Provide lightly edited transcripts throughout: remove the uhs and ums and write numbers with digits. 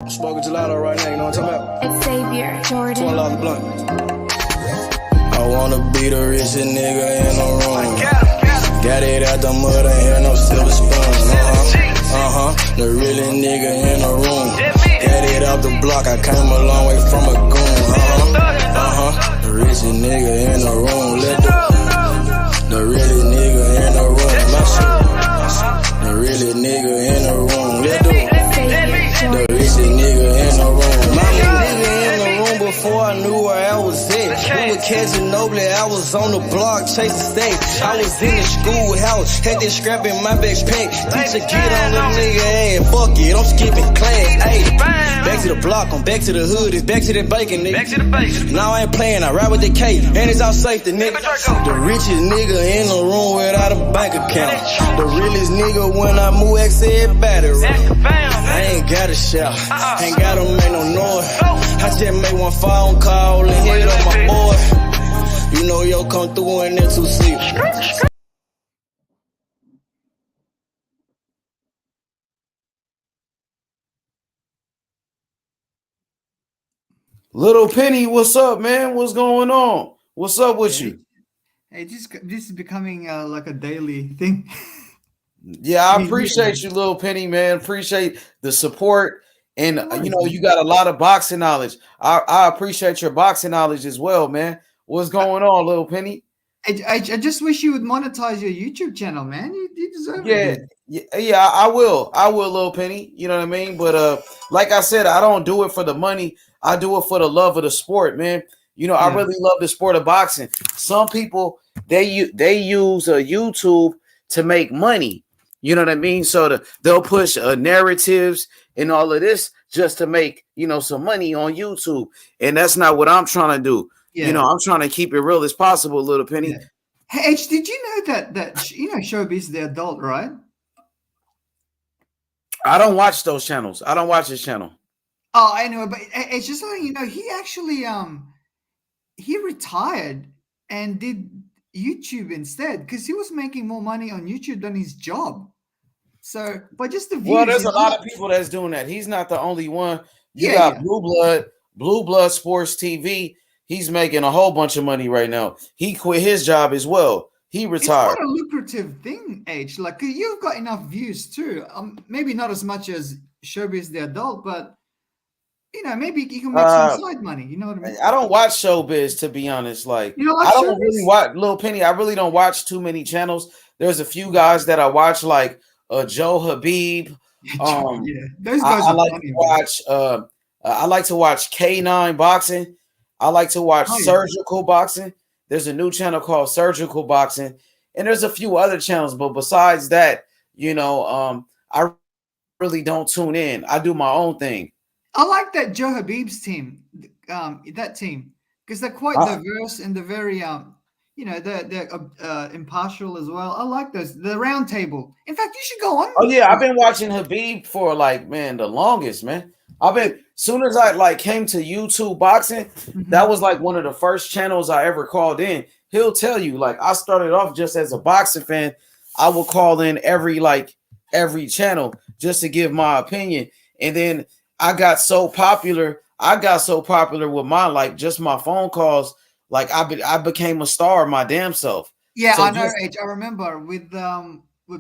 I'm smoking gelato right now, you know what I'm talking about? It's Xavier Jordan. $12 blunt. I wanna be the richest nigga in the room. Got it out the mud, ain't had no silver spoon. The realest nigga in the room. Got it out the block, I came a long way from a goon. The richest nigga in the room. The realest nigga in the room. The realest nigga in the room. The richest nigga in the room. My nigga in the room before I knew where I was at. We were catching Noble, I was on the block chasing steak. I was in the schoolhouse, had that scrap in my backpack. Teacher get on the nigga ass, fuck it, I'm skipping class. Ayy, back to the block, I'm back to the hood, it's back to the bacon, nigga. Back to the base. Now I ain't playing, I ride with the K, and it's all safety, nigga. The richest nigga in the room without a bank account. The realest nigga when I move, said battery. I ain't gotta shout, ain't gotta make no noise. I just made one phone call and hit on my boy. You know yo come through in there 2-6. Little Penny, what's up, man? What's going on? What's up with you? Hey, this is becoming like a daily thing. Yeah, I appreciate you, Little Penny, man. Appreciate the support. And, you know, you got a lot of boxing knowledge. I appreciate your boxing knowledge as well, man. What's going on, Little Penny? I just wish you would monetize your YouTube channel, man. You deserve it. Yeah, I will, Little Penny. You know what I mean? But like I said, I don't do it for the money. I do it for the love of the sport, man. You know, I really love the sport of boxing. Some people, they use YouTube to make money. You know what I mean? So they'll push narratives and all of this just to make, you know, some money on YouTube. And that's not what I'm trying to do. Yeah. You know, I'm trying to keep it real as possible, Little Penny. Yeah. Hey, H, did you know that you know, Showbiz the adult, right? I don't watch those channels. I don't watch his channel. Oh, I know, but it's just like, you know, he actually he retired and did YouTube instead because he was making more money on YouTube than his job. So, but just the views. Well, there's a lot of people that's doing that. He's not the only one. You got Blue Blood Sports TV. He's making a whole bunch of money right now. He quit his job as well. He retired. It's quite a lucrative thing, H. Like you've got enough views too. Maybe not as much as Showbiz the adult, but you know, maybe you can make some side money. You know what I mean? I don't watch Showbiz, to be honest. Like, you know, I don't really watch Lil Penny. I really don't watch too many channels. There's a few guys that I watch, like Joe Habib. Those guys I like to watch. I like to watch K9 boxing. I like to watch Surgical Boxing. There's a new channel called Surgical Boxing, and there's a few other channels. But besides that, you know, I really don't tune in. I do my own thing. I like that Joe Habib's team, that team, because they're quite diverse and they're very, you know, they're impartial as well. I like those. The round table. In fact, you should go on. Oh yeah, I've been watching Habib for like, man, the longest, man. Soon as I came to YouTube boxing, that was like one of the first channels I ever called in. He'll tell you, like, I started off just as a boxing fan. I would call in every channel just to give my opinion, and then I got so popular with my phone calls. Like I became a star my damn self. Yeah, so I know, H. I remember with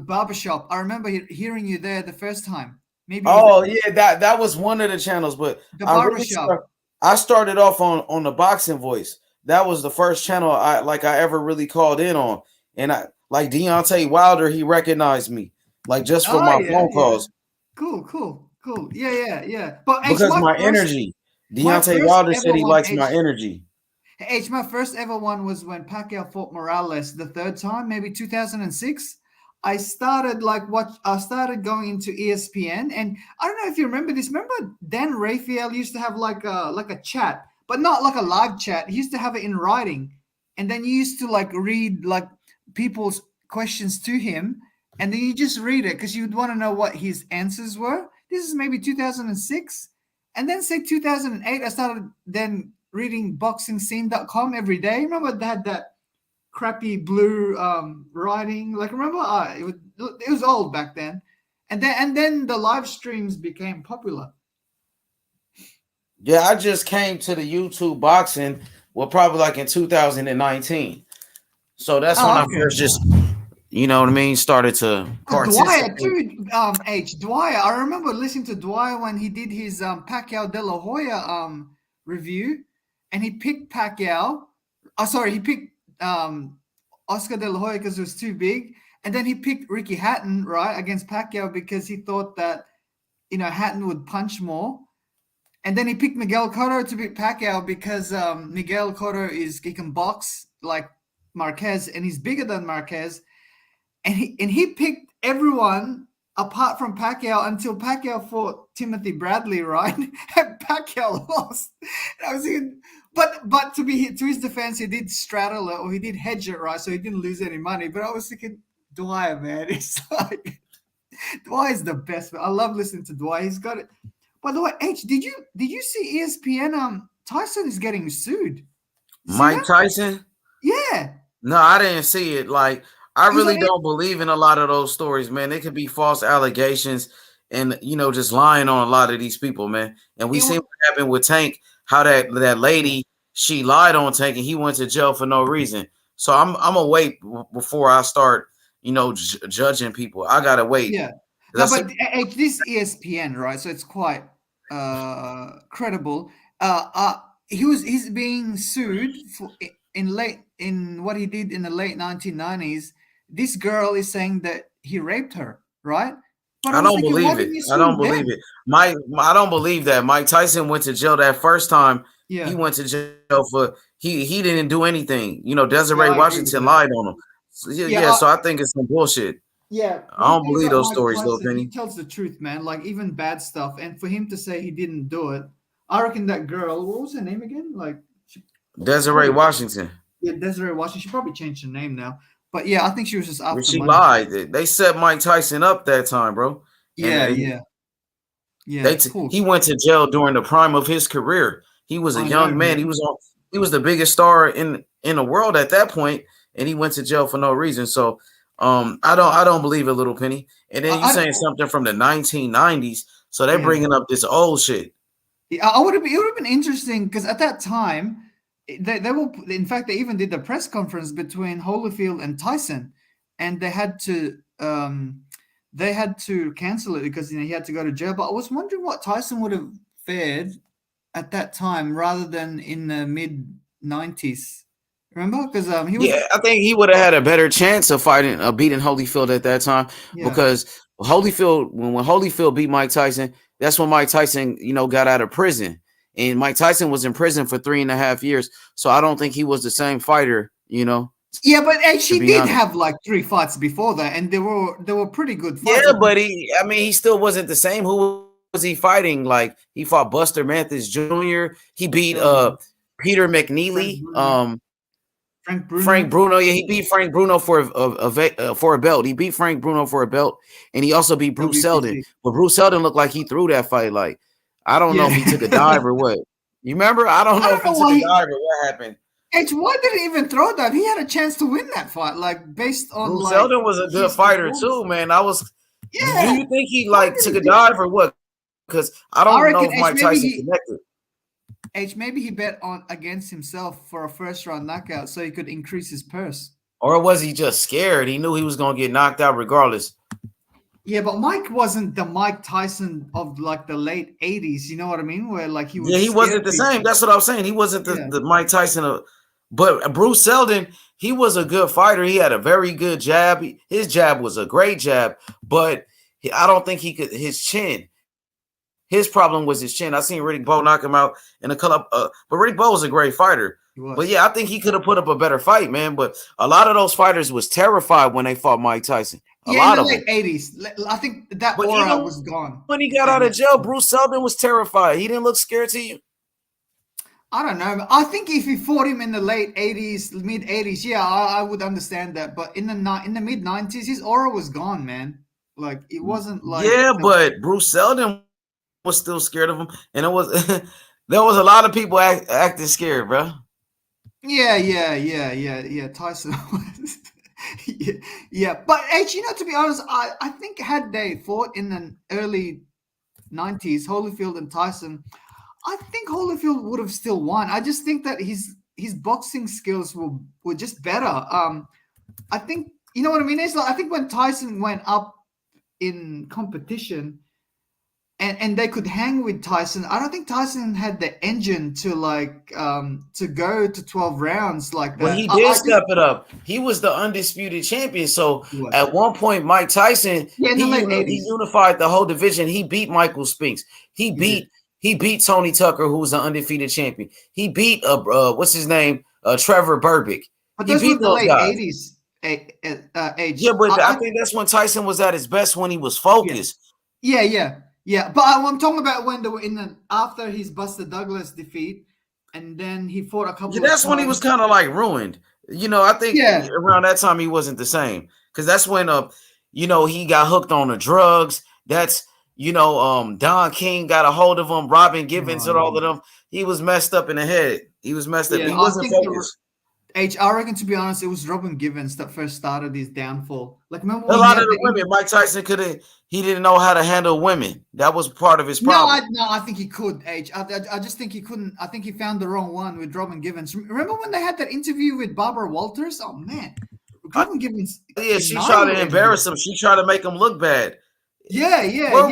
Barbershop. I remember hearing you there the first time. Maybe. Oh yeah, that was one of the channels. But the Barbershop. I started off on the Boxing Voice. That was the first channel I ever really called in on. And I like Deontay Wilder. He recognized me like just for my phone calls. Cool. Yeah. But because my energy. Deontay Wilder said he likes my energy. H, my first ever one was when Pacquiao fought Morales the third time, maybe 2006. I started going into ESPN, and I don't know if you remember this. Remember Dan Raphael used to have like a chat, but not like a live chat. He used to have it in writing, and then you used to like read like people's questions to him, and then you just read it because you'd want to know what his answers were. This is maybe 2006, and then say 2008. I started then reading boxingscene.com every day. Remember they had that crappy blue writing, like remember it was old back then, and then the live streams became popular. Yeah, I just came to the YouTube boxing, well, probably like in 2019. So that's when Oh, I okay. first just, you know what I mean, started to Dwyer participate. too. Dwyer. I remember listening to Dwyer when he did his Pacquiao De La Hoya review, and he picked Pacquiao. Oh, sorry, he picked Oscar De La Hoya because it was too big, and then he picked Ricky Hatton right against Pacquiao because he thought that Hatton would punch more. And then he picked Miguel Cotto to beat Pacquiao because Miguel Cotto he can box like Marquez and he's bigger than Marquez. And he picked everyone apart from Pacquiao until Pacquiao fought Timothy Bradley, right? And Pacquiao lost. And I was thinking, but to his defense, he did straddle it or he did hedge it, right? So he didn't lose any money. But I was thinking, Dwyer, man, it's like Dwyer's the best. I love listening to Dwyer. He's got it. By the way, H, did you see ESPN? Tyson is getting sued. You see Mike that? Tyson? Yeah. No, I didn't see it. Like, I It was really on don't believe in a lot of those stories, man. They could be false allegations and, just lying on a lot of these people, man. And we it seen was, what happened with Tank, how that yeah. lady, she lied on Tank and he went to jail for no reason. So I'm gonna wait before I start, judging people. I gotta wait. Yeah. 'Cause No, I see, but this ESPN, right? So it's quite credible. He's being sued for in what he did in the late 1990s. This girl is saying that he raped her, right? But I I was don't thinking, why believe it. didn't you I sue don't him believe then? it. I don't believe that. Mike Tyson went to jail that first time. He Yeah. went to jail for he didn't do anything. Yeah, Desiree I agree with Washington that. lied on him. So, yeah, Yeah, yeah. So I think it's some bullshit. yeah. I One don't thing believe about those Mike stories, though, Tyson, he Penny. tells the truth, man. Like even bad stuff, and for him to say he didn't do it, I reckon that girl. What was her name again? Like she Desiree probably Washington. yeah, Desiree Washington. She probably changed her name now, but yeah, I think she was just When after she money. lied, they set Mike Tyson up that time, bro. And Yeah, yeah, yeah. Poor. he went to jail during the prime of his career. He was a I know, young man. man. He was the biggest star in the world at that point, and he went to jail for no reason. So I don't believe it, Little Penny. And then you I saying something from the 1990s, so they're yeah. bringing up this old shit. I would have. It would have been interesting because at that time, they were. In fact, they even did the press conference between Holyfield and Tyson, and they had to cancel it because he had to go to jail. But I was wondering what Tyson would have fared at that time rather than in the mid 90s. Remember, because he was Yeah, I think he would have had a better chance of beating Holyfield at that time yeah because Holyfield, when Holyfield beat Mike Tyson, that's when Mike Tyson, got out of prison, and Mike Tyson was in prison for 3.5 years. So I don't think he was the same fighter, yeah. But to she be did honest. have like 3 fights before that, and they were pretty good fights. Yeah, but he still wasn't the same. Who was he fighting? Like he fought Buster Mathis Jr. He beat Peter Frank McNeely. Bruno. Frank Frank Bruno. Bruno, yeah, he beat Frank Bruno for a belt. He beat Frank Bruno for a belt, and he also beat Bruce Seldon. WPC. But Bruce Seldon looked like he threw that fight. Like I don't know Yeah. if he took a dive or what. You remember? I don't I know don't if he know took why a he. dive or what happened. Why did he even throw that? He had a chance to win that fight, like based on Bruce like Seldon was a good his fighter performance. too, man. Do Yeah. you think he Why like did took he a do? dive or what? Because I I don't know reckon if Mike Tyson connected. Maybe he bet on against himself for a first round knockout so he could increase his purse. Or was he just scared? He knew he was gonna get knocked out regardless. Yeah, but Mike wasn't the Mike Tyson of like the late 80s, you know what I mean? Where like he Yeah, would he scare wasn't the same. people. That's what I was saying. He wasn't Yeah. the Mike Tyson but Bruce Seldon, he was a good fighter. He had a very good jab. His jab was a great jab, but I don't think he could his chin. His problem was his chin. I seen Riddick Bowe knock him out in a club. But Riddick Bowe was a great fighter. He But was. yeah, I think he could have put up a better fight, man. But a lot of those fighters was terrified when they fought Mike Tyson. A Yeah, in lot the of them. late 80s. I think that But aura even was gone. when he In got out of 80s. jail, Bruce Seldon was terrified. He didn't look scared to you. I don't know. I think if he fought him in the late 80s, mid 80s, yeah, I would understand that. But in the mid 90s, his aura was gone, man. Like it wasn't like Yeah, but Bruce Seldon was still scared of him, and it was there was a lot of people acting scared, bro. yeah. Tyson was yeah, yeah. But to be honest, I think had they fought in the early 90s, Holyfield and Tyson, I think Holyfield would have still won. I just think that his boxing skills were just better. I think you know what I mean. It's like I think when Tyson went up in competition, and they could hang with Tyson. I don't think Tyson had the engine to to go to 12 rounds like that. Well, he did step it up. He was the undisputed champion. So at one point, Mike Tyson, he unified the whole division. He beat Michael Spinks. He beat Tony Tucker, who was the undefeated champion. He beat what's his name? Trevor Berbick. But those were the late 80s age. Yeah, but I think that's when Tyson was at his best, when he was focused. Yeah, but I'm talking about when they were after his Buster Douglas defeat, and then he fought a couple. Yeah, that's when he was kind of like ruined. I think around that time he wasn't the same, because that's when he got hooked on the drugs. That's Don King got a hold of him, Robin Givens and all of them. He was messed up in the head. He was messed up. He wasn't focused. I reckon, to be honest, it was Robin Givens that first started his downfall. Like, remember a lot of the women, Mike Tyson he didn't know how to handle women. That was part of his problem. No, I think he could, I just think he couldn't. I think he found the wrong one with Robin Givens. Remember when they had that interview with Barbara Walters? Oh, man. Robin Givens. Yeah, she tried to embarrass him. She tried to make him look bad. Yeah.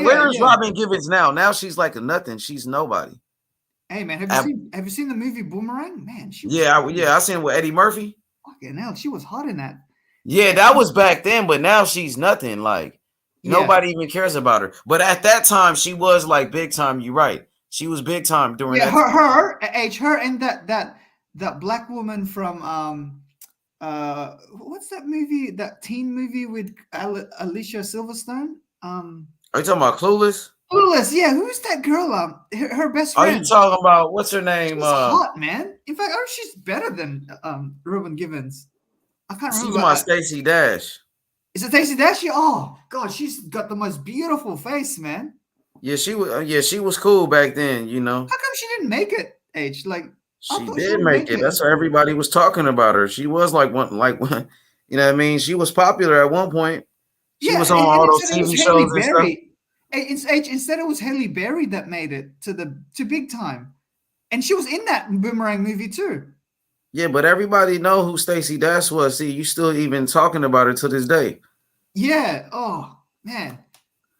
Where is Robin Givens now? Now she's like a nothing. She's nobody. Hey man, have you seen the movie Boomerang? Man, I seen it with Eddie Murphy. Fucking hell, she was hot in that. Yeah, that was back then, but now she's nothing. Like nobody even cares about her. But at that time, she was like big time. You're right. She was big time during that. Her and that black woman from what's that movie? That teen movie with Alicia Silverstone? Are you talking about Clueless? Clueless, yeah. Who's that girl? Her best friend. Are you talking about what's her name? She's hot, man. In fact, she's better than Robin Givens. I can't remember. She's my Stacey Dash. Is it Stacey Dash? Oh God, she's got the most beautiful face, man. Yeah, she was. Yeah, she was cool back then. How come she didn't make it? She did make it. That's why everybody was talking about her. She was like one. You know what I mean? She was popular at one point. She was on all those TV shows and stuff. Instead, it was Halle Berry that made it to big time, and she was in that Boomerang movie too. Yeah, but everybody know who Stacey Dash was. See, you still even talking about her to this day. Yeah. Oh man,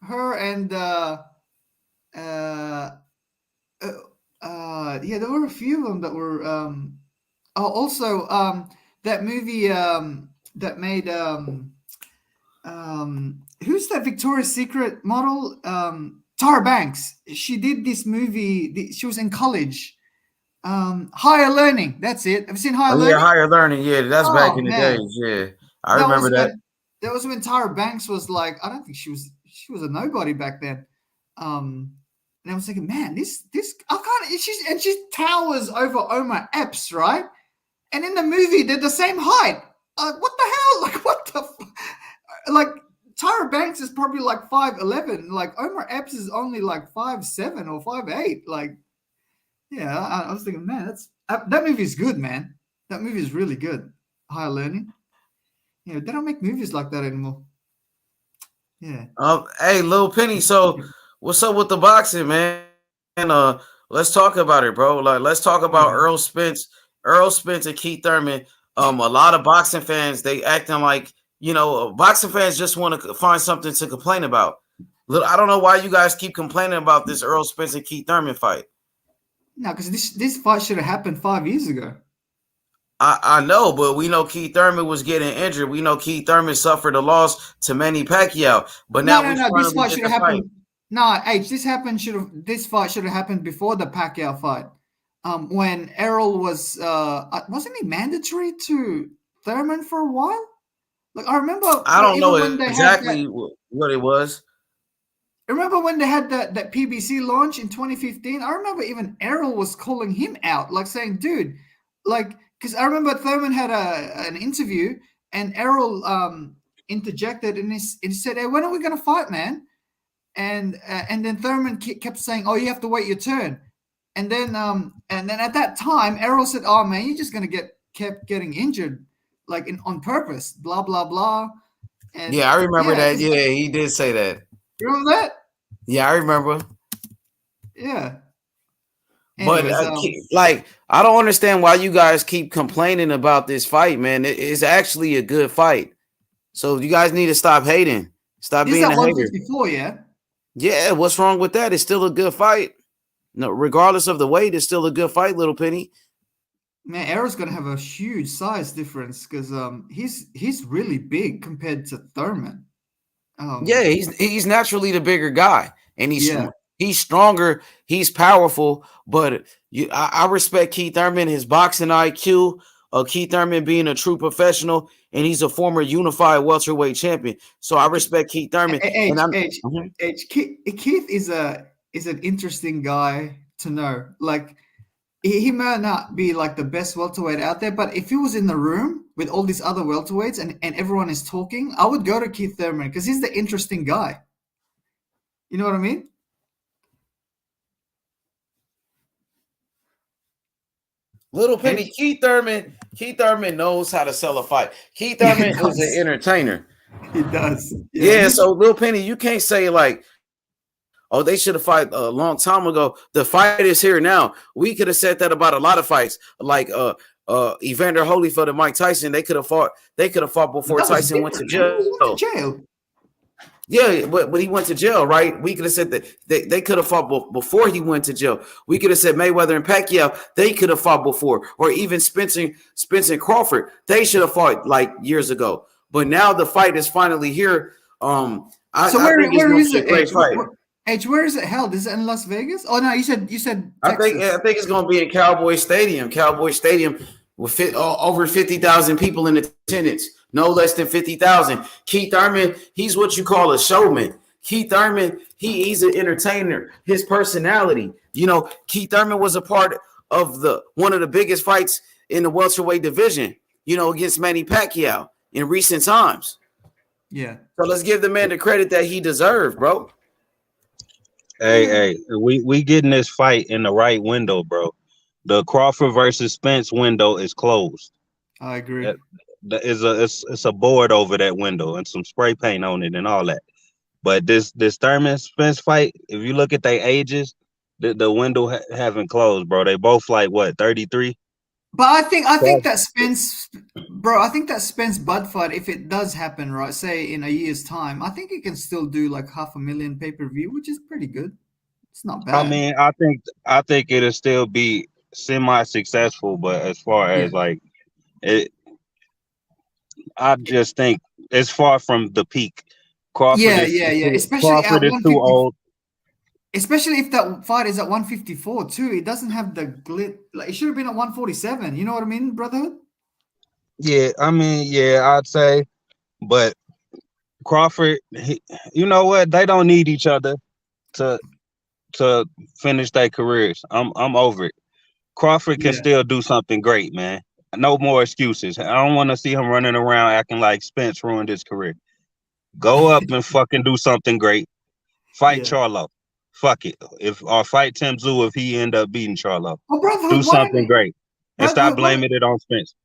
her and there were a few of them that were also that movie that made who's that Victoria's Secret model? Tara Banks. She did this movie. She was in college. Higher Learning. That's it. Have you seen Higher Learning? Yeah, Higher Learning. Yeah, that's back in the days. Yeah, I remember that. That was when Tara Banks was like, I don't think she was a nobody back then. And I was thinking, man, this I can't. She towers over Omar Epps, right? And in the movie, they're the same height. What the hell? Like, what the? Like, Tyra Banks is probably like 5'11". Like, Omar Epps is only like 5'7" or 5'8". Like, yeah, I was thinking, man, that movie is good, man. That movie is really good. Higher Learning. Yeah, they don't make movies like that anymore. Yeah. Hey, Lil Penny. So, what's up with the boxing, man? And let's talk about it, bro. Like, let's talk about Errol Spence and Keith Thurman. A lot of boxing fans, they acting like, boxing fans just want to find something to complain about. I don't know why you guys keep complaining about this Errol Spence and Keith Thurman fight. No, because this fight should have happened 5 years ago. I know, but we know Keith Thurman was getting injured. We know Keith Thurman suffered a loss to Manny Pacquiao. But now this fight should have happened. No, this fight should have happened before the Pacquiao fight. When Errol was wasn't he mandatory to Thurman for a while? Like, I remember. I don't know exactly what it was. Remember when they had that PBC launch in 2015? I remember even Errol was calling him out, like saying, "Dude," like, because I remember Thurman had an interview and Errol interjected and he said, "Hey, when are we gonna fight, man?" And then Thurman kept saying, "Oh, you have to wait your turn." And then at that time, Errol said, "Oh man, you're just gonna kept getting injured, like on purpose, blah blah blah." And yeah, I remember that. Yeah, he did say that. You remember that? Yeah, I remember. Yeah. But Anyways, like, I don't understand why you guys keep complaining about this fight, man. It's actually a good fight. So you guys need to stop hating. Stop this is being at a hater. 154, yeah. Yeah, what's wrong with that? It's still a good fight. No, regardless of the weight, it's still a good fight, little Penny. Man, Errol's gonna have a huge size difference because he's really big compared to Thurman. Yeah, he's naturally the bigger guy, and Yeah. he's stronger, he's powerful. But I respect Keith Thurman, his boxing IQ. Keith Thurman being a true professional, and he's a former unified welterweight champion. So I respect Keith Thurman. Keith is an interesting guy to know. Like he might not be like the best welterweight out there, but if he was in the room with all these other welterweights and everyone is talking, I would go to Keith Thurman because he's the interesting guy. You know what I mean? Little Penny, Keith Thurman knows how to sell a fight. Keith Thurman is an entertainer. He does. Yeah, so Little Penny, you can't say like, oh, they should have fought a long time ago. The fight is here now. We could have said that about a lot of fights, like Evander Holyfield and Mike Tyson. They could have fought before Tyson went to jail. Yeah, but he went to jail, right? We could have said that they could have fought before he went to jail. We could have said Mayweather and Pacquiao, they could have fought before, or even Spence and Crawford, they should have fought like years ago. But now the fight is finally here. Where is it? Where is it held? Is it in Las Vegas? Oh no, you said Texas. I think it's going to be in Cowboy Stadium. Cowboy Stadium with over 50,000 people in attendance. No less than 50,000. Keith Thurman, he's what you call a showman. Keith Thurman, he's an entertainer. His personality, Keith Thurman was a part of one of the biggest fights in the welterweight division, against Manny Pacquiao in recent times. Yeah. So let's give the man the credit that he deserved, bro. Hey, we getting this fight in the right window, bro. The Crawford versus Spence window is closed. I agree. It's a board over that window and some spray paint on it and all that. But this Thurman Spence fight, if you look at their ages, the window haven't closed, bro. They both like what, 33? But I think that Spence Bud fight, if it does happen, right, say in a year's time, I think it can still do like 500,000 pay-per-view, which is pretty good. It's not bad. I mean, I think it'll still be semi-successful, but as far as like it, I just think it's far from the peak. Crawford Especially Crawford is too old. Especially if that fight is at 154 too. It doesn't have the glit. Like it should have been at 147. You know what I mean, Brotherhood? Yeah, I mean, I'd say, but Crawford, you know what? They don't need each other to finish their careers. I'm over it. Crawford can still do something great, man. No more excuses. I don't want to see him running around acting like Spence ruined his career. Go up and fucking do something great. Fight Charlo. Fuck it. Or fight Tim Tszyu if he end up beating Charlo. Oh, brother, do something great. And stop blaming it on Spence.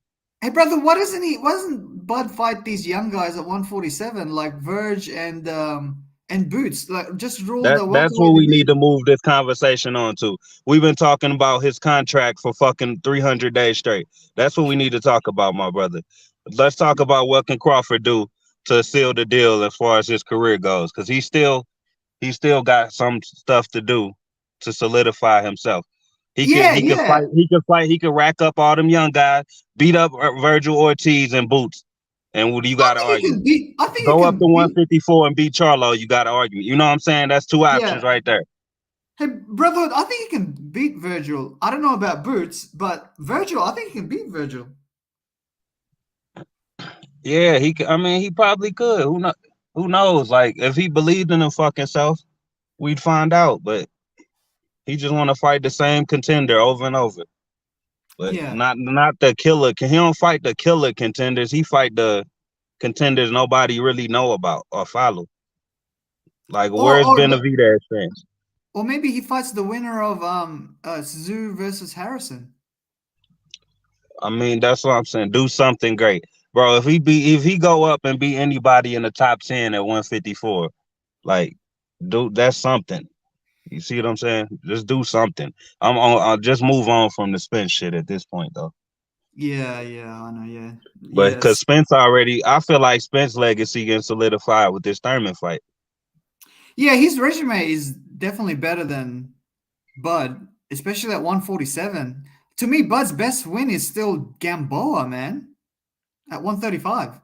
Hey, brother, why doesn't Bud fight these young guys at 147 like Verge and Boots? Like just rule the That's what we need to move this conversation on to. We've been talking about his contract for fucking 300 days straight. That's what we need to talk about, my brother. Let's talk about what can Crawford do to seal the deal as far as his career goes, because he still got some stuff to do to solidify himself. He can fight. He can rack up all them young guys, beat up Virgil Ortiz and Boots. And what do you got to argue? Go up to 154 and beat Charlo. You got to argue. You know what I'm saying? That's two options right there. Hey, brother, I think he can beat Virgil. I don't know about Boots, but Virgil, I think he can beat Virgil. Yeah, he probably could. Who knows? Like, if he believed in his fucking self, we'd find out. But he just want to fight the same contender over and over. But not the killer. He don't fight the killer contenders. He fight the contenders nobody really know about or follow. Like, where's Benavidez fans? Or maybe he fights the winner of Tszyu versus Harrison. I mean, that's what I'm saying. Do something great. Bro, if he go up and beat anybody in the top 10 at 154, like, dude, that's something. You see what I'm saying? Just do something. I'll just move on from the Spence shit at this point, though. Yeah, I know. Yeah, But because yes, Spence already, I feel like Spence legacy getting solidified with this Thurman fight. yeah. His resume is definitely better than Bud, especially at 147. To me, Bud's best win is still Gamboa, man, at 135.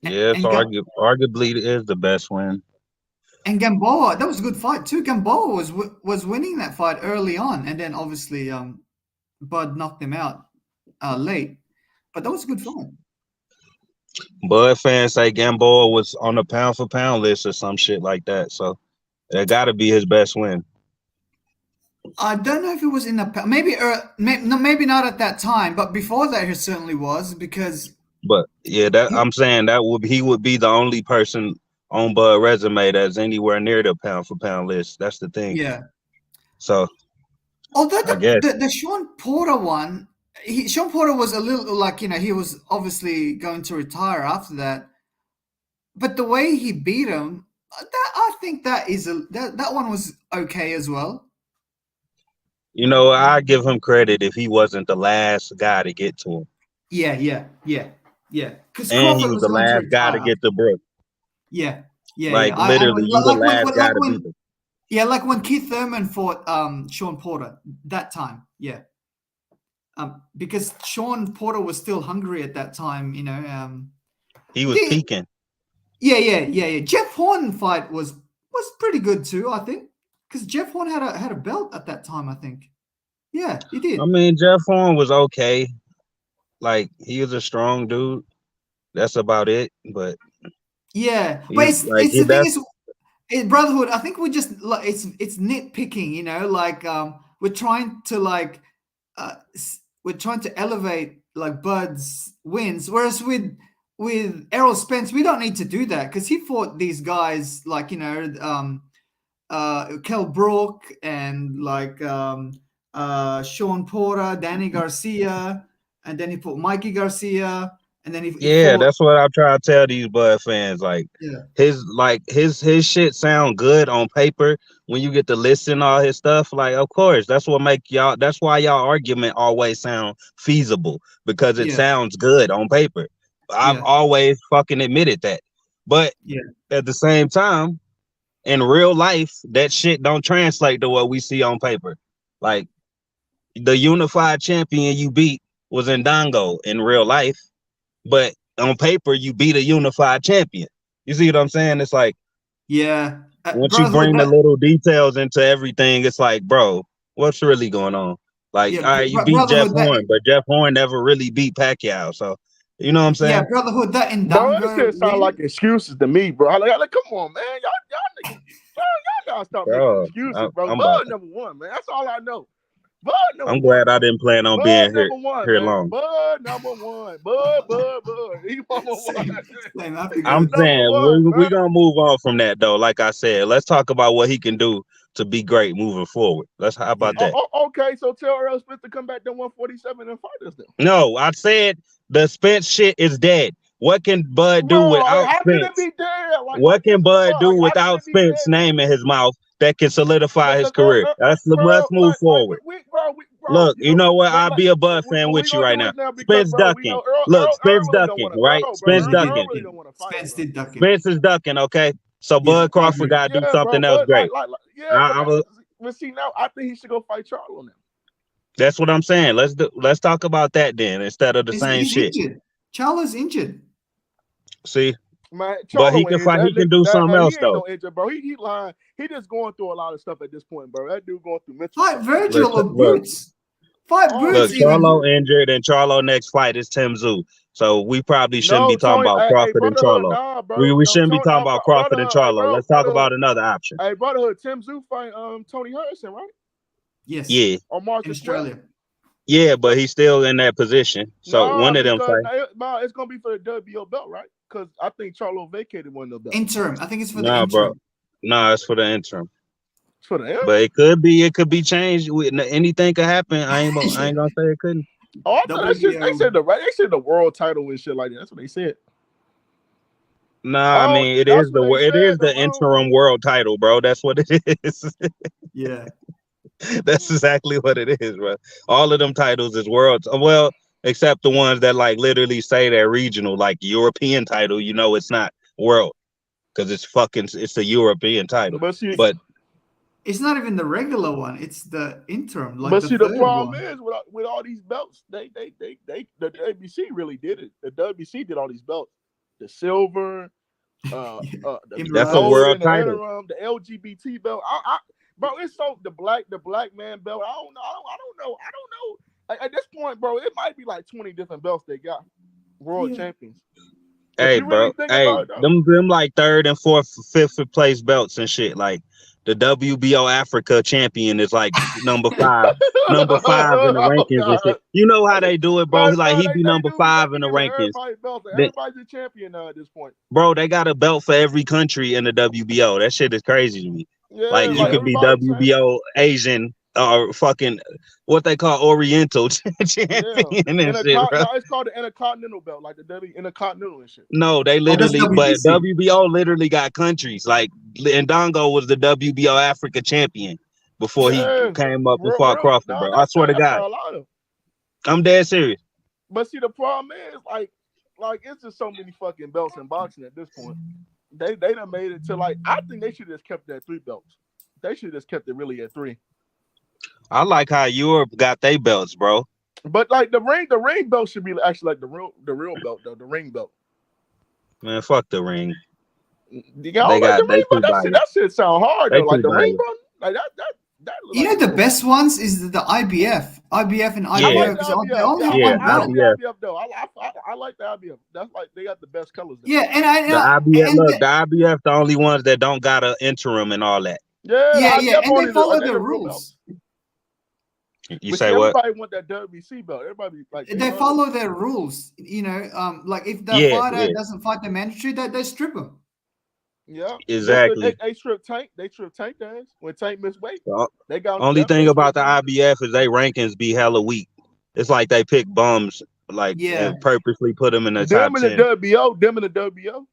Yeah, it's And arguably is the best win. And Gamboa, that was a good fight too. Gamboa was winning that fight early on, and then obviously Bud knocked him out late. But that was a good fight. Bud fans say Gamboa was on the pound for pound list or some shit like that. So that got to be his best win. I don't know if it was in the maybe not at that time, but before that, he certainly was because. But yeah, I'm saying he would be the only person on Bud resume that's anywhere near the pound for pound list. That's the thing. Yeah. So although I guess the Sean Porter one, Sean Porter was a little like, he was obviously going to retire after that, but the way he beat him, I think that one was okay as well. I give him credit if he wasn't the last guy to get to him. Yeah. Because And he was the last guy to get to Brooke. Yeah. Literally, you the last guy to beat him. Yeah, like when Keith Thurman fought Sean Porter that time. Yeah. Because Sean Porter was still hungry at that time. He was peaking. Yeah. Jeff Horn fight was pretty good too, I think, because Jeff Horn had a belt at that time, I think. Yeah, he did. I mean, Jeff Horn was okay. Like, he was a strong dude. That's about it. But yeah, but it's the thing is, in Brotherhood, I think we just it's nitpicking. Like we're trying to elevate like Bud's wins, whereas with Errol Spence, we don't need to do that because he fought these guys like Kell Brook and like Sean Porter, Danny Garcia, and then he fought Mikey Garcia, and then he fought, that's what I'm trying to tell these Bud fans. His shit sound good on paper when you get to listen all his stuff. Like, of course, that's why y'all argument always sound feasible, because it sounds good on paper. I've always fucking admitted that. But at the same time, in real life, that shit don't translate to what we see on paper. Like, the unified champion you beat was Ndongo in real life, but on paper you beat a unified champion. You see what I'm saying? It's like, once you bring the little details into everything, it's like, bro, what's really going on? Like, all right, you beat Jeff Horn, but Jeff Horn never really beat Pacquiao. So, you know what I'm saying? Yeah, Brotherhood, that Ndongo. Bro, this sound like excuses to me, bro. Like, come on, man. Y'all gotta stop making excuses, bro. Bud number one, man. That's all I know. I'm glad I didn't plan on being here long. Bud number one. Bud. He number one. I'm saying we're gonna move on from that though. Like I said, let's talk about what he can do to be great moving forward. How about that? Okay, so tell Errol Spence to come back to 147 and fight us then. No, I said the Spence shit is dead. What can Bud do without Spence? What can Bud do without Spence name in his mouth that can solidify his career? Let's move forward. Look, you know what? I'll be a Bud fan with you right now. Spence ducking. Look, Spence ducking, right? Spence ducking. Spence did ducking. Spence is ducking, okay? So Bud Crawford got to do something else great. But see, now I think he should go fight Charlo now. That's what I'm saying. Let's talk about that then instead of the same shit. Injured. Charlo's injured. See, man, but he can do something else though. No injured, bro. He lying. He just going through a lot of stuff at this point, bro. That dude going through mental. Fight Virgil or Boots. Fight Boots. Look, Charlo injured, and Charlo next fight is Tim Tszyu. So we probably shouldn't be talking about Crawford and Charlo. We shouldn't be talking about Crawford and Charlo. Let's talk about another option. Hey, Brotherhood, Tim Tszyu fight Tony Harrison, right? Yes. Yeah. On March in Australia. Yeah, but he's still in that position. So one of them fight. It's gonna be for the WBO belt, right? Because I think Charlo vacated one of the belts. Interim. I think it's for the interim. Bro. No, it's for the interim. It's for the interim. But it could be changed. Anything could happen. I ain't gonna say it couldn't. Oh, I thought they said the world title and shit like that. That's what they said. Nah, I mean it that's is what they it said, is the though. interim world title, bro. That's what it is. Yeah. That's exactly what it is, bro. All of them titles is worlds. Well, except the ones that like literally say they're regional, like European title. You know, it's not world because it's a European title. But see, But it's not even the regular one. It's the interim, like but the see, the third problem one. is with all these belts, the WBC really did it. The WBC did all these belts, the silver, the that's a gold world in the title. interim, the LGBT belt. Bro, it's so the black man belt. I don't know. Like, at this point, bro, it might be like 20 different belts they got. World champions. Hey, bro. Hey, them like third and fourth, fifth place belts and shit. Like the WBO Africa champion is like number 5 in the rankings and shit. You know how they do it, bro. Like he be number 5 in the rankings. Everybody's a champion now at this point. Bro, they got a belt for every country in the WBO. That shit is crazy to me. Yeah, like you could be WBO Asian or fucking what they call Oriental champion and shit, bro. No, it's called the Intercontinental belt, like the Intercontinental and shit. No, they literally, but WBO literally got countries. Like Ndongo was the WBO Africa champion before he came up and fought Crawford, bro. I swear to God, I'm dead serious. But see, the problem is like it's just so many fucking belts in boxing at this point. They done made it to like I think they should have just kept that 3 belts. They should have just kept it really at 3. I like how Europe got their belts, bro. But like the ring belt should be actually like the real belt though, the ring belt. Man, fuck the ring. That shit sound hard though. Like the ring belt, like that. You know the best ones is the IBF and IBF. They only have one belt. IBF though. I like the IBF. That's like they got the best colors. Yeah, and the IBF the only ones that don't got an interim and all that. Yeah, and they follow the rules. You say what? Everybody want that WBC belt. Everybody like they follow their rules. You know, like if the fighter doesn't fight the mandatory, they strip him. Yeah, exactly. They strip Tank. They strip Tank ass when Tank missed weight. They got only thing about the IBF is they rankings be hella weak. It's like they pick bums, like and purposely put them in the top 10. Them in the WBO.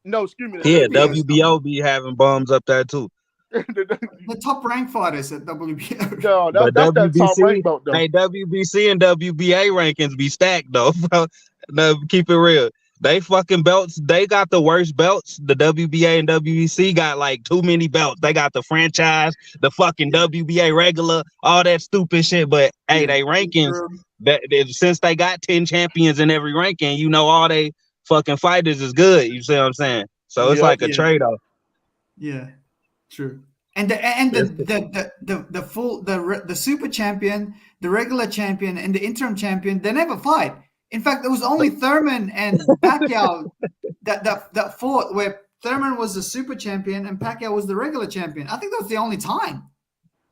No, excuse me. WBO be having bums up there too. The top rank fighters at WBO. No, that's WBC, that top rank belt though. Hey, WBC and WBA rankings be stacked though, bro. No, keep it real. They fucking belts, they got the worst belts. The WBA and WBC got like too many belts. They got the franchise, the fucking WBA regular, all that stupid shit. But hey, they rankings, since they got 10 champions in every ranking, you know all they fucking fighters is good. You see what I'm saying? So it's like a trade-off. Yeah, true. And the super champion, the regular champion, and the interim champion, they never fight. In fact, there was only Thurman and Pacquiao that fought where Thurman was the super champion and Pacquiao was the regular champion. I think that was the only time.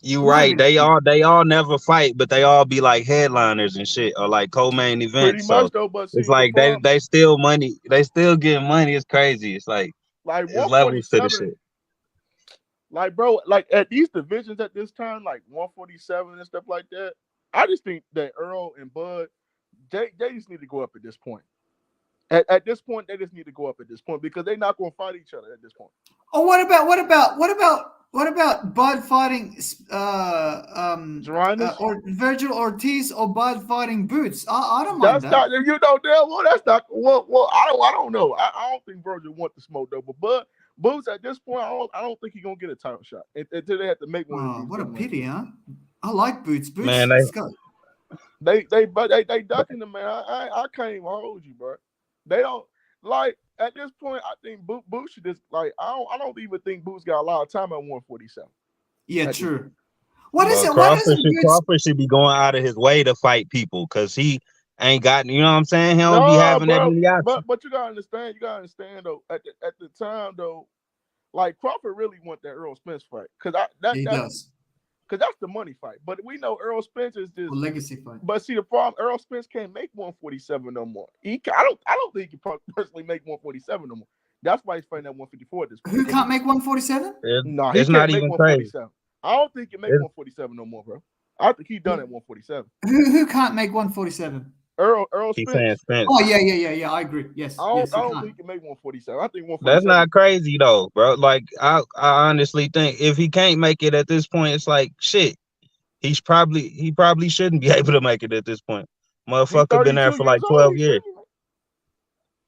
You right. They all never fight, but they all be like headliners and shit or like co-main events. So much though, but it's like they still money. They still get money. It's crazy. It's like it's levels to the shit. Like, bro, like at these divisions at this time, like 147 and stuff like that, I just think that Errol and Bud, they just need to go up at this point. At this point, they just need to go up at this point because they're not going to fight each other at this point. Oh, what about Bud fighting or Virgil Ortiz or Bud fighting Boots? I don't mind that. You know, that's not. Well, I don't know. I don't think Virgil want the smoke though, but Boots at this point, I don't think he's gonna get a title shot until they have to make one. Oh, what a pity, huh? I like Boots. Boots, man, they ducking them, man. I can't even hold you, bro. They don't like at this point. I think Boots should just like. I don't even think Boots got a lot of time at 147. Yeah, true. What is it? Crawford should be going out of his way to fight people because he ain't got. You know what I'm saying? He don't be having that many options. But you gotta understand. Though. At the time though, like Crawford really want that Errol Spence fight because he does. Because that's the money fight. But we know Errol Spence is this legacy fight. But see, the problem, Errol Spence can't make 147 no more. I don't think he can personally make 147 no more. That's why he's fighting at 154 at this point. Who can't make 147? No, he can't make 147. I don't think he can make 147 no more, bro. I think he's done at 147. Who can't make 147? Earl He's saying Spence. Spence. Oh yeah. I agree. Yes. I Yes, don't he think can. he can make 147. I think 147. That's not crazy though, bro. Like I honestly think if he can't make it at this point, it's like shit. He probably shouldn't be able to make it at this point. He's Motherfucker been there 32 for years like old. 12 He years. shouldn't.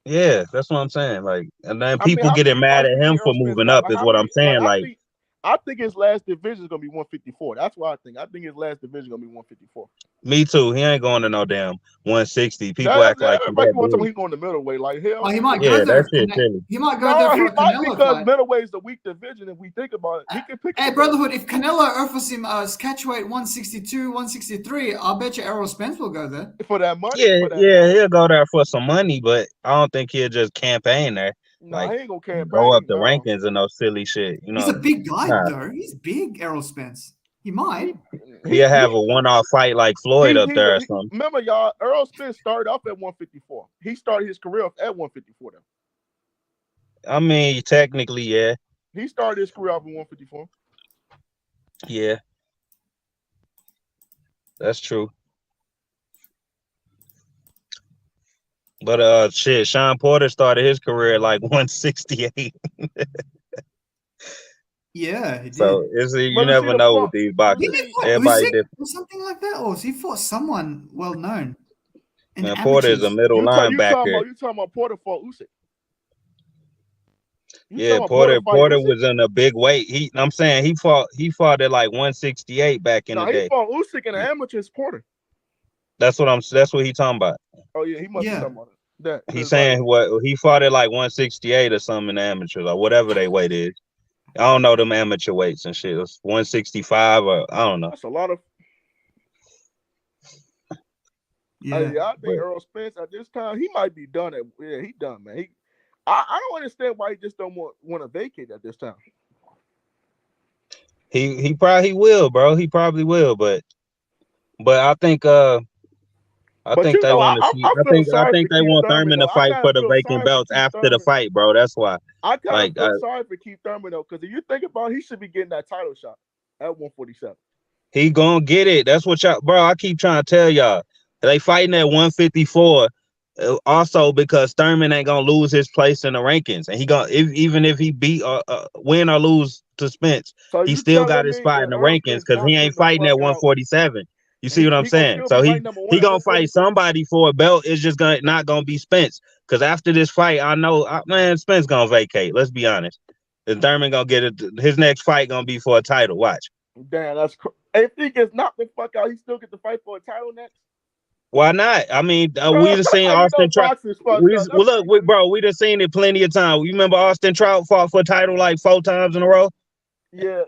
Yeah, that's what I'm saying. Like, and then I mean, people I getting think mad at him think for Errol Spence moving got up like is how what many? I'm saying. Like, I think his last division is gonna be 154. That's what I think. I think his last division is gonna be 154. me too. He ain't going to no damn 160. People act like he Everybody that wants something big. he's going to middleweight. Like hell, Oh, he might Yeah, go that there. shit silly. He might go no, there for he a might Canelo because fight. middleweight is the weak division. If we think about it, he can pick. Hey, Brotherhood, if Canelo offers him catchweight 162, 163, I bet you Errol Spence will go there. for that money. Yeah, For that yeah, money. he'll go there for some money, but I don't think he'll just campaign there. No, Like, he ain't gonna campaign. go up the No. rankings and no silly shit. You He's know, a big guy, nah. though. He's big, Errol Spence. He might. He'll have a one-off fight like Floyd up there or something. Remember, y'all, Errol Spence started off at 154. He started his career off at 154. Though. I mean, technically, yeah. He started his career off at 154. Yeah. That's true. But shit, Sean Porter started his career at like 168. Yeah, he did. So you never know with these boxers. Didn't he fight Everybody Usyk different. or something like that? Or he fought someone well known? Man, Porter is a middle You linebacker. talking about Porter fought Usyk? Yeah, Porter was in a big weight. I'm saying he fought at like 168 back in the day. He fought Usyk in the amateurs, Porter. That's what he talking about. Oh yeah, he must be talking about that. He's saying he fought at like 168 or something in the amateurs or whatever they weight is. I don't know them amateur weights and shit. It's 165 or I don't know. That's a lot of. Yeah, I think Errol Spence at this time he might be done. He done, man. I don't understand why he just don't want to vacate at this time. He probably will, bro. He probably will, but I think I think they want to see. I think they want Thurman to fight for the vacant belts after the fight, bro. That's why. I kind of feel sorry for Keith Thurman though, because if you think about it, he should be getting that title shot at 147. He gonna get it. That's what y'all, bro. I keep trying to tell y'all. They fighting at 154. Also, because Thurman ain't gonna lose his place in the rankings, and even if he beat win or lose to Spence, so he still got his spot in the rankings because he ain't fighting at 147. You see what I'm saying? So he gonna fight somebody for a belt. It's just not gonna be Spence. Because after this fight, I know, man, Spence gonna vacate. Let's be honest. And Thurman gonna get it. His next fight gonna be for a title. Watch. Damn, that's if he gets knocked the fuck out, he still get to fight for a title next. Why not? I mean, we just seen Austin Trout. We just seen it plenty of times. You remember Austin Trout fought for a title like 4 times in a row? Yeah.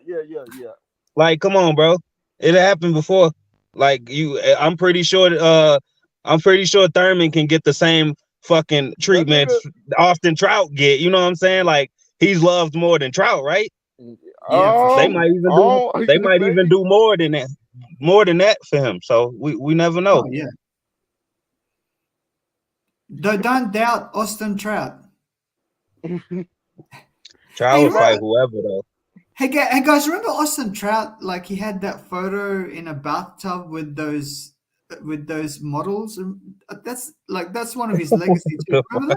Like, come on, bro. It happened before. Like I'm pretty sure Thurman can get the same fucking treatment Austin Trout get. You know what I'm saying? Like he's loved more than Trout, right? Yeah, they might even do more than that for him. So we never know. Oh, yeah. Don't doubt Austin Trout. Trout will fight whoever though. Hey guys, remember Austin Trout? Like he had that photo in a bathtub with those models. That's one of his legacy too. Remember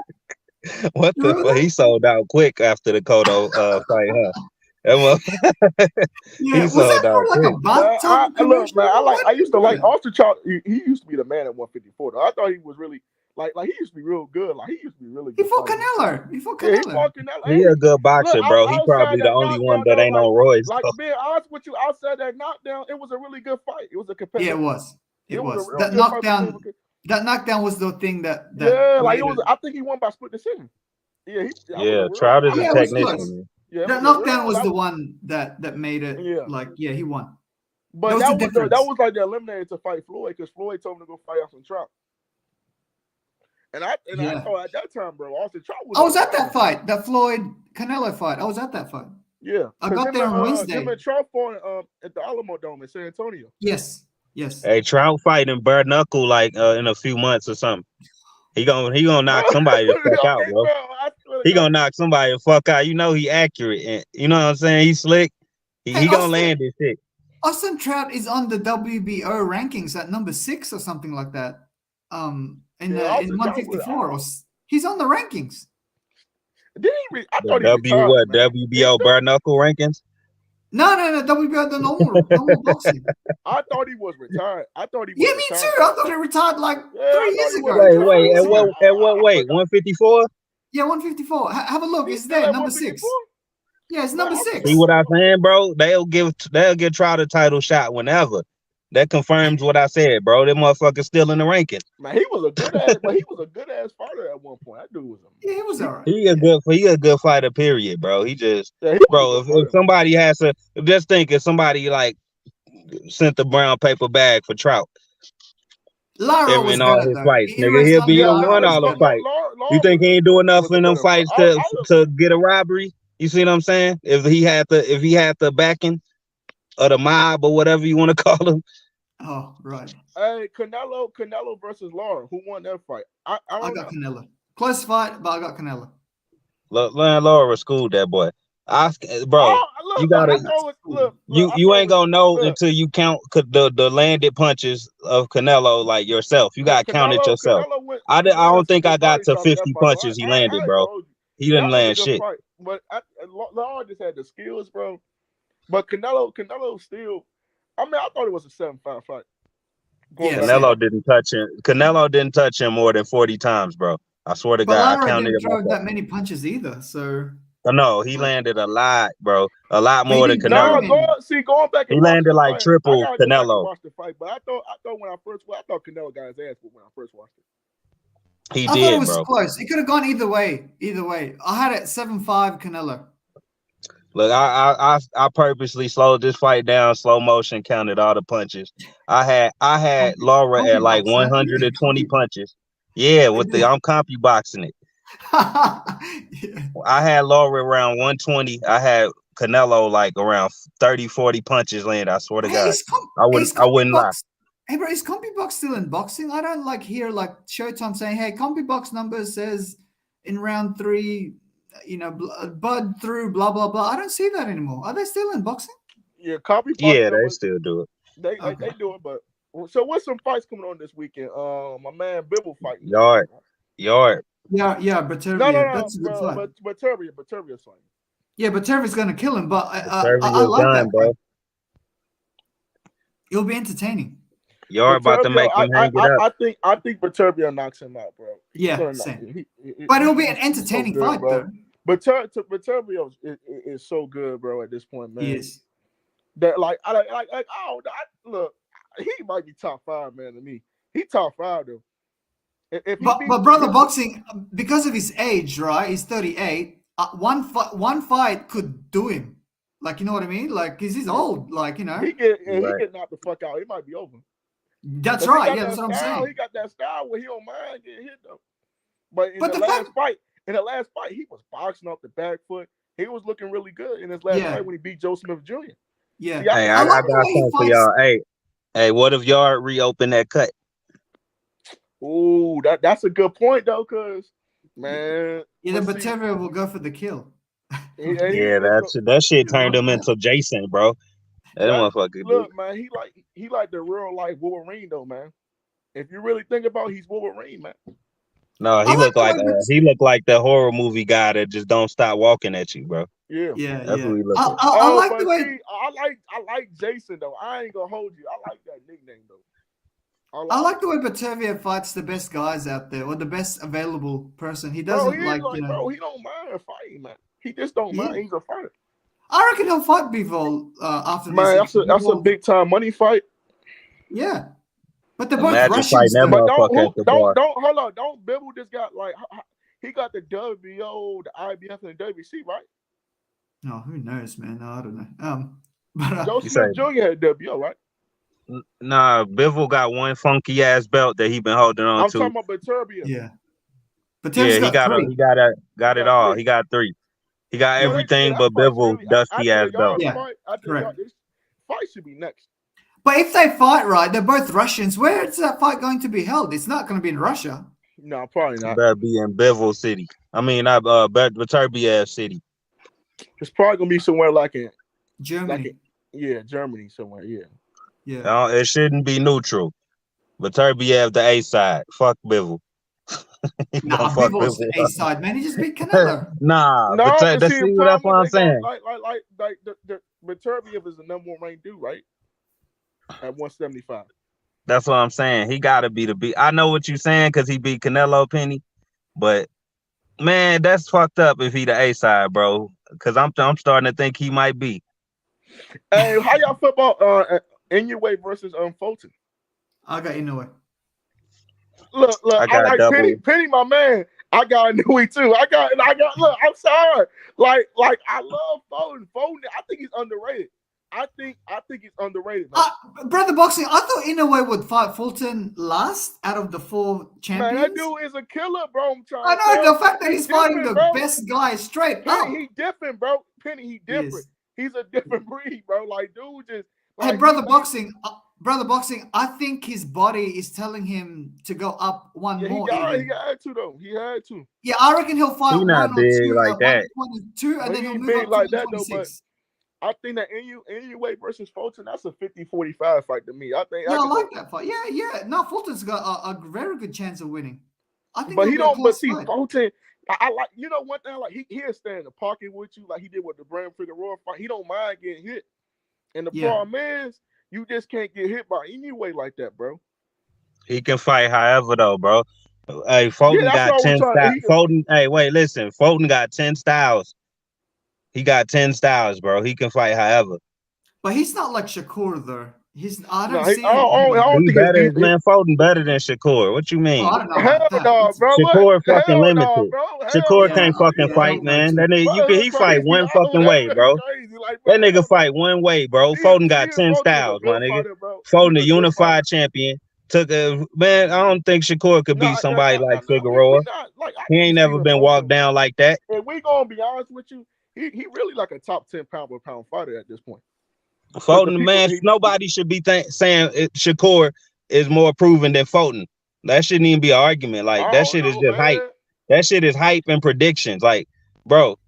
that? What the fuck? He sold out quick after the Cotto fight, huh? Yeah, was that more like a bathtub commercial? I used to like Austin Trout. He used to be the man at 154. Though. I thought he was really like he used to be real good. Like he used to be really good. He fought Canelo. He fought Canelo. He a good boxer, bro. He probably the only one that ain't on Royce. Like being honest with you, outside that knockdown, it was a really good fight. It was a competitive. Yeah, it was. It was. That knockdown was the thing that like it was. I think he won by split decision. Yeah, Trout is a technician. Yeah, that knockdown was the one that made it. Yeah, like he won. But that was like the eliminator to fight Floyd because Floyd told him to go fight Austin Trout. And I thought at that time, bro, Austin Trout was. I was at that fight, that Floyd Canelo fight. I was at that fight. Yeah, I got there on Wednesday. Him and Trout fought at the Alamo Dome in San Antonio. Yes. Hey, Trout fighting bare knuckle like in a few months or something. He gonna knock somebody the fuck out, bro. He gonna knock somebody the fuck out. You know he accurate, and you know what I'm saying. He's slick. He gonna land this shit. Austin Trout is on the WBO rankings at number 6 or something like that. in Yeah, in 154. He's on the rankings. Did he? I The thought he W retired. what Man. WBO bare knuckle rankings? No. WBO the normal boxing. I thought he was retired. I thought he was Yeah, me retired. too. I thought he retired like Yeah, 3 I thought years he ago. was retired. Wait, at what weight? 154? Yeah, 154. Have a look. He's It's still there, at number 154? 6. Yeah, it's number 6. See what I'm saying, bro? They'll give Trout a title shot whenever. That confirms what I said, bro. That motherfucker's still in the ranking. Man, he was a good ass, but he was a good ass fighter at one point. That dude was Yeah, he was all right. He a good fighter, period, bro. He just bro, if somebody has to just think if somebody like sent the brown paper bag for Trout. Lara was in all better his though. fights, nigga. He'll be the one all the fights. You think he ain't do enough in them fights to get a robbery? You see what I'm saying? If he had the backing of the mob or whatever you want to call him. Oh, right. Hey, Canelo versus Lara. Who won that fight? I got Canelo. Close fight, but I got Canelo. Look, Lara schooled that boy. You ain't gonna know until you count the landed punches of Canelo like yourself. You gotta count it yourself. I don't think I got to 50 punches he landed, bro. He didn't land shit. Fight. But Lara just had the skills, bro. But Canelo still. I mean, I thought it was a 7-5 fight. Canelo didn't touch him more than 40 times, bro. I swear to God, I counted didn't throw that many punches either. So no, he landed a lot, bro. A lot more than Canelo. Going back, he landed like fight, triple Canelo. Watch the fight, but I thought when I thought Canelo got his ass whooped when I first watched it. I thought it was close. It could have gone either way. I had it 7-5 Canelo. Look, I purposely slowed this fight down, slow motion, counted all the punches. I had Lara at like 120 punches. Yeah, I'm CompuBoxing it. I had Lara around 120. I had Canelo like around 30, 40 punches landed. I swear to God. I wouldn't lie. Hey bro, is CompuBox still in boxing? I don't hear like Showtime saying, hey, CompuBox number says in round 3, Bud through blah blah blah. I don't see that anymore. Are they still in boxing? Yeah, CompuBox. Yeah, they still do it. They do it, but so what's some fights coming on this weekend? My man Bibble fighting. Yard. Yeah, Batavia. No, that's a good fight. Batavia's fighting. Yeah, Batavia's gonna kill him, but I like that, bro. It'll be entertaining. You're about to make him hang it up. I think Batavia knocks him out, bro. Yeah, same. But it'll be an entertaining fight, though. But Batavia is so good, bro. At this point, man. He is. That look, he might be top 5, man. To me, he top 5 though. But brother, boxing because of his age, right? He's 38. One fight could do him. Like, you know what I mean? Like, he's old. Like, he get knocked the fuck out. It might be over. That's right. Yeah, that's what I'm saying. He got that style where he don't mind getting hit though. But in the last fight, he was boxing off the back foot. He was looking really good in his last fight when he beat Joe Smith Jr. Yeah. Hey, I got something for y'all. Hey, what if y'all reopen that cut? Ooh, that's a good point though, cause man, either Batavia will go for the kill. Yeah, that shit turned him into Jason, bro. That motherfucker. Look, man, he like the real life Wolverine though, man. If you really think about it, he's Wolverine, man. No, he looked like the horror movie guy that just don't stop walking at you, bro. Yeah, that's what he looked like. I like the way I like Jason though. I ain't gonna hold you. I like that nickname though. I like the way Batavia fights the best guys out there, or the best available person. He doesn't bro, he don't mind fighting, man. He just don't mind. He's a fighter. I reckon he'll fight Bivol after this. Man, that's a big time money fight. Yeah, but they're both Russians. Don't hold on. Don't Bivol just got he got the WBO, the IBF, and the WC, right? No, who knows, man? No, I don't know. But Joe Smith Jr. had WBO, right? Nah, Bivol got one funky ass belt that he been holding on to. I'm talking about Batavia. Yeah. He got it all. He got 3. He got everything but Bivol dusty ass belt. Yeah, correct. This fight should be next. But if they fight right, they're both Russians. Where is that fight going to be held? It's not going to be in Russia. No, probably not. Better be in Bivol City. I mean, Batavia City. It's probably gonna be somewhere like in Germany. Germany somewhere. Yeah. No, it shouldn't be neutral. Beterbiev the A side. Fuck Bivol. He gonna Nah, fuck Bivol's Bivol A up. side, man. He just beat Canelo. Nah, No, but but that's see, the that's what problem I'm is they saying. got like the Beterbiev is the number one ranked dude, right? At 175. That's what I'm saying. He gotta be the beat. I know what you're saying because he beat Canelo Penny, but man, that's fucked up if he the A side, bro. Because I'm starting to think he might be. Hey, how y'all feel about Inoue versus Fulton? I got Inoue. Look, I I got like double. Penny, my man. I got Inoue too. I got. Look, I'm sorry. Like, I love Fulton. Fulton, I think he's underrated. I think he's underrated, man. Brother Boxing, I thought Inoue would fight Fulton last out of the 4 champions. Man, that dude is a killer, bro. I'm trying I to know tell the fact that he's fighting the bro. best guy straight Penny, up. he different, bro. Penny, he different. Yes. He's a different breed, bro. Like, dude, just like, Hey, brother Boxing, I think his body is telling him to go up one more. He had to though. He had to. Yeah, I reckon he'll fight He not 1 or big 2 like at that. 122, and But then he he'll ain't move big up like to that though. But 126. I think that Inoue versus Fulton, that's a 50-45 fight to me. I think. Yeah, I like that fight. Yeah. No, Fulton's got a very good chance of winning. I think. But he don't. But see, fight. Fulton, I like. You know one thing. Like he'll stand in the pocket with you, like he did with the Brand Figueroa fight. He don't mind getting hit. And the problem is, you just can't get hit by Inoue like that, bro. He can fight however though, bro. Hey, Fulton got 10 styles. Fulton, hey, wait, listen. Fulton got 10 styles. He got 10 styles, bro. He can fight however. But he's not like Shakur though. I don't think better, man. Fulton better than Shakur. What you mean? I don't know hell no, bro. Shakur fucking limited. No, bro. Shakur can't fucking fight, man. That nigga, he fight one fucking way, bro. That nigga fight one way, bro. Fulton got 10 styles, my nigga. Fulton a unified champion. Man, I don't think Shakur could beat somebody like Figueroa. He ain't never been walked down like that. And we gonna be honest with you, he really like a top 10 pound per pound fighter at this point. Fulton, man, nobody should be saying Shakur is more proven than Fulton. That shouldn't even be an argument. Like that shit is just hype. That shit is hype and predictions. Like, bro,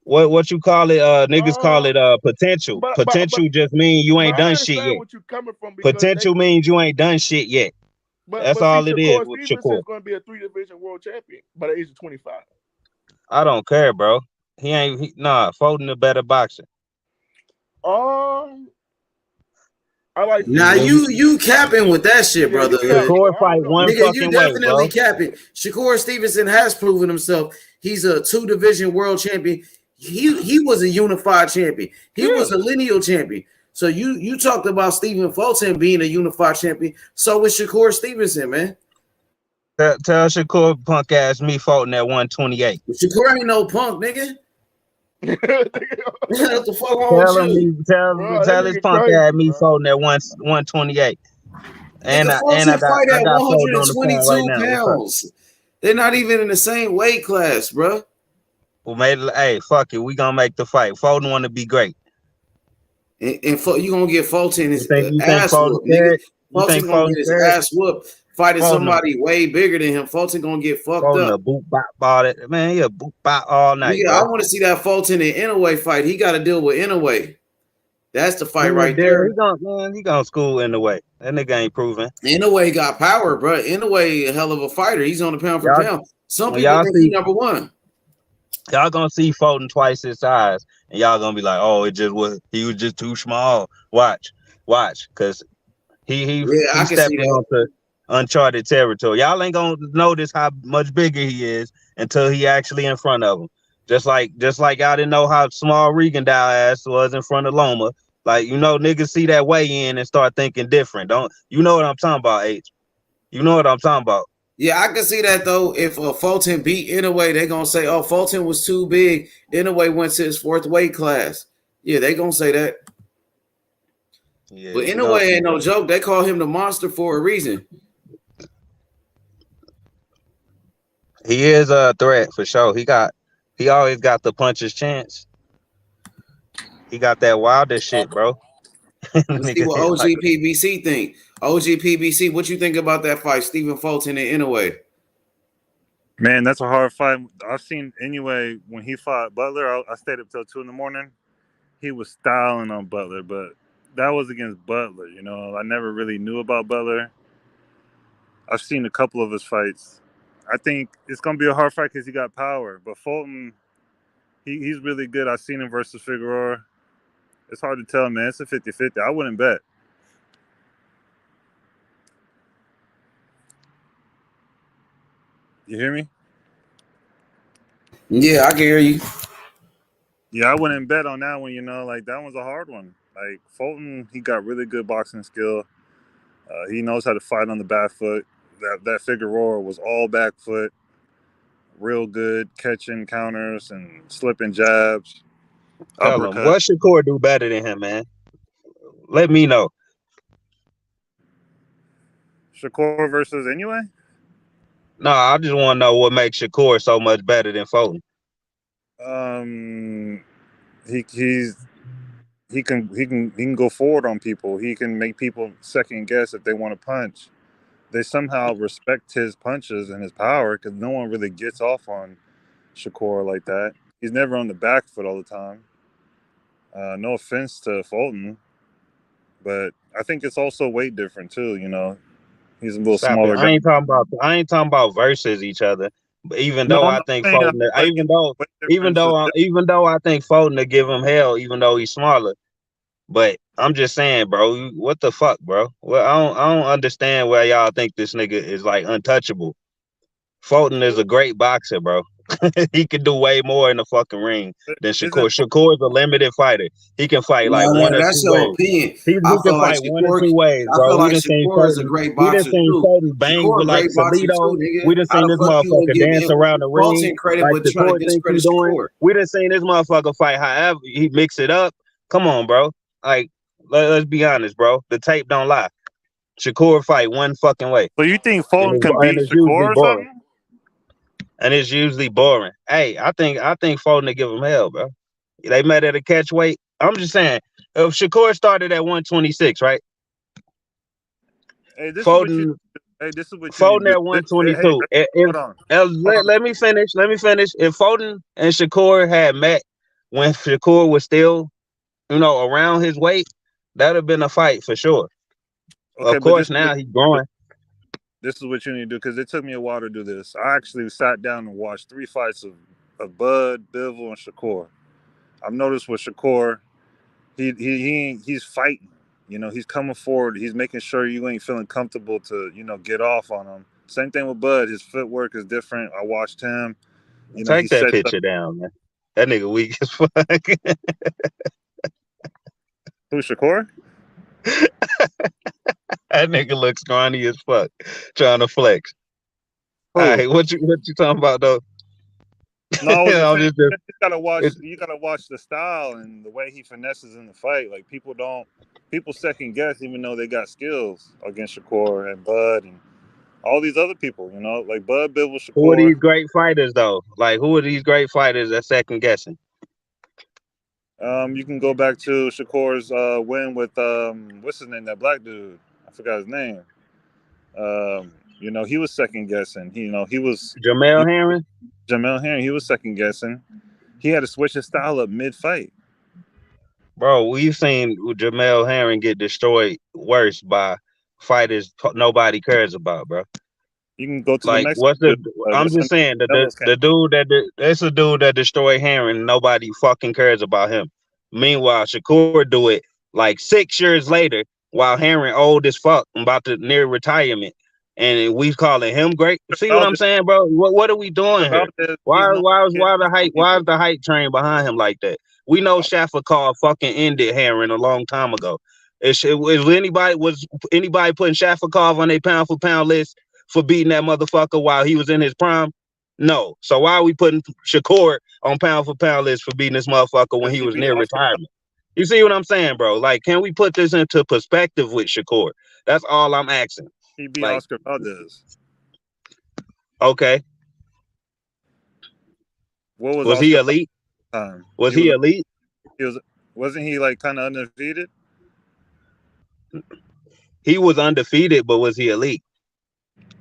what you call it? Niggas call it potential. Potential just mean you ain't done shit yet. Potential means you ain't done shit yet. That's all it is with Shakur. Is going to be a 3-division world champion by the age of 25. I don't care, bro. Fulton a better boxer. I like. Now you capping with that shit, brother. Shakur fight one nigga, fucking you definitely way, bro. capping. Shakur Stevenson has proven himself. He's a 2-division world champion. He was a unified champion. He was a lineal champion. So you talked about Stephen Fulton being a unified champion. So was Shakur Stevenson, man. Tell Shakur punk ass me Fulton at 128. Shakur ain't no punk, nigga. What the fuck wrong with you? Tell his punk ass me Fulton at 128. And I got fight at Fulton on the phone right now. pounds. They're not even in the same weight class, bro. Well, hey, fuck it. We gonna make the fight. Fulton want to be great. And you gonna get Fulton his ass whooped, nigga. Fulton gonna get his ass whooped. Fighting somebody way bigger than him. Fulton gonna get fucked up. Boot bop all that. Man, he a boot bop all night. Yeah, I want to see that Fulton and Inoue fight. He got to deal with Inoue. That's the fight right there. He gonna school Inoue. That nigga ain't proven. Inoue got power, bro. Inoue a hell of a fighter. He's on the pound for pound. Some people think he's number one. Y'all gonna see Fulton twice his size, and y'all gonna be like, "Oh, he was just too small." Watch, because he stepped onto uncharted territory. Y'all ain't gonna notice how much bigger he is until he actually in front of him. Just like y'all didn't know how small Regan Dow ass was in front of Loma. Like, niggas see that weigh in and start thinking different. Don't you know what I'm talking about, H? You know what I'm talking about. Yeah, I can see that though. If Fulton beat Inoue, they're gonna say, "Oh, Fulton was too big. Inoue went to his 4th weight class." Yeah, they gonna say that. Yeah, but Inoue ain't no joke. They call him the monster for a reason. He is a threat for sure. He always got the puncher's chance. He got that wildest shit, bro. Let's see what OGPBC think. OGPBC, what you think about that fight, Stephen Fulton and Inoue? Man, that's a hard fight. I've seen Inoue when he fought Butler. I stayed up till 2 a.m. He was styling on Butler, but that was against Butler. I never really knew about Butler. I've seen a couple of his fights. I think it's gonna be a hard fight because he got power. But Fulton, he's really good. I've seen him versus Figueroa. It's hard to tell, man. It's a 50-50. I wouldn't bet. You hear me? Yeah, I can hear you. Yeah, I wouldn't bet on that one. Like that one's a hard one. Like Fulton, he got really good boxing skill. He knows how to fight on the back foot. That Figueroa was all back foot, real good catching counters and slipping jabs, Tell him uppercut. what Shakur do better than him, man. Let me know. Shakur versus anyway. No, I just want to know what makes Shakur so much better than Fulton. He can go forward on people. He can make people second guess if they want to punch. They somehow respect his punches and his power because no one really gets off on Shakur like that. He's never on the back foot all the time. No offense to Fulton, but I think it's also weight different too. He's a little Stop it. smaller guy. I ain't talking about versus each other. But even No, though I'm I not think saying Fulton, like weight difference is different. even though I think Fulton to give him hell, even though he's smaller. But I'm just saying, bro, what the fuck, bro? Well, I don't understand why y'all think this nigga is like untouchable. Fulton is a great boxer, bro. He can do way more in the fucking ring than Shakur. Isn't Shakur is a limited fighter. He can fight like No, one or that's two your ways. opinion. He I can feel like fight one or Shakur. two ways, I bro. feel We like done seen Shakur is a Fulton. great We done boxer seen too. Fulton bang Shakur with a like great boxer Salido. too, nigga. We done How seen the this fuck you gonna motherfucker give dance around the ring Fulton credit like with the trying to tour thinks he discredit doing. Shakur? We done seen this motherfucker fight however he mix it up. Come on, bro. Like let's be honest, bro. The tape don't lie. Shakur fight one fucking way, So you think and Fulton can beat it's Shakur usually or boring. something? And it's usually boring. Hey, I think Fulton to give him hell, bro. They met at a catch weight. I'm just saying, if Shakur started at 126, right? Hey, this is what you. Fulton Hey, this is what you need Fulton to at do. Hey, 122. If hold on. let me finish. Let me finish. If Fulton and Shakur had met when Shakur was still, around his weight, that'd have been a fight for sure. Okay, Of but course, now he's growing. this is what you need to do because it took me a while to do this. I actually sat down and watched 3 fights of Bud, Bivol, and Shakur. I've noticed with Shakur, he's fighting. He's coming forward. He's making sure you ain't feeling comfortable to get off on him. Same thing with Bud. His footwork is different. I watched him. He Take that sets up. picture down, man. That nigga weak as fuck. Who, Shakur? That nigga looks scrawny as fuck, trying to flex. All Who? right, what you talking about though? No, I wasn't I'm saying just you gotta watch. it's You gotta watch the style and the way he finesses in the fight. Like people second guess even though they got skills against Shakur and Bud and all these other people. Like Bud, Bivol, who are Shakur. these great fighters though? Like who are these great fighters that second guessing? You can go back to Shakur's win with what's his name? That black dude. I forgot his name. He was second guessing. He was Jamel Herring? Jamel Herring. He was second guessing. He had to switch his style up mid fight. Bro, we've seen Jamel Herring get destroyed worse by fighters nobody cares about, bro. You can go to the Like, Mexican what's the? dude. I'm What's the just name? saying that Devil's the dude that's a dude that destroyed Herring. Nobody fucking cares about him. Meanwhile, Shakur do it like 6 years later, while Herring old as fuck, about to near retirement, and we calling him great. See what I'm saying, bro? What are we doing here? He's known for Why hitting the hype? Why is people. the hype train behind him like that? We know Shafakar fucking ended Herring a long time ago. Was anybody putting Shafakar on their pound for pound list for beating that motherfucker while he was in his prime? No. So why are we putting Shakur on pound for pound list for beating this motherfucker when Because he he was beat near Oscar. retirement? You see what I'm saying, bro? Like, can we put this into perspective with Shakur? That's all I'm asking. He beat Like, Oscar Valdez. okay, What was was he Oscar elite? Valdez time? Was He he was. elite? He was. Wasn't he like kind of undefeated? He was undefeated, but was he elite?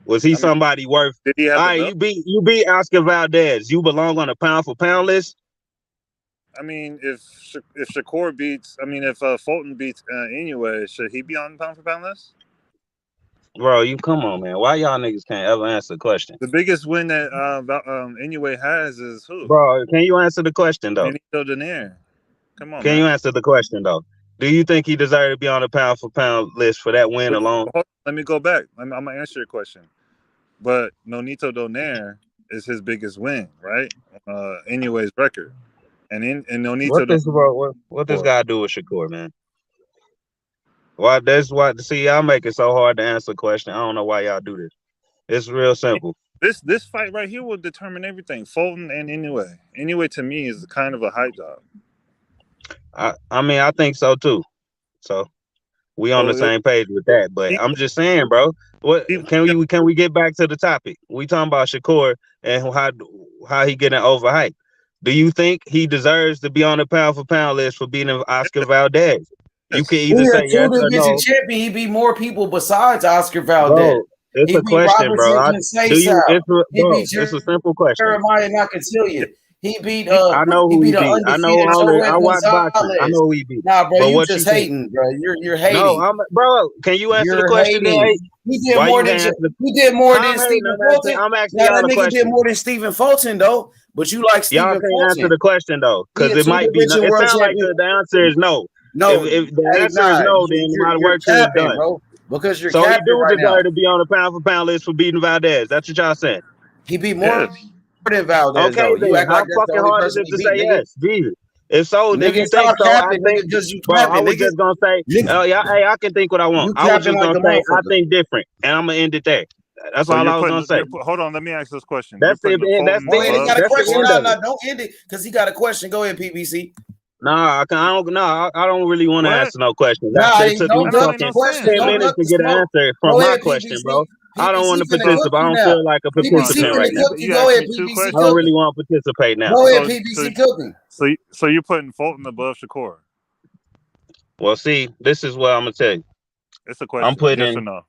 Was he I mean, somebody worth? did he have All the right, belt? you beat Oscar Valdez. You belong on a pound for pound list. I mean, if Shakur beats, I mean, if Fulton beats anyway, should he be on pound for pound list? Bro, you come on, man. Why y'all niggas can't ever answer the question? The biggest win that anyway has is who? Bro, can you answer the question though? Benito Donaire. Come on, Can man. you answer the question though? Do you think he deserved to be on the pound for pound list for that win alone? Let me go back. I'm gonna answer your question. But Nonito Donaire is his biggest win, right? Anyway's record. And Nonito What this guy do with Shakur, man? Why that's why see y'all make it so hard to answer the question. I don't know why y'all do this. It's real simple. This fight right here will determine everything. Fulton and Anyway. Anyway to me is kind of a hype job. I mean I think so too. So we on the same page with that. But I'm just saying, bro. What can we get back to the topic? We talking about Shakur and how he getting overhyped. Do you think he deserves to be on the pound for pound list for beating Oscar Valdez? You can either say yes or no. Champion, he beat more people besides Oscar Valdez. Bro, it's a question, bro. It's a simple question. Jeremiah not can tell you. He beat. I know who he beat. I watch boxing. I know who he beat. Nah, bro, you just hating, bro. You're hating. No, bro. Can you answer the question? He did more than Stephen Fulton. I'm asking y'all a question. Did more than Stephen Fulton though. But you like Stephen Fulton. Y'all can't answer the question though, because it might be. It sounds like the answer is no. No, if the answer is no, then a lot of work is done. Bro, because you're so he do right deserve to be on the pound for pound list for beating Valdez. That's what y'all saying. He beat more than Valdez. Okay, then how fucking hard is it to say yes? Jesus. If so, if you think so, I think. Bro, I was just gonna say, hey, I can think what I want. I was just gonna say, I think different, and I'm gonna end it there. That's all I was gonna say. Hold on, let me ask this question. That's it. That's the end. He got a question. No, don't end it because he got a question. Go ahead, PBC. Nah, I don't really want to answer no questions. It took me fucking 10 minutes to get an answer from my question, bro. I don't want to participate. I don't feel like a participant right now. Go ahead, PBC. I don't really want to participate now. Go ahead, PBC cooking. So you're putting Fulton above Shakur? Well, see, this is what I'm gonna tell you. It's a question. I'm putting yes in. Or no?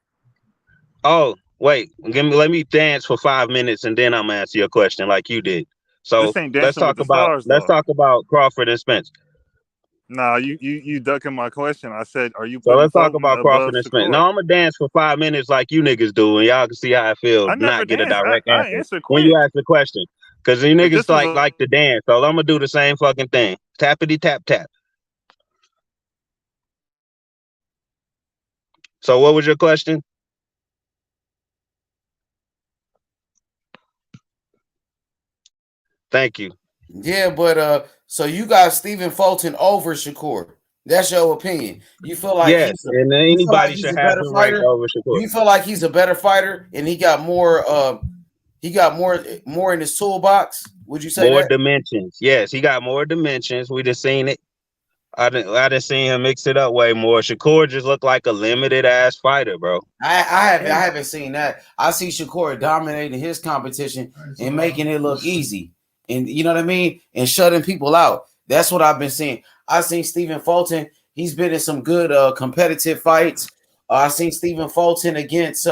Oh, wait. Let me dance for 5 minutes and then I'm gonna answer your question like you did. So let's talk about Crawford and Spence. Nah, you ducking my question. I said, are you? So let's talk about Crawford and Spence. No, I'm gonna dance for 5 minutes like you niggas do, and y'all can see how I feel. Not get a direct answer when you ask the question, because you niggas like to dance. So I'm gonna do the same fucking thing. Tappity tap tap. So what was your question? Thank you. Yeah, but so you got Stephen Fulton over Shakur. That's your opinion. You feel like and anybody should have him ranked over Shakur. You feel like he's a better fighter and he got more in his toolbox? Would you say more dimensions? Yes, he got more dimensions. We just seen it. I didn't see him mix it up way more. Shakur just looked like a limited ass fighter, bro. I haven't seen that. I see Shakur dominating his competition and making it look easy. And you know what I mean? And shutting people out. That's what I've been seeing. I've seen Stephen Fulton. He's been in some good competitive fights. I've seen Stephen Fulton against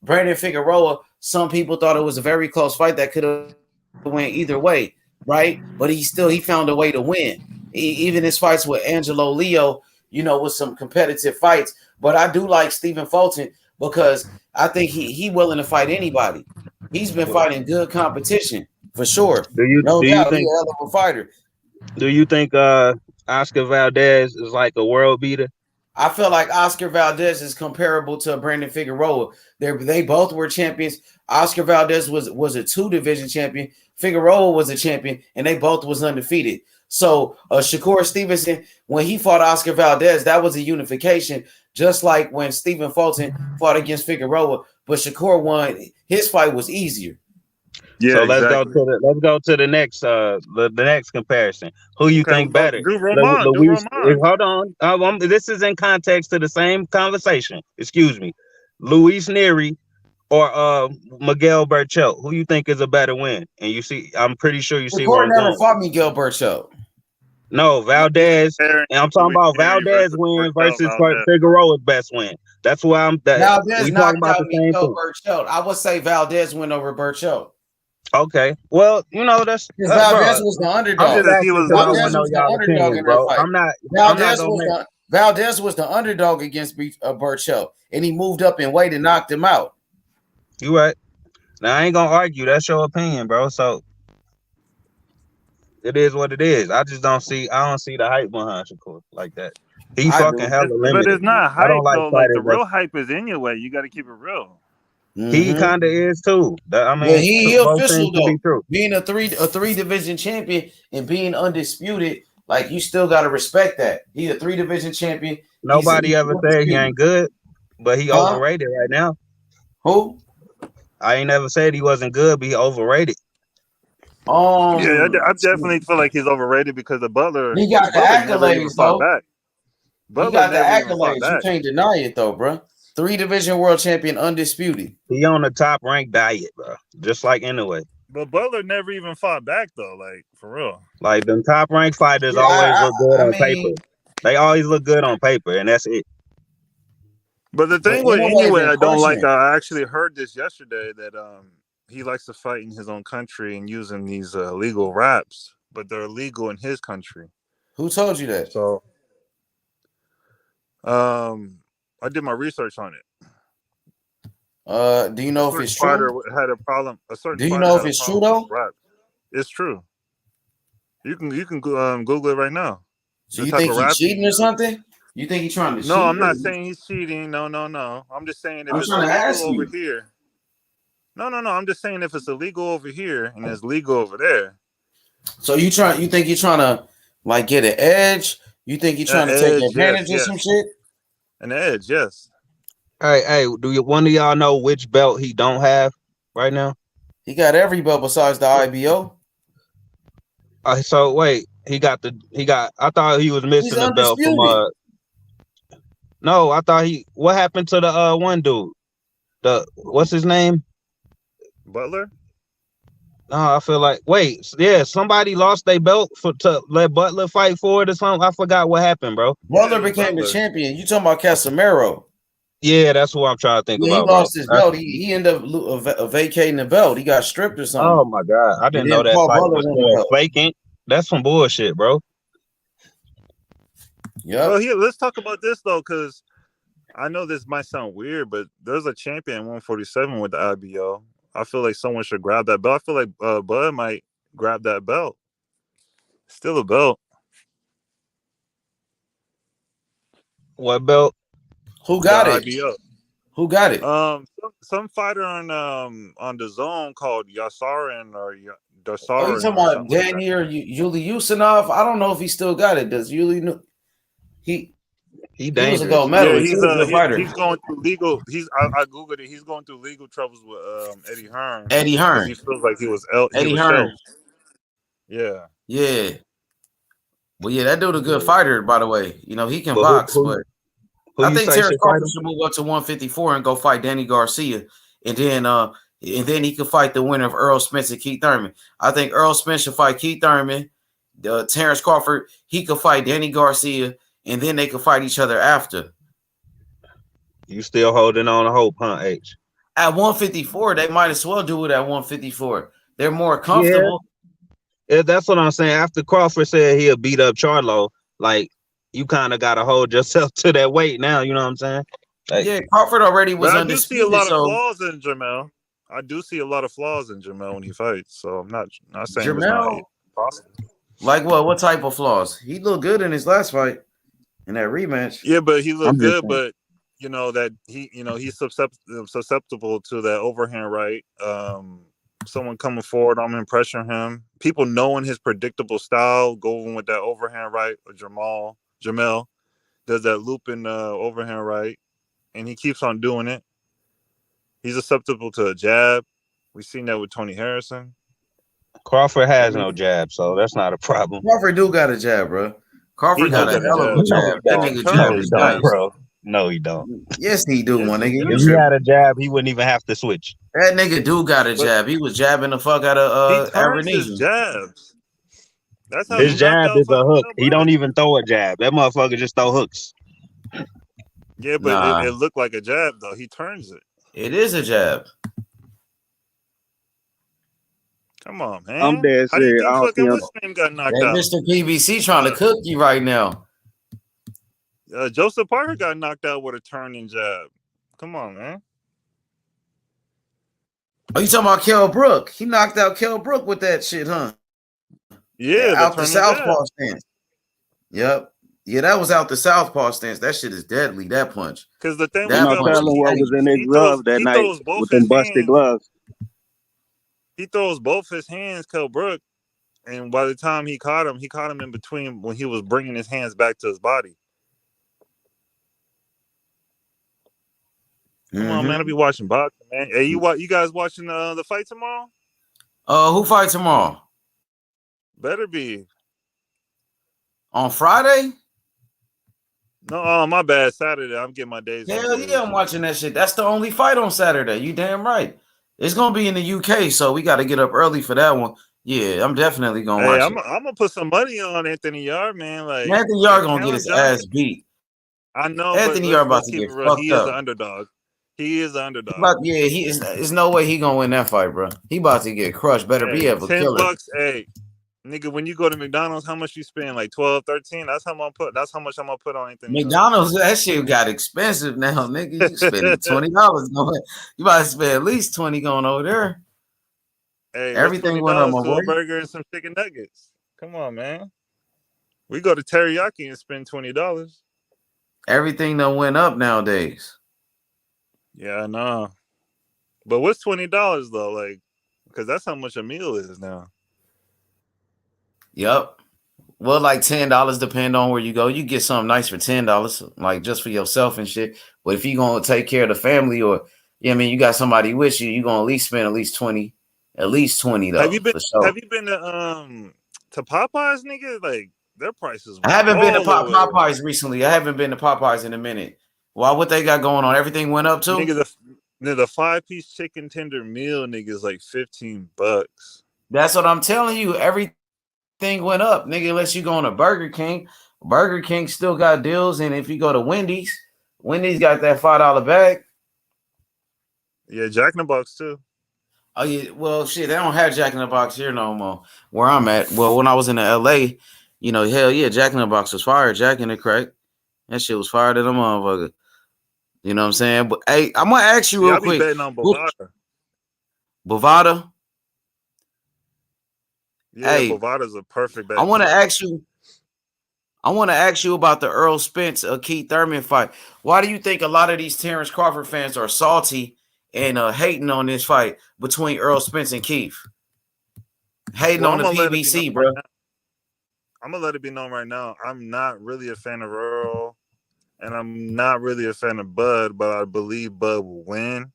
Brandon Figueroa. Some people thought it was a very close fight that could have went either way, right? But he found a way to win. Even his fights with Angelo Leo, with some competitive fights. But I do like Stephen Fulton because I think he willing to fight anybody. He's been fighting good competition. For sure. Do you think he's a hell of a fighter? Do you think Oscar Valdez is like a world beater? I feel like Oscar Valdez is comparable to Brandon Figueroa. They both were champions. Oscar Valdez was a 2-division champion. Figueroa was a champion, and they both was undefeated. So Shakur Stevenson, when he fought Oscar Valdez, that was a unification, just like when Stephen Fulton fought against Figueroa. But Shakur won. His fight was easier. Yeah, so let's go to the next the next comparison. Who you think better? Hold on. This is in context to the same conversation. Excuse me. Luis Nery or Miguel Berchelt. Who you think is a better win? And you see, I'm pretty sure you see where I'm never fought Miguel Berchelt. No, Valdez. And I'm talking about Valdez win versus Figueroa's best win. That's why Valdez knocked out Miguel Berchelt. I would say Valdez win over Berchelt. Okay, well, that's Valdez was the underdog. Valdez was the underdog in that fight. Valdez was the underdog against Burchell, and he moved up in weight and knocked him out. You right. Now I ain't gonna argue. That's your opinion, bro. So it is what it is. I don't see the hype behind Shakur like that. He I fucking do. hella But limited. it's not I don't hype like though. Like the fighters that real hype is in your way. You got to keep it real. he kind of is too. I mean, Well, he both official things to be though. true. Being a three division champion and being undisputed, like you still gotta respect that. He's a 3-division champion. Nobody ever said he ain't good, but he Huh? overrated right now. Who? I ain't never said he wasn't good, but he overrated. Yeah, I definitely feel like he's overrated because the Butler. He got the Never even accolades fought though. back. He Butler got the never even fought accolades. You back. can't deny it though, bro. 3-division world champion, undisputed. He on the top ranked diet, bro. Just like anyway. But Butler never even fought back though, like for real. Like them top ranked fighters Yeah, always look good on mean, paper. They always look good on paper, and that's it. But the thing with anyway, I don't like. I actually heard this yesterday that he likes to fight in his own country and using these illegal raps, but they're illegal in his country. Who told you that? So, I did my research on it. Do you know if it's true? Had a problem. Do you know if it's true though? It's true. You can Google it right now. So you think he's cheating or something? You think he's trying to cheat? No, I'm not saying he's cheating. No. I'm just saying if it's illegal over here. No. I'm just saying if it's illegal over here and it's legal over there. So you think you're trying to like get an edge? You think you're trying to take advantage of some shit? An edge, yes. Hey, one of y'all know which belt he don't have right now? He got every belt besides the IBO. So wait, I thought he was missing a belt from No, I thought what happened to the one dude? What's his name? Butler? No, I feel like somebody lost their belt to let Butler fight for it or something. I forgot what happened, bro. Butler became the champion. You talking about Casemiro? Yeah, that's what I'm trying to think about. He lost his belt. He ended up vacating the belt. He got stripped or something. Oh my god, I didn't know that fight was faking. That's some bullshit, bro. Yeah. Well, let's talk about this though, because I know this might sound weird, but there's a champion 147 with the IBO. I feel like someone should grab that belt. I feel like Bud might grab that belt. Still a belt. What belt? Who got it? IBO. Who got it? Some fighter on the zone called Yasarin or Darsarin. Oh, you talking about Danny or Yuli Usanov? I don't know if he still got it. Does Yuli know? He was a gold medalist. Yeah, he's going through legal. I googled it. He's going through legal troubles with Eddie Hearn. Eddie Hearn. He feels like he was Eddie Hearn. Yeah. Yeah. Well, yeah, that dude a good fighter, by the way. You know, he can box, but I think Terrence Crawford should move up to 154 and go fight Danny Garcia, and then he could fight the winner of Errol Spence and Keith Thurman. I think Errol Spence should fight Keith Thurman. Terrence Crawford, he could fight Danny Garcia, and then they could fight each other after. You still holding on to hope, huh, H? At 154, they might as well do it at 154. They're more comfortable. Yeah, that's what I'm saying. After Crawford said he'll beat up Charlo, like, you kind of got to hold yourself to that weight now. You know what I'm saying? Like, yeah, Crawford already was undisputed. I do see a lot of flaws in Jamel. I do see a lot of flaws in Jamel when he fights. So I'm not saying it's not possible. Like what? What type of flaws? He looked good in his last fight, in that rematch. Yeah, but he looked good. But you know that he's susceptible to that overhand right. Someone coming forward on him, pressuring him. People knowing his predictable style, going with that overhand right. Or Jamel does that looping overhand right, and he keeps on doing it. He's susceptible to a jab. We've seen that with Tony Harrison. Crawford has no jab, so that's not a problem. Crawford do got a jab, bro. Crawford got a hell of a jab. That nigga jab is nice, bro. No, he don't. Yes, he do, my nigga. If he had a jab, he wouldn't even have to switch. That nigga do got a jab. He was jabbing the fuck out of his jabs. That's how his jab is a hook. He don't even throw a jab. That motherfucker just throw hooks. Yeah, but it looked like a jab though. He turns it. It is a jab. Come on, man. I'm dead serious. How do you think fucking what's name got knocked out? Mr. PBC trying to cook you right now. Joseph Parker got knocked out with a turning jab. Come on, man. Oh, you talking about Kell Brook? He knocked out Kell Brook with that shit, huh? Yeah, Out the turning southpaw jab. stance. Yep. Yeah, that was out the southpaw stance. That shit is deadly. That punch. Because the thing Ain't with That no Kell punch Brook, telling is what was in their gloves that he night throws both with his them busted hands. gloves. He throws both his hands, Kell Brook, and by the time he caught him in between when he was bringing his hands back to his body. Come on, man! I'll be watching boxing, man. Hey, you guys watching the fight tomorrow? Who fight tomorrow? Better be. On Friday? No, my bad. Saturday. I'm getting my days Hell confused. yeah, I'm watching that shit. That's the only fight on Saturday. You damn right. It's gonna be in the UK, so we got to get up early for that one. Yeah, I'm definitely gonna Hey, watch I'm gonna put some money on Anthony Yard, man. Like Anthony Yard gonna get Callum his Johnson, ass beat. I know, Anthony but Yard about let's to keep get it real. fucked He is up. an underdog. He is an underdog. There's no way he gonna win that fight, bro. He about to get crushed. Better be able to kill it. $10. Hey, nigga, when you go to McDonald's, how much you spend? Like 12, 13? That's how much I'm gonna put on Anthony Yard. McDonald's, that shit got expensive now, nigga. You spending $20 going. You about to spend at least 20 going over there. Hey, Everything went up, my to boy. a burger and some chicken nuggets. Come on, man. We go to teriyaki and spend $20. Everything that went up nowadays. Yeah, I know. But what's $20 though? Like, because that's how much a meal is now. Yep. Well, like $10 depend on where you go. You get something nice for $10, like just for yourself and shit. But if you gonna take care of the family, or I mean, you got somebody with you, you gonna at least spend at least 20 though. Have you been for sure. to Popeyes, nigga? Like their prices. I haven't been to Popeyes recently. I haven't been to Popeyes in a minute. Why? What they got going on? Everything went up too. Nigga, the 5-piece chicken tender meal, nigga, is like $15. That's what I'm telling you. Everything went up, nigga. Unless you go on a Burger King. Burger King still got deals, and if you go to Wendy's got that $5 bag. Yeah, Jack in the Box too. Oh yeah, well shit, they don't have Jack in the Box here no more. Where I'm at. Well, when I was in the LA, you know, hell yeah, Jack in the Box was fire. Jack in the crack. That shit was fired to the motherfucker. You know what I'm saying? But hey, I'm gonna ask you real quick. Betting on Bovada. Bovada? Yeah, hey, Bovada's a perfect bet. I want to ask you about the Errol Spence Keith Thurman fight. Why do you think a lot of these Terrence Crawford fans are salty and hating on this fight between Errol Spence and Keith? Hating on the PBC, bro. I'm gonna let it be known right now. I'm not really a fan of Earl, and I'm not really a fan of Bud, but I believe Bud will win.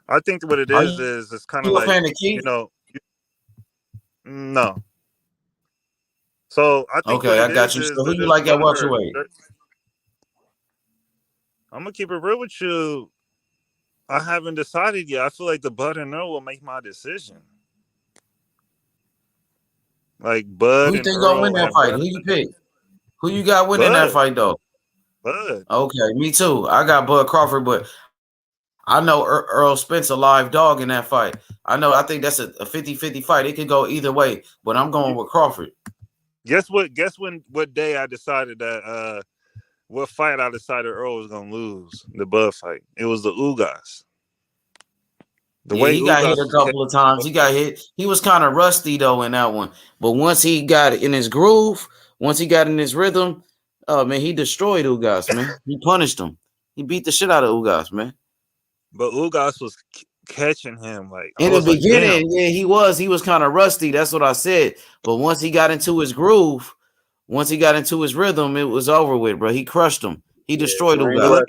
I think what it is it's kind of like, you know, no. So I think okay, I got you. So who you like at welterweight? I'm gonna keep it real with you. I haven't decided yet. I feel like the Bud and Earl will make my decision. Like Bud. Who you think gonna win that fight? Who you pick? Who you got winning that fight though? Bud. Okay, me too. I got Bud Crawford, but I know Errol Spence a live dog in that fight. I think that's a 50-50 fight. It could go either way, but I'm going with Crawford. Guess what day I decided that what fight I decided Earl was gonna lose? The Bud fight. It was the Ugas. He got hit a couple of times. He got hit. He was kind of rusty though in that one. But once he got in his groove, once he got in his rhythm, man, he destroyed Ugas, man. He punished him. He beat the shit out of Ugas, man. But Ugas was catching him like in the beginning. Like, yeah, he was kind of rusty. That's what I said. But once he got into his groove, once he got into his rhythm, it was over with, bro. He crushed him. He destroyed Ugas.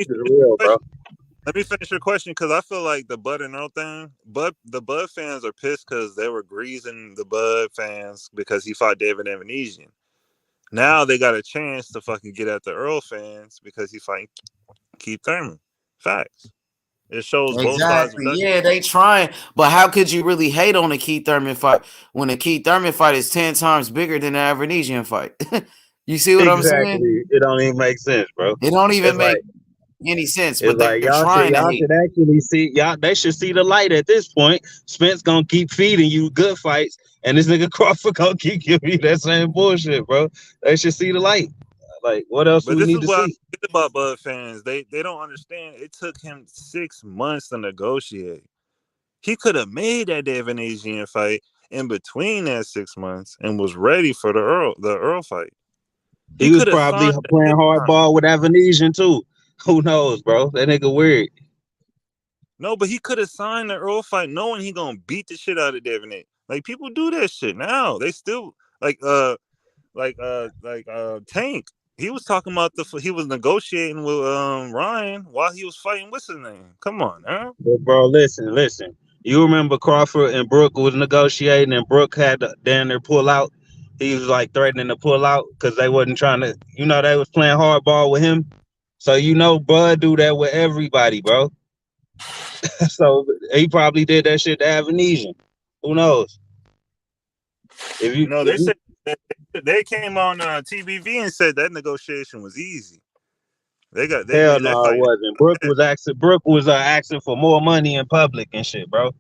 Let me finish your question because I feel like the Bud and Earl thing. The Bud fans are pissed because they were greasing the Bud fans because he fought David Evanesian. Now they got a chance to fucking get at the Earl fans because he fighting Keith Thurman. Facts. It shows both sides. Yeah, they trying, but how could you really hate on the Keith Thurman fight when the Keith Thurman fight is 10 times bigger than the Evanesian fight? You see what I'm saying? It don't even make sense, bro. It don't even make any sense. But like y'all should actually see they should see the light at this point. Spence gonna keep feeding you good fights, and this nigga Crawford gonna keep giving you that same bullshit, bro. They should see the light. Like, what else But we this need is to what I see? get about Bud fans. They don't understand. It took him 6 months to negotiate. He could have made that Devin Asian fight in between that 6 months and was ready for the Earl fight. He He was could have probably signed playing that hardball with Avenesian too. Who knows, bro? That nigga weird. No, but he could have signed the Earl fight knowing he gonna beat the shit out of Devin A. Like people do that shit now. They still like Tank. He was talking about he was negotiating with Ryan while he was fighting what's his name. Come on, huh? But bro, listen. You remember Crawford and Brooke was negotiating, and Brooke had to down there pull out. He was like threatening to pull out because they wasn't trying to. They was playing hardball with him. So Bud do that with everybody, bro. So he probably did that shit to Avenesian. Who knows? No, they said they came on TBV and said that negotiation was easy. They Hell made that no, it fight. wasn't. Brooke was asking for more money in public and shit, bro.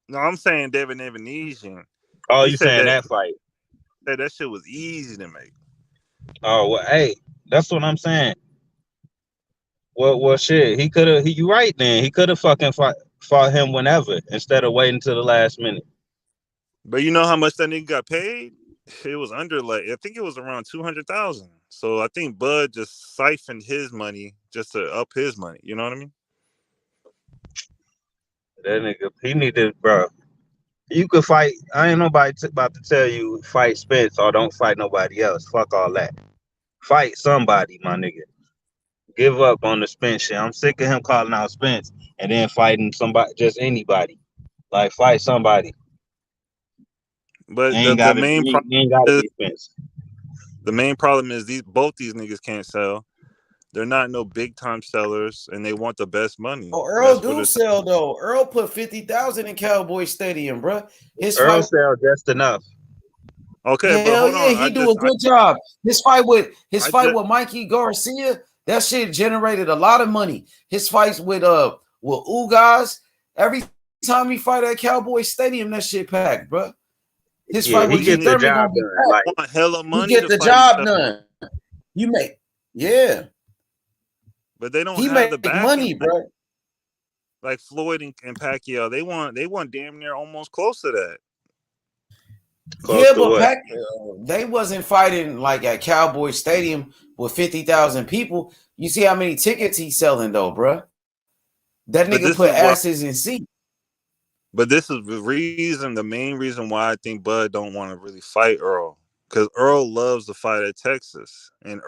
No, I'm saying Devin Evanesian. Oh, He you said saying that fight? that shit was easy to make. Oh, well, hey, that's what I'm saying. Well, shit. He could have. You right then. He could have fucking fought him whenever instead of waiting till the last minute. But you know how much that nigga got paid? It was under I think it was around 200,000. So I think Bud just siphoned his money just to up his money. You know what I mean? That nigga, he needed, bro. You could fight. I ain't nobody about to tell you fight Spence or don't fight nobody else. Fuck all that. Fight somebody, my nigga. Give up on the Spence shit. I'm sick of him calling out Spence and then fighting somebody, just anybody. Like fight somebody. But Ain't the gotta main be. problem Ain't gotta is be Spence. both these niggas can't sell. They're not no big time sellers, and they want the best money. Oh, Earl That's what do it's. sell though. Earl put 50,000 in Cowboy Stadium, bro. His Earl fight, sell just enough. Okay, but hell hold yeah, on. he do a good job. His fight with I Mikey Garcia, that shit generated a lot of money. His fights with Ugas, every time he fight at Cowboy Stadium, that shit packed, bro. His Yeah, fight he with Keith get the Thurman job gonna be done. packed. Like want hella He money get to the fight each job other, done. Yeah. but they don't He have the make backing money, bro. like Floyd and Pacquiao. They want damn near almost close to that. close Yeah, to but what? they wasn't fighting like at Cowboy Stadium with 50,000 people. You see how many tickets he's selling though, bro? That But nigga this put is why. asses in seats. But this is the main reason why I think Bud don't want to really fight Earl, because Earl loves to fight at Texas, and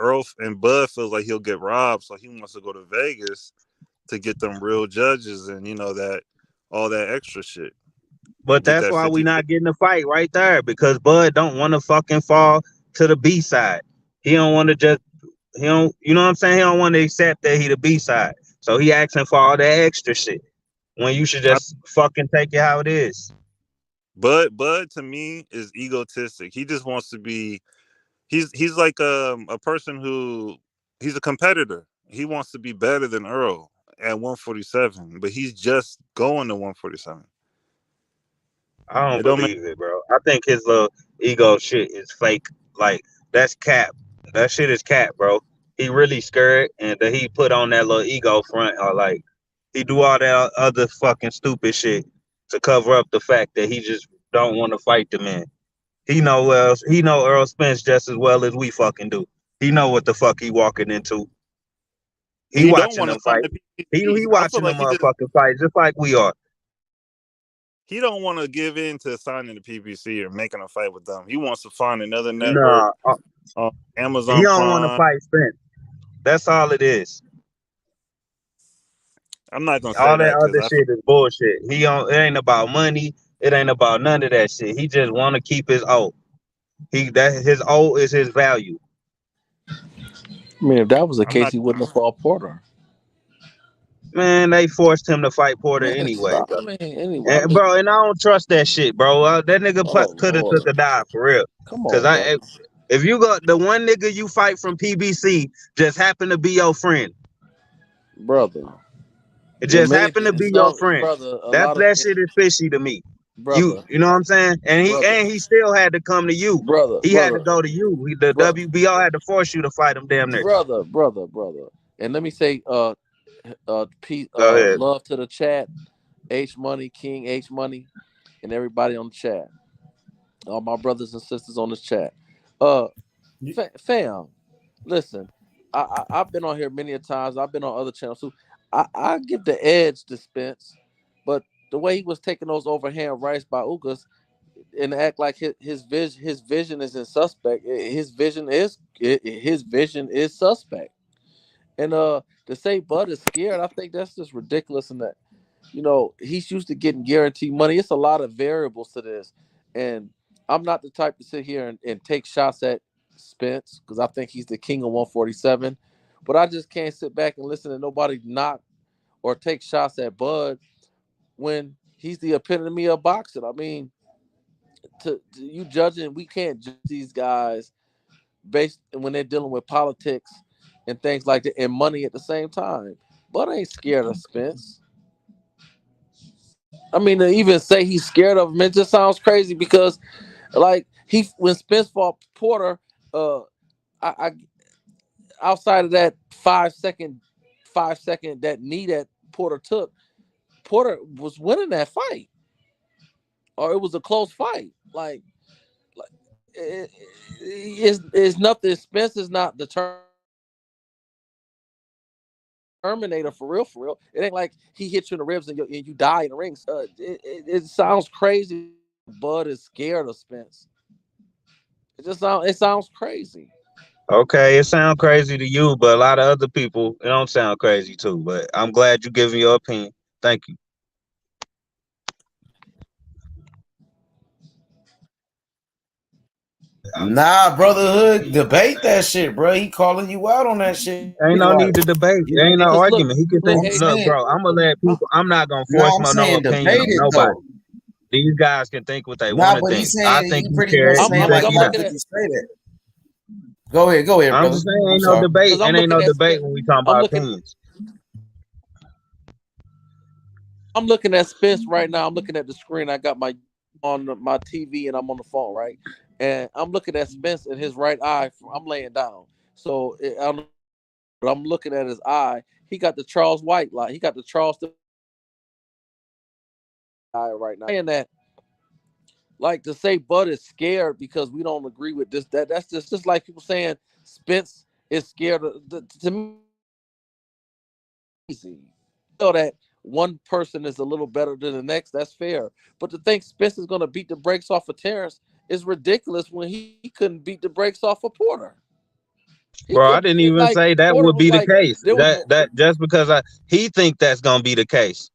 Bud feels like he'll get robbed, so he wants to go to Vegas to get them real judges and that all that extra shit. But Get that's that why we 50. not getting a fight right there because Bud don't want to fucking fall to the B side. He don't want to just he don't. You know what I'm saying? He don't want to accept that he the B side. So he asking for all that extra shit when you should just fucking take it how it is. Bud to me is egotistic. He just wants to be. He's like a person who he's a competitor. He wants to be better than Earl at 147, but he's just going to 147. I don't It don't make believe it, bro. I think his little ego shit is fake. Like that's cap. That shit is cap, bro. He really scared and that he put on that little ego front or like he do all that other fucking stupid shit to cover up the fact that he just don't want to fight the man. He know Errol Spence just as well as we fucking do. He know what the fuck he walking into. He he don't watching want to them sign fight. the He PPC. I feel watching them like motherfucking fight just like we are. he don't want to give in to signing the PPC or making a fight with them. He wants to find another network Nah, on he Amazon don't want to Prime. fight Spence. That's all it is. I'm not gonna say All that that because other I feel shit is bullshit. It ain't about money. It ain't about none of that shit. He just want to keep his O. His O is his value. I mean, if that was the I'm case, not. he wouldn't have fought Porter. Man, they forced him to fight Porter Man, anyway, stop. bro. I mean, anyway, And bro, and I don't trust that shit, bro. That nigga oh could have took Lord, a dive for real. come Cause on, brother. if you got the one nigga you fight from PBC just happened to be your friend, Brother. it It just may happened to be be your some friend. brother. A That lot of that shit is fishy to me. You brother, know what I'm saying? And brother, he still had to come to you. brother, He had to brother, go to you. The brother, WBO had to force you to fight him damn near. brother. And let me say, peace, Go ahead. love to the chat, H Money, King H Money, and everybody on the chat. All my brothers and sisters on this chat. Uh, fam, listen, I've been on here many a times. I've been on other channels too. I give the edge to Spence, but the way he was taking those overhand rights by Ugas and act like his vision is in suspect. His vision is suspect. And to say Bud is scared, I think that's just ridiculous. And that he's used to getting guaranteed money. It's a lot of variables to this, and I'm not the type to sit here and take shots at Spence because I think he's the king of 147. But I just can't sit back and listen to nobody knock or take shots at Bud when he's the epitome of boxing. I mean, to you judging, we can't judge these guys based when they're dealing with politics and things like that and money at the same time. Bud ain't scared of Spence. I mean, to even say he's scared of him, it just sounds crazy because, like, when Spence fought Porter, I outside of that 5 second that knee that Porter took, Porter was winning that fight, or it was a close fight. Like it's nothing. Spence is not the Terminator for real, for real. It ain't like he hits you in the ribs and you die in the ring. It sounds crazy. Bud is scared of Spence. It sounds crazy. Okay, it sounds crazy to you, but a lot of other people, it don't sound crazy too. But I'm glad you giving your opinion. Thank you. Nah, brotherhood, debate that shit, bro. He calling you out on that shit. Ain't no Like, need to debate. you Ain't know, no Because look, argument. He can no, think. look, I'm hey, Look, saying, bro, I'm gonna let people. I'm not gonna no, force I'm no saying opinion debate on it nobody. though. These guys can think what they Nah, want to but think. he's I saying think he you pretty much carry. I'm You saying I'm think like I'm he you not. don't looking think at he say that. Go ahead, I'm brother. just saying, I'm ain't no sorry. debate. because It I'm ain't looking no at debate Spence. when we talking I'm about looking opinions. I'm looking at Spence right now. I'm looking at the screen. I got my TV and I'm on the phone, right? And I'm looking at Spence in his right eye. I'm laying down, so I'm looking at his eye. He got the Charles White light. He got the Charleston eye right now. And that, like, to say Bud is scared because we don't agree with this, that's just like people saying Spence is scared. To me, easy. That one person is a little better than the next, that's fair. But to think Spence is going to beat the brakes off of Terrence is ridiculous when he couldn't beat the brakes off of Porter. He Bro, I could didn't even like say that Porter would was be the like case. there was That just because he think that's gonna be the case.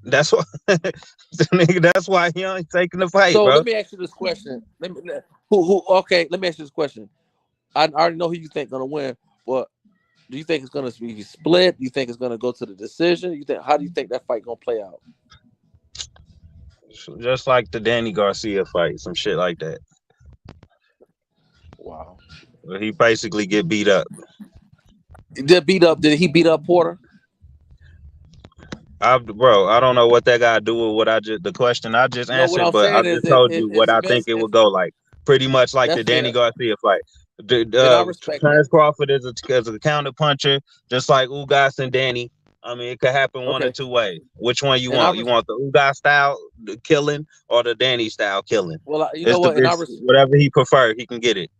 That's why, nigga. That's why he ain't taking the fight, so. bro. Let me ask you this question. Who? Okay, let me ask you this question. I already know who you think gonna win, but do you think it's gonna be split? Do you think it's gonna go to the decision? You think how do you think that fight gonna play out? Just like the Danny Garcia fight, some shit like that. Wow. Where he basically get beat up. Did he beat up Porter? Bro, I don't know what that got to do with the question I just No, what answered, I'm but I saying is just told you if what I think Spence it if would go like. Pretty much like the that's Danny fair, Garcia fight. and I respect Terrence that. Crawford is a counter puncher, just like Ugas and Danny. I mean, it could happen one or Okay, two ways. Which one you and I want? You want the Ugas style killing or the Danny style killing? you know It's the what, bitch, whatever he prefer, he can get it.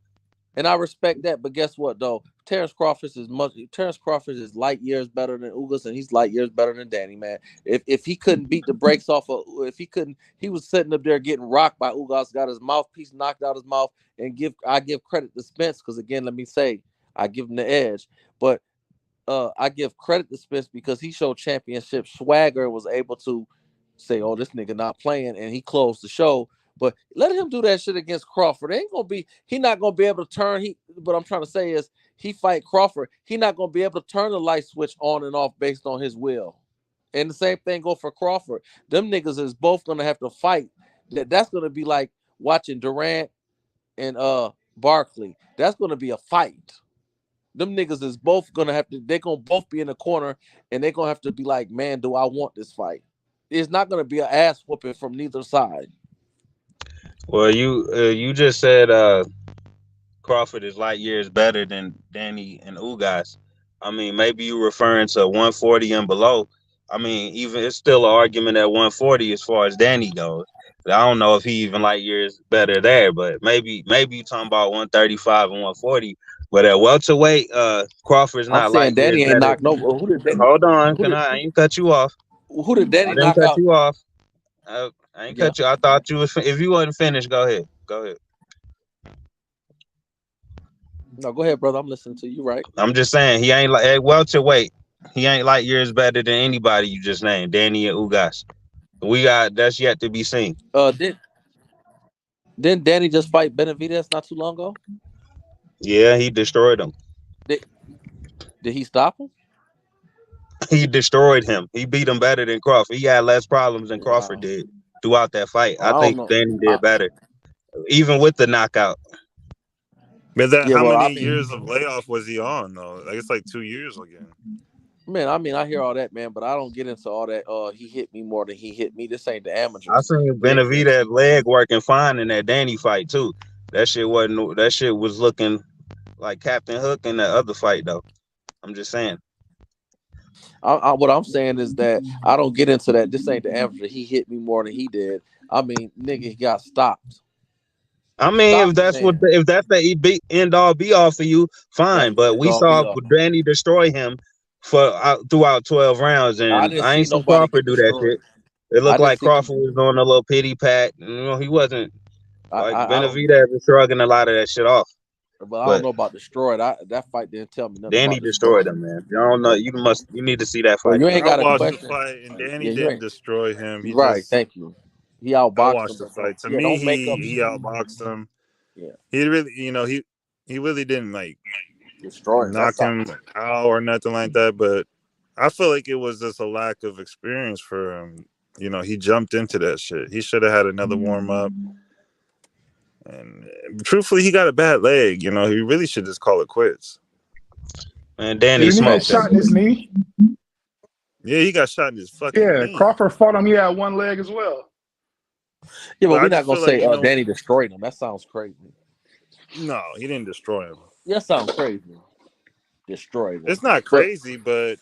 and I respect that. But guess what though? Terrence Crawford is light years better than Ugas, and he's light years better than Danny. Man, if he couldn't beat the brakes off of, if he couldn't, he was sitting up there getting rocked by Ugas, got his mouthpiece knocked out his mouth, and I give credit to Spence because again, let me say, I give him the edge, but I give credit to Spence because he showed championship swagger and was able to say, "Oh, this nigga not playing," and he closed the show. But let him do that shit against Crawford. It ain't gonna be. He not gonna be able to turn. What I'm trying to say is, he fight Crawford. He not gonna be able to turn the light switch on and off based on his will. And the same thing go for Crawford. Them niggas is both gonna have to fight. That's gonna be like watching Durant and Barkley. That's gonna be a fight. Them niggas is both gonna have to. They're gonna both be in the corner, and they're gonna have to be like, man, do I want this fight? it's not going to be an ass whooping from neither side. Well, you just said Crawford is light years better than Danny and Ugas. I mean, maybe you referring to 140 and below. I mean, even it's still an argument at 140 as far as Danny goes. I don't know if he even light years better there, but maybe you talking about 135 and 140. But at welterweight, Crawford's I'm not light saying years Danny ain't better. knocked no. Who did Danny? Hold on, Who did, I ain't cut you off. who did I Danny didn't knock cut out? you off. I ain't Yeah. cut you. I thought you was. If you wasn't finished, go ahead. Go ahead. No, go ahead, brother. I'm listening to you. Right. I'm just saying he ain't like at welterweight. He ain't light years better than anybody you just named, Danny and Ugas. We got that's yet to be seen. Didn't Danny just fight Benavidez not too long ago? Yeah, he destroyed him. Did Did he stop him? He destroyed him. He beat him better than Crawford. He had less problems than Crawford Wow. did throughout that fight. I I don't think know. Danny did better, even with the knockout. But that Yeah, how well, many I mean, years of layoff was he on though? Like it's like 2 years again. man, I hear all that, man, but I don't get into all that. He hit me more than he hit me. This ain't the I amateurs. seen They, Benavidez leg working fine in that Danny fight too. That shit wasn't. That shit was looking like Captain Hook in that other fight though. I'm just saying. what I'm saying is that I don't get into that. This ain't the amateur. He hit me more than he did. I mean, nigga, he got stopped. I mean, Stop the man. if that's the end all be all for you, That's fine. the But end we all be saw all. Danny destroy him for throughout 12 rounds, I and didn't I see ain't seen nobody Crawford get do that shit. destroyed. It I looked didn't like see. Crawford was doing a little pity pat. He wasn't like I don't. Benavidez was shrugging a lot of that shit off. But I don't But know about destroyed. That fight didn't tell me nothing Danny about destroyed destroyed. him, man. You don't know. But You need to see that but fight you again. ain't I got a watched the question. fight and Danny Yeah, you didn't ain't. destroy him. He Right. just Thank you. He I outboxed him, watched the but don't. fight. To Yeah, me, don't make up. he outboxed him. Yeah, He really, he really didn't like destroy him. knock That's all. him out or nothing like that. But I feel like it was just a lack of experience for him. He jumped into that shit. He should have had another warm up. And truthfully, he got a bad leg. He really should just call it quits. And Danny Didn't he get smoked him. shot in his knee? Yeah, he got shot in his fucking Yeah, knee. Crawford fought him. He had one leg as well. Yeah, but But I we're not just gonna feel like say Danny destroyed him. That sounds crazy. no, he didn't destroy him. That sounds crazy. Destroyed him. It's not But crazy, but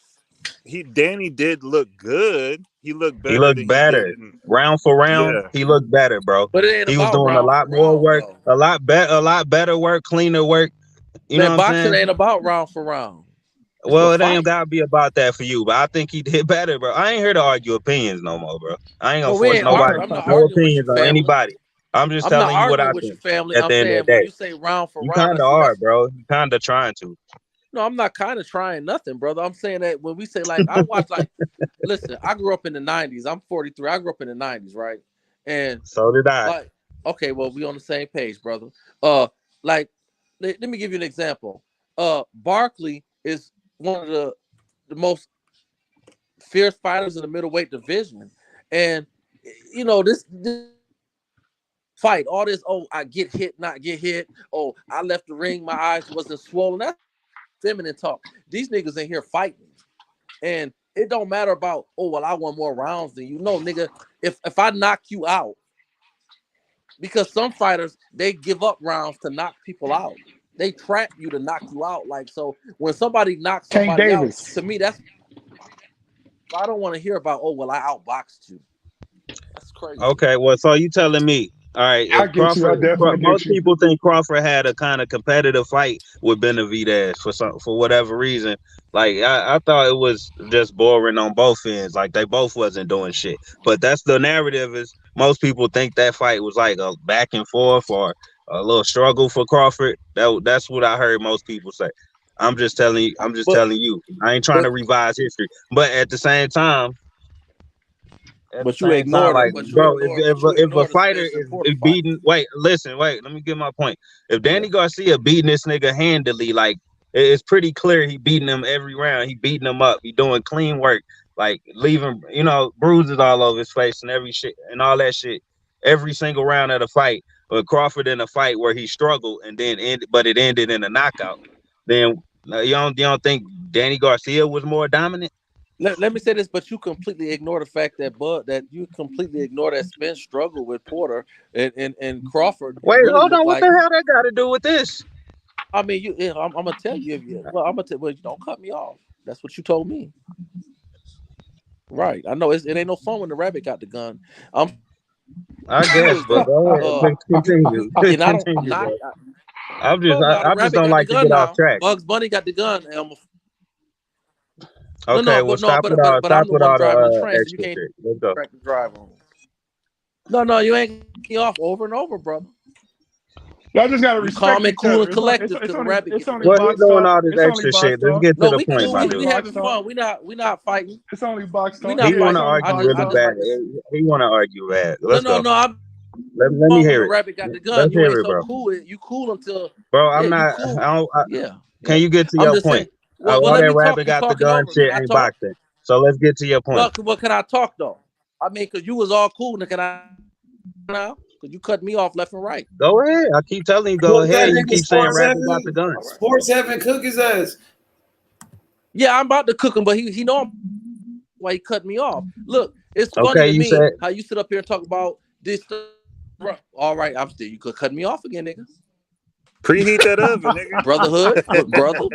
Danny did look good. He looked He better looked than he did. better. Round for round, Yeah. he looked better, bro. it ain't He was about doing a round lot for more round work, though. a lot better work, cleaner work. You know Man, what I'm boxing saying? ain't about round for round. It's the Well, it ain't fight. gotta be about that for you, but I think he did better, bro. I ain't here to argue opinions no more, bro. I ain't gonna No, we force ain't arguing. nobody I'm not no arguing with you, opinions on family. anybody. I'm just I'm not telling you what I arguing with you, think family. at I'm the end of saying the when day. you say round for You round, kinda are, bro. You kinda trying to. no, I'm not kind of trying nothing, brother. I'm saying that when we say like I watch like listen, I grew up in the 90s. I'm 43. I grew up in the 90s, right? And So did I. like okay, well, we on the same page, brother. Like let me give you an example. Barkley is one of the most fierce fighters in the middleweight division. And this fight, all this, oh, I get hit, not get hit. Oh, I left the ring, my eyes wasn't swollen. That's feminine talk. These niggas in here fighting. And it don't matter about, oh, well, I won more rounds than you. No, nigga, if I knock you out, because some fighters, they give up rounds to knock people out. They trap you to knock you out. Like, so when somebody knocks Tank somebody out, Davis. to me, I don't want to hear about, oh, well, I outboxed you. That's crazy. Okay, well, so you telling me, all right, I if get you. I definitely get most you. people think Crawford had a kind of competitive fight with Benavidez for whatever reason. Like I thought it was just boring on both ends. Like they both wasn't doing shit. But that's the narrative is most people think that fight was like a back and forth or a little struggle for Crawford. That's what I heard most people say. I'm just telling you. I'm just But telling you. I ain't trying but to revise history, but at the but you same time, ignored it. like, bro, if a fighter Spence and Porter is fight. beating, wait, listen, wait, let me get my point. If Yeah. Danny Garcia beating this nigga handily, like, it's pretty clear he beating him every round. He beating him up. He doing clean work, like leaving, bruises all over his face and every shit and all that shit. Every single round of the fight, but Crawford in a fight where he struggled and then but it ended in a knockout. Then you don't think Danny Garcia was more dominant? Let me say this, but you completely ignore the fact that Spence struggled with Porter and Crawford. Wait, Really hold looked on. What like. the hell that got to do with this? I mean, I'm gonna tell you if you. Well, I'm gonna tell. Well, you don't cut me off. That's what you told me. Right. I know it ain't no fun when the rabbit got the gun. I guess, but go ahead. Continue. And I don't. I'm Continue, not. bro. I The just rabbit don't got the like to gun get off now. track. Bugs Bunny got the gun. Elmer. Okay, well, stop with all I'm the one driving the train, so you extra can't shit. Let's go. track the drive on. No, you ain't me off over and over, brother. Y'all just gotta You respect calm and each cool other. and collective because the rabbit It's get the only Well, gun. he box doing talk. all this It's only extra box shit. Let's talk. get to No, the we point, It's cool. my only We dude. box having talk. fun. We not fighting. It's only box We talk. not He want to fighting. argue Box really talk. bad. He want to argue bad. Let's go. No. I'm Let me fun when hear the it. rabbit got the gun. Let's You hear ain't it, so bro. cool. You cool until Bro, I'm you not. cool. Can Yeah. you get to I'm your just saying. point? Well, All let that me talk. rabbit You got the talking gun over? shit Can I ain't talk? boxing. So let's get to your point. Well, can I talk though? I mean, cause you was all cool. Can I now? Cause you cut me off left and right. Go ahead. I keep telling you, go Cook ahead. that You nigga keep saying Sports rabbit got the 7. gun. All right. Sports 7 cook his ass. Yeah, I'm about to cook him, but he know why he cut me off. Look, it's funny Okay, to you me said how you sit up here and talk about this. All right, I'm still. You could cut me off again, nigga. Preheat that oven, nigga. Brotherhood, brother.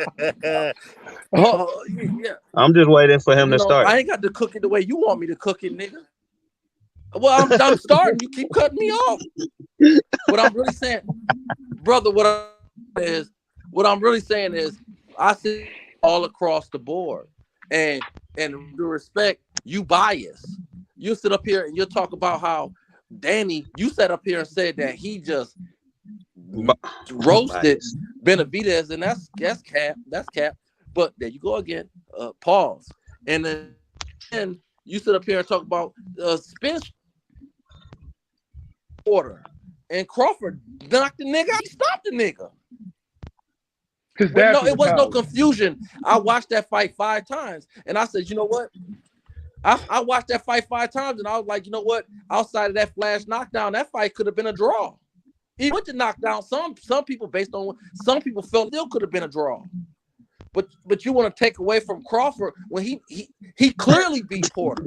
Oh yeah. I'm just waiting for him You to know, start. I ain't got to cook it the way you want me to cook it, nigga. Well, I'm starting. You keep cutting me off. What I'm really saying, brother, what I'm really saying is, I see all across the board, and the respect, you bias. You sit up here and you talk about how Danny. You sat up here and said that he just roasted Benavidez, and that's cap. That's cap. But there you go again. Pause. And then you sit up here and talk about Spence Porter and Crawford knocked the nigga out. He stopped the nigga. No, it was no confusion. I watched that fight 5 times, and I said, you know what? I watched that fight 5 times, and I was like, you know what? Outside of that flash knockdown, that fight could have been a draw. He went to knockdown. Some people, based on some people, felt still could have been a draw. But you want to take away from Crawford when he clearly beat Porter.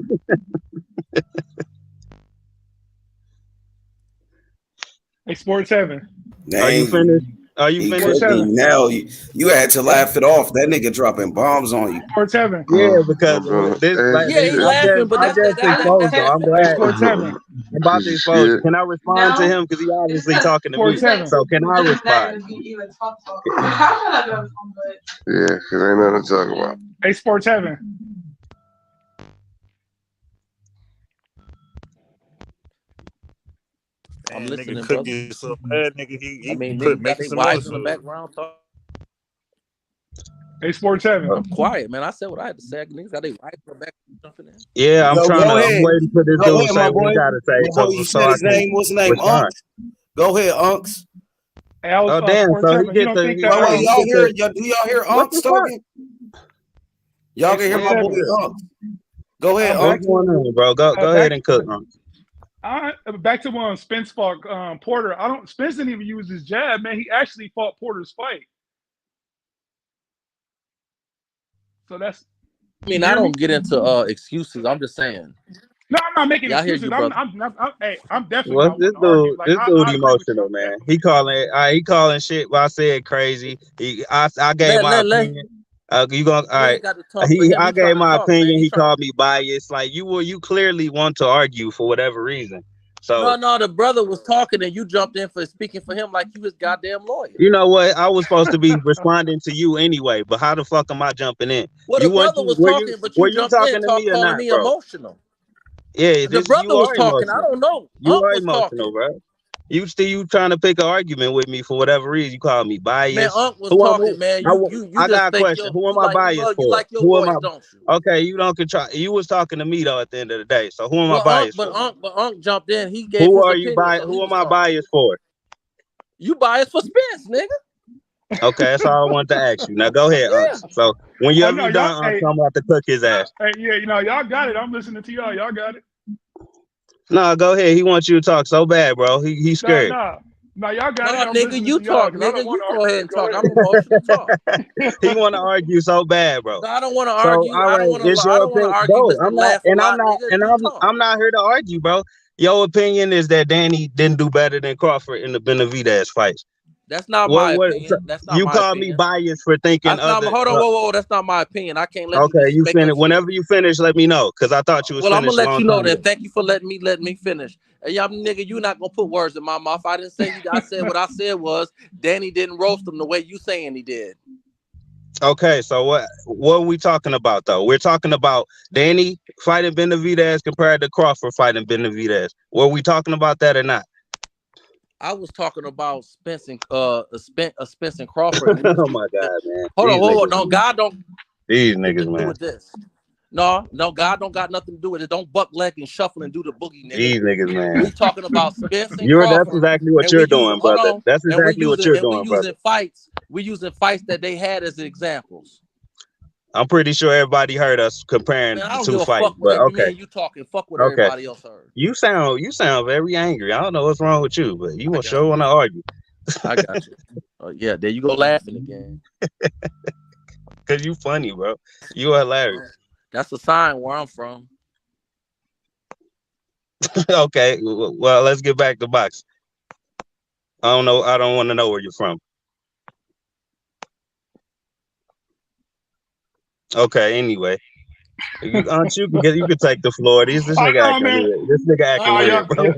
Hey, Sports 7. Are you finished? Are you He finished? cooked me. Now you had to laugh it off. That nigga dropping bombs on you. Sports 7. Yeah, because this, like, Yeah, he laughing, but I just exposed though. I'm glad. Sports 7. I'm about to expose you. Can I respond to him? Because he obviously talking to me. Sports 7. So can I respond? Yeah, because ain't nothing to talk about. Hey, Sports 7. I'm Man, listening, nigga brother. cooking so bad, nigga. He I mean, put niggas got making their some other wives in the food. background talking. Hey, Sports 7. I'm quiet, man. I said what I had to say. Niggas got their wives in the background jumping in. Yeah, I'm waiting for this dude to say my what boy. he got to say. Before you So said I his can name, what's his name? respond. Unks. Go ahead, Unks. Hey, I was, Oh damn! Sports So 7. he You get don't the. think he- that? Wait, he y'all get hear? the- Do y'all hear What Unks the fuck? talking? Y'all can hear my boy Unks. Go ahead, What's Unks. going on, bro? Go ahead and cook. Back to when Spence fought Porter. Spence didn't even use his jab, man. He actually fought Porter's fight. So that's. I mean, I don't get into excuses. I'm just saying. No, I'm not making Yeah, I hear excuses. you, I'm definitely What's not this one to argue. dude? Like, This I dude agree with you. emotional, man. He calling shit. What I said crazy. I gave my opinion. You gonna all right? Got to talk for him. I He trying gave to my talk, man. opinion. He He called me biased. Like you clearly want to argue for whatever reason. So No, the brother was talking and you jumped in for speaking for him like you his goddamn lawyer. you know what? I was supposed to be responding to you anyway. But how the fuck am I jumping in? Well, the brother was talking, but you jumped in, calling me emotional. Yeah, the brother was talking. I don't know. You are was emotional, talking. bro. You trying to pick an argument with me for whatever reason. You call me biased. Man, Unc was talking, man. I got a question. Who am I biased for? You like your Who voice, am I? don't you? Okay, you don't control. You was talking to me though at the end of the day. So who am I biased for? But Unc jumped in. He gave Who his are opinion. you biased? Who am I biased for? You biased for Spence, nigga. Okay, that's all I wanted to ask you. Now go ahead, Unc. So when you ever done, Unc, I'm about to cook his ass. Hey, yeah, y'all got it. I'm listening to y'all. Y'all got it. No, go ahead. He wants you to talk so bad, bro. He's scared. Nah. No, y'all got it. No, I'm nigga, listening you to y'all talk, 'cause I nigga. don't want You to go ahead argue. and Go talk. I'm ahead. emotional. Talk. He want to argue so bad, bro. No, I don't want to So argue. all I right, don't want to. it's I your don't want to opinion, argue, bro. Mr. Laugh a lot, nigga. You talk. I'm not here to argue, bro. Your opinion is that Danny didn't do better than Crawford in the Benavidez fights. That's not What my what opinion. That's not you my call me opinion. biased for thinking That's not. other Hold on, whoa. That's not my opinion. I can't let you okay, just you make up finish shit. whenever you finish, let me know. Cause I thought you was Well, I'm gonna finished a let long you know time then. ago. Thank you for letting me finish. And y'all nigga, you not gonna put words in my mouth. I didn't say he. I said what I said was Danny didn't roast him the way you saying he did. Okay, so what are we talking about though? We're talking about Danny fighting Benavidez compared to Crawford fighting Benavidez. Were we talking about that or not? I was talking about Spence and Spence and Crawford. And Oh my God, man. hold on, These hold on. niggas, No, man. God don't These nothing to niggas, do man. with this. No, God don't got nothing to do with it. Don't buck leg and shuffle and do the boogie, nigga. These niggas, man. We talking about Spence and That's Crawford, exactly what and you're we using doing, brother. That's and we're exactly what you're doing, brother. fights. We're using fights that they had as examples. I'm pretty sure everybody heard us comparing Man, I the don't two give a fights, fuck but whatever me okay. and you talking. Fuck what Okay. everybody else heard. You sound very angry. I don't know what's wrong with you, but you I will got sure you. want to argue. I got you. Yeah, there you go laughing again. Cause you funny, bro. You are hilarious. That's a sign where I'm from. Okay, well, let's get back to boxing. I don't know. I don't want to know where you're from. Okay, anyway. You can take the floor. This Oh nigga no, acting man. weird. This nigga acting weird, bro.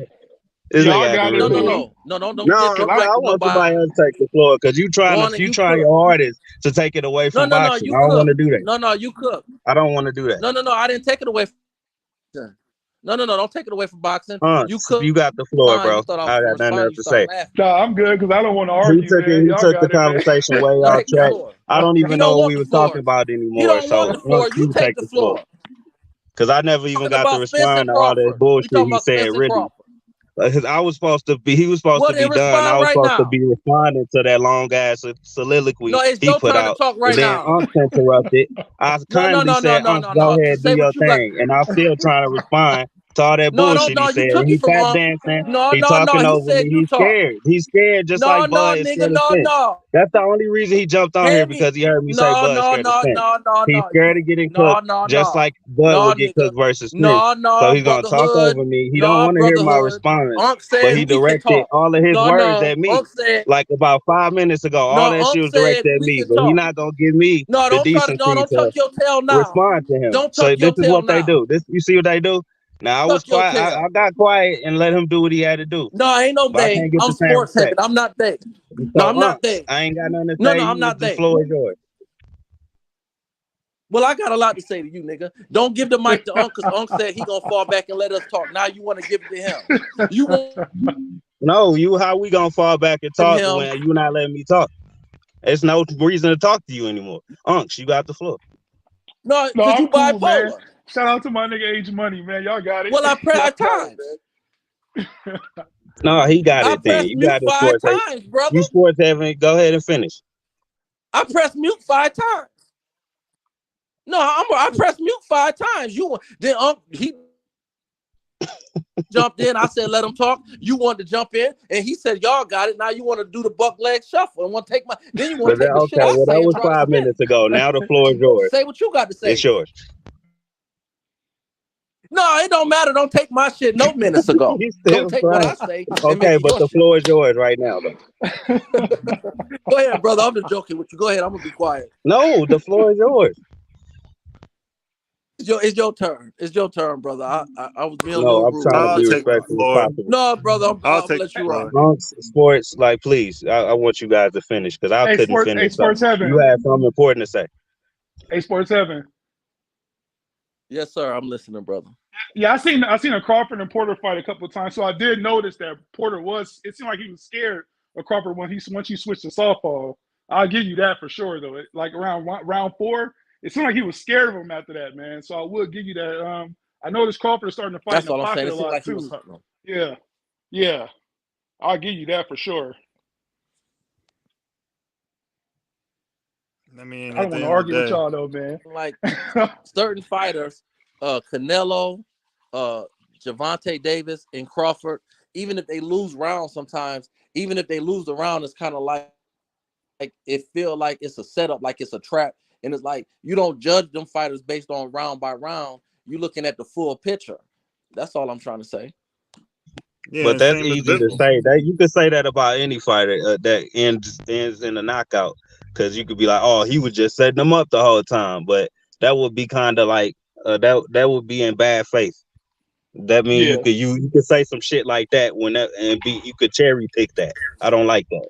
This nigga Y'all acting got it, real weird. man. No, don't No, I disrespect want nobody. somebody else to take the floor because you trying Cook. your hardest to take it away from boxing. You I don't want cook. to do that. No, you cook. I don't want to do that. No, I didn't take it away from No, don't take it away from boxing. You cook. You got the floor, Fine. bro. You thought I was I gonna got nothing respond. else You to started say. laughing. Nah, I'm good because I don't want to argue, man. He Y'all took the got it, man. conversation way No, off take the track. floor. I don't He even don't know what want we the were floor. talking about He anymore. don't want So the floor. You you take take the the floor. floor. Because I never even Talking got to about Spence respond and to all that Crawford. We bullshit talking he about said, Spence and really. Crawford. Because he was supposed to be Then done. I respond was right supposed to now. be responding to that long ass soliloquy No, it's he your put turn to out. talk And right then now. Unc interrupted. I kindly said, Unc, go No. ahead, do Say your what you got. thing. And I'm still trying to respond to all that bullshit he You said. took And he it from tap Unc. dancing. No. He talking He over said me. you He's talk. scared. He's scared just like Bud is Nigga, scared of Spence. no. That's the only reason he jumped on here, Hand me. because he heard me say Bud scared of Spence. He's scared of getting cooked, just like Bud would get Nigga. cooked versus Spence. So he's gonna talk Brotherhood. over me. He don't No, want to hear my brotherhood. response, Unc but said he we can directed talk. all of his words at me. Unc said. Like about 5 minutes ago, all No, that shit Unc was said directed at we me. can But he talk. not gonna give me No, the don't try to. No, decency don't to tuck your tail now. respond to him. Don't So tuck this your is tail what they now. do. You see what they do? Now I was Tuck your quiet. tail. I got quiet and let him do what he had to do. No, ain't no But I they. can't get I'm the same sports heavy. respect. I'm not they. No, So I'm not they. I ain't got nothing to No, say. I'm not The they. floor is yours. Well, I got a lot to say to you, nigga. Don't give the mic to Unc, because Unc said he gonna fall back and let us talk. Now you want to give it to him. You want No, how we gonna fall back and talk him. when you not letting me talk? There's no reason to talk to you anymore. Unks, you got the floor. No, No, because you I'm cool, man. bipolar. Shout out to my nigga Age Money, man. Y'all got it. Well, I pressed Y'all times. No, he got I it then. pressed You mute got it, 5 sports. times, brother. You sports heaven. Go ahead and finish. I pressed mute 5 times. No, I pressed mute 5 times. Then Unc, he jumped in. I said, let him talk. You wanted to jump in, and he said, y'all got it. Now you want to do the buck leg shuffle and want to take my. Then you want to take the shit I Well, say that and was try to 5 spin minutes it. ago. Now the floor is yours. Say what you got to say. It's yours. No, it don't matter. Don't take my shit no minutes ago. Don't take what I say. Okay, but the floor is yours right now, though. Go ahead, brother. I'm just joking with you. Go ahead. I'm gonna be quiet. No, the floor is yours. It's your turn. It's your turn, brother. I was being a No, little I'm rude. trying to I'll be take the respectful as floor. possible. No, brother. I'll I'm take let the you rock. floor. Sports, like, please, I want you guys to finish because I couldn't finish. Sports So Heaven. you have something important to say. Hey, Sports Heaven. Yes, sir. I'm listening, brother. Yeah, I seen a Crawford and Porter fight a couple of times, so I did notice that Porter it seemed like he was scared of Crawford once he switched to softball. I'll give you that for sure, though. Like around round 4, it seemed like he was scared of him after that, man. So I will give you that. I noticed Crawford is starting to fight That's in the all I'm saying. pocket It a seemed lot like he was too. hunting him. Yeah, I'll give you that for sure. I mean, I at don't the want to end of the argue with day, y'all though, man. Like certain fighters, Canelo, Gervonta Davis, and Crawford, even if they lose rounds sometimes, even if they lose the round, it's kind of like it feel like it's a setup, like it's a trap, and it's like you don't judge them fighters based on round by round. You're looking at the full picture. That's all I'm trying to say. Yeah, But and that's same as easy to Biffle. say. That you could say that about any fighter that ends in a knockout, because you could be like, oh, he was just setting them up the whole time. But that would be kind of like that would be in bad faith. That means Yeah. you could say some shit like that when that and be you could cherry pick that. I don't like that.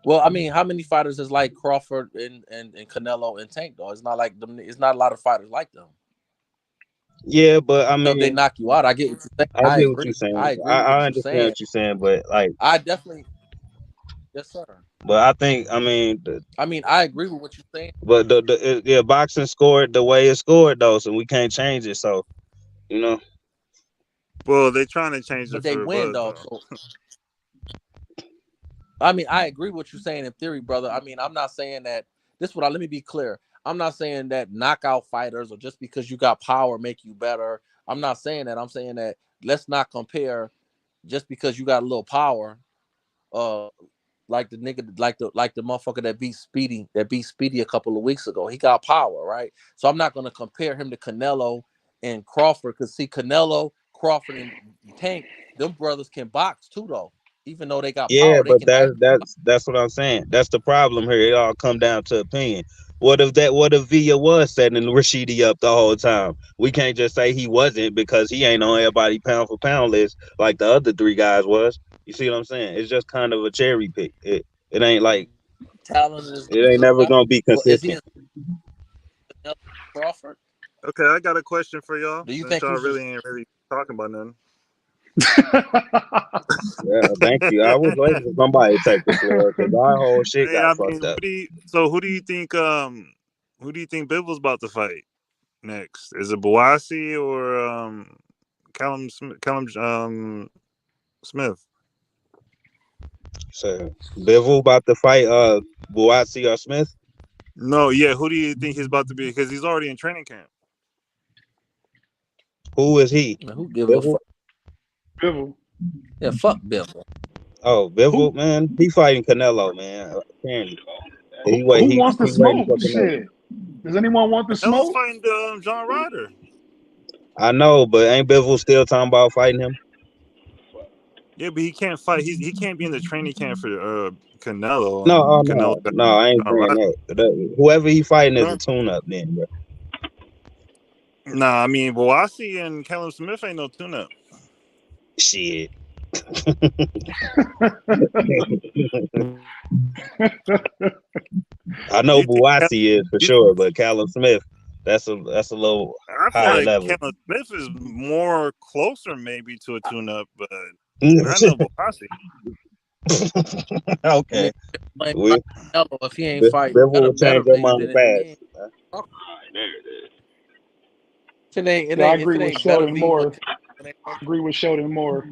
Well, I mean, how many fighters is like Crawford and Canelo and Tank though? It's not like them. It's not a lot of fighters like them. Yeah, but I So if they mean, knock you out, I get what you're saying. I I get what you're agree. saying. I agree with I what you're understand saying. what you're saying, but like, I definitely, yes, sir. but I think I mean, I agree with what you're saying. but yeah, boxing scored the way it scored though, so we can't change it. So you know, Well, they're trying to change But it they for win Bud though. though. So I mean, I agree with what you're saying in theory, brother. I mean, I'm not saying that. Let me be clear. I'm not saying that knockout fighters or just because you got power make you better. I'm not saying that. I'm saying that let's not compare just because you got a little power. Like the nigga, like the motherfucker that beat Speedy a couple of weeks ago. He got power, right? So I'm not gonna compare him to Canelo and Crawford, because see, Canelo, Crawford, and Tank, them brothers can box too, though. Even though they got yeah, power, they but can actually. that's what I'm saying. That's the problem here. It all come down to opinion. What if Villa was setting Rashidi up the whole time? We can't just say he wasn't, because he ain't on everybody pound for pound list like the other three guys was. You see what I'm saying? It's just kind of a cherry pick. It ain't like Talent it ain't never gonna be well, is he consistent. in Crawford? Okay, I got a question for y'all. Do you Since think y'all he's really ain't really talking about nothing. Yeah, thank you. I was waiting for somebody to take the floor because our whole shit Hey, got I fucked mean, up. who do you think Bivens about to fight next? Is it Boasi or Callum Smith? So Bivol about to fight Buatsi or Smith. No, yeah. Who do you think he's about to be? Because he's already in training camp. Who is he? Man, who gives a Bivol? fuck? Bivol. Yeah, fuck Bivol. Oh, Bivol, man. He fighting Canelo, man. Apparently. He Who wants the waiting smoke? for Canelo. Shit. Does anyone want the Canelo's smoke? fighting John Ryder. I know, but ain't Bivol still talking about fighting him? Yeah, but he can't fight. He can't be in the training camp for Canelo. No, Canelo no, I ain't John saying Ryder. that. Whoever he fighting is No. a tune-up, then, bro. Nah, I mean, Boasi and Callum Smith ain't no tune-up. Shit. I know Buatsi is for sure, but Callum Smith, that's a little I feel higher like level. Callum Smith is more closer maybe to a tune-up, but I know Boasi. Okay. I mean, Canelo, if he ain't fighting Bivol will better change your than you, mind then fast. he ain't. Yeah, I agree If it with ain't better Sheldon be what. Moore. I agree with Sheldon Moore.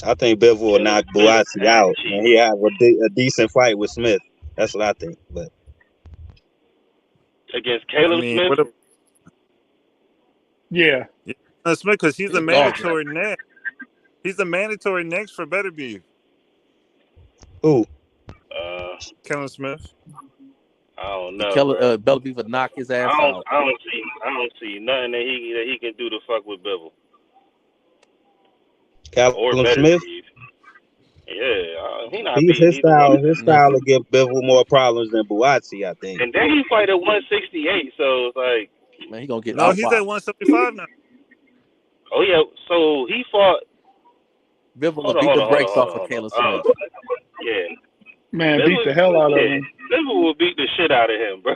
I think Bivol will knock Buatsi out, and he have a decent fight with Smith. That's what I think. But against Caleb Smith. Yeah. Smith, because he's a It's dog. mandatory next. He's a mandatory next for Better Beef. who? Callum Smith. I don't know. Bella Beef would knock his ass out. I don't see nothing that he can do to fuck with Bivol or Callum Better Smith? Beef. Yeah, he not His beating either one of them. His style will give Bivol more problems than Buatsi, I think. And then he fight at 168, so it's like, man, he gonna get No, he's at 175 now. Oh yeah, so he fought. Bivol will beat the brakes off of Caleb Smith. Yeah. Man, beat the hell out of him. Bivol will beat the shit out of him, bro.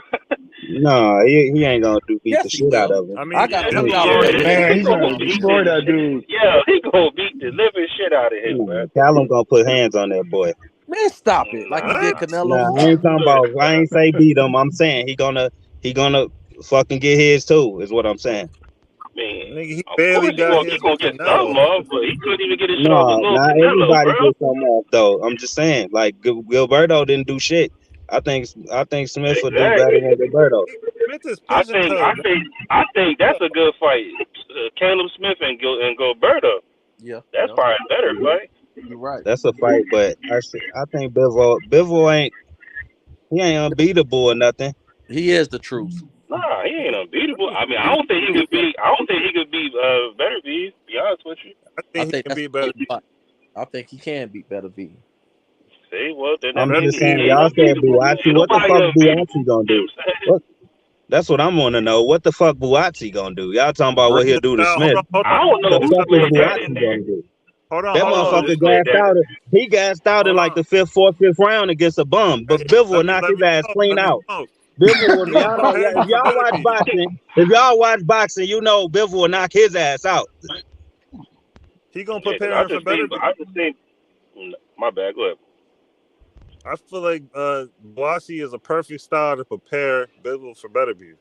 No, he ain't gonna beat the shit out of him. I mean, I got Bivol, Man, he's gonna destroy that dude. Yeah, he gonna beat the living shit out of him, bro. Callum gonna put hands on that boy. Man, stop it! Like he did Canelo. Nah, I ain't talking about. I ain't say beat him. I'm saying he gonna fucking get his too. Is what I'm saying. Man, nigga, he of barely course got he his gonna with get Canelo. some off, but he couldn't even get his shit off with No, little not Canelo, everybody bro. gets some off though. I'm just saying, like Gilberto didn't do shit. I think Smith would do better than Gilberto. Smith is I pigeon-toed. think that's a good fight. Caleb Smith and Gilberto. Yeah, That's probably a better fight. you're right. That's a fight, but I think Bivol he ain't unbeatable or nothing. He is the truth. Nah, he ain't unbeatable. I mean, I don't think he could be. I don't think he could be better. To be honest with you. I I think he think can that's be better. I think he can beat Better V. See, well, then I'm that just means he saying, ain't y'all said unbeatable. Buatsi. What the Nobody fuck unbeatable. Buatsi gonna do? You know what I'm saying? What? That's what I'm wanna know. What the fuck Buatsi gonna do? Y'all talking about what Bring he'll this do to out. Smith? I don't know The who fuck is said that in Buatsi there. gonna do? Hold on, That hold on. motherfucker Who said gassed that? out. He gassed out in Hold like on. the fourth, fifth round against a bum. But Hey, Bivol will let knock me his ass smoke. clean Let me out. smoke. Bivol will. He Y'all don't. preparing If for y'all Better watch V. boxing, you know Bivol will knock his ass out. He gonna Yeah, 'cause prepare him for Better V. I just think. My bad. Go ahead. I feel like Boissy is a perfect style to prepare Bivol for Better V.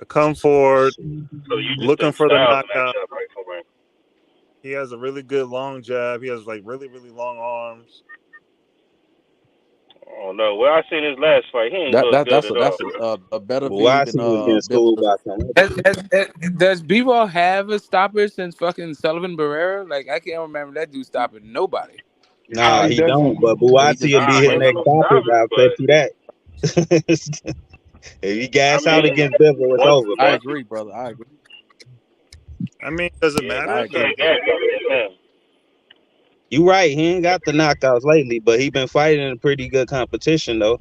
Come forward, So you just looking think for the styles knockout. match up right for him. He has a really good long jab. He has like really, really long arms. Oh no! Well, I seen his last fight. He ain't look good at all. A Better V Buatsi than was getting schooled by something. Does Bivol have a stopper since fucking Sullivan Barrera? Like, I can't remember that dude stopping nobody. Nah, he he doesn't. don't. But But he Buatsi just will beat be Nah, his he Frazier. next don't topic. stop it, I'll bet you that. If he I gas out mean, against Bivol, it's once over, I bro. agree, brother. I agree. I mean, does it yeah, I matter? you agree. can't gas out against him. You right. He ain't got the knockouts lately, but he been fighting in pretty good competition though.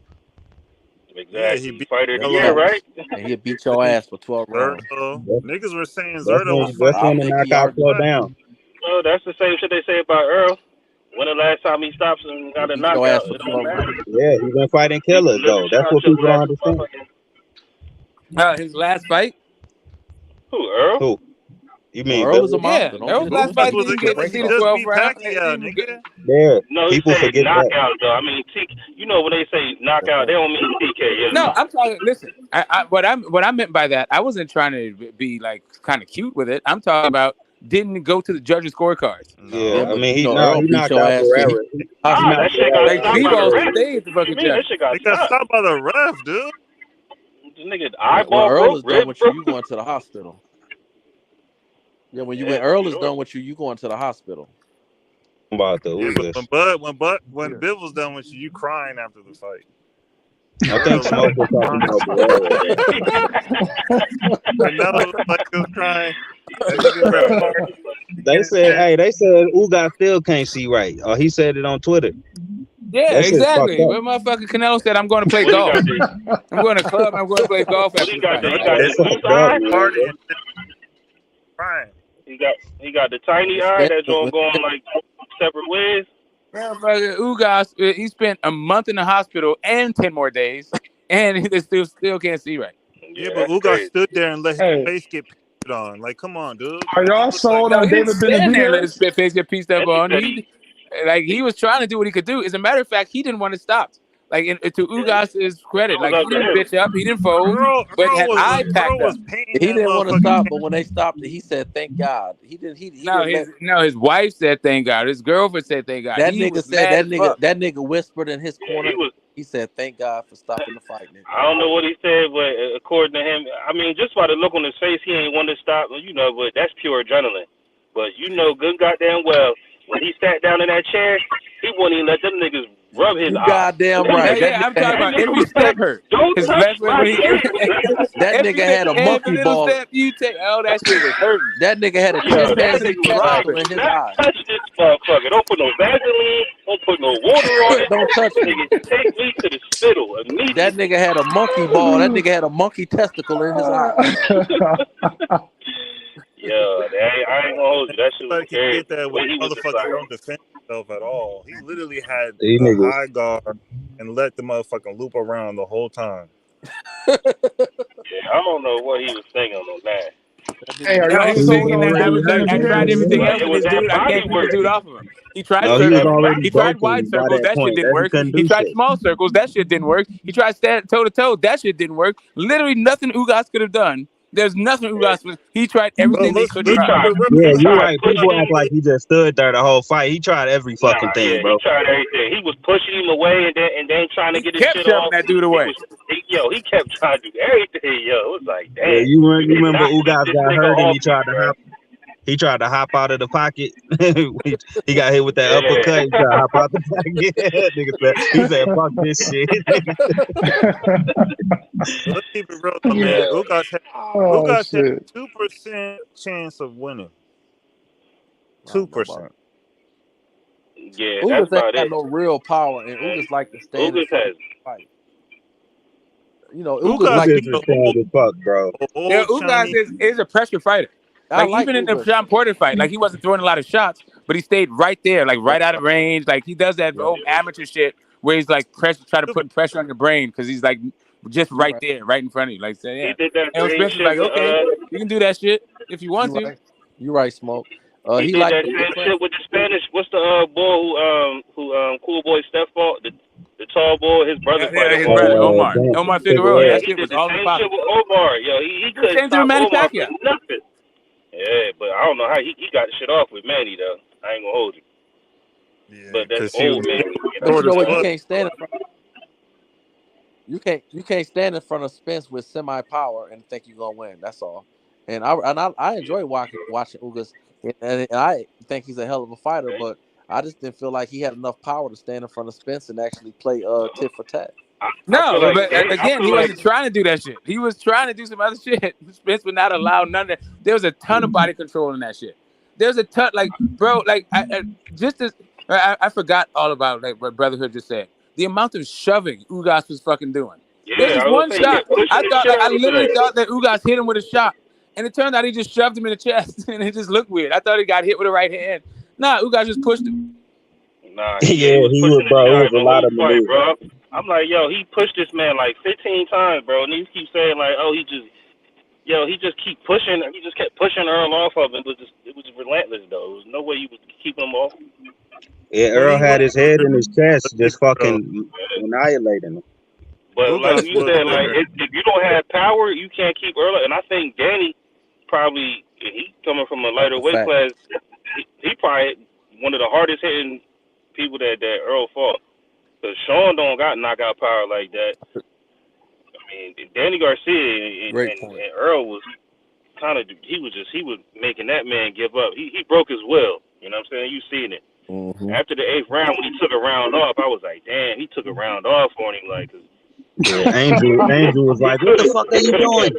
Yeah, he Exactly. beat Fighter of the That's year, Canelo. right? facts. And he'll beat your ass for 12 rounds. Zerto. That's, Niggas were saying that's Zerto was I when the fighting think he knockouts already slow What? down. Oh, that's the same shit they say about Earl. When the last time he stops and he'll got a beat your ass knockout, for it don't 12 matter. rounds. Yeah, he been fighting He killers literally though. That's shot what your people don't ass for understand. motherfucking His last fight? who? Earl? Who? You No, mean Earl is a Bivol? Yeah, monster. Don't get Errol's it last Ugas fight twisted. was a didn't He's a get to killer. great see He the fighter. just 12 beat round. Pacquiao, nigga. Yeah, No, he people said forget that. knockout though. I mean, you know when they say knockout, they don't mean No, TKO. I'm talking. Listen, what I meant by that, I wasn't trying to be like kind of cute with it. I'm talking about didn't go to the judges' scorecards. Yeah, Yeah, No. I but mean you know Earl he beat knocked your out ass till he Barrera. He Nah, hospital. that knocked shit got Barrera Like out stopped by the Bivol before. ref. stayed the What you fucking mean that judges. shit got He got stopped? stopped by the ref, dude. This nigga When eyeball Earl broke, is done rib with you, broke. you going to the hospital. Yeah, when Yeah, for Earl is sure. done with you, you going to the hospital. About the Yeah, but Ugas. when Yeah. Biv's done with you, you crying after the fight. I think Zerto Smoke was talking about Barrera. Canelo was like was crying. That nigga was crying They and said, shit. hey, Ugas still can't see right. He said it on Twitter. Yeah, That shit fucked exactly. up. When motherfucker Canelo said, "I'm going to play What he golf. got the I'm going to club. I'm going to play golf what after he the got fight." the he Nah, got that's the fucked goose up, eye? man. Party and shit, crying. He got the tiny When eye Spence, that don't go on like separate ways. Motherfucker Ugas, he spent a month in the hospital and 10 more days, and he still can't see right. Yeah, Yeah, but that's Ugas crazy. stood there and let his Hey, face get painted on. Like, come on, dude. are Like, he y'all looked like sold No, on he didn't David stand there and let his Benavidez? face get pieced up And he on. said He was trying to do what he could do. As a matter of fact, he didn't want to stop. Like to Ugas' credit, it was like he up to didn't him. bitch up, he didn't fold, but had eye Earl packed was up. painting he that didn't want to motherfucker. stop, but when they stopped it, he said, "Thank God." He didn't. He didn't let His wife said thank God. His girlfriend said thank God. that He nigga was said mad as fuck. that nigga whispered in his Yeah, corner. he was. He said, "Thank God for stopping the fight, nigga." I don't know what he said, but according to him, I mean, just by the look on his face, he ain't want to stop. You know, but that's pure adrenaline. But you know, good goddamn well, when he sat down in that chair, he wouldn't even let them niggas rub his You eye. goddamn That right. nigga, Yeah, I'm talking that about nigga every was step like, hurt. "Don't His touch left when my he shit." That nigga had a every monkey little ball. step you take, all that shit was hurting. That nigga had a Yo, that chimpanzee nigga was like, testicle in "Do his not eye. touch this motherfucker. Don't put no Vaseline. Don't put no water on it. Don't touch me. Nigga, take me to the spittle That immediately." nigga had a monkey ball. That nigga had a monkey testicle in his eye. Yo, I ain't gonna hold you. That shit was Nobody can crazy. get that The when way he was just motherfuckers like, don't defend themselves at all. He literally had These a niggas. high guard and let the motherfucking loop around the whole time. yeah, I don't know what he was thinking on that. That Hey, nigga are No, y'all he He was was sold thinking on that already David I hurt. tried everything Benavidez? But else it with was this that dude. I body can't keep the work. dude off of him. He tried No, he was circles. already He tried broken wide by circles. that That shit point. didn't That he work. couldn't He do tried shit. small circles. That shit didn't work. He tried stand toe to toe. That shit didn't work. Literally nothing Ugas could have done. There's nothing Ugas was. He tried But everything they look, could He look try. at tried. the Yeah, He repercussions. you're tried right. People pushing act him. like he just stood there the whole fight. He tried every Nah, fucking thing, yeah, he bro. tried everything. He was pushing him away and then trying to He get his kept shit shoving off. that dude away. He kept trying to do everything. Yo, it was like, Yeah, damn, you you did remember not keep Ugas this got nigga hurt and off he you, tried to bro. hop. He tried to hop out of the pocket. He got hit with that uppercut. He tried to hop out the pocket. He said, "Fuck this shit." Let's keep it real, though, man. Ugas had 2% chance of winning. 2%. Yeah, Ugas that's about ain't got it. no real power, and Ugas like to stand in Ugas front has. of the fight. You know, Ugas Ugas like This is sad as fuck, bro. Yeah, old Ugas Chinese. is a pressure fighter. I Like, like even in the Ugas. Sean Porter fight, like he wasn't throwing a lot of shots, but he stayed right there, like right out of range. Like he does that old amateur shit where he's like try to put pressure on your brain because he's like just right there, right in front of you. Like, so, yeah. He did that Errol same Spence is shit like, with okay, you can do that shit if you want to. You right, Smoke. he He did like that to same shit with the Spanish. What's the boy who cool boy Steph fought? The tall boy, his brother Yeah, fighter. his brother Omar Figueroa. Yeah, That he shit did was the all in the same pocket. shit with Omar. Yo, he couldn't Same thing stop with Manny Omar Pacquiao. for nothing. Yeah, but I don't know how he got the shit off with Manny though. I ain't gonna hold you. Yeah, But that's because he was old Manny. But you know what? You foot. can't stand in front. You can't stand in front of Spence with semi power and think you're gonna win. That's all. And I enjoy watching Ugas, and I think he's a hell of a fighter. But I just didn't feel like he had enough power to stand in front of Spence and actually play tit for tat. No, like but Danny, again, he wasn't trying to do that shit. He was trying to do some other shit. Spence would not allow none of that. There was a ton of body control in that shit. There's a ton, like, bro, like, I forgot all about like what Brotherhood just said. The amount of shoving Ugas was fucking doing. There's Yeah, this I was one gonna say, shot. yeah, pushing I the thought, shit like, I out of literally him. thought that Ugas hit him with a shot, and it turned out he just shoved him in the chest, and it just looked weird. I thought he got hit with a right hand. Nah, Ugas just pushed him. Nah, Yeah, he was he was, pushing the bro. shit It out was of a the lot whole of fight, maneuvers. bro. I'm like, yo, he pushed this man like 15 times, bro, and he keeps saying like, oh, he just keep pushing. He just kept pushing Earl off of him. It was just relentless though. There was no way you was keeping him off. Yeah, Well, Earl he had was his head in his chest, Let's keep just it real. fucking annihilating him. But like Ugas you was said, like better. if you don't have power, you can't keep Earl. And I think Danny probably, he coming from a lighter That's a weight fact. class, he probably one of the hardest hitting people that Earl fought. Cause Sean don't got knockout power like that. I mean, Danny Garcia Great and point. Earl was kind of, he was making that man give up. He broke his will. You know what I'm saying? You seen it. Mm-hmm. After the 8th round, when he took a round off, I was like, damn, he took a round off on him. Like, Yeah, Angel was like, "What the fuck are you doing?"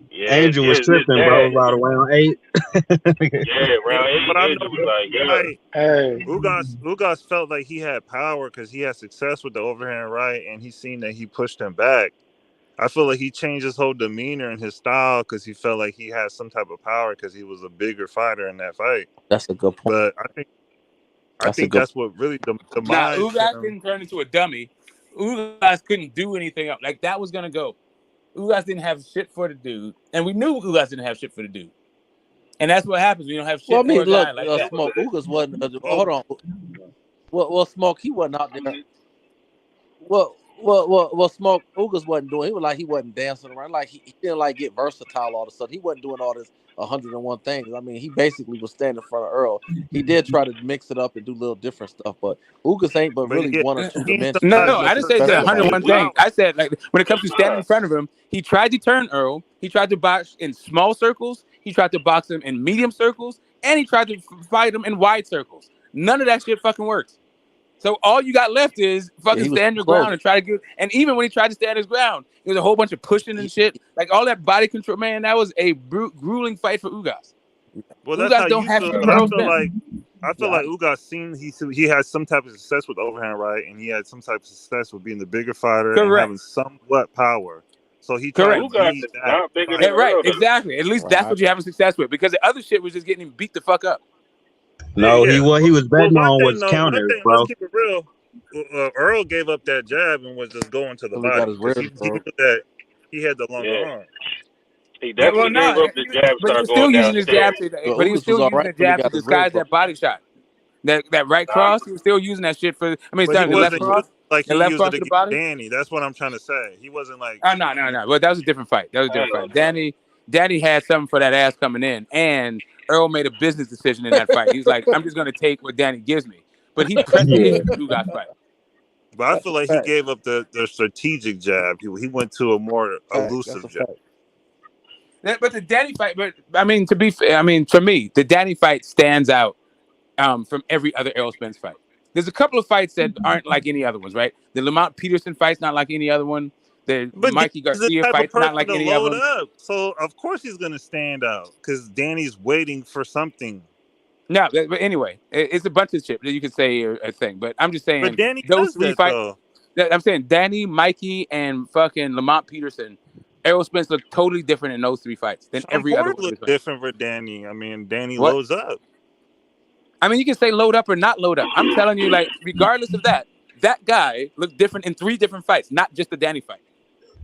Yeah, Angel was his tripping, bro. dad. About around 8. Yeah, round 8, But I Angel know was like, yeah. like Hey, Ugas felt like he had power because he had success with the overhand right, and he seen that he pushed him back. I feel like he changed his whole demeanor and his style because he felt like he had some type of power because he was a bigger fighter in that fight. That's a good point. But I think that's what really the Nah, mind Ugas him. didn't turn into a dummy. Ugas couldn't do anything else. Like, that was gonna go. Ugas didn't have shit for the dude, and we knew Ugas didn't have shit for the dude. And that's what happens when you don't have shit Well, I for mean, a look, guy like that. Smoke Ugas wasn't. Hold on. Well, Smoke, he wasn't out there. Well, Smoke Ugas wasn't doing. He was like he wasn't dancing around. Like he didn't like get versatile all of a sudden. He wasn't doing all this 101 things. I mean, he basically was standing in front of Earl. He did try to mix it up and do little different stuff, but Ugas ain't but really yeah, 1 or 2 he dimensions. No, sometimes I That's didn't what's say he did special about 101 him. things. I said, like, when it comes to standing in front of him, he tried to turn Earl. He tried to box in small circles. He tried to box him in medium circles, and he tried to fight him in wide circles. None of that shit fucking works. So all you got left is fucking he was stand your close. ground and try to get. And even when he tried to stand his ground, there was a whole bunch of pushing and shit. Like, all that body control, man. That was a grueling fight for Ugas. Well, that's how Ugas don't you have feel, shit but for I Errol feel Spence. like Ugas seen he had some type of success with overhand right, and he had some type of success with being the bigger fighter and Correct. having somewhat power. So he Correct. tried to be that. Not bigger fighter. than Right, Earl, though. exactly. At least that's what you're having success with, because the other shit was just getting him beat the fuck up. No, Yeah. he was Well, betting on was counters, let's bro. keep it real. Earl gave up that jab and was just going to the Really got body his because ribs, he bro. knew that he had the longer arm. He Yeah, well, definitely no, gave up the jab and but he started was still going using his downstairs. jab. But But he was Ugas still was all using the right till he jab to got his disguise ribs that body shot. That right cross, he was still using that shit for. I mean, But he sorry, the left wasn't cross, using it like the he left used cross it to the against body. Danny. That's what I'm trying to say. He wasn't like. Oh no. But that was a different fight. That was a different fight. Danny had something for that ass coming in, and Earl made a business decision in that fight. He was like, I'm just gonna take what Danny gives me. But he pressed the issue with Ugas fight. But I feel like he gave up the strategic jab. He went to a more elusive jab. But the Danny fight, but I mean, to be fair, I mean, for me, the Danny fight stands out from every other Errol Spence fight. There's a couple of fights that aren't like any other ones, right? The Lamont Peterson fight's not like any other one. The But Mikey Danny's the Garcia type of fight's not person like to any other load one. up, so of course he's gonna stand out because Danny's waiting for something. No, but anyway, it's a bunch of shit that you could say a thing. But I'm just But saying Danny those does three that fights. though. I'm saying Danny, Mikey, and fucking Lamont Peterson. Errol Spence looked totally different in those three fights than Sean every other Porter one of his looked fights. different for Danny. I mean, Danny What? loads up. I mean, you can say load up or not load up. I'm telling you, like, regardless of that, that guy looked different in three different fights, not just the Danny fight.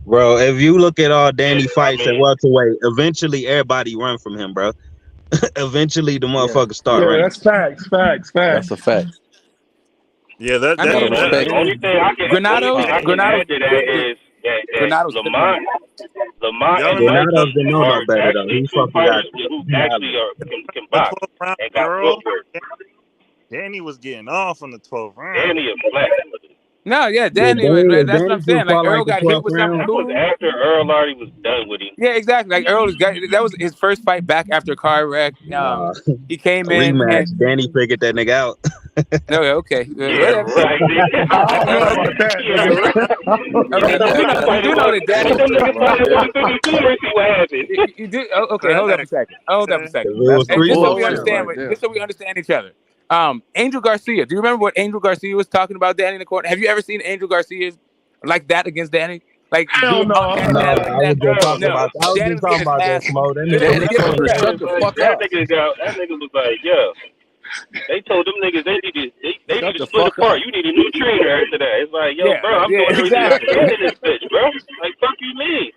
Bro, if you look at all Danny fights I mean, at welterweight, eventually everybody run from him, bro. Eventually the motherfuckers start Yeah, running. that's facts. That's a fact. Yeah, that I mean, Gotta respect the only thing I can Granados add to that is that Granados Lamont y'all and remember Mikey Granados didn't know no are better though. actually He two fucking got fighters who actually can the box 12th round and got Earl? footwork. Danny was getting off on the 12th round. Danny is black. no, yeah, yeah, Danny. Danny, if That's what Danny I'm saying. just Like fought Earl like the got hit 12th with something round. That was cool. after Earl already was done with him. Yeah, exactly. Like Earl that was his first fight back after a car wreck. He came in Rematch. and Danny figured that nigga out. no, okay, Yeah, whatever. right. I don't know about that. Okay, you do know that Danny. Them niggas fight at 152 and see what happens. You do. Okay, hold up a second. Hold up a second. It was That's And three just so we bullshit understand, right there. just so we understand each other. Angel Garcia. Do you remember what Angel Garcia was talking about Danny in the corner? Have you ever seen Angel Garcia like that against Danny? Like Hell being no. unmatched No, like I was that? just talking No. about Danny was getting his that ass. smoke. That Danny Get told him to his shut the fuck That up. nigga was like, yo. They told them niggas they need Shut to the split fuck apart. up. You need a new trainer after that. It's like, yo, Yeah, bro, I'm yeah, doing everything exactly. I can in this bitch, bro. Like, fuck you mean?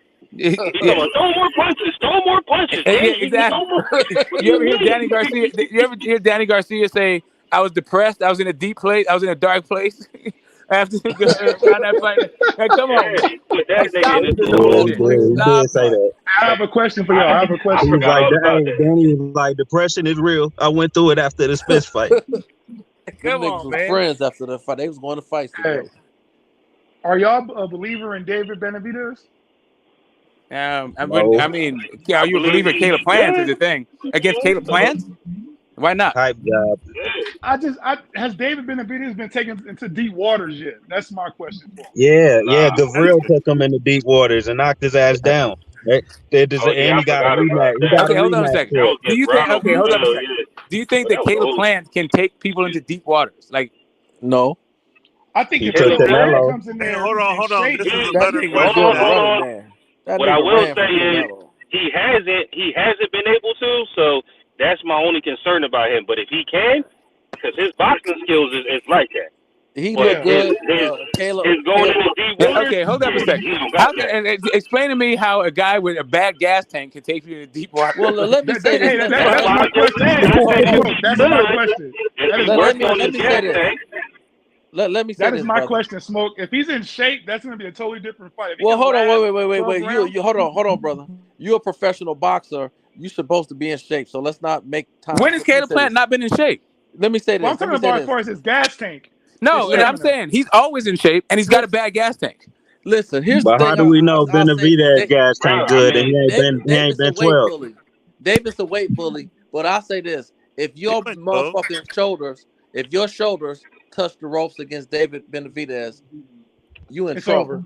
He talking about throw more punches. Yeah, Danny. exactly. What do You ever hear mean? Danny Garcia? You ever hear Danny Garcia say, "I was depressed. I was in a deep place. I was in a dark place." After around that fight, like, come on, man. He put that Like, nigga stop in his with this Yeah, little. bullshit. he Stop did say it. that. I have a question for y'all. I have a He question. was like, all about that. Danny was like, depression is real. I went through it after the Spence fight. Them Come niggas on, was man. friends after the fight. They was going to fights together. Hey, are y'all a believer in David Benavidez? No. I mean, are you a believer in Caleb Plant is the thing against Caleb Plant? Why not? Hype job. Has David Benavidez been taken into deep waters yet? That's my question for him. Yeah, Nah. Gavril took him into deep waters and knocked his ass down. Oh, yeah, And he I got a forgot about rematch. He that. got Okay, a hold on a rematch second. That for it. was Do you think? Okay, hold up a second. Yeah. Do you think That that was Caleb old. Plant can take people into deep waters? Like, No. I think He if took Caleb Plant Canelo. comes in Hey, there, hold on. in This shape, is a That better nigga was question. good Hold running, on. man. That What I nigga will ran say from is Canelo. he hasn't been able to, so that's my only concern about him. But if he can, because his boxing skills is like that. He But looked good. his going into deep waters. okay, hold up a second. He don't How got can, that. explain to me how a guy with a bad gas tank can take you into deep water? Well, let me say this. hey, Let that's why my I just question. said. I said if Smoke, he that's my could, question. if That he is let worked me on let his me say gas this. tank, Let me say That this, is my brother. question, Smoke. If he's in shape, that's going to be a totally different fight. If he Well, can hold on, last wait. 12 rounds, You hold on, brother. You're a professional boxer. You're supposed to be in shape. So let's not make time. When has Caleb Plant not been in shape? Let me say well, I'm this. Let talking me say about as this. far as his gas tank. No, His and I'm stamina. saying he's always in shape and he's got a bad gas tank. Listen, here's the But thing. how do we know I'll say Benavidez gas tank good and he ain't David's a been weight 12? bully. David's a weight bully. But I'll say this: if your went 12. motherfucking shoulders touch the ropes against David Benavidez, you in It's trouble. over.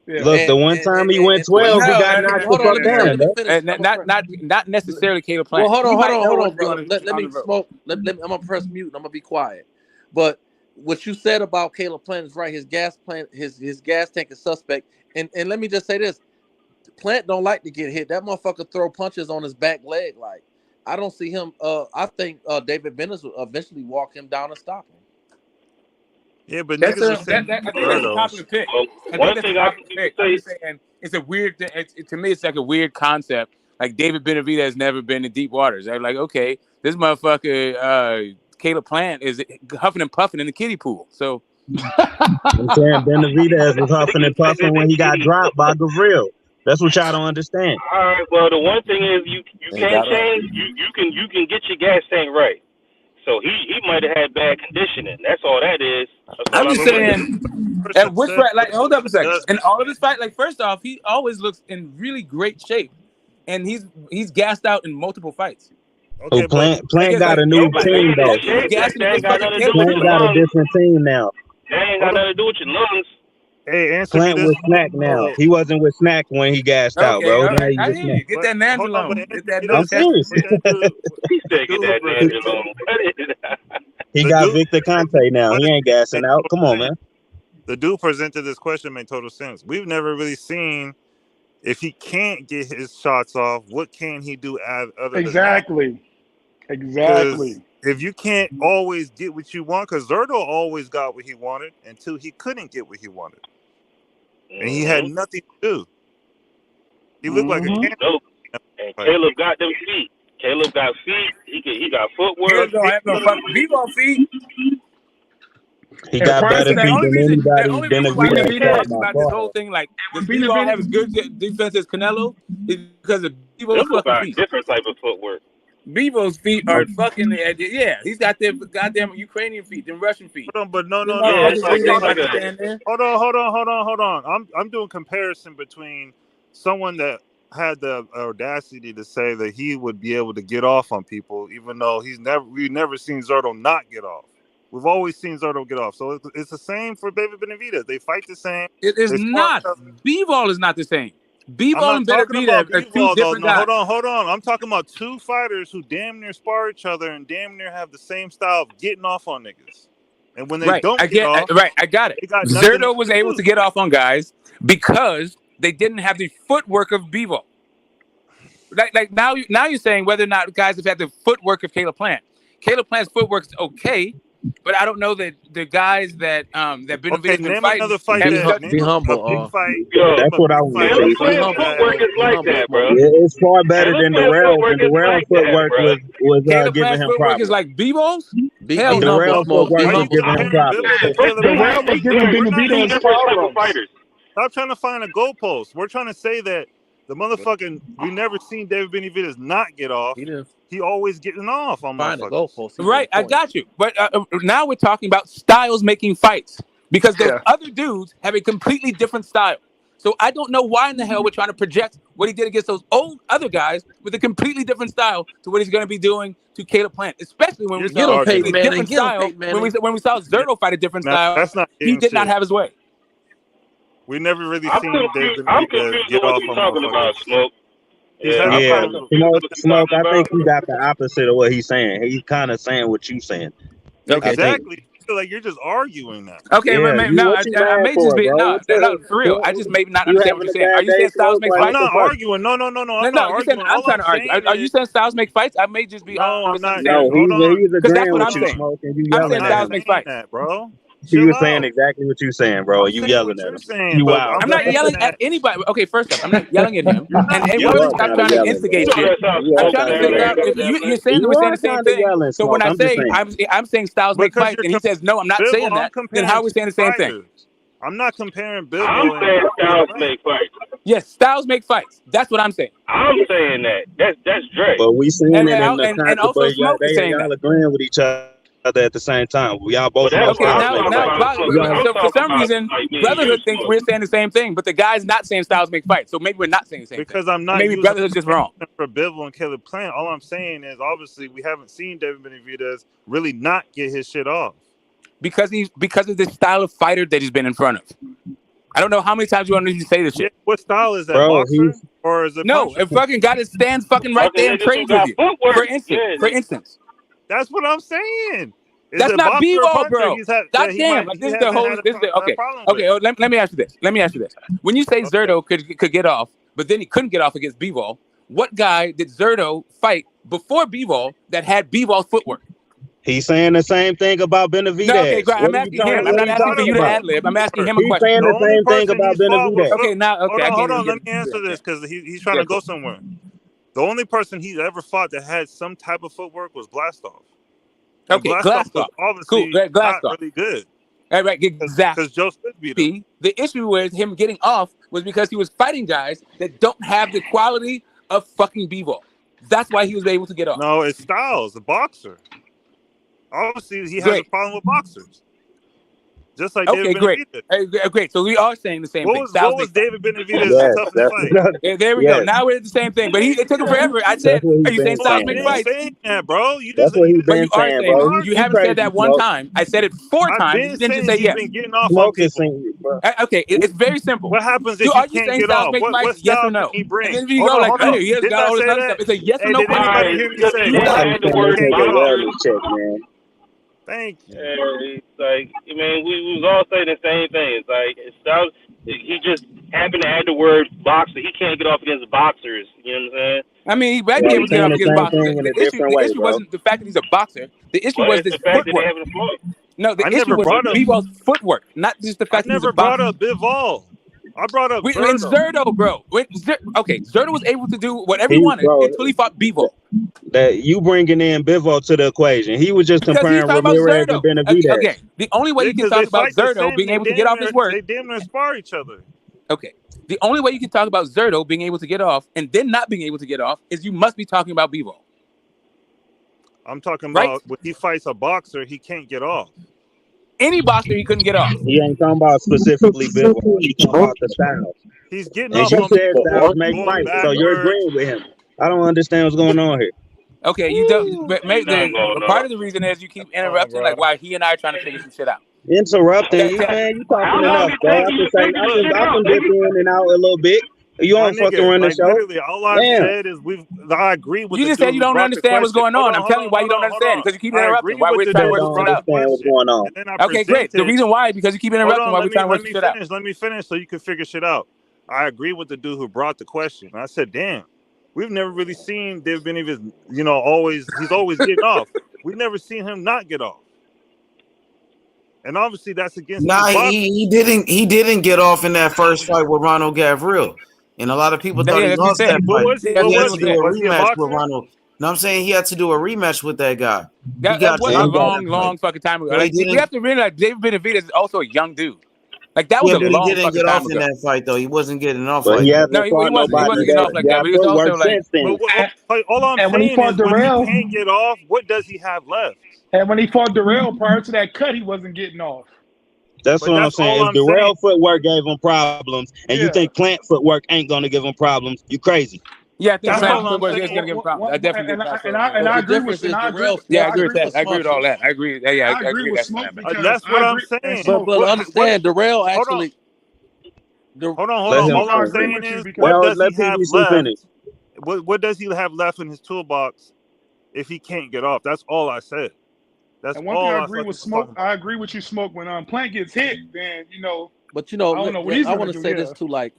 Yeah. Look, the one time he went 12, he got knocked the Hold on, fuck let down, me bro. finish. Not necessarily Caleb Well, Plant. hold He might know on, what he's brother. doing Let on me the road. smoke. I'm gonna press mute. And I'm gonna be quiet. But what you said about Caleb Plant is right. His gas tank is suspect. And let me just say this: Plant don't like to get hit. That motherfucker throw punches on his back leg. Like I don't see him. I think David Benavidez will eventually walk him down and stop him. Yeah, but That's niggas a, are saying that, I think that's a popular pick. Well, I think one that's thing a I popular can pick. I'm just saying it's a weird. To me, it's like a weird concept. Like David Benavidez has never been in deep waters. I'm like, okay, this motherfucker Caleb Plant is huffing and puffing in the kiddie pool. So I'm saying Benavidez was huffing and puffing when he got dropped by Gavril. That's what y'all don't understand. All right. Well, the one thing is you They can't got up. change. You can get your gas tank right. So he might have had bad conditioning. That's all that is. That's all I'm just saying. At which fight? Like, hold up a second. In all of his fight, like first off, he always looks in really great shape. and he's gassed out in multiple fights. Okay, Plant Niggas got like a new nobody. team though. Like, he's gassing That ain't against got fucking nothing to do with Caleb. Plant got a lungs. different team now. That ain't got nothing to do with your lungs. Hey, answer me Plant this. with Snack now. He wasn't with Snack when he gassed out, Okay, bro. all Now right. he I with hear Snack. you. Get that Hold on, but Nandrolone. answer Get that me no I'm this. serious. What that dude? He said, "Get that Dude, Nandrolone." He the got dude Victor Conte now. He ain't gassing out. Come on, man. The dude presented this question made total sense. We've never really seen if he can't get his shots off, what can he do other than that? Because if you can't always get what you want, because Zerto always got what he wanted until he couldn't get what he wanted, and he had nothing to do. He looked like a cancer. Nope. And Caleb got them feet. Caleb got feet. He got footwork. Caleb don't have no fucking Bebo feet. He got better The feet only than reason anybody why Benavidez niggas got talking by about this far. whole thing, like, does Bebo have as good defense as Canelo? Is because of Bebo's Caleb fucking got feet. different type of footwork. Bebo's feet are fucking he's got them goddamn Ukrainian feet, them Russian feet. Hold on, but no. it's like Hold on. I'm doing comparison between someone that had the audacity to say that he would be able to get off on people, even though we've never seen Zerto not get off. We've always seen Zerto get off. So it's the same for David Benavidez. They fight the same. It is not. Bivol is not the same. Bivol and talking about Benavidez are two Bivol, different though. guys. No, hold on. I'm talking about two fighters who damn near spar each other and damn near have the same style of getting off on niggas. And when they don't get off, I got it. got Zerto was able to get off on guys because they didn't have the footwork of Bivol. Like now you're saying whether or not guys have had the footwork of Caleb Plant. Caleb Plant's footwork is okay, but I don't know that the guys that Benavidez been fighting. Another fight be humble. That's what I want to Caleb see. Plant's footwork is like that, bro. It's far better than Darrell's, and Darrell's footwork was Caleb giving Plant's him footwork problems. is like Bebo's. Hell no. Darrell's footwork was giving him problems. Darrell was giving Benavidez problems. Stop trying to find a goalpost. We're trying to say that the motherfucking we never seen David Benavidez not get off. He always getting off on motherfuckers. Right, I got you. But now we're talking about styles making fights because those other dudes have a completely different style. So I don't know why in the hell we're trying to project what he did against those old other guys with a completely different style to what he's going to be doing to Caleb Plant, especially when we saw a different style. When we saw Zerto fight a different style, he did not have his way. We never really seen David I'm Benavidez confused get with what off you're on talking about, motherfuckers. Smoke. Smoke. I think you got the opposite of what he's saying. He's kind of saying what you saying. Okay, exactly. I feel like you're just arguing that. Okay, yeah, I may just be no, for real. I just maybe not understand what you're saying. Are you saying styles make fights? I'm not arguing. No. I'm not arguing. I'm trying to argue. Are you saying styles make fights? I may just be. No, I'm not. No, he's because that's what I'm agreeing saying. with you, I'm saying styles make fights, bro. He was saying exactly what you're saying, bro. You yelling at him. You wow. I'm not yelling at anybody. Okay, first off, I'm not yelling at him. And everyone stop trying to instigate shit. I'm trying to figure out if you're saying that we're saying the same thing. So when I say I'm saying styles make fights, and he says no, I'm not saying that. Then how are we saying the same thing? I'm not comparing Bill. I'm saying styles make fights. Yes, styles make fights. That's what I'm saying. I'm saying that. That's Drake. But we seen it in the and also Smoke is saying y'all agreeing with each other at the same time. We all both know. Okay, so for some reason, Brotherhood thinks we're saying the same thing, but the guy's not saying styles make fights. So maybe we're not saying the same thing. Because I'm not. Maybe Brotherhood's just wrong. For Bivol and Caleb Plant, all I'm saying is obviously we haven't seen David Benavidez really not get his shit off. Because of this style of fighter that he's been in front of. I don't know how many times you want to say this shit. What style is that? Boxer? Or is it a fucking guy that stands fucking right there and trades with you. For instance. That's what I'm saying. That's not b-ball, bro. Goddamn. Like, this is the whole. Okay. Let me ask you this. When you say Zerto could get off, but then he couldn't get off against b-ball, what guy did Zerto fight before b-ball that had b-ball's footwork? He's saying the same thing about Benavidez. No, okay, great. I'm asking him. I'm not asking for you to ad lib. I'm asking him a question. He's saying the same thing about Benavidez. Okay, hold on. Let me answer this because he's trying to go somewhere. The only person he's ever fought that had some type of footwork was Blastov. Okay, Blastov. Obviously, cool. Not really good. All right, exactly. Because Joe Smith beat him. The issue with him getting off was because he was fighting guys that don't have the quality of fucking b-ball. That's why he was able to get off. No, it's Styles, the boxer. Obviously, he has a problem with boxers. just like Okay, David great. Benavidez. Great. So we are saying the same What thing. was Styles makes David Benavidez' Yes, toughest that's fight? Yeah, there we go. Now we're at the same thing. But it took him forever. I that's said, what are he's you saying been No, Styles I've saying, makes been bro. fights? saying that, bro. You That's just what he's But been you are saying, saying bro. it. You You haven't said crazy, that one smoke. time. I said it 4 I've times, and been you didn't just saying say he's yes. been getting off on Smoke is people. saying, bro. Okay, it's very simple. What happens if Are he you can't saying get Styles off? makes What fights? Yes or style can no? he And bring? then if you Hold go on, like, hold on. hey, he's Didn't got I all this say other that? stuff. It's a yes or Hey, no did question. anybody hear me Just say You what gotta add happens the if understand he this word can't get nigga off? boxer. reality check, man. Thank you. It's like, I mean, we was all saying the same thing. It's like, he just happened to add the word boxer. He can't get off against boxers. You know what I'm saying? I mean, he might Yeah, be we able to get saying off the against same boxers. thing in a different The way, issue bro. wasn't the fact that he's a boxer. The issue But was it's his the fact that they footwork. haven't employed. No, the I issue never was brought up. Bivol's footwork, not just the I fact that he's a never brought boxer. up Bivol. I brought up When Zerto. Zerto, bro, Zerto was able to do whatever he He, wanted bro, until he fought Bivol. that you bringing in Bivol to the equation. He was just Because he's comparing talking about Ramirez and Zerto. Benavidez. Again, the only way you can Because they talk about fight the Zerto same. being able to get off his work. They damn near spar each other. Okay. The only way you can talk about Zerto being able to get off and then not being able to get off is you must be talking about Bivol. I'm talking Right? about when he fights a boxer, he can't get off. Any boxer he couldn't get off. He ain't talking about specifically Bivol. He's talking about the styles. He's getting And off you on said people styles make going fights, so you're backwards. agreeing with him. I don't understand what's going on here. Okay, you don't. But Ain't nothing going part on. of the reason is you keep Come on, interrupting, bro. like while he and I are trying to figure some shit out. Interrupting you, That- man. You talking How long enough, it bro. take I you can to say figure shit I out, can dip nigga? in and out a little bit. You My don't fucking nigga, run the like show. literally, all I've Damn. said is I agree with You the just dude said you who don't brought the understand what's question. going on. I'm telling you why you don't Hold understand on. because you keep I interrupting agree while with we're the trying to That dude work who some don't shit brought the out. understand what's question, going on. and then I Okay, great. The presented. reason why because you keep Hold interrupting on, while we're trying to work let some me shit out. finish. Let me finish so you can figure shit out. I agree with the dude who brought the question. I said, damn, we've never really seen David Benavidez, he's always getting off. We've never seen him not get off. And obviously that's against his Nah, boxing. he didn't get off in that first fight with Ronald Gavril. And a lot of people thought Yeah, he that's what he lost that said. What fight. was he? That's What He had what to was he do he? a said. Was he a rematch with boxer? Ronald. No, I'm saying he had to do a rematch with that guy. That was a He got long, that fight. long fucking time ago. But he Like we didn't. have to realize David Benavidez is also a young dude. Like that was Yeah, a but he long didn't fucking get time off in ago. that fight though. He wasn't getting off But like he that. No, hasn't he fought wasn't. He nobody wasn't getting that off like that. got But he was footwork also like, since then. But all I'm And when he saying fought is when he Darrell, can't get off, what does he have left? prior to that cut, he wasn't getting off. That's But what I'm that's all saying. If I'm saying. Darrell footwork gave him problems, and you Yeah. think Plant footwork ain't gonna give him problems, you crazy. yeah, I think That's That's Plant why. all I'm footwork is saying. going to give him problems. I definitely think Plant footwork. And But I the agree difference with is and I agree. Darrell Yeah, I I steps agree in with agree. that. people's I agree with all punches. that. I agree. Yeah, I I agree agree with with that, Smoke man. because That's what I I'm agree. And saying. But Smoke, understand, Darrell Hold on. actually. Hold on. Let him Smoke, All I'm I finish. agree saying with you is, because what does he Let have PBC left? finish. What does he have left in his toolbox if he can't get off? That's all I said. That's and one thing all I I agree fucking with was talking Smoke. about. I agree with you, Smoke. When Plant gets hit, then But I don't know what he's I gonna want to do. say this Yeah. too. Like,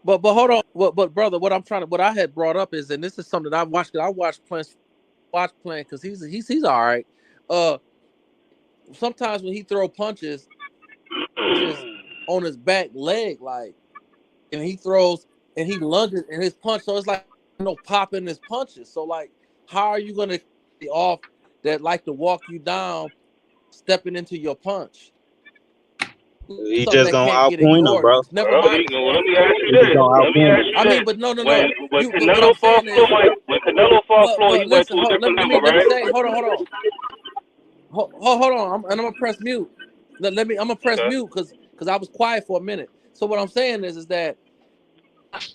but hold on. But brother, what I had brought up is, and this is something that I've watched. I watch Plant because he's all right. Sometimes when he throw punches on his back leg, like, and he throws and he lunges and his punch, so it's like no pop in his punches. So like, how are you gonna be off that like to walk you down, stepping into your punch? He Something just that gonna can't get outpoint him, ignored. bro. Never Well, mind the let point. me ask you He just this. gonna Let me outpoint ask him. you I this. mean, but no. When But what I'm Canelo fought saying is, Floyd, he went to listen. a different Let number, me right? say. Hold on. Hold on. I'm gonna press mute. I'm gonna press Okay. mute because I was quiet for a minute. So what I'm saying is that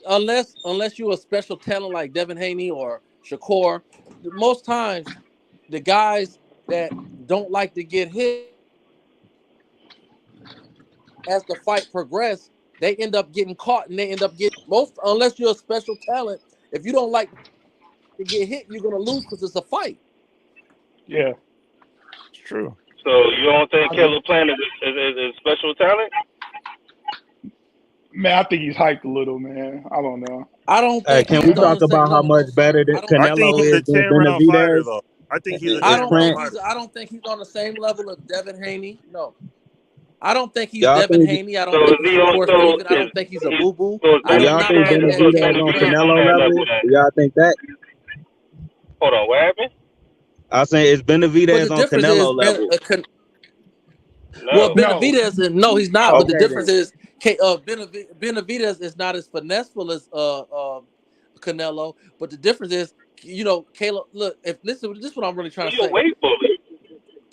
unless you're a special talent like Devin Haney or Shakur, most times the guys that don't like to get hit as the fight progresses, they end up getting caught and they end up getting unless you're a special talent. If you don't like to get hit, you're gonna lose because it's a fight. Yeah. It's true. So you don't think Caleb Plant is special talent? Man, I think he's hyped a little, man. I don't know. I don't Hey, think can he's we on talk the same. about how much Sir. better than I don't I think he's think Canelo on he's the. a is than 10-round fighter, Benavidez? though. I think he's a I Is don't 10-round think Plant? he's. fighter. I don't think he's on the same level of Devin Haney. No, I don't think he's Y'all Devin think? Haney. I So don't think is he's he on? Shakur So Stevenson. I don't think he's a boo boo. is I Do do y'all not think think that Benavidez on Plant. Canelo level? Do y'all think that? Hold on, what happened? I say is But Benavidez the on difference is, Canelo level? well, No. No. Benavidez, no, he's not. But the Okay difference then. is, Benavidez is not as finesseful as Canelo. But the difference is, Caleb. Look, this is what I'm really trying to He a say. weight bully.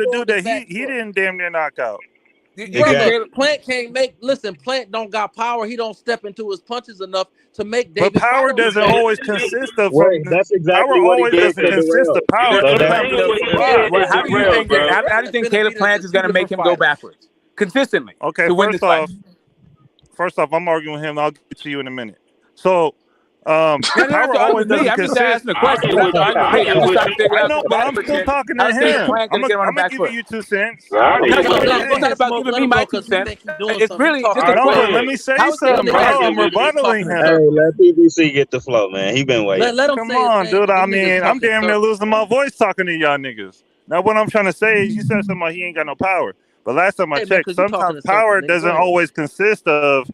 the dude that back he foot. didn't damn near knock out. Brother, Plant can't make. Listen, Plant don't got power. He don't step into his punches enough to make But David power follow. doesn't always consist of Wait, that's exactly power what he always did doesn't to consist of Darrell. power. So But that, the thing what he did to How do you Darrell, think bro. how do you think Caleb Plant is going to make him go backwards consistently Okay, to win this fight? first off, I'm arguing with him. I'll get to you in a minute. So Power always doesn't I'm just asking a I question. get with you. I I'm get just with trying to you. figure I out know, the but I'm still talking to how's Caleb him. Plant I'm gonna get him on the back giving foot? you 2 cents. I I'm get No, with no, you. no. It's not about giving me my 2 cents. It's really just a Hold on, let question. me say How is Caleb something, Plant? bro. I'm rebuttaling Hey, him. let PBC get the flow, man. He been waiting. Come on, dude. I mean, I'm damn near losing my voice talking to y'all niggas. Now, what I'm trying to say is, you said something about he ain't got no power. But last time I checked, sometimes power doesn't always consist of,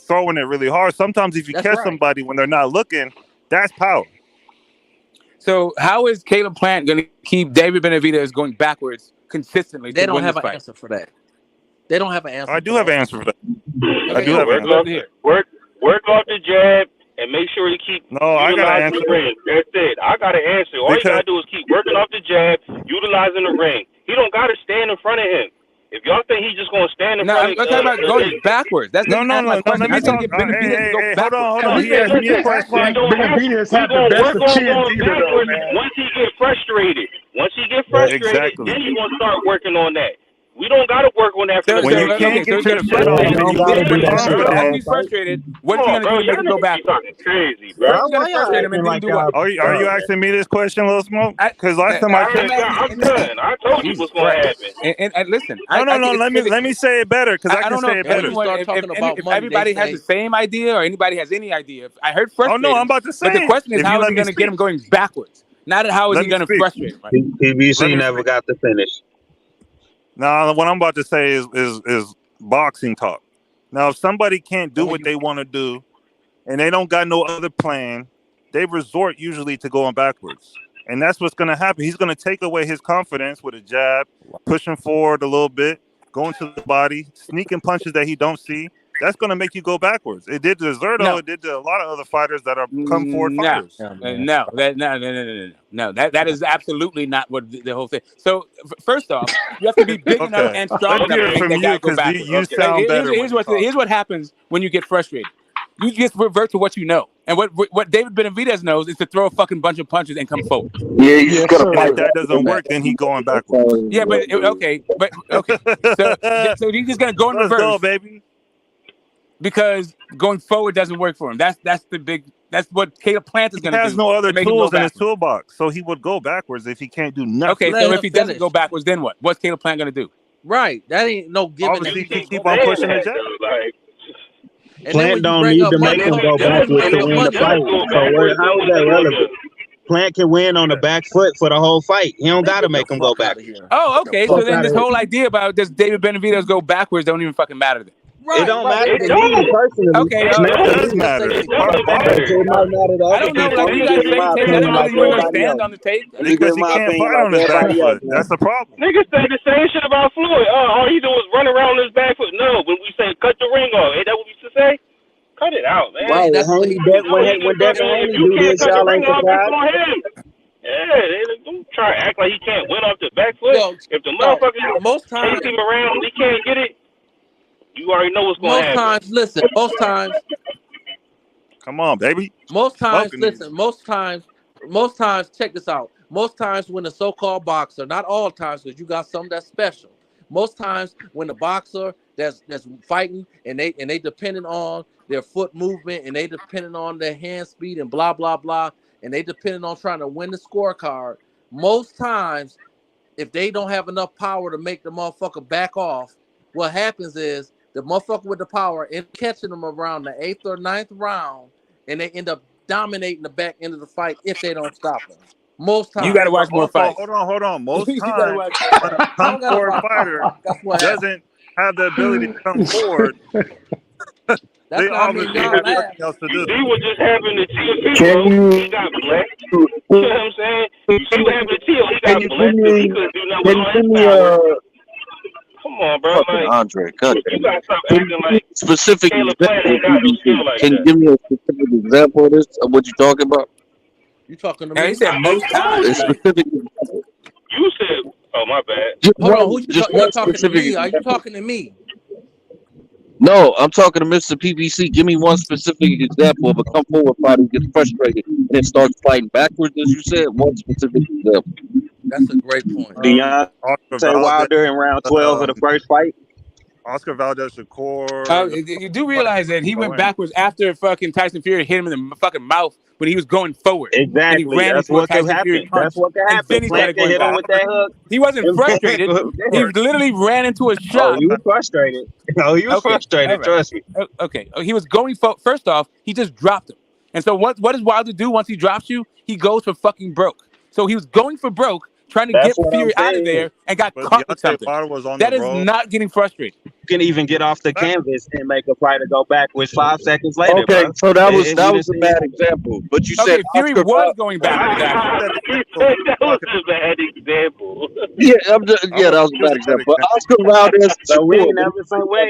throwing it really hard. Sometimes if you catch somebody when they're not looking, that's power. So how is Caleb Plant going to keep David Benavidez going backwards consistently to win this fight? They don't have an answer for that. They don't have an answer. I do have an answer for that. I do So have an answer. work off the jab and make sure you keep I got an utilizing answer. the ring. That's it. I got an answer. All you gotta do is keep working off the jab, utilizing the ring. He don't gotta stand in front of him. If y'all think he's just gonna stand in front I'm talking about going backwards. That's No. my question. Let me talk. Get Benavidez to go backwards. Hold on. He asked me a question. Benavidez had the best of chins either, though, man. Once he get frustrated, Exactly. then you gonna start working on that. We don't gotta work on that for the When you can't get your shit off, and you lose your confidence. After he's frustrated, what's he gonna do to make him go backwards? Crazy, bro. bro. He's gonna frustrate him and then do what? Are you asking me this question, Lil Smoke? Because last time I checked, I'm done. I told you what's gonna happen. And listen, no. Let me say it better because I can don't know say it better. if everybody has the same idea or anybody has any idea. I heard frustrated. Oh no, I'm about to say. But the question is, how is he going to get him going backwards? Not how is he going to frustrate him? Right? PBC never got to finish. Now, what I'm about to say is boxing talk. Now, if somebody can't do what they want to do, and they don't got no other plan, they resort usually to going backwards. And that's what's going to happen. He's going to take away his confidence with a jab, pushing forward a little bit, going to the body, sneaking punches that he don't see. That's going to make you go backwards. It did to Zerto. No. It did to a lot of other fighters that are come forward fighters. No. That is absolutely not what the whole thing. So first off, you have to be big enough and strong enough to make that guy go backwards. You sound better. Here's what happens when you get frustrated. You just revert to what you know. And what David Benavidez knows is to throw a fucking bunch of punches and come forward. Yeah, you just gotta If that doesn't work, then he going backwards. Yeah, but okay. So he's just gonna go in reverse, go, baby. Because going forward doesn't work for him. That's what Caleb Plant is gonna do. He has no other tools in his backwards. toolbox, so he would go backwards if he can't do nothing. Okay, so if he doesn't go backwards, then what? What's Caleb Plant gonna do? Right, that ain't no giving. Obviously, he keep on pushing the jab. Plant don't need to make him go backwards to win the fight. So how is that relevant? Plant can win on the back foot for the whole fight. He don't got to make him go backwards. Oh, okay. So then this whole idea about does David Benavidez go backwards don't even fucking matter then. It don't matter to me personally. Okay, it does matter. It might matter to I don't know. Like you guys say, I didn't know that you were gonna stand on the tape. Because he can't fight on his back foot. That's the problem. Niggas say the same shit about Floyd. All he do is run around his back foot. No, when we say cut the ring off, ain't that what we used to say? Cut it out, man. Right, when Devin Haney do this, y'all ain't surprised. Yeah, don't try to act like he can't win off the back foot. If the motherfucker chase him around and he can't get it, you already know what's going to happen. Most times. Come on, baby. Most times, check this out. Most times when the so-called boxer, not all times, because you got some that's special. Most times when the boxer that's fighting and they depending on their foot movement and they depending on their hand speed and blah blah blah and they depending on trying to win the scorecard. Most times, if they don't have enough power to make the motherfucker back off, what happens is the motherfucker with the power and catching them around the 8th or 9th round, and they end up dominating the back end of the fight if they don't stop them. Most times. You got to watch more fights. Hold on. Most times, when a come forward fighter doesn't have the ability to come forward, they obviously have nothing else to do. He was just having the chill. He got blessed. You know what I'm saying? You see what happened to Teal? He got blessed because he couldn't do nothing on his power. Come on, bro. Fucking Andre, cut you gotta stop acting like specific Caleb Plant ain't got no skill like Can you that. give me a specific example of this, of what you're talking about? You talking to me? He said most times. A specific example. You said, oh, my bad. Hold on, who you talking to me? Are you talking to me? No, I'm talking to Mr. PBC. Give me one specific example of a come forward fighter who gets frustrated and then starts fighting backwards, as you said. One specific example. That's a great point. Deontay Wilder in round 12 of the first fight. Oscar Valdez Shakur. You do realize that he went backwards after fucking Tyson Fury hit him in the fucking mouth when he was going forward. And he Exactly. ran That's into a what could Tyson Fury happen. punch. That's what could And happen. then he started Plant could going hit him back. with that hook. He wasn't frustrated. He literally ran into a Oh, shot. you was frustrated. Oh, you was frustrated. all right. Trust me. Okay. He was going for, first off, he just dropped him. And so what does Wilder do once he drops you? He goes for fucking broke. So he was going for broke, trying to That's get what I'm Fury out of saying. there and got But caught with Deontay something. Wilder was on That the is road. not getting frustrated. You can even get off the canvas and make a fighter go backwards 5 seconds later, Okay, bro. so that we was done a seen bad that. example. But you Okay, said Fury Oscar was going backwards, That actually. That was a bad example. Yeah, that was a bad example. But Oscar Valdez So we Shakur, ain't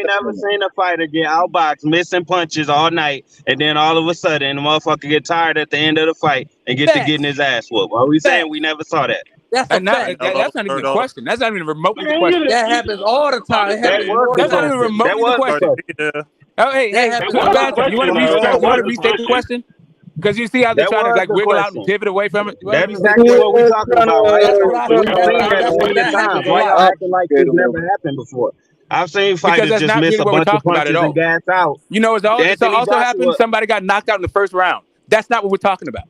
never seen a fighter get outboxed, missing punches all night, and then all of a sudden the motherfucker get tired at the end of the fight and get to getting his ass whooped. Are we saying we never saw that? That's a fact. That's not even a question. That's not even remotely the Man, question. That happens all the time. It That happens was more the That's not times. even question. That remotely the was the question. question. Yeah. Oh, hey, That happens all the time. you want to restate the question? Because you see how they're That trying to was like the wiggle out and question. pivot away from it. You want to That's restate the exactly question? what we talking about, right? That's what I We've think. seen that That's plenty what of that times. happens a Why y'all lot. acting like this never happened before? I've seen fighters That's just not miss really a what we're bunch of talking about punches at and all. gas out. You know, it's Anthony also happened. Joshua, Somebody got knocked out in the first round. That's not what we're talking about.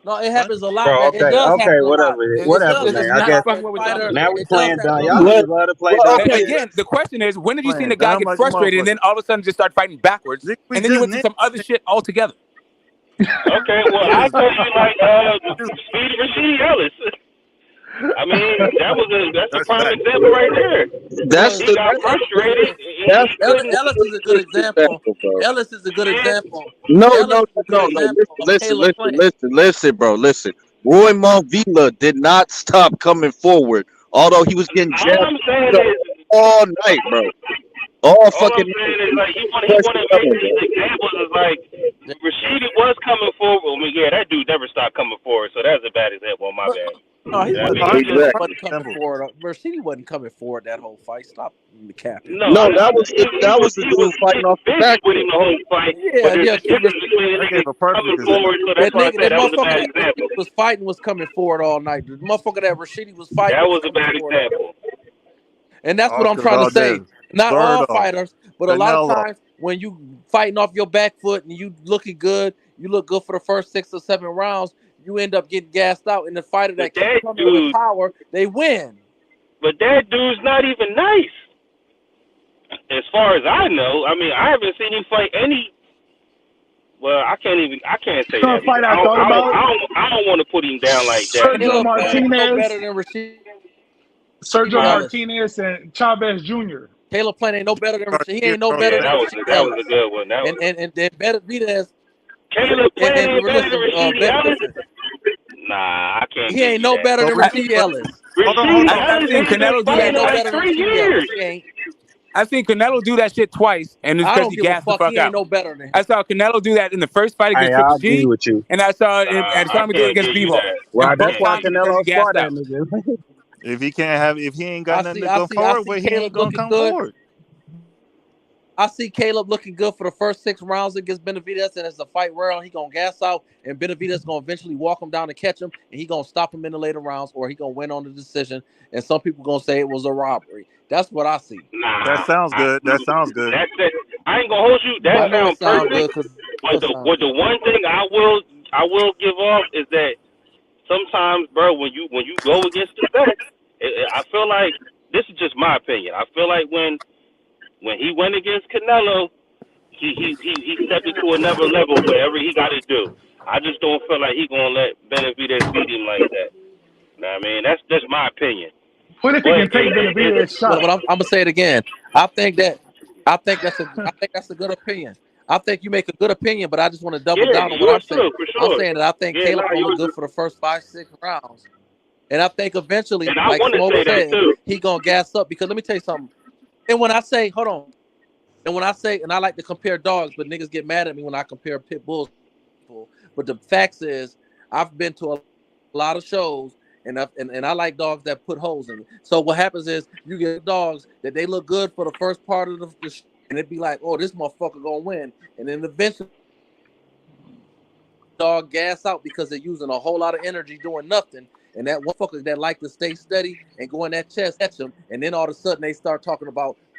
No, it happens a lot, bro. man. It Okay, does happen a lot. It whatever, does. This man. is I It's not guess not fucking for what we're fighter. talking now about. we It does playing happen dumb. a Y'all lot. niggas love to play dumb. Again, the question is, when did you see the guy Dumb get like a frustrated and motherfucker. then all of a sudden just start fighting backwards, We and then you just went to some other shit altogether? Okay, well, I'll tell you like Speedy Rasheed Ellis. I mean, that's a prime example right there. that's He the got frustrated and he couldn't. Ellis is a good example. bro. Ellis is a good example. No, Ellis is a good no. example of Caleb Plant. Listen, bro. Listen. Roy Monvila did not stop coming forward, although he was getting All jabbed I'm saying is, all night, bro. All all I'm fucking saying night. is like he want to make these examples is like Rashidi was coming forward. I mean, yeah, that dude never stopped coming forward, so that's a bad example on my bad. No, he I wasn't. mean, he just Wasn't coming forward. Mercedes wasn't coming forward that whole fight. Stop the capping. no, that was the dude fighting off the back. with him the whole fight. Yeah, But there's yeah. a difference between a I gave nigga a perfect coming example. forward, so that's That why I nigga, said that that was a motherfucker bad that example. was fighting was coming forward all night. The motherfucker that Rashidi was fighting. That was a bad example. And that's what I'm Oscar trying to say. Valdez. Not Third all off. fighters, but a lot of Canelo. times when you fighting off your back foot and you looking good, you look good for the first 6 or 7 rounds, you end up getting gassed out. And the fighter that keeps coming with power, they win. But that dude's not even nice. As far as I know, I mean, I haven't seen him fight any. Well, I can't say that. Fight I thought about. I don't want to put him down like that. Sergio Martinez. No better than Rashid. Sergio Ellis. Martinez and Chavez Jr. Caleb Plant ain't no better than Rashid. He ain't no better than Rashid That Ellis. was a good one. And Benavidez. Caleb Plant ain't better than Rashid Ellis. Listen, Nah, I can't. he ain't no better than Rashid Ellis. I've seen Canelo do that no like better than 3 Rashid years. Ellis. He ain't. I've seen Canelo do that shit twice, and it's I because don't he give a gassed the fuck. fuck He ain't out. no better than him. I saw Canelo do that in the first fight against I Triple agree G, with you. and I saw him do it against Bivol. Well, And that's both why times because he Canelo fought gassed that out. nigga. If he ain't got nothing to go forward with, he ain't gonna come forward. I see Caleb looking good for the first 6 rounds against Benavidez, and as the fight wear on, he gonna gas out, and Benavidez gonna eventually walk him down and catch him, and he gonna stop him in the later rounds, or he gonna win on the decision. And some people gonna say it was a robbery. That's what I see. Nah, That sounds good. That sounds good. That's it. I ain't gonna hold you. That sounds perfect. But the one thing I will give off is that sometimes, bro, when you go against the best, I feel like this is just my opinion. I feel like when he went against Canelo, he stepped into another level. Whatever he got to do, I just don't feel like he gonna let Benavidez beat him like that. Know what I mean, that's just my opinion. What if he can take Benavidez shot? But I'm gonna say it again. I think that's a good opinion. I think you make a good opinion, but I just want to double down on what I'm saying. I'm saying that I think Caleb will look good for the first 5-6 rounds. And I think eventually, like Smoke said, he gonna gas up, because let me tell you something. And when I say, hold on, and I like to compare dogs, but niggas get mad at me when I compare pit bulls. But the facts is, I've been to a lot of shows, and I like dogs that put holes in it. So what happens is, you get dogs that they look good for the first part of the show, and it'd be like, oh, this motherfucker gonna win, and then eventually, dog gas out because they're using a whole lot of energy doing nothing. And that motherfucker that like to stay steady and go in that chest, catch them, and then all of a sudden they start talking about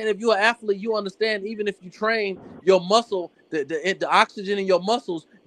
saying? If you're an athlete, you understand. Even if you train your muscle, the oxygen in your muscles,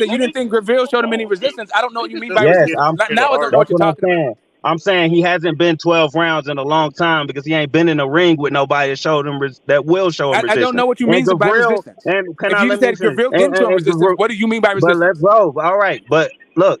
that you didn't think Graville showed him any resistance. I don't know what you mean by Yes, resistance. Now I don't know what that's you're what I'm talking about. saying. I'm saying he hasn't been 12 rounds in a long time because he ain't been in a ring with nobody that showed him that will show him I don't know resistance. what you And mean by Gavril, resistance. and can If I you let just me said finish? Graville didn't show him resistance, what do you mean by But let's resistance? go. All right, but look,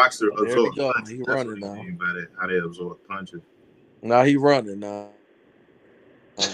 boxer There we absorb go. punches. He That's what running he now. mean by that. How they absorb punches. Now he running now.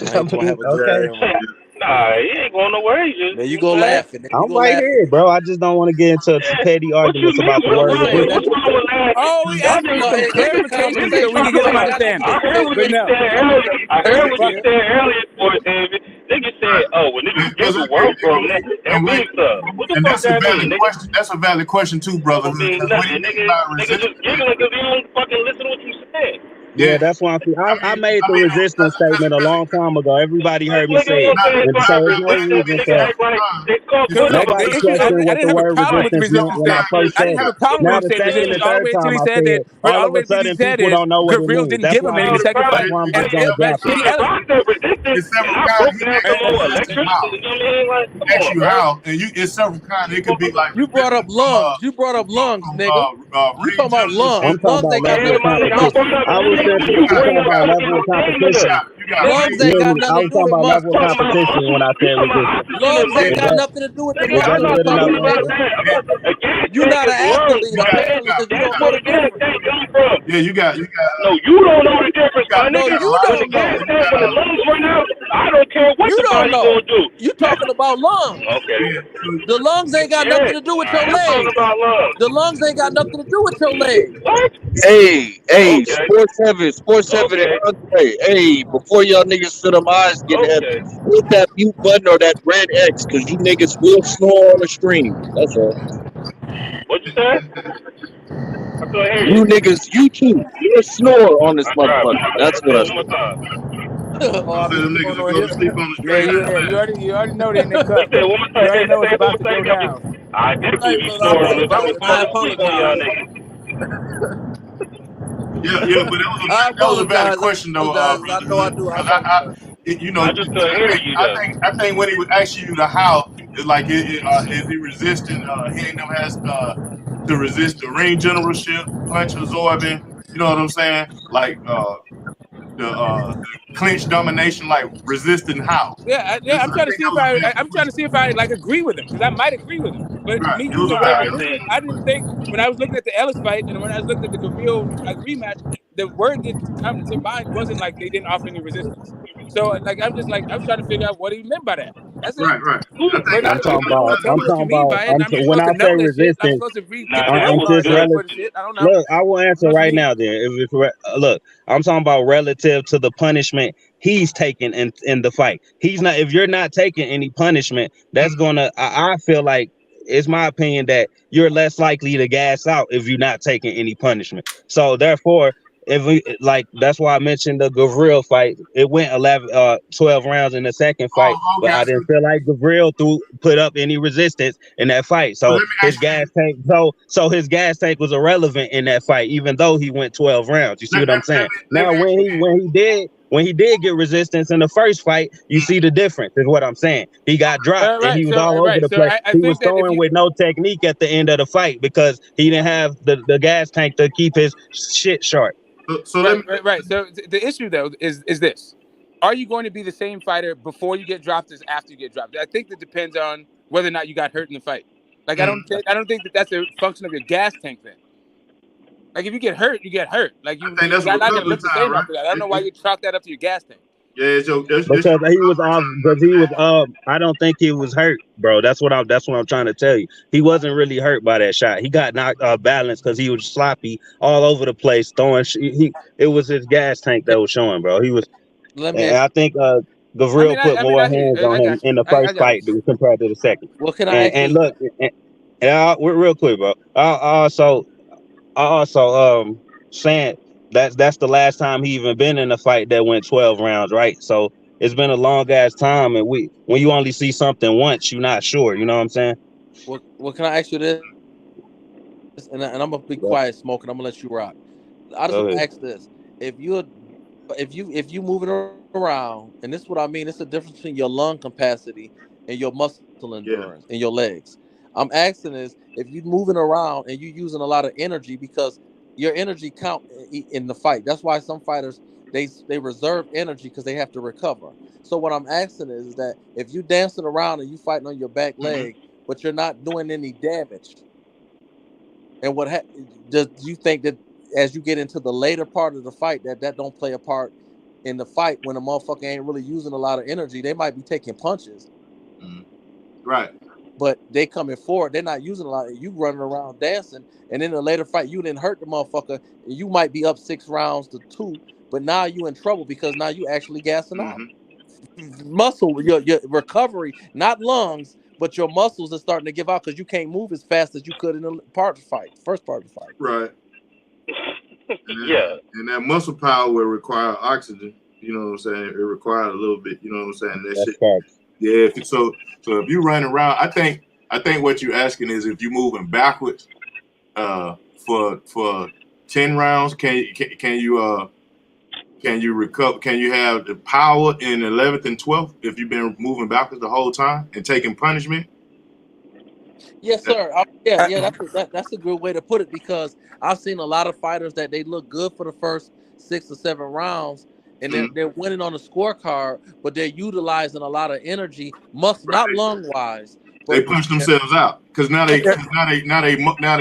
Now I he's gonna mean, have a good okay. day and run. Nah, he ain't going nowhere. He just, There you you go know what I'm saying? laughing. There you I'm go right laughing. here, bro. I just don't want to get into petty What you arguments mean? about the What, I'm word what, just saying what, resistance. that's what's wrong with that? Oh, we Y'all asking for niggas no. some some It's a clarification so we conversation. can We get some can I have a understanding. heard what But he conversation. no, said earlier. I heard what he yeah. said earlier, boy, David. Nigga said, Right. "Oh, when niggas get to where Because I'm from, that and when means stuff." What the and fuck that's a that valid mean, nigga? question. That's a valid question too, brother. Don't mean Because when you nothing, think nigga. about Nigga just resistance, giggling because he don't fucking listen to what you saying. Yeah, yeah, that's why I I made the mean, resistance that's a statement a valid. long time ago. Everybody Like heard me nigga, say it. what Not, saying? And So so I there's but no when at reason the nigga for same act like time, they call it's Because putting no, up a the nobody bitch. issue is question I what didn't the have a word problem with the resistance meant resistance when I statement. first I didn't said have it. a problem Now with the saying second resistance and all the third way until time he I said say that. it, But all all the of a way until he sudden said people is don't know what it Gabriel means. didn't That's give him why any. He The sacrificed, problem, I'm and just gonna if drop it. I said resistance it's and several I kinds. broke He down may some ask more you electricity, how. you know what I mean? Like, come Ask on, you bro. how, and it's several kinds. It could be like You brought up resistance lungs. You brought up lungs, from nigga. You ring talking about lungs? I'm generation. talking Lungs about ain't got level Yeah, of nothing to my do with nigga, I competition. brought muscle. up I was nigga, simply you I'm bring talking up about everything level of I'm saying, nigga. competition. You got Nigga, Lungs ring ain't got Literally, I nothing to was do talking with about level of muscle. talking about competition when I you said talking about resistance. oxygen and Lungs ain't Is got muscle. that nothing to do with the Nigga, is I'm that muscle not you're good talking enough talking about about. answer? that. A gas You're tank not is an lungs, athlete, my nigga. apparently, A because you gas don't know on the a gas difference. tank come from. Yeah, you got. No, you don't know the difference, my No, nigga. you When the don't gas know. tank, when the lungs run out, I don't care what You the don't body know. gonna do. You talking about lungs. Okay. The lungs ain't got nothing Yeah, to do with I your am talking legs. about lungs. The lungs ain't got nothing to do with your legs. What? Hey, Okay. Sports 7 and Okay. Andre. Hey, before y'all niggas feel them eyes get Okay. heavy, hit that mute button or that red X, cause you niggas will snore on the stream. That's all. What you say? I couldn't hear You you. niggas, you too, you'll snore on this I'm driving. motherfucker. That's what Say I it one more said. time. Oh, I I said be them niggas snoring will on go to here. sleep on the Yeah, street. you already know they in the He cut. said one more You time. already know it's Say it one about more to time. go down. I definitely Hey, be look, I snoring if I was apologize. I falling asleep on y'all apologize. niggas. Yeah, but I that was a valid apologize. question I though, apologize. I brother know I Hood. do. I Because apologize. you I know, just couldn't hear you though. I think when he was asking you the how, it's like is he resisting? He ain't never has to resist the ring generalship, punch absorbing. You know what I'm saying? Like the clinch domination, like resisting how. Yeah. I'm I trying to think see that if was a valid I'm trying to question. see if I like agree with him because I might agree with him. But Right. me It was using a what valid I'm I question. using, see. I didn't think when I was looking at the Ellis fight and when I was looking at the Gavril like rematch, the word that come to mind wasn't like they didn't offer any resistance. So like I was trying to figure out what he meant by that. That's it. Right. I But think you don't want to tell I'm me what you talking mean about. by it. And I'm just When supposed I to say know that shit. I'm resistance, supposed to read, get Nah, the that I'm was vocabulary just good. for the relative. shit. I don't know. Look, I will answer Supposed to right be now. Then, look, I'm talking about relative to the punishment he's taking in the fight. He's not. If you're not taking any punishment, that's gonna. I feel like it's my opinion that you're less likely to gas out if you're not taking any punishment. So therefore, if we like, that's why I mentioned the Gavril fight. It went 12 rounds in the second fight, Oh, but okay. I didn't feel like Gavril put up any resistance in that fight. So So let me his ask you. gas tank, so his gas tank was irrelevant in that fight, even though he went 12 rounds. You see what I'm saying? Let Now, me ask you. when he did get resistance in the first fight, you see the difference. Is what I'm saying. He got dropped and he was all over right. the So place. I He was think that if throwing you with no technique at the end of the fight because he didn't have the gas tank to keep his shit sharp. So let me. right. So the issue though is this: are you going to be the same fighter before you get dropped as after you get dropped? I think that depends on whether or not you got hurt in the fight. Like I don't think that that's a function of your gas tank then. Like if you get hurt, you get hurt. Like I think that's you're not gonna recovery look the time, same right? after that. I don't know why you chalk that up to your gas tank. Yeah, it's your Because he was recovery off. time Because after he was that. I don't think he was hurt, bro. That's what I'm trying to tell you. He wasn't really hurt by that shot. He got knocked balance because he was sloppy all over the place throwing. It was his gas tank that was showing, bro. He was. Let me And ask. I think Gavril put I mean, more I hear you. hands on I him got you. in the I first got you. fight compared to the second. Well, can I ask And you? look, we're real quick, bro. I also saying that's the last time he even been in a fight that went 12 rounds, right? So it's been a long ass time, and when you only see something once, you're not sure. You know what I'm saying? Well, can I ask you this? And I'm gonna be Go quiet, smoking. I'm gonna let you rock. I just want to ahead. ask this: if you moving around, and this is what I mean, it's the difference between your lung capacity and your muscle Yeah. endurance in your legs. I'm asking is if you moving around and you using a lot of energy because your energy count in the fight. That's why some fighters they reserve energy because they have to recover. So what I'm asking is that if you dancing around and you fighting on your back leg, but you're not doing any damage, and does you think that as you get into the later part of the fight that don't play a part in the fight when a motherfucker ain't really using a lot of energy? They might be taking punches, Right. but they coming forward. They're not using a lot. You running around dancing, and in the later fight, you didn't hurt the motherfucker. And you might be up 6 rounds to 2, but now you in trouble because now you actually gassing out. Muscle, your recovery, not lungs, but your muscles are starting to give out because you can't move as fast as you could in the first part of the fight. Right. Yeah. And that muscle power will require oxygen. You know what I'm saying? It requires a little bit. You know what I'm saying? That That's shit. facts. Yeah. So if you run around, I think what you're asking is if you're moving backwards, for 10 rounds, can you recover? Can you have the power in 11th and 12th if you've been moving backwards the whole time and taking punishment? Yes, sir. Yeah. That's a good way to put it because I've seen a lot of fighters that they look good for the first 6 or 7 rounds, and they're winning on the scorecard, but they're utilizing a lot of energy, not lung wise, They but push themselves out because now they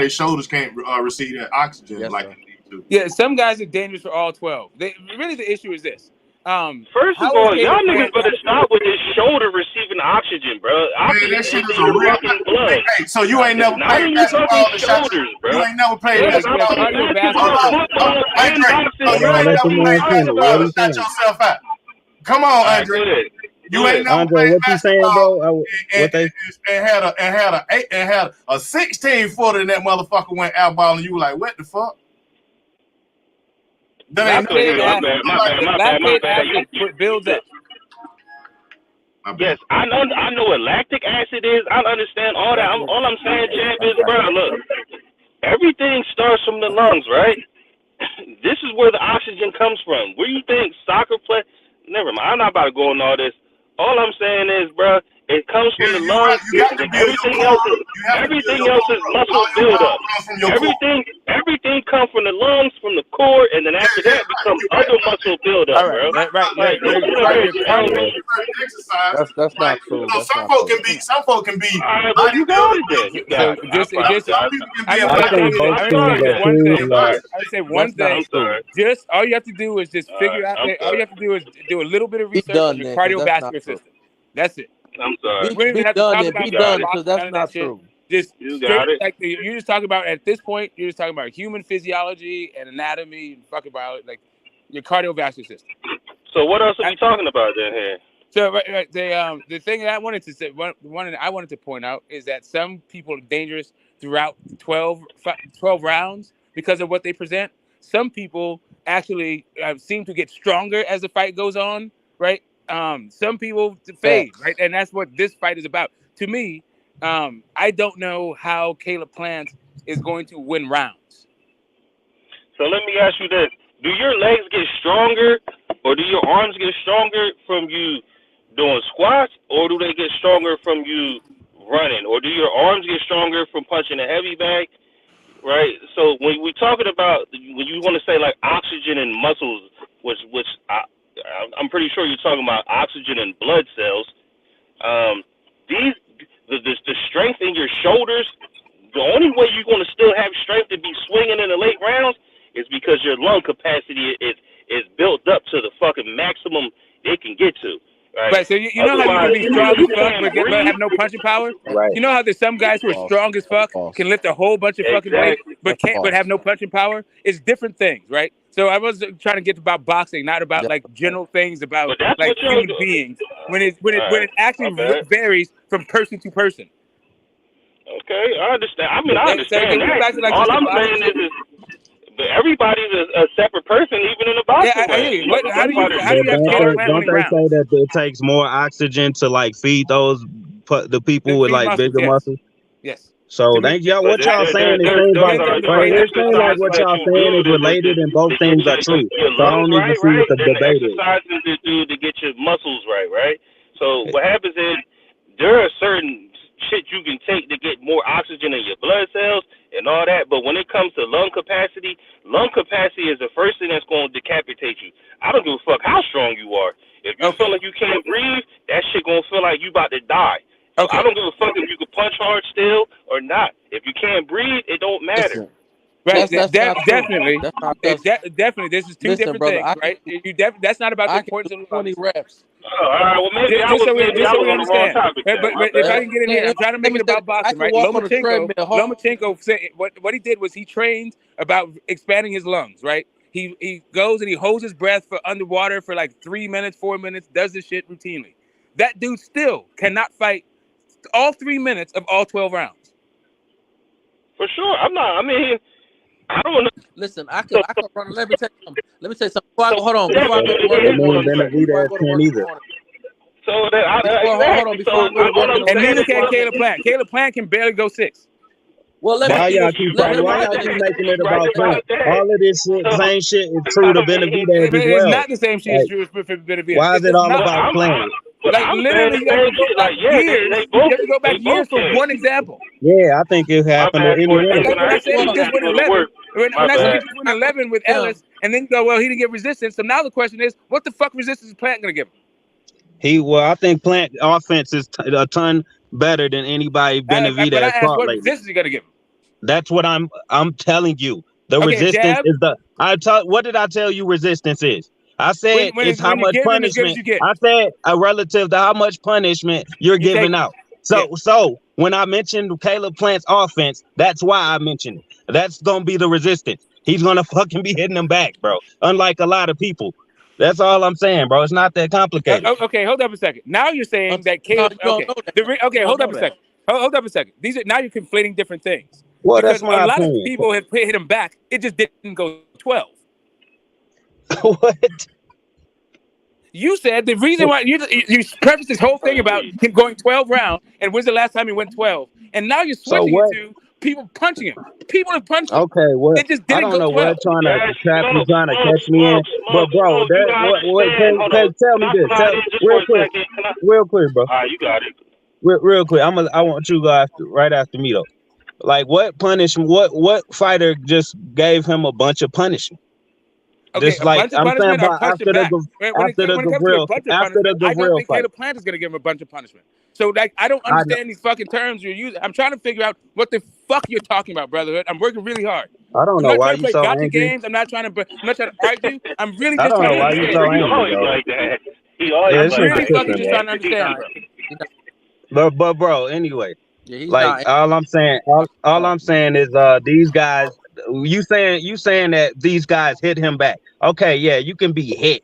shoulders can't receive that oxygen yes, like sir. it needs Yeah, some guys are dangerous for all 12. Really, the issue is this. First of all, y'all niggas better stop with this shoulder receiving oxygen, bro. Oxygen Man, that shit is is in a your real. fucking blood. Hey, so you ain't never Not played in your basketball fucking and shot. shoulders, bro. You ain't never played Yes, basketball. I'm playing basketball, football, Hey, and Drake, boxing, so you bro. ain't let never the man played finish. basketball What and he shot saying? yourself out. Come on, All right, Andre. go ahead. You ain't never Andre, played what you saying, basketball bro? What they? and had a 16-footer and that motherfucker went out ball and you were like, what the fuck? That ain't Lactate acid builds up. Yes, I know what lactic acid is. I understand all that. All I'm saying, champ, is, bro, look, everything starts from the lungs, right? This is where the oxygen comes from. Where you think soccer play? Never mind. I'm not about to go on all this. All I'm saying is, bro, it comes from the lungs, and everything else is muscle buildup. Everything comes from the lungs, from the core, and then after that becomes other muscle buildup, All right, bro. right. Exercise. That's not true. So some folk can be. All right, well, you got it then. You got it. I think both teams are cool. I would say one thing. I'm sorry. Just all you have to do is just figure out. All you have to do is do a little bit of research on your cardiovascular system. That's it. I'm sorry. We don't even have to talk about be done because that's not true. Just you straight, got it. like you're just talking about at this point. You're just talking about human physiology and anatomy and fucking biology, like your cardiovascular system. So what else are we talking about then here? So the thing that I wanted to say, one that I wanted to point out is that some people are dangerous throughout 12 rounds because of what they present. Some people actually seem to get stronger as the fight goes on, right? Some people fade, right? And that's what this fight is about. To me, I don't know how Caleb Plant is going to win rounds. So let me ask you this. Do your legs get stronger or do your arms get stronger from you doing squats, or do they get stronger from you running? Or do your arms get stronger from punching a heavy bag? Right? So when we're talking about, when you want to say like oxygen and muscles, which I'm pretty sure you're talking about oxygen and blood cells, the strength in your shoulders, the only way you're going to still have strength to be swinging in the late rounds is because your lung capacity is built up to the fucking maximum it can get to. Right, so you know how you can be strong as fuck but have no punching power? Right. You know how there's some guys who are strong as fuck, can lift a whole bunch of fucking weight, but have no punching power? It's different things, right? So I was trying to get about boxing, not about like general things about like human beings. When it actually varies from person to person. Okay, I understand. I mean, I understand that. All I'm saying is everybody's a separate person, even in the boxing. Yeah, I hear you. How do you have Caleb Plant winning rounds? Don't they say that it takes more oxygen to like feed the people with like bigger muscles? Yes. So what y'all saying is things like, it seems like what y'all saying is related and both things are true. So I don't even see what the debate is. Exercises to do to get your muscles right? So what happens is there are certain shit you can take to get more oxygen in your blood cells and all that, but when it comes to lung capacity is the first thing that's going to decapitate you. I don't give a fuck how strong you are. If you feel like you can't breathe, that shit going to feel like you about to die. So I don't give a fuck if you can punch hard still or not. If you can't breathe, it don't matter. Right, definitely. Definitely, this is two different things, right? That's not about the importance of 20 reps. All right, well, maybe I was on the wrong topic. But if I can get in here, I'm trying to make it about boxing, right? Lomachenko said what he did was he trained about expanding his lungs, right? He goes and he holds his breath for underwater for like 3 minutes, 4 minutes, does this shit routinely. That dude still cannot fight all 3 minutes of all 12 rounds. For sure, I'm not. I mean, I don't know. Listen, I could run. Let me tell you something. Hold on. Before I go to work, Benavidez can't either. So hold on. And neither can Caleb Plant. Caleb Plant can barely go 6. Well, why y'all keep making it about Plant? All of this same shit is true to Benavidez as well. It's not the same shit as true for Benavidez. Why is it all about Plant? Like literally, you have to go back years. You have to go back years for one example. Yeah, I think it happened to anyone. When I said he just went 11, when I said he just went 11 with Ellis, and then you go, well, he didn't get resistance. So now the question is, what the fuck resistance is Plant gonna give him? I think Plant offense is a ton better than anybody Benavidez but I asked fought what lately. resistance he gonna give him. That's what I'm telling you. The Okay, resistance jab. is the. What did I tell you? Resistance is. I said it's how When you're much giving as good as punishment. you get. I said a relative to how much punishment you're You take giving it. out. Yeah. So when I mentioned Caleb Plant's offense, that's why I mentioned it. That's gonna be the resistance. He's gonna fucking be hitting them back, bro. Unlike a lot of people. That's all I'm saying, bro. It's not that complicated. Okay, hold up a second. Now you're saying that No, Caleb. you don't Okay, know that. okay, You don't hold up know a that. second. Hold up a second. These are now you're conflating different things Well, because that's a my lot of opinion. people have hit him back. It just didn't go 12. What? You said the reason why you prefaced this whole thing about him going 12 rounds, and when's the last time he went 12? And now you're So switching it what? to people punching him. People have punched him. Okay, what? It just I didn't don't go know 12. what trying to Yes, trap you, trying to catch me in. But bro, You that gotta what understand. Hold on. tell Can me I this. slide in just for Real a quick, second? Can I? real quick, bro. All right, you got it. Real quick. I want you to go right after me though. Like what punishment? What fighter just gave him a bunch of punishment? Okay, Just a like bunch of I'm saying punishment or about punch him back. When it comes to a bunch of after the punishment, I don't Gavril think fight. Caleb Plant is going to give him a bunch of punishment. So, like, I don't I understand these fucking terms you're using. I'm trying to figure out what the fuck you're talking about, brotherhood. I'm working really hard. don't I'm know not why trying to you play so gotcha angry. games. I'm not trying to argue. I'm really I just don't trying know to why you understand. so He angry, always bro. like that. He always Yeah, I'm this like nigga really that. fucking tripping, just bro. trying to understand, bro. But bro, anyway. Yeah, he's Like not. all I'm saying, all I'm saying is these guys. You saying that these guys hit him back. Okay, yeah, you can be hit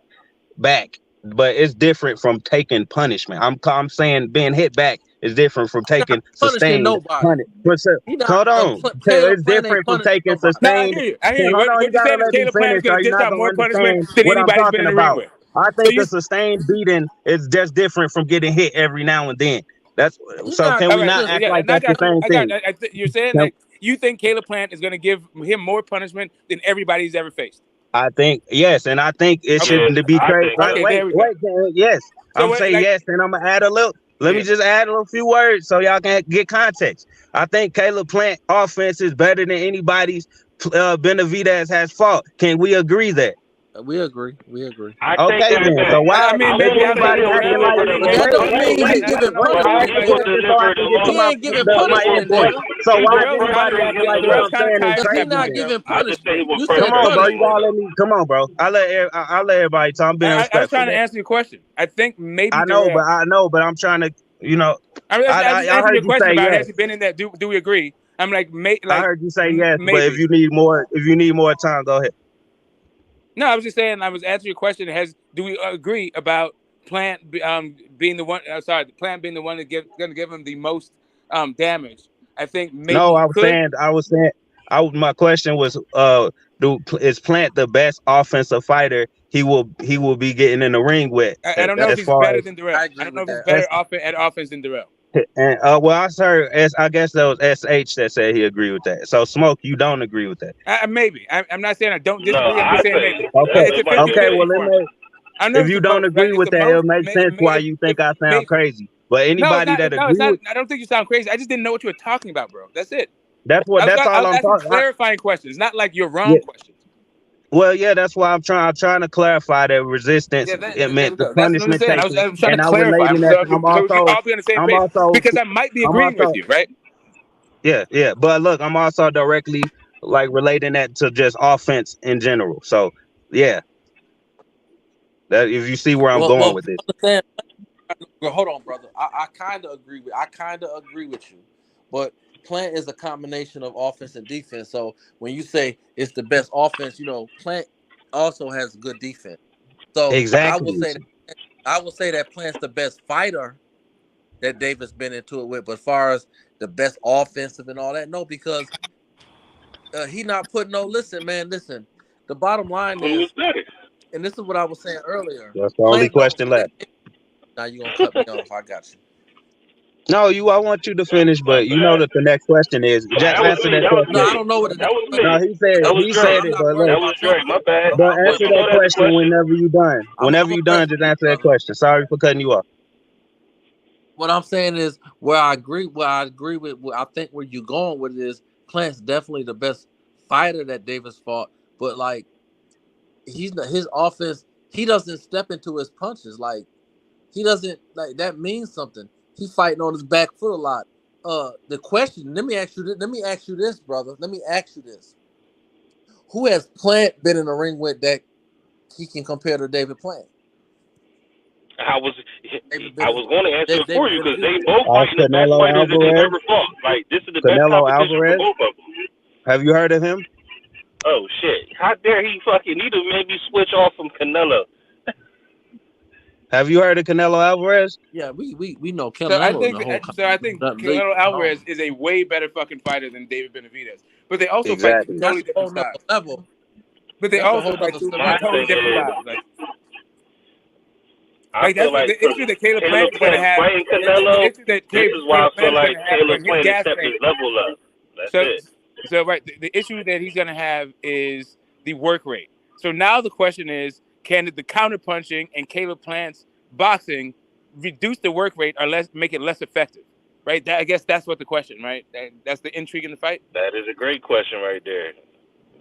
back, but it's different from taking punishment. I'm saying being hit back is different from He's not taking punishing sustained nobody. punishment. He not. Hold on, Caleb it's Plant ain't different from punishing taking nobody. No, I sustained. hear you. I hear you. Hold on, you What you're gotta saying is let me Caleb Plant is finish, going or to you're dish not out gonna more punishment understand than what I'm anybody's been talking in the ring about. with. I So think a sustained beating is just different from getting hit every now and then. That's He's so. not. Can all we right, not listen, act yeah, like and that's the same I got. thing? You're saying Can, that you think Caleb Plant is going to give him more punishment than everybody's ever faced. I think yes, and I think it Okay, Yeah, shouldn't be I crazy. think so. okay, there we go. Yes. So I'm what, saying like, yes, and I'm gonna add a little. Let me yeah, just add a little few words so y'all can get context. I think Caleb Plant offense is better than anybody's. Benavidez has fought. Can we agree that? We agree. We agree. I take Okay that then. back. So why I mean, I is maybe won't say outside anybody of he'll acting Morrell, deliver like? the maybe, But most that maybe, don't maybe. mean punishment, he I giving don't know. Wait, but I I ask punishment, you think a he'll nigga. question so I deliver can the get to most. He my ain't giving my end punishment, point. nigga. So See, why is Morrell's anybody acting like what Morrell's I'm kind of saying is Cause he crazy not then? giving I just say he punishment. will You press Come said the on, bro. You punishment. gotta Claymore. let me. Come on, bro. I'll let everybody talk. I'm being I was respectful, trying to bro. answer your question. I think maybe I know, Darrell. but I'm trying to. You know, I just I answered heard your you question say about yes. has he been in that? Do we agree? I'm like, I heard you say yes, but maybe. if you need more time, go ahead. No, I was just saying. I was answering your question. Do we agree about Plant being the one? Sorry, the Plant being the one that going to give him the most damage. I think maybe No, he could. my question was, is Plant the best offensive fighter he will be getting in the ring with I don't know if as he's far better as than Darrell. I I agree don't know with if he's that. better at offense than Darrell. and well, I heard I guess that was SH that said he agreed with that. So Smoke, you don't agree with that? Maybe. I'm not saying I don't No, disagree. I'm I just saying say maybe. Okay, It's a everybody else okay. say 50-50 Well, for me. I don't know if if it's you the don't most, right? agree It's with the that, most. it'll make sense why you think I sound crazy. But No, anybody that no, it's agree not. with I don't think you sound crazy. I just didn't know what you were talking about, bro. That's it. that's I all was I'm asking talking. clarifying questions, not like you're Yeah. wrong questions. Well, yeah, that's why I'm trying to clarify that resistance. Yeah, It there we meant the go. That's what I'm punishment saying. taken, I'm trying to and I'm clarify relating that. so we can all be on the same I'm page also, because I might be I'm agreeing with also, you, right? yeah. But look, I'm also directly like relating that to just offense in general. So yeah, that if you see where I'm going Well, with this. understand. Well, hold on, brother. I kind of agree with. I kind of agree with you, but Plant is a combination of offense and defense. So when you say it's the best offense, Plant also has good defense. So Exactly. I will say that Plant's the best fighter that Davis been into it with. But as far as the best offensive and all that, no, because he not putting no. Listen, man, listen. The bottom line who's is, better. and this is what I was saying earlier. That's the only Plant don't question step left. in. Now you gonna cut me off? I got you. No, I want you to finish, My but you know bad. that the next question is That just was answer me. that That was No, question. I me. don't know what the That next was question me. No, That was he is. said Drake. I'm it, not but worried look, That was about your Drake. My question, bad. brother. but I'm answer worried I know that about that's your a question question. whenever you done. Whenever I'm you done, impressed just with you, answer that brother. question. Sorry for cutting you off. What I'm saying is where I agree with. I think where you're going with it is Plant's definitely the best fighter that Davis fought, but like he's not, his offense. He doesn't step into his punches. Like he doesn't like that means something. He fighting on his back foot a lot. The question. Let me ask you this, brother. Let me ask you this. Who has Plant been in the ring with that he can compare to David Plant? I was David going to answer it for you because they Benavidez. both fighting the best Canelo fighters that they've Alvarez. ever fought. Like, this is the best Canelo competition for Alvarez. both of them. Have you heard of him? Oh shit! How dare he fucking need to maybe switch off from Canelo? Have you heard of Canelo Alvarez? Yeah, we know So Canelo. I think Canelo Alvarez is a way better fucking fighter than David Benavidez. But they also fight Exactly. totally That's a whole different nother styles. level. But they That's a also whole fight nother two My totally thing different is, styles. I feel That's like the issue that Caleb Caleb Plant is going to Plant have. fighting The Canelo. issue that This is why I Caleb feel Plant is going like to have Caleb when his Plant has gas stepped tank. his level up. That's it. So right, the issue that he's going to have is the work rate. So now the question is, can the counter punching and Caleb Plant's boxing reduce the work rate or make it less effective? Right. I guess that's what the question. Right. That's the intrigue in the fight. That is a great question right there.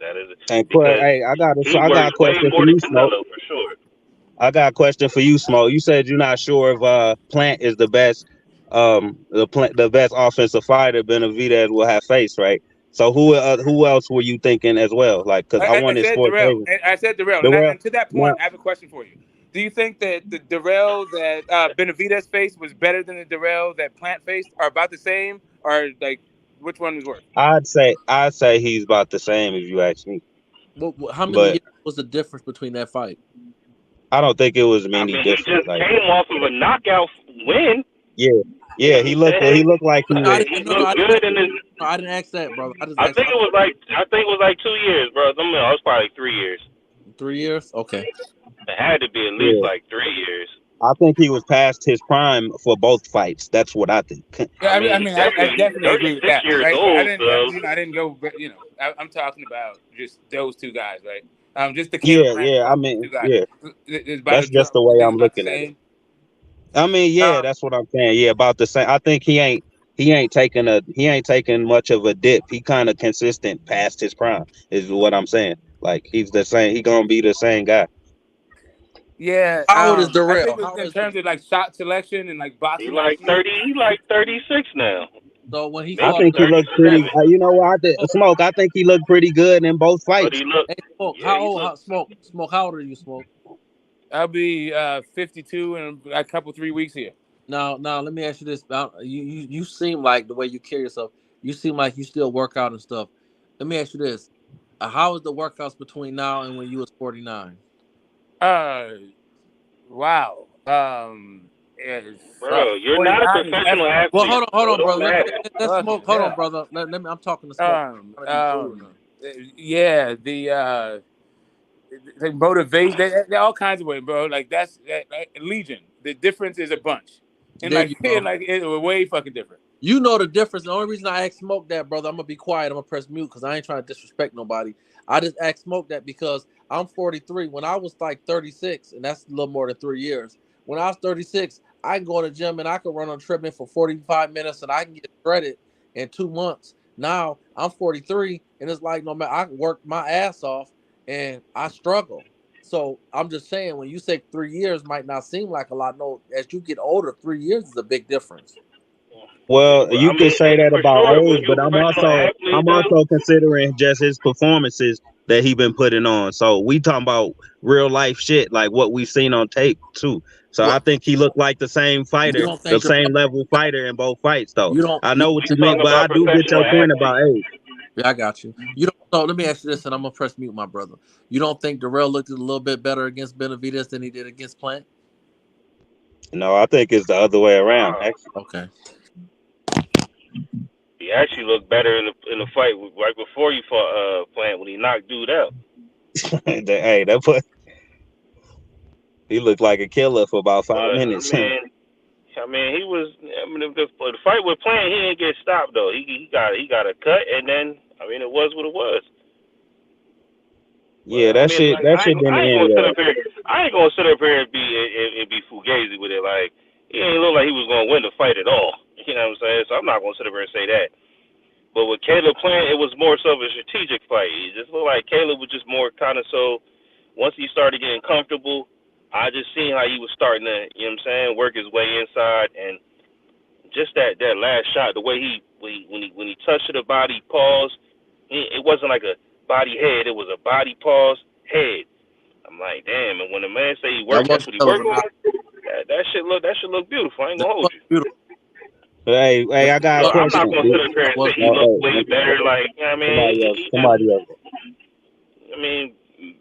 That is And because hey, I got he a works way question more for than you, Smoke. Canelo for sure. I got a question for you, Smoke. You said you're not sure if Plant is the best, the best offensive fighter Benavidez will have faced, right? So who else were you thinking as well? Like, because I I wanted said sports. Darrell. I said Darrell. Darrell, And to that point, I have a question for you. Do you think that the Darrell that Benavidez faced was better than the Darrell that Plant faced, or about the same, or like which one was worse? I'd say he's about the same if you ask me. How many But years was the difference between that fight? I don't think it was I many mean, he different. just Like, came off of a knockout win. yeah, You know what he I'm looked saying? like he was. He looked good in his. I didn't ask that, brother. I think it was like 2 years, bro. I mean, it was probably 3 years. 3 years? Okay. It had to be at least like 3 years. I think he was past his prime for both fights. That's what I think. Yeah, I definitely agree with 36 that. years Right? old, I didn't go. I'm talking about just those two guys, right? Just the Caleb Yeah, Plant yeah. I fight, mean, two guys. yeah. That's just the way I'm looking at it. I mean, yeah, that's what I'm saying. Yeah, about the same. I think he ain't taking much of a dip. He kind of consistent past his prime is what I'm saying. Like he's the same. He gonna be the same guy. Yeah. How old is I Darrell? think in terms of like shot selection and like boxing He like IQ. 30. He like 36 now. So when he I fought, think he looked pretty. You know what? Smoke. I think he looked pretty good in both But fights. he looked. Hey, Smoke, Yeah, he how looked. Smoke, how old are you, Smoke? I'll be 52 in a couple 3 weeks here. Now, let me ask you this. You seem like the way you carry yourself, you seem like you still work out and stuff. Let me ask you this. How is the workouts between now and when you was 49? Wow. Bro, you're not a professional athlete. Well, hold on, brother. Let's Fuck, smoke. Hold yeah. on, brother. Let me. I'm talking to Smoke. Yeah, the motivation. They're all kinds of ways, bro. Like that's Legion. The difference is a bunch, and There you go. it's way fucking different. You know the difference. The only reason I asked Smoke that, brother, I'm gonna be quiet. I'm gonna press mute because I ain't trying to disrespect nobody. I just asked Smoke that because I'm 43. When I was like 36, and that's a little more than 3 years. When I was 36, I can go to the gym and I can run on treadmill for 45 minutes and I can get shredded in 2 months. Now I'm 43 and it's like no matter I work my ass off and I struggle. So I'm just saying when you say 3 years might not seem like a lot. No, as you get older, 3 years is a big difference. Well, you could say that about age, but I'm athlete, also considering just his performances that he been putting on. So we talking about real life shit, like what we've seen on tape too. So I think he looked like the same fighter, the same level fighter in both fights, though. I know what you mean, but I do get your point about age. Yeah, I got you. You don't. So let me ask you this, and I'm gonna press mute, my brother. You don't think Darrell looked a little bit better against Benavidez than he did against Plant? No, I think it's the other way around. Okay. He actually looked better in the fight right before you fought Plant when he knocked dude out. Hey, he looked like a killer for about 5 minutes. I mean, he was. I mean, the fight with Plant, he didn't get stopped though. He got a cut, and then I mean, it was what it was. Yeah, that shit didn't end well. I ain't gonna sit up here and be fugazi with it. Like he ain't look like he was gonna win the fight at all. You know what I'm saying? So I'm not gonna sit up here and say that. But with Caleb Plant, it was more so of a strategic fight. It just looked like Caleb was just more kind of so. Once he started getting comfortable, I just seen how he was starting to, you know what I'm saying, work his way inside, and just that last shot, the way when he touched the body, paused. It wasn't like a body head. It was a body pause head. I'm like, damn. And when a man say he That works, was that's what he a hell of work a knock. on. That should look beautiful. I ain't That gonna hold was you. beautiful. Hey, That, I got a Look, I'm not question. gonna sit up here that and was say he beautiful. looked way better. Like, you know what I mean, Somebody else. I mean,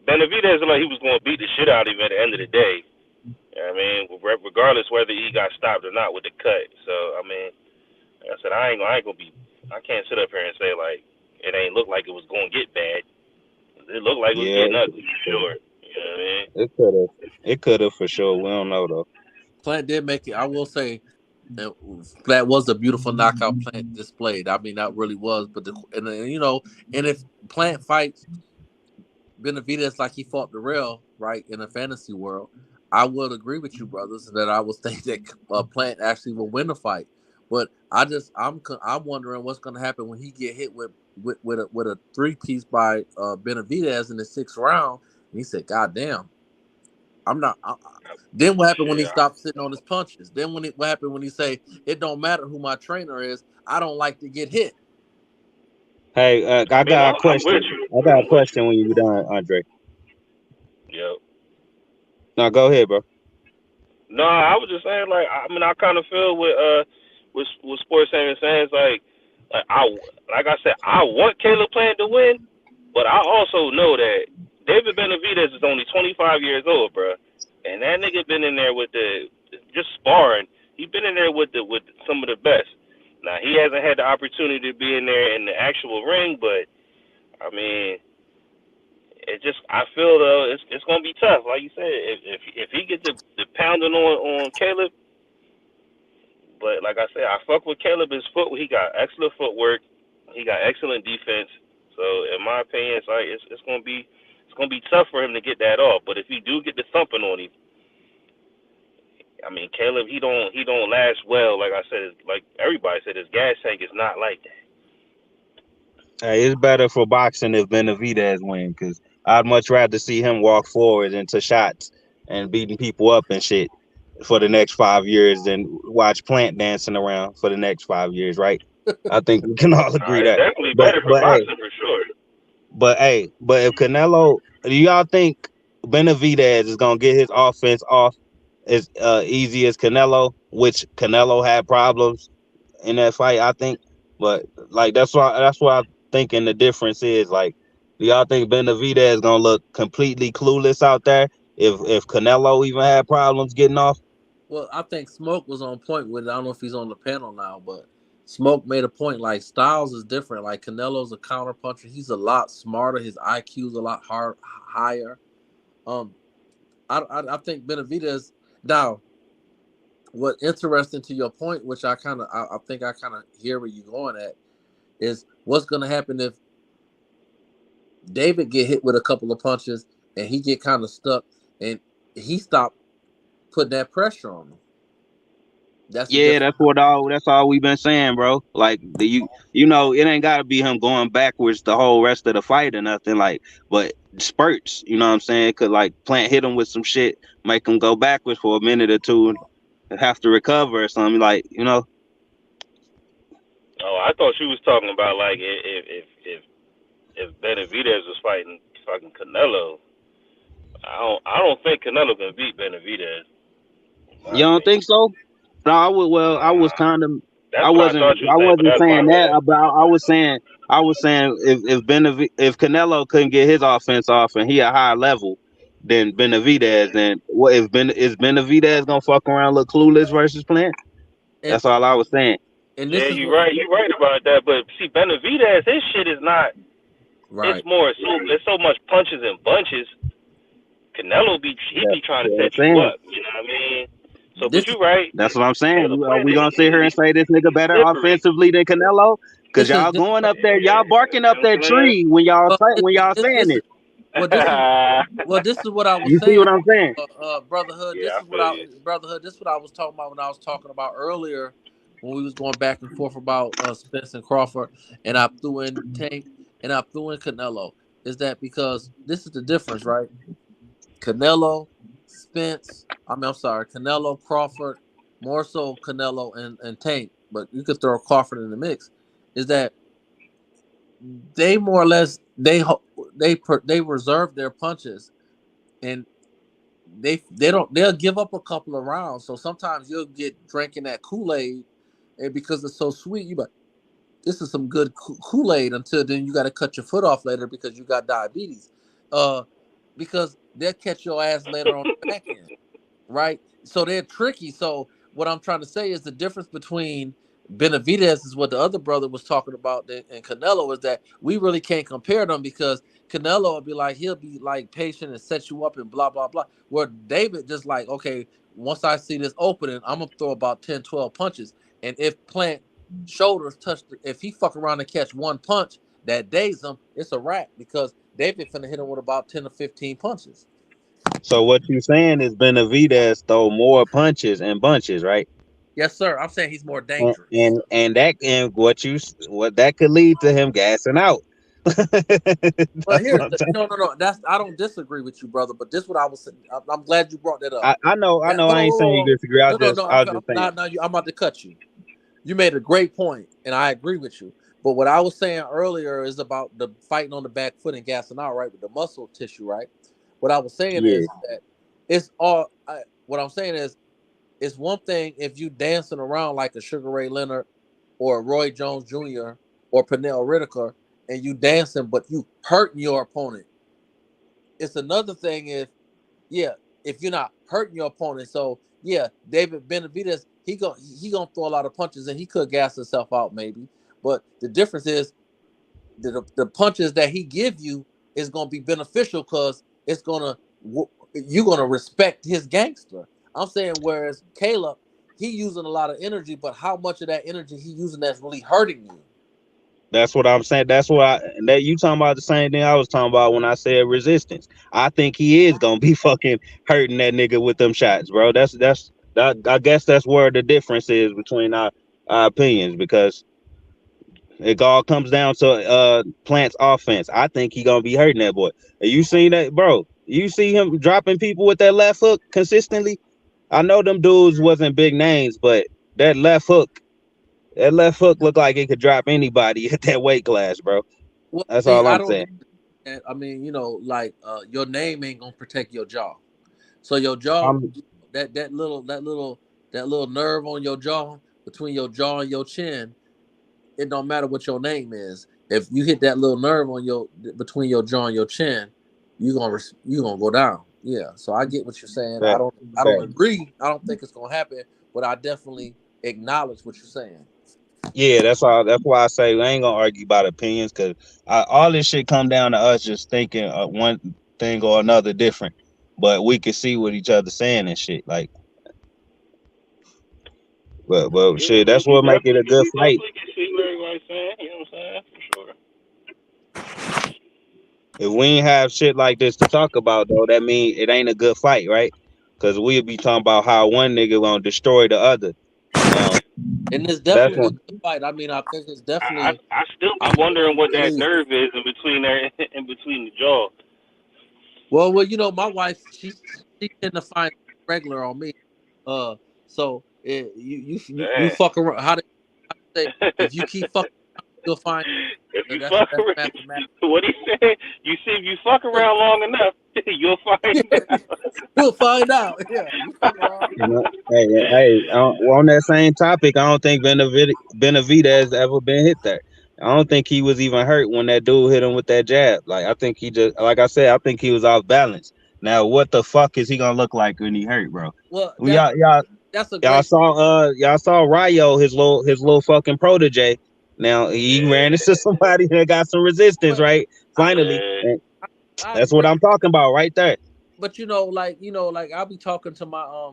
Benavidez looked like he was gonna beat the shit out of him at the end of the day. You know what I mean, regardless whether he got stopped or not with the cut. So I mean, like I said, I can't sit up here and say like it ain't look like it was gonna get bad. It looked like it was Yeah, getting ugly for sure. You know what I mean? it could have for sure. We don't know though. Plant did make it. I will say that was a beautiful knockout Plant displayed. I mean, that really was. But and if Plant fights Benavidez like he fought Morrell, right, in a fantasy world, I would agree with you, brothers, that I would think that Plant actually will win the fight. But I'm wondering what's going to happen when he get hit with a 3-piece by Benavidez in the 6th round. And he said, "God damn, I'm not." Then what happened when he stopped sitting on his punches? Then what happened when he say, "It don't matter who my trainer is, I don't like to get hit." Hey, I I mean, got a I'm with question. you. I got a I'm with you. question when you're done, Andre. Yep. No, go ahead, bro. No, I was just saying, like, I mean, I kind of feel with Sports Center saying, like I said, I want Caleb Plant to win, but I also know that David Benavidez is only 25 years old, bro, and that nigga been in there with just sparring. He been in there with some of the best. Now he hasn't had the opportunity to be in there in the actual ring, but I mean, I feel though it's gonna be tough. Like you said, if he gets the pounding on Caleb, but like I said, I fuck with Caleb. His foot, he got excellent footwork. He got excellent defense. So in my opinion, it's gonna be tough for him to get that off. But if he do get the thumping on him, I mean Caleb, he don't last well. Like I said, like everybody said, his gas tank is not like that. Hey, it's better for boxing if Benavidez win, because I'd much rather see him walk forward into shots and beating people up and shit for the next 5 years than watch Plant dancing around for the next 5 years, right? I think we can all agree It's that. definitely But better for but hey, boxing for sure. but if Canelo, do y'all think Benavidez is gonna get his offense off as easy as Canelo, which Canelo had problems in that fight, I think. But like that's why I'm thinking the difference is like, do y'all think Benavidez is gonna look completely clueless out there if Canelo even had problems getting off? Well, I think Smoke was on point with it. I don't know if he's on the panel now, but Smoke made a point. Like Styles is different. Like Canelo's a counter puncher. He's a lot smarter. His IQ's a lot higher. Um, I think Benavidez. Now, what interesting to your point, which I think I kind of hear where you're going at, is what's going to happen if David get hit with a couple of punches and he get kind of stuck and he stopped putting that pressure on him. That's a Yeah, different. that's all we've been saying, bro. Like you know, it ain't gotta be him going backwards the whole rest of the fight or nothing, like, but spurts, you know what I'm saying? Could like Plant hit him with some shit, make him go backwards for a minute or two and have to recover or something, like, you know. Oh, I thought she was talking about like if Benavidez was fighting fucking Canelo. I don't think Canelo can beat Benavidez. In You my don't think opinion. so? No, I was Nah, kind of, that's what I thought you I were saying, but wasn't that's my saying that bad. about. I was saying if Canelo couldn't get his offense off and he a high level than Benavidez, then what is Benavidez gonna fuck around look clueless versus Plant? And That's all I was saying. and Yeah, this is you're what right. You're right about that. But see, Benavidez, his shit is not. right. It's so much punches and bunches. Canelo be trying to That's what I'm set you saying. up. You know what I mean? So, but This is you're right. That's what I'm saying. Caleb Are Plant we gonna sit here and is say this nigga better slippery. offensively than Canelo? Cause this is y'all this. going up there, Yeah, y'all barking you up know that what I'm tree when y'all saying This is it. well. saying? This is what I was You see saying. what I'm saying? Brotherhood. Yeah, I feel you. Brotherhood. This is what I was talking about when I was talking about earlier when we was going back and forth about Spence and Crawford, and I threw in Tank and I threw in Canelo. Is that because this is the difference, right? Canelo, Spence. I'm sorry, Canelo, Crawford, more so Canelo and Tank, but you could throw Crawford in the mix. Is that they more or less they reserve their punches, and they'll give up a couple of rounds. So sometimes you'll get drinking that Kool-Aid, and because it's so sweet, you like, this is some good Kool-Aid, until then you got to cut your foot off later because you got diabetes. Because they'll catch your ass later on the back end, right? So they're tricky. So what I'm trying to say is the difference between Benavidez is what the other brother was talking about, and Canelo, is that we really can't compare them, because Canelo will be like, he'll be like patient and set you up and blah, blah, blah. Where David just like, okay, once I see this opening, I'm going to throw about 10, 12 punches. And if Plant shoulders touch, if he fuck around and catch one punch that days him, it's a wrap, because David finna hit him with about 10 or 15 punches. So what you saying is Benavidez throw more punches and bunches, right? Yes, sir. I'm saying he's more And dangerous. what that could lead to him gassing out. Well, That's what I'm saying. no. That's, I don't disagree with you, brother. But this what I was saying. I'm glad you brought that up. I know, That, I ain't saying you disagree. no, no, no. I was just saying. I'm about to cut you. You made a great point, and I agree with you. But what I was saying earlier is about the fighting on the back foot and gassing out, right, with the muscle tissue, right? What I was saying Yeah. is that it's all. What I'm saying is, it's one thing if you dancing around like a Sugar Ray Leonard or Roy Jones Jr. or Pernell Whitaker, and you dancing, but you hurting your opponent. It's another thing if you're not hurting your opponent. So yeah, David Benavidez, he gonna throw a lot of punches, and he could gas himself out maybe. But the difference is the punches that he give you is gonna be beneficial, because it's gonna you're gonna respect his gangster. I'm saying, whereas Caleb, he using a lot of energy, but how much of that energy he using that's really hurting you? That's what I'm saying. That you talking about the same thing I was talking about when I said resistance. I think he is gonna be fucking hurting that nigga with them shots, bro. I guess that's where the difference is between our opinions, because it all comes down to Plant's offense. I think he gonna be hurting that boy. You seen that, bro? You see him dropping people with that left hook consistently. I know them dudes wasn't big names, but that left hook looked like it could drop anybody at that weight class, bro. Well, That's see, all I I'm don't. saying. I mean, like your name ain't gonna protect your jaw. So your jaw, I'm that little nerve on your jaw, between your jaw and your chin, it don't matter what your name is. If you hit that little nerve on between your jaw and your chin, you gonna go down. Yeah. So I get what you're saying. I that, don't agree. I don't think it's gonna happen, but I definitely acknowledge what you're saying. Yeah, that's all. That's why I say we ain't gonna argue about opinions, because all this shit come down to us just thinking one thing or another different, but we can see what each other saying and shit. Like, but Yeah, shit, that's what make it a good we fight. definitely can see what everybody's saying. You know what I'm saying? For sure. If we ain't have shit like this to talk about, though, that mean it ain't a good fight, right? Because we'll be talking about how one nigga gonna destroy the other. Now, And it's that's definitely a one. good fight. I mean, I think it's I, definitely. I I still I be wondering what that believe. nerve is in between there, in between the jaw. Well, my wife, she tend to find regular on me. So you Damn. fuck around. How they say, if you keep fucking around, you'll find. If you That's fuck around, mathematics. what he said? You see, if you fuck around long enough, you'll find out. You'll find out. Yeah, you fuck around. You know, hey, on that same topic, I don't think Benavidez ever been hit there. I don't think he was even hurt when that dude hit him with that jab. Like, I think he just, like I said, I think he was off balance. Now, what the fuck is he gonna look like when he hurt, bro? Well, We that's a y'all great point. saw Ryo, his little fucking protege. Now he ran into somebody that got some resistance, But right? I Finally, Man, and I that's what agree. I'm talking about right there. But like I'll be talking to my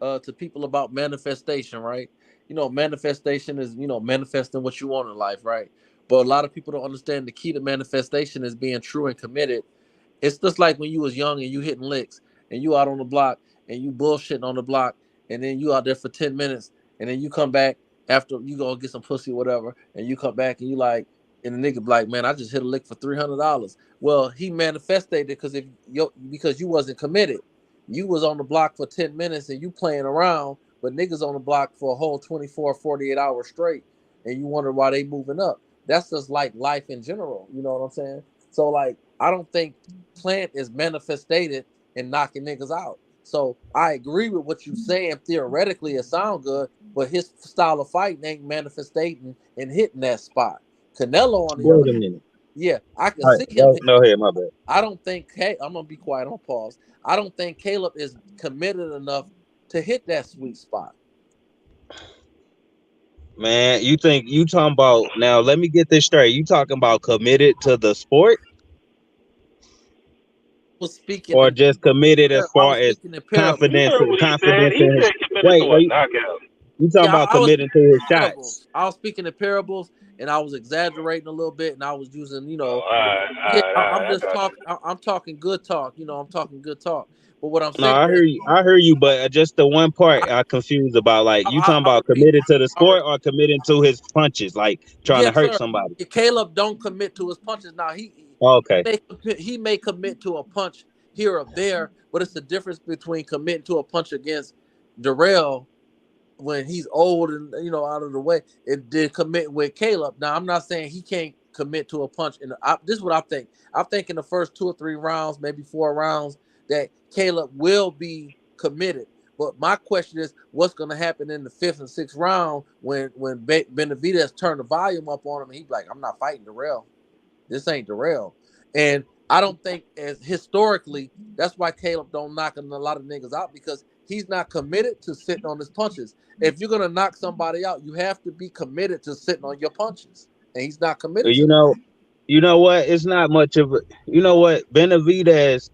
to people about manifestation, right? Manifestation is, manifesting what you want in life, right? But a lot of people don't understand the key to manifestation is being true and committed. It's just like when you was young and you hitting licks and you out on the block and you bullshitting on the block, and then you out there for 10 minutes, and then you come back after you go get some pussy or whatever, and you come back and you like, and the nigga be like, man, I just hit a lick for $300. Well, he manifested it because you wasn't committed. You was on the block for 10 minutes and you playing around, but niggas on the block for a whole 24, 48 hours straight, and you wonder why they moving up. That's just like life in general. You know what I'm saying? So like, I don't think Plant is manifested in knocking niggas out. So I agree with what you saying. Theoretically, it sounds good, but his style of fighting ain't manifesting and hitting that spot. Canelo, on the Wait other a hand, minute. yeah, I can All right, see him. no, here, my bad. I don't think. Hey, I'm gonna be quiet. On pause. I don't think Caleb is committed enough to hit that sweet spot. Man, you think you talking about now? Let me get this straight. You talking about committed to the sport, I was speaking or in. just committed as I far was as speaking in You parables. confidence, heard what he said. confidence He in his? said committed to Wait, a wait. knockout. You talking Yeah, about I was committing speaking to his in shots? parables. I was speaking in parables, and I was exaggerating a little bit, and I was using, Oh, all right, all yeah. right, all I'm right. I just got talking. you. I'm talking good talk. I'm talking good talk. But what I'm No, saying I is, hear you. I hear you, but just the one part I, I confused about. Like you talking I about repeat. committed to the I sport or committing to his punches, like trying to Yes, hurt sir. somebody. Caleb don't commit to his punches. Now Okay. he may commit to a punch here or there, but it's the difference between committing to a punch against Darrell when he's old and out of the way. It did commit with Caleb. Now I'm not saying he can't commit to a punch. This is what I think. I think in the first 2 or 3 rounds, maybe 4 rounds, that Caleb will be committed. But my question is, what's going to happen in the 5th and 6th round when Benavidez turned the volume up on him and he's like, I'm not fighting Darrell. This ain't Darrell. And I don't think, as historically, that's why Caleb don't knock a lot of niggas out, because he's not committed to sitting on his punches. If you're gonna knock somebody out, you have to be committed to sitting on your punches, and he's not committed to You that. know, you know what? It's not much of a. You know what? Benavidez.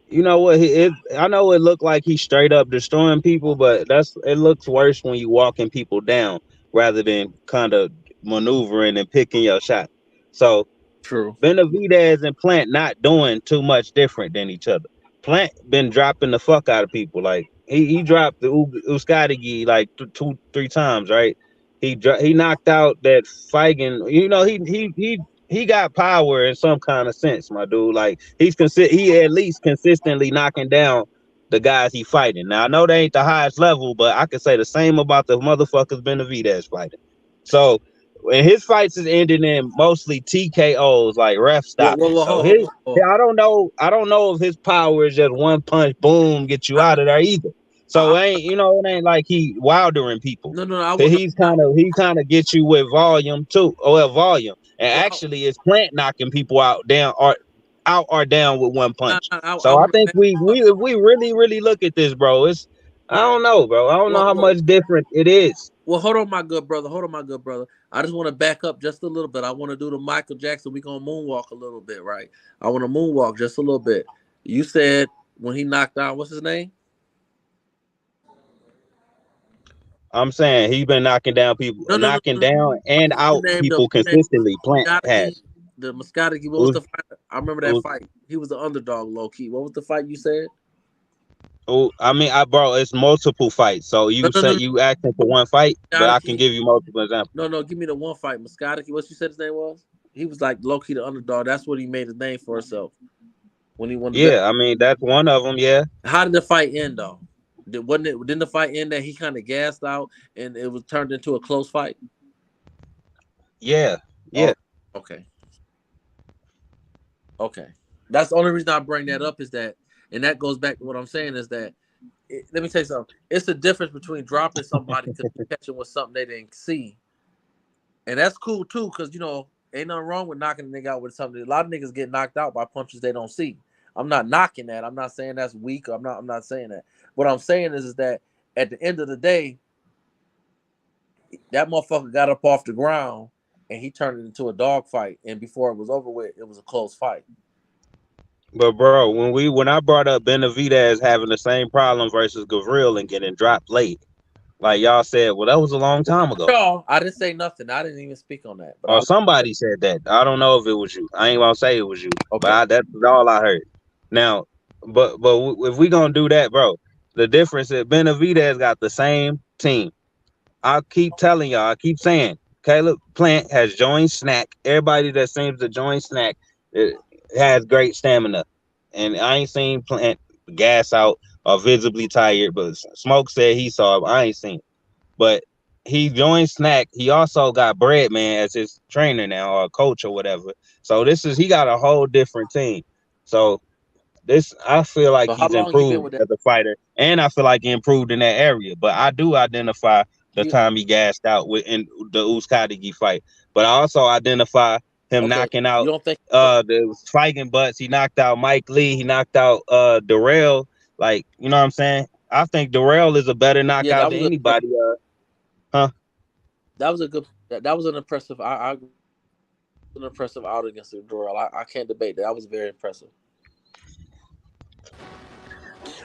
You know what? I know it looked like he's straight up destroying people, but it looks worse when you walking people down rather than kind of maneuvering and picking your shot. So True. Benavidez and Plant not doing too much different than each other. Plant been dropping the fuck out of people. Like he dropped the Uskadigi like 2-3 times, right? He knocked out that Feigen. He got power in some kind of sense, my dude. Like he at least consistently knocking down the guys he fighting. Now I know they ain't the highest level, but I could say the same about the motherfuckers Benavidez fighting. So when his fights is ending in mostly TKOs, like ref stopping. So Whoa. I don't know if his power is just one punch, boom, get you out of there either. So I, it ain't like he wildering people. no, I would. He kind of gets you with volume too, volume. And actually, it's Plant knocking people out or down with one punch. I So I want to think back if we really look at this, bro, I don't know, bro. I don't know how well, much different it is. well, hold on, my good brother. I just want to back up just a little bit. I want to do the Michael Jackson. We gonna moonwalk a little bit, right? I want to moonwalk just a little bit. You said when he knocked down, what's his name? I'm saying he's been knocking down people, No. knocking down and out You named people consistently. Plant has. the Muscatiki. What was Who's, the fight? I remember that who's, fight. He was the underdog, low key. What was the fight you said? I mean, bro, it's multiple fights. So No, you no, said no, you asking for one fight, but I can Muscatiki. give you multiple examples. No. Give me the one fight, Muscatiki. What you said his name was? He was like low key the underdog. That's what he made his name for himself when he won the belt. Yeah, I mean that's one of them. Yeah, How did the fight end though? Didn't the fight end that he kind of gassed out and it was turned into a close fight? yeah. Oh, okay. That's the only reason I bring that up is that, and that goes back to what I'm saying is that. Let me tell you something. It's the difference between dropping somebody because you catch them with something they didn't see, and that's cool too. Because ain't nothing wrong with knocking a nigga out with something. A lot of niggas get knocked out by punches they don't see. I'm not knocking that. I'm not saying that's weak. I'm not saying that. What I'm saying is that at the end of the day, that motherfucker got up off the ground and he turned it into a dog fight. And before it was over with, it was a close fight. But bro, when I brought up Benavidez having the same problem versus Gavril and getting dropped late, like y'all said, well, that was a long time ago. No, I didn't say nothing. I didn't even speak on that. But Or somebody said that. I don't know if it was you. I ain't gonna say it was you, okay. but that's all I heard. Now, but if we gonna do that, bro, the difference is Benavidez got the same team. I keep telling y'all, I keep saying, Caleb Plant has joined Snack. Everybody that seems to join Snack has great stamina, and I ain't seen Plant gas out or visibly tired. But Smoke said he saw it. I ain't seen it. But he joined Snack. He also got Breadman as his trainer now, or coach or whatever. So he got a whole different team. So I feel like So how he's long you been improved with that? as a fighter, and I feel like he improved in that area. But I do identify the You, time he gassed out in the Uzkadigi fight. But I also identify him okay. knocking You out don't think? the fighting butts. He knocked out Mike Lee. He knocked out Darrell. Like, you know what I'm saying? I think Darrell is a better Yeah, knockout than anybody. Huh? that was a good. That was an impressive. I agree, an impressive out against Durrell. I can't debate that. That was very impressive.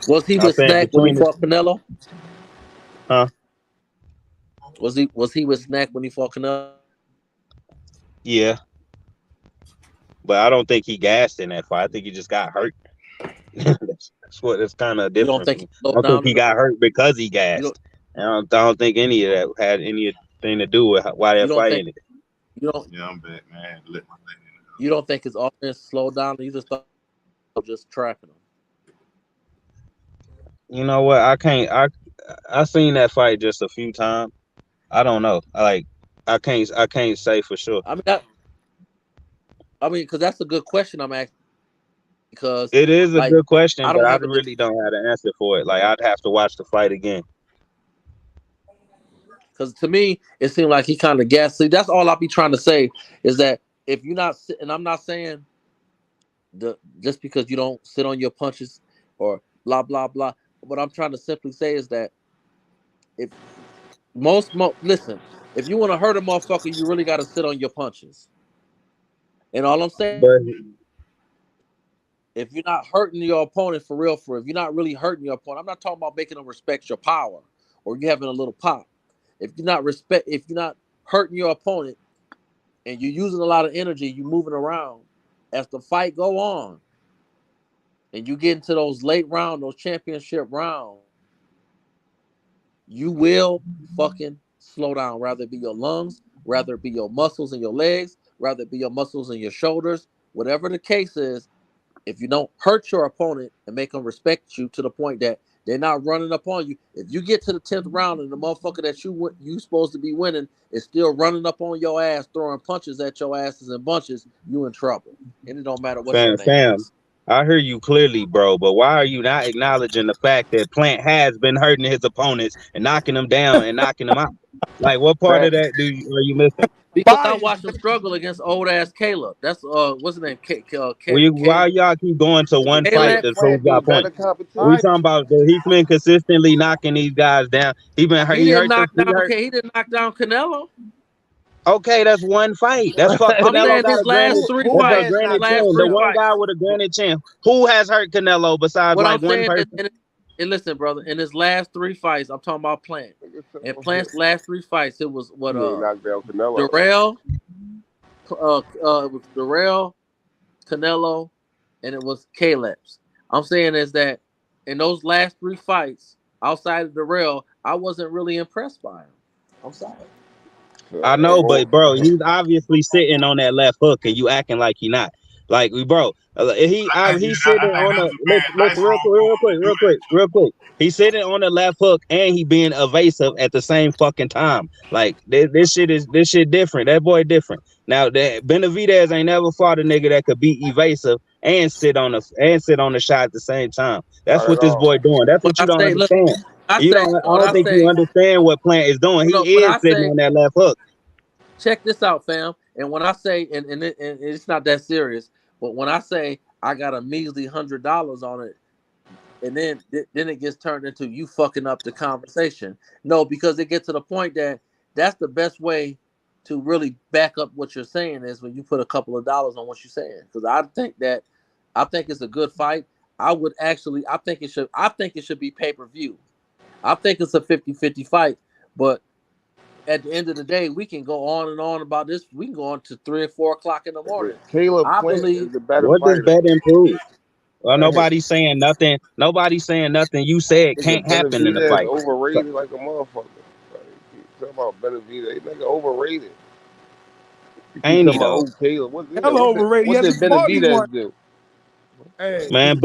Was he I with think Snack when he between the fought Canelo? huh? Was he with Snack when he fought Canelo? Yeah, but I don't think he gassed in that fight. I think he just got hurt. That's kind of You don't different think from. he I slowed don't think down? he got hurt because he You don't. gassed. I don't think any of that had anything to do with why You they're don't think. fighting it. You don't. Yeah, I'm back, man. You don't think his offense slowed down? You just thought just trapping him. You know what? I seen that fight just a few times. I don't know. I can't say for sure. I mean, because that's a good question I'm asking. Because It is a like good question, I but don't I have a really don't have an answer for it. Like I'd have to watch the fight again. because to me it seemed like he kind of gassed. See, that's all I'll be trying to say is that if you're not, and I'm not saying just because you don't sit on your punches or blah blah blah. What I'm trying to simply say is that if listen, if you want to hurt a motherfucker, you really got to sit on your punches. And all I'm saying, But if you're not hurting your opponent for real, if you're not really hurting your opponent, I'm not talking about making them respect your power or you having a little pop. If you're not hurting your opponent and you're using a lot of energy, you moving around as the fight go on, and you get into those late rounds, those championship rounds, you will fucking slow down. Rather it be your lungs, rather it be your muscles in your legs, rather it be your muscles in your shoulders, whatever the case is. If you don't hurt your opponent and make them respect you to the point that they're not running up on you, if you get to the 10th round and the motherfucker that you supposed to be winning is still running up on your ass, throwing punches at your asses in bunches, you in trouble. And it don't matter what your name Sam, is. I hear you clearly, bro. But why are you not acknowledging the fact that Plant has been hurting his opponents and knocking them down and knocking them out? Like, what part of that are you missing? Because I watched him struggle against old ass Caleb. That's what's his name? Why y'all keep going to one fight Caleb. to prove y'all point? We talking about that he's been consistently knocking these guys down. He He hurt. He didn't knock down Canelo. Okay, that's one fight. That's fuck. I'm Canelo saying got his a granted. last three That's a fights. granted Last chin. The three one fights. guy with a granted chin. Who has hurt Canelo besides What like I'm one saying person? is, and listen, brother, in his last three fights, I'm talking about Plant. In Plant's last three fights, it was what Darrell, it was Darrell, Canelo, and it was Caleb's. I'm saying is that in those last three fights, outside of Darrell, I wasn't really impressed by him. I'm sorry. I know, but bro, he's obviously sitting on that left hook, and you acting like he not. Like, bro, he's sitting on the listen real quick. He's sitting on the left hook, and he being evasive at the same fucking time. Like this shit different. That boy different. Now that Benavidez ain't never fought a nigga that could be evasive and sit on the shot at the same time. That's what this boy doing. That's what you don't understand. I don't think you understand what Plant is doing. He is sitting on that left hook. Check this out, fam. And when I say, and it's not that serious, but when I say I got a measly $100 on it, and then it gets turned into you fucking up the conversation. No, because it gets to the point that that's the best way to really back up what you're saying is when you put a couple of dollars on what you're saying. Because I think it's a good fight. I think it should be pay-per-view. I think it's a 50-50 fight, but at the end of the day, we can go on and on about this. We can go on to 3 or 4 o'clock in the morning. I believe. What does bet improve? Well, nobody's saying nothing. Nobody's saying nothing. You said can't happen in the fight. Overrated like a motherfucker. Talking about Benavidez, nigga overrated. Ain't he though? Caleb. Hella overrated. What did Benavidez do? Hey, man,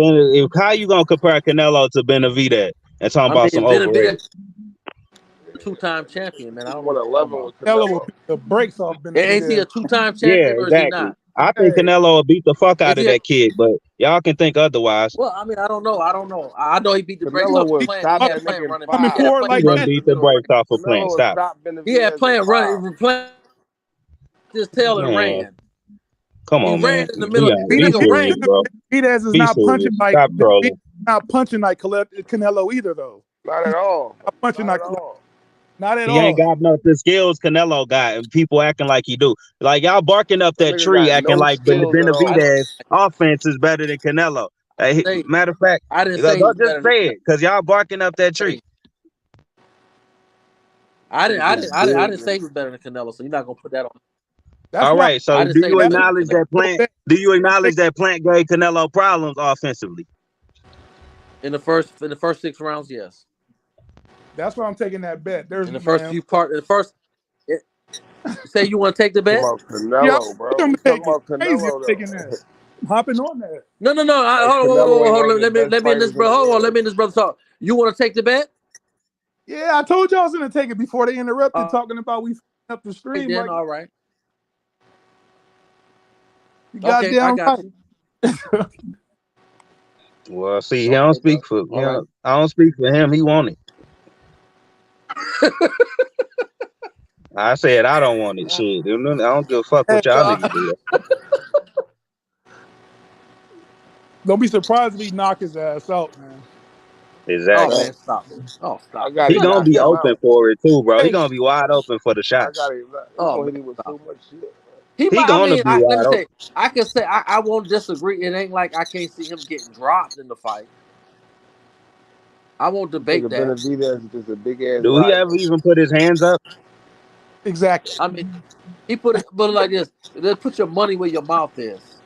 how you gonna compare Canelo to Benavidez and talking about some overrated? two-time champion, man. I don't know Won what you're 11 talking with about. Canelo will Canelo. beat the brakes off Is he a Benavidez. two-time Yeah, champion or is he exactly. not? I think Hey, Canelo will beat the fuck out Is of he? that kid, but y'all can think otherwise. Well, I mean, I don't know. I know he beat the brakes Canelo off look, of would he Plant. stop He up had that Plant nigga in running. coming He had 5. forward Plant He like wouldn't running that. in beat the the middle, brakes right? off of Plant. Canelo would Stop, stop He had Benavidez in Plant 5. running. Plant his tail and man. ran. Come He on, ran man. in the middle. The Be nigga serious, ran. bro. Benavidez is Be not punching serious. like Stop trolling. Canelo either, though. Not He's at all. not punching Not like at Canelo. all. Not at He ain't all. got no the skills Canelo got, and people acting like he do. Like y'all barking up That that nigga tree, got acting no like skills at I didn't, all. Benavidez offense is better than Canelo. Hey, say, matter of fact, I didn't go say he was just better than say it, cause y'all barking up that tree. Canelo. I Nigga just big didn't say he and was better than Canelo, so you're not gonna put that on. That's All why right, I so didn't do say he you was that's better than acknowledge Canelo. that Plant? Do you acknowledge that Plant gave Canelo problems offensively? In the first 6 rounds, yes. that's why I'm taking that bet. There's In the first man. few part, it, say you want to take the talking bet? about Yeah, I'm Canelo, bro. gonna We talking take it. about Crazy. I'm Canelo taking though. that. I'm hopping on that. No. Like Hold on, Canelo ain't hold one on. of the best Let me and this fighters in brother. the Hold on. Let world. me and this brother talk. You want to take the bet? Yeah, I told you I was gonna take it before they interrupted All talking about we up the right, stream. then. Like All right. you Okay, I goddamn got right. you. Well, see, he don't Okay, speak bro. for All right. I don't speak for him. He want it. I said I don't want it. Shit, I don't give a fuck Hey, what y'all So, niggas do. don't be surprised if he knock his ass out, man. oh Exactly. man, stop it. Oh, I stop it. got He him gonna knock be him open out. for it too, bro. He Hey, gonna be wide open for the I shots. got him. He Oh gonna man, hit him with stop so it. much shit. He He might. I gonna mean, be let wide me open. say. I can say I won't disagree. It ain't like I can't see him getting dropped in the fight. I won't debate Nigga that. Benavidez is just a big ass Do he ever liar. even put his hands up? exactly. I mean, he put it like this. Just put your money where your mouth is.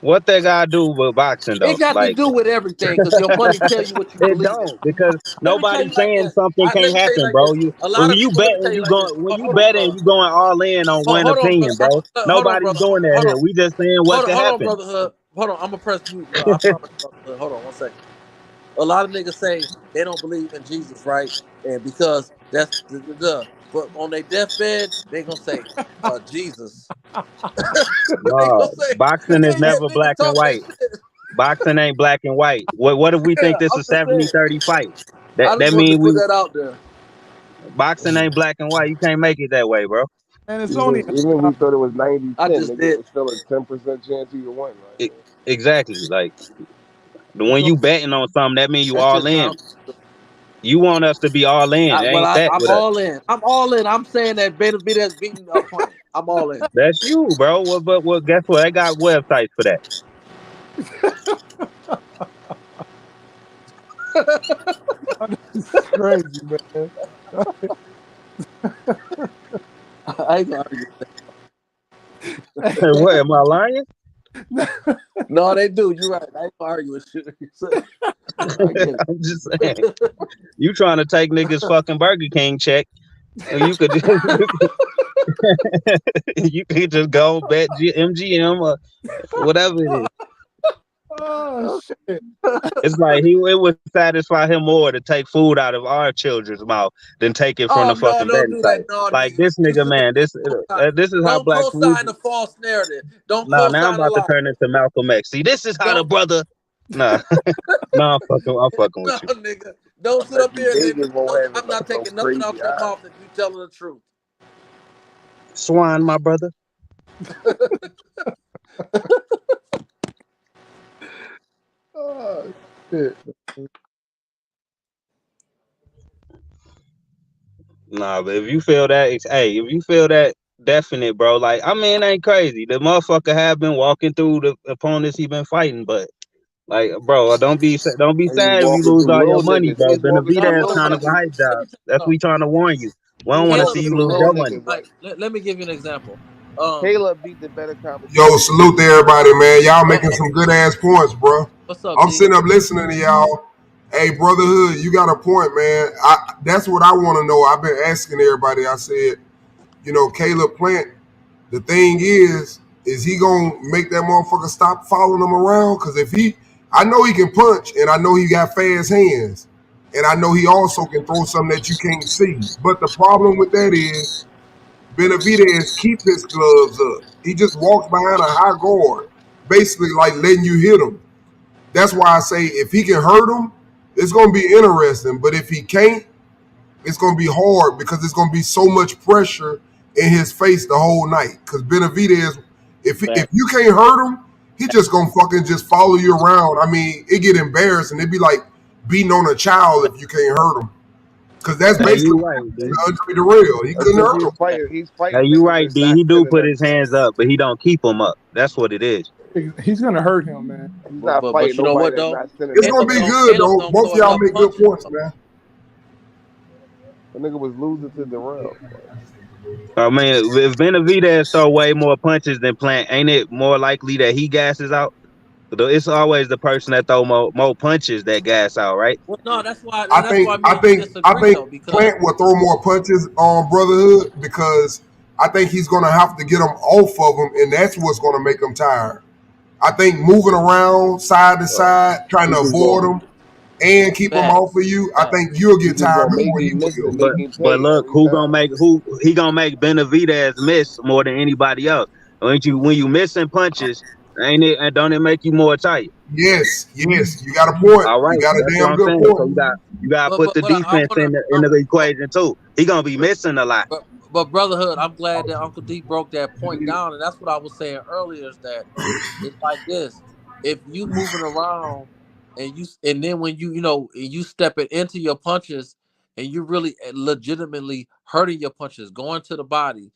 What that gotta do with boxing It though? got to Like do with everything because your money tell you what you it believe in. don't, because Let me tell you nobody's like saying this. something Let can't me tell you happen, like bro. this. You A when lot of you people. Let me betting, tell you you like going this. when you Hold on, betting, brother. you going all in on one Hold on, opinion, brother. bro. Hold on, Nobody's brother. doing that Hold on. here. We just saying what could Hold on, happen. brother Hood. Hold on. I'm gonna press mute, bro. I promise, brother Hood. Hold on 1 second. A lot of niggas say they don't believe in Jesus, right? And because that's the. But on their deathbed, they gonna say, Jesus. They gonna No, say boxing is they get never niggas black and talking that white. shit. Boxing ain't black and white. What if we Yeah, think this I'm is just saying. 70-30 fight? That I just that wanted to mean put we that out there. boxing ain't black and white. You can't make it that way, bro. And it's only Even we thought it was 90-10, I just nigga, it did. was still a 10% chance he would win. Like, Exactly. Like it's when only you betting on something, that mean you That all shit in. sounds. You want us to be all in. Ain't that I'm with us? all in. I'm all in. I'm saying that Benavidez beating a Plant. I'm all in. That's you, bro. But guess what? I got websites for that. crazy, man. I ain't gonna argue. What am I lying? No, they do. You're right. I ain't gonna argue with you. I get I'm just saying. it. You trying to take niggas fucking Burger King check? You could just, you could just go bet MGM or whatever it is. Oh shit. It's like it would satisfy him more to take food out of our children's mouth than take it from Oh the no, fucking don't betting do site. that. No, Like nigga. this You nigga, sit man. there. This is how Don't black we. co-sign the false narrative. Don't Nah, now I'm co-sign a about to lie. turn into Malcolm X. See, this is how the Don't brother. Nah, nah, I'm fucking no, with you. nigga. Don't I sit up bet you here, nigga. Vegas won't have I'm not no taking nothing crazy out your odds. mouth if you telling the truth. Swine, my brother. Oh shit. Nah, but if you feel that, if you feel that definite, bro, like I mean, it ain't crazy. The motherfucker have been walking through the opponents he been fighting, but like, bro, don't be sad He's if you walking lose through all your little money, niggas. bro. He's walking through Benavidez little kind of a niggas. hype Let job. me tell you That's we something. trying to warn you. We don't He's want to Caleb, see walking you through lose little your money. niggas. Like, like, let me give you an example. Caleb beat the better Yo, competition. salute to everybody, man. Y'all Uh, making some good ass points, bro. what's up, I'm D? sitting up listening to y'all. Hey, brotherhood, you got a point, man. That's what I want to know. I've been asking everybody. I said, Caleb Plant. The thing is he gonna make that motherfucker stop following him around? Because I know he can punch, and I know he got fast hands. And I know he also can throw something that you can't see. But the problem with that is Benavidez keep his gloves up. He just walks behind a high guard, basically like letting you hit him. That's why I say if he can hurt him, it's going to be interesting. But if he can't, it's going to be hard because it's going to be so much pressure in his face the whole night. Because Benavidez, if you can't hurt him, he just going to fucking just follow you around. I mean, it get embarrassing. It'd be like beating on a child if you can't hurt him. Because that's Hey, basically you right, D. Andre Darrell. He That's couldn't because hurt him. he's Hey, fighting you niggas right, that's D. not He do sitting put up his there. hands up, but he don't keep them up. That's what it is. He's gonna hurt him, man. He's not But fighting you know nobody what that's though? not sitting It's up going Caleb to be there. don't good, Caleb though. don't Both of throw y'all enough make good punches. points, man. The nigga was losing to Darrell. I mean, if Benavidez throw way more punches than Plant, ain't it more likely that he gasses out? It's always the person that throw more punches that gas out, right? Well, no, that's why I me and you disagree think though, because Plant will throw more punches on Brotherhood because I think he's going to have to get them off of him, and that's what's going to make him tired. I think moving around side to side, trying He to just avoid going them and keep them off facts, of you, I facts. think you'll he get just tired gonna make before me he miss and will. make But me but pay look, every time. who he gonna make Benavidez miss more than anybody else? When you missing punches, ain't it? And don't it make you more tight? Yes, you got a point. All You right, got a that's what damn I'm good saying. So point. you got to put the I defense wanna in the equation too. He gonna be missing a lot. but Brotherhood, I'm glad that Uncle D broke that point down, and that's what I was saying earlier. Is that it's like this: if you moving around and then when you stepping into your punches and you really legitimately hurting your punches, going to the body,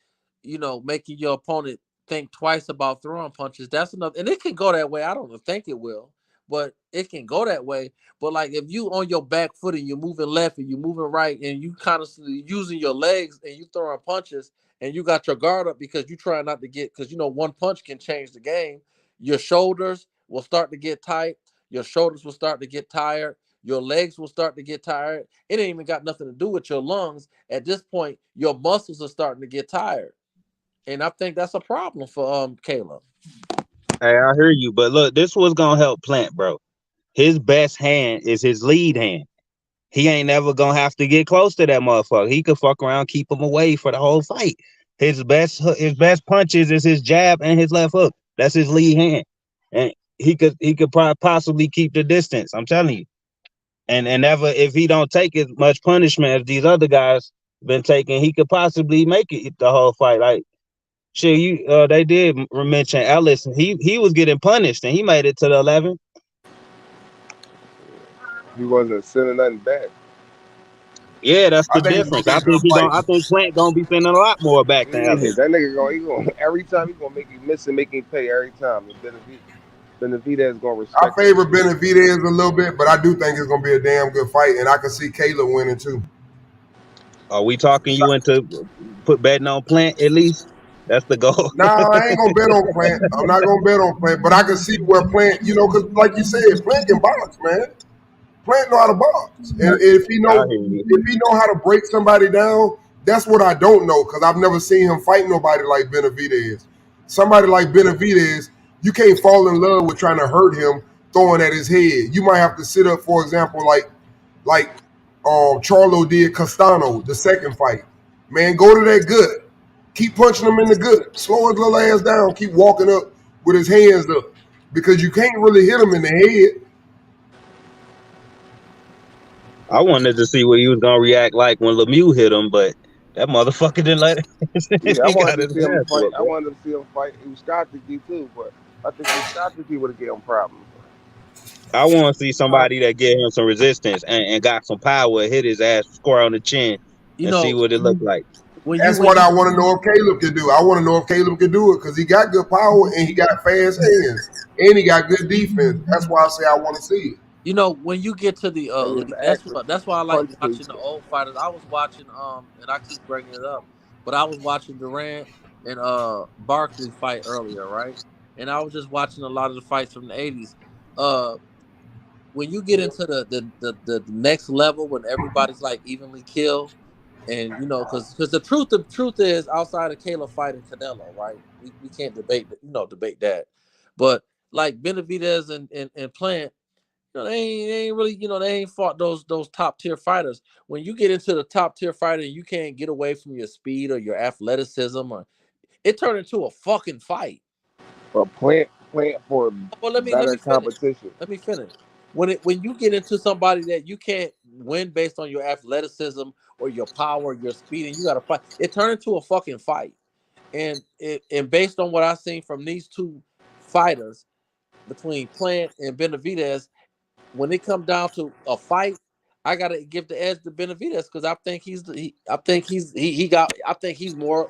making your opponent think twice about throwing punches. That's enough, and it can go that way. I don't think it will, but it can go that way. But like if you on your back foot and you're moving left and you're moving right and you kind of using your legs and you throwing punches and you got your guard up because you trying not to get because one punch can change the game. Your shoulders will start to get tight. Your shoulders will start to get tired. Your legs will start to get tired. It ain't even got nothing to do with your lungs. At this point, your muscles are starting to get tired. And I think that's a problem for Caleb. Hey, I hear you, but look, this was gonna help Plant, bro. His best hand is his lead hand. He ain't never gonna have to get close to that motherfucker. He could fuck around, keep him away for the whole fight. His best punches is his jab and his left hook. That's his lead hand, and he could possibly keep the distance. I'm telling you, and never if he don't take as much punishment as these other guys been taking, he could possibly make it the whole fight. Like shit, they did mention Ellis. He was getting punished and he made it to the 11. He wasn't sending nothing back. Yeah, that's I the think it's going difference. to be a good fight. I think Plant gonna be sending a lot more back than Yeah, Ellis. that nigga going every time he gonna make you miss and make him pay every time. And Benavidez gonna I respect that favor shit. Benavidez a little bit, but I do think it's going to be a damn good fight, and I can see Caleb winning too. Are we talking you into put betting on Plant at least? That's the goal. Nah, I ain't gonna bet on Plant. I'm not gonna bet on Plant, but I can see where Plant, because like you said, Plant can box, man. Plant know how to box, and I hear you. if he know how to break somebody down, that's what I don't know because I've never seen him fight nobody like Benavidez. Somebody like Benavidez, you can't fall in love with trying to hurt him throwing at his head. You might have to sit up, for example, like Charlo did Castano the second fight. Man, go to that gut. Keep punching him in the gut. Slow his little ass down. Keep walking up with his hands up because you can't really hit him in the head. I wanted to see what he was gonna react like when Lemieux hit him, but that motherfucker didn't let it. Yeah, I He got wanted his to see him ass fight. whooped, I bro. wanted to see him fight Uskakiji too, but I think Uskakiji would have gave him problems. I want to see somebody that get him some resistance and got some power, hit his ass square on the chin, You and see know, what it looked like. when you That's when what you I want to know if Caleb can do. I want to know if Caleb can do it because he got good power and he got fast hands and he got good defense. That's why I say I want to see it. when you get to the And his elite, accuracy, that's why I like punch watching the placement. old fighters. I was watching and I keep bringing it up, but I was watching Durant and Barkley fight earlier, right? And I was just watching a lot of the fights from the '80s. Uh, when you get into the next level when everybody's like evenly killed, and because the truth is outside of Caleb fighting Canelo, right? We can't debate that, debate that, but like Benavidez and Plant. they ain't really, they ain't fought those top tier fighters. When you get into the top tier fighter, you can't get away from your speed or your athleticism, or it turned into a fucking fight. But plant for Well, let me better finish. competition. Let me finish. When you get into somebody that you can't win based on your athleticism or your power, your speed, and you got to fight, it turned into a fucking fight. And based on what I've seen from these two fighters between Plant and Benavidez, when it comes down to a fight, I gotta give the edge to Benavidez because I think I think he's more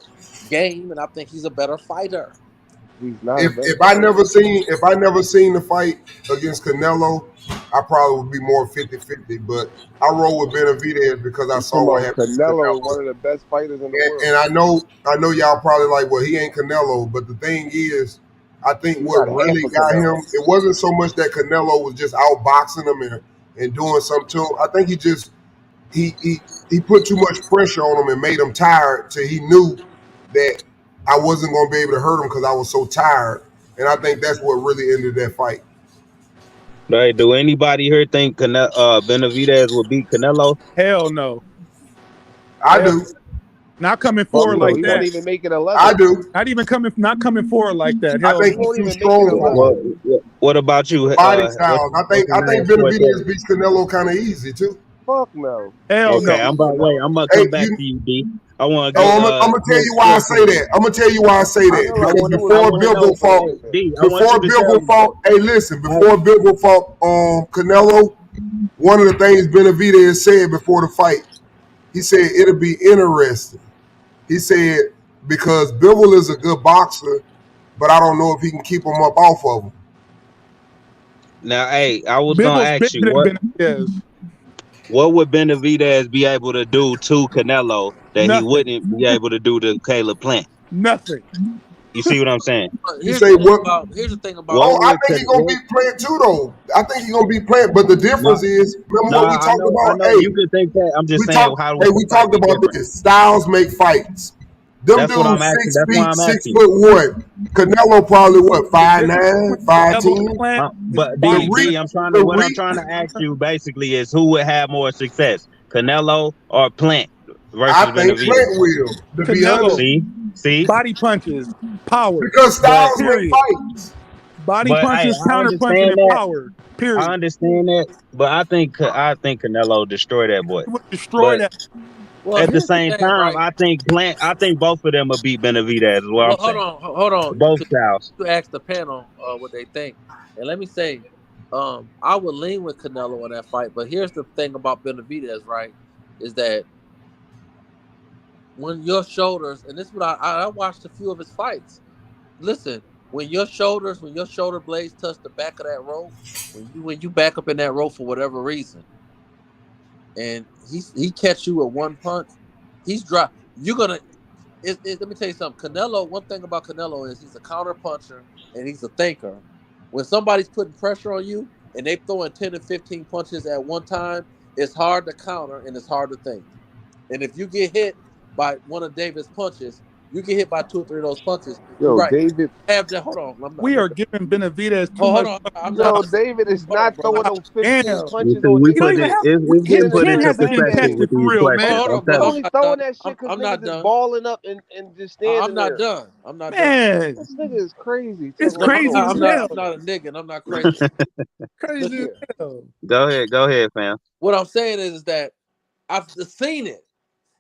game, and I think he's a better fighter. He's not a better If I fighter. never seen the fight against Canelo, I probably would be more 50-50. But I roll with Benavidez because I You saw talking what about happened to Canelo, Canelo. one of the best fighters in the world. And I know y'all probably like, well, he ain't Canelo. But the thing is, I think He's what not half really of got him, Canelo. it wasn't so much that Canelo was just outboxing him and doing something to him. I think he put too much pressure on him and made him tired till he knew that I wasn't going to be able to hurt him because I was so tired. And I think that's what really ended that fight. Right? Do anybody here think Benavidez will beat Canelo? Hell no. I Hell, do. not coming Fuck forward no, like he won't that. even make it 11. I do. Not coming forward like that. I Hell think He no. he's won't too even make it strong 11. for him. What about you? Body styles. I What's his think name? Forte? Benavidez beats Canelo kind of easy too. Fuck no. Hell Can't Okay, no. beat I'm Canelo. gonna Hey, come back to you, D. I want to Oh, get I'm gonna tell Slim you why I say opinion. that. I'm gonna tell you why I say that Canelo because gonna do I his before want to thing. know, Bivol fought, D. I want you to tell me. hey, listen, before Bivol fought Canelo, one of the things Benavidez said before the fight, he said it'll be interesting. He said because Bivol is a good boxer, but I don't know if he can keep him up off of him. Now, hey, I was gonna Bibble's ask you bigger than Benavidez. what would Benavidez be able to do to Canelo that he Nothing. wouldn't be able to do to Caleb Plant? Nothing. You see what I'm saying? You Here's say the thing what? about here's the thing about What Oh, I would think he's gonna beat Plant too, though. I think he's gonna beat Plant, but the difference no, is, remember no, what we talked I about? know you Hey, could think that. I'm just we saying, talked. how Hey, would the we fight talked be about different? this. Styles make fights. Them That's what I'm dudes asking. 6 That's why feet, I'm asking you. 6'1". Canelo probably what, The difference 5'9", between Canelo 5'10". and Plant is But The body reach, D, type. what I'm trying to ask you basically is who would have more success, Canelo or Plant I versus think Plant Benavidez? will, to be Canelo, honest, see, body punches, power. because but Styles make Period. fights. Body but hey, punches, I counter punching, understand and that. power. I Period. understand that, but I think Canelo destroy that boy. He would destroy But that. well, at the here's the same thing, time, right? I think both of them will beat Benavidez. Is what Well, I'm saying. hold on. Both styles. To ask the panel what they think, and let me say, I would lean with Canelo in that fight. But here's the thing about Benavidez, right? Is that when your shoulders, and this is what I watched a few of his fights. Listen, when your shoulder blades touch the back of that rope, when you back up in that rope for whatever reason, and he catch you with one punch, he's dry. You're gonna. Let me tell you something. Canelo. One thing about Canelo is he's a counter puncher and he's a thinker. When somebody's putting pressure on you and they throwing 10 and 15 punches at one time, it's hard to counter and it's hard to think. And if you get hit by one of David's punches, you get hit by 2 or 3 of those punches. You're Yo, right. David. Have that. Hold on. We are giving Benavidez too Hold much. on. I'm Yo, not. David is Hold on, not brother. throwing no 15 Damn. You punches see, on we He don't niggas. put even it. have. It's His getting Sending put chin into niggas hasn't back been at perspective you. with tested for these real, man. questions. Hold I'm on, He brother. telling I'm you. only not throwing done. that shit because I'm not niggas is done. balling up and just I'm standing not there. done. I'm not done. Man, This nigga is crazy. it's Talking about crazy throwing as I'm hell. not a nigga and I'm not crazy. Crazy as Listen, hell. Go ahead, fam. what I'm saying is that I've seen it.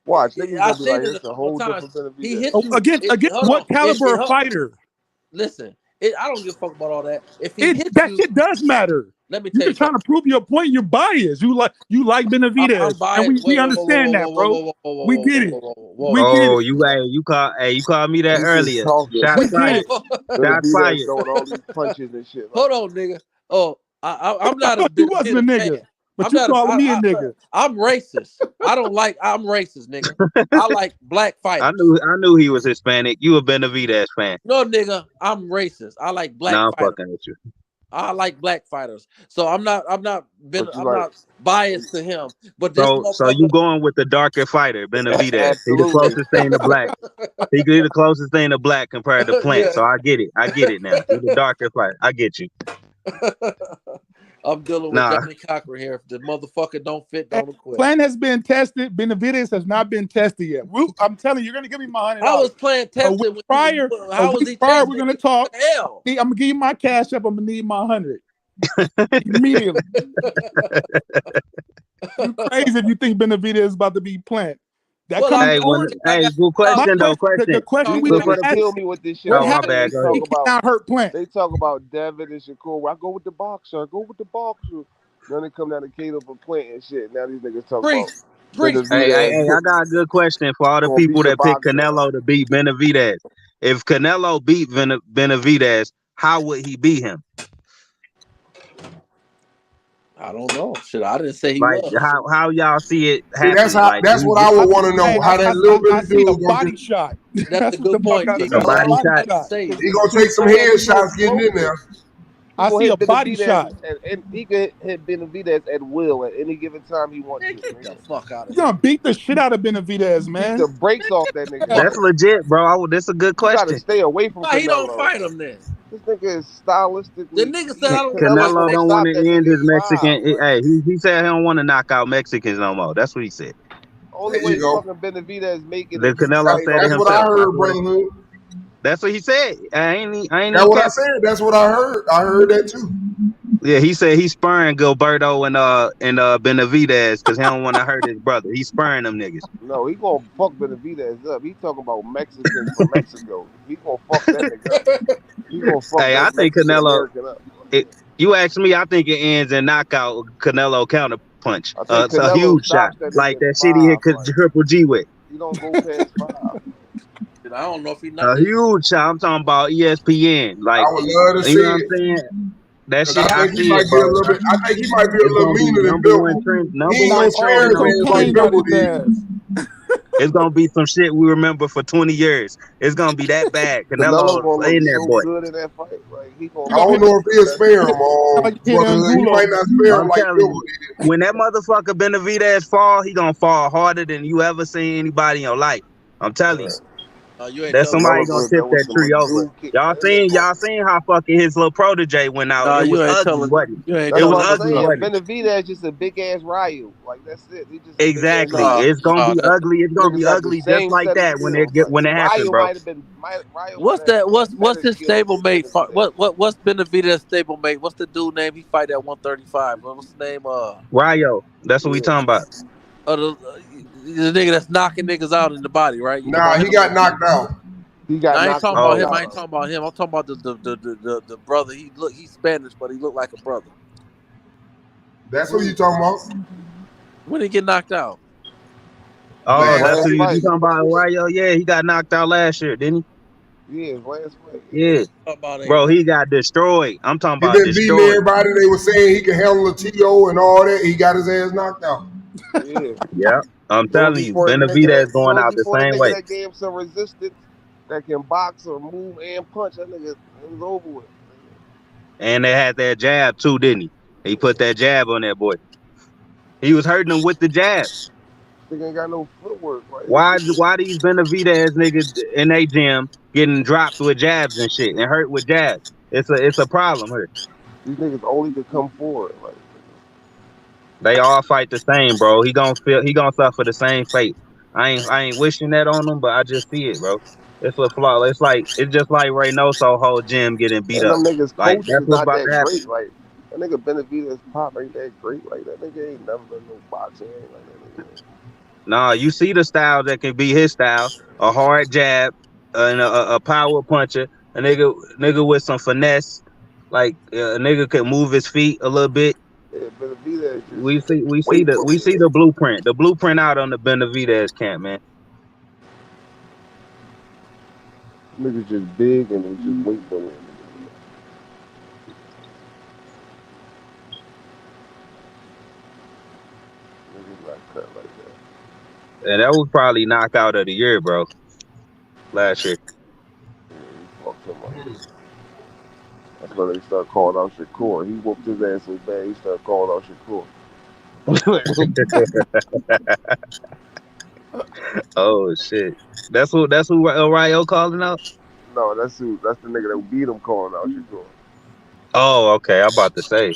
Watch, niggas I've gonna be seen like, it a it's a couple of whole times. different He Benavidez. hits you. Against Hold on. what caliber of fighter? Listen. I don't give a fuck about all that. If he hits That you, shit does matter. let me You're tell you just trying to something. prove your point. You're biased. You like I'm Benavidez, and biased. we Wait, whoa, whoa, whoa, understand whoa, that, whoa, bro. whoa, whoa, whoa, We whoa, get whoa, it. whoa, whoa, whoa, We whoa, get Oh, it. you called me that He just earlier. talking. Shots We get fired. it. Shots Benavidez fired. throwing all these punches and shit. Like, Hold on, nigga. Oh, I'm I not a thought you wasn't a Benavidez nigga, fan. but I'm you not a. calling me a nigga. I'm racist. I'm racist, nigga. I like black I fighters. knew he was Hispanic. You a Benavidez fan? No, nigga, I'm racist. I like black Nah, I'm fighters. fucking with you. I like black fighters. So I'm not but you like, biased to him. But this So you motherfucker. going with the darker fighter, Benavidez? He the absolutely. closest thing to black. He the closest thing to black compared to Plant. Yeah. So I get it. I get it now. He the darker fighter. I get you. I'm dealing with Johnny Cochran here. If the motherfucker don't fit, don't quit. Plant has been tested. Benavidez has not been tested yet. I'm telling you, you're gonna give me my $100. How was Plant tested? A week prior, we're gonna talk. I'm gonna give you my cash up. I'm gonna need my 100 immediately. You crazy if you think Benavidez is about to be Plant. Good question though. The question we gonna ask, kill me with this shit. Oh, my bad. Go he cannot hurt Plant. They talk about David and Shakur. I go with the boxer. I go with the boxer. Then they come down to Cato for Plant and shit. Now these niggas talk about. Hey, I got a good question for all the people that pick Canelo to beat Benavidez. If Canelo beat Benavidez, how would he beat him? I don't know. Shit, I didn't say he like was. how y'all see it See, happening? that's what I would want to know. How that little bit of dude body shot. That's a good point. A body shot. He gonna take some headshots getting in there. I see a body shot. And he could hit Benavidez at will at any given time he wants to. Get the fuck out of He's gonna beat the shit out of Benavidez, man. The brakes off that nigga. That's legit, bro. That's a good question. You gotta stay away from Why Canelo. he don't fight him then? This nigga is stylistically. The nigga said I don't. Canelo don't want to end his Mexican. Hey, he said he don't want to knock out Mexicans no more. That's what he said. Only way fucking Benavidez making it. Canelo said it himself. That's what I heard, brotherhood. That's what he said. I ain't. That's what I said. That's what I heard. I heard that too. Yeah, he said he's spurring Gilberto and Benavidez because he don't want to hurt his brother. He's spurring them niggas. No, he gonna fuck Benavidez up. He talking about Mexicans from Mexico. He gonna fuck that nigga up. He gonna fuck that I think Canelo. up. You ask me, I think it ends in knockout Canelo counter punch. It's a Canelo huge shot like that shit he hit Triple G with. You don't go past 5. I don't know if he a huge shot. I'm talking about ESPN. Like, I would love to you see know what I'm it. saying? That shit, I think he might be a little bit. I think he might be a little meaner than Bill. He ain't gonna like Bill is. It's gonna be some shit we remember for 20 years. It's gonna be that bad. Canelo in there, boy. Good in that fight. Like, I don't know if he'll spare him. He might not spare him like Bill did. When that motherfucker Benavidez fall, he gonna fall harder than you ever seen anybody in your life. I'm telling you. That's somebody gonna tip that tree over. Y'all seen how fucking his little protege went out. It was ugly, wasn't it? It was ugly. Benavidez just a big ass Ryu. Like, that's it. Exactly. It's gonna be ugly. It's gonna be ugly just like that when it happens, bro. What's that? What's his stablemate? What's Benavidez stablemate? What's the dude name? He fight at 135. What's the name? Ryo. That's what we talking about. The nigga that's knocking niggas out in the body, right? Nah, he got knocked out. I ain't talking about him. I ain't talking about him. I'm talking about the brother. He's Spanish, but he looked like a brother. That's what you talking about? When he get knocked out? Oh, that's who you talking about, Ryo? Yeah, he got knocked out last year, didn't he? Yeah, last week. Yeah. Bro, he got destroyed. I'm talking about destroyed. He been beating everybody. They were saying he could handle a TO and all that. He got his ass knocked out. Yeah. I'm telling you, Benavidez going out the same way. That gave him some resistance that can box or move and punch. That nigga was over with. And they had that jab too, didn't he? He put that jab on that boy. He was hurting him with the jab. Nigga ain't got no footwork. Right? Why these Benavidez niggas in their gym getting dropped with jabs and shit and hurt with jabs? It's a problem here. These niggas only could come forward. Like, they all fight the same, bro. He gonna suffer the same fate. I ain't wishing that on him, but I just see it, bro. It's a flaw. It's just like Reynoso whole gym getting beat up. Them niggas like that's what's about that great. Like, that nigga Benavidez pop ain't that great. Like, that nigga ain't never done no boxing. Like that nigga. Nah, you see the style that can be his style: a hard jab, and a power puncher. A nigga with some finesse. Like a nigga can move his feet a little bit. Yeah, Benavidez. We see the blueprint. The blueprint out on the Benavidez camp, man. Niggas just big and they just wait for him. Niggas not cut like that. And that was probably knockout of the year, bro. Last year. Yeah, he fucked him up. That's when they start calling out Shakur. He whooped his ass so bad, he started calling out Shakur. Oh shit! That's who Ryo calling out. No, that's the nigga that beat him calling out Shakur. Oh, okay. I'm about to say.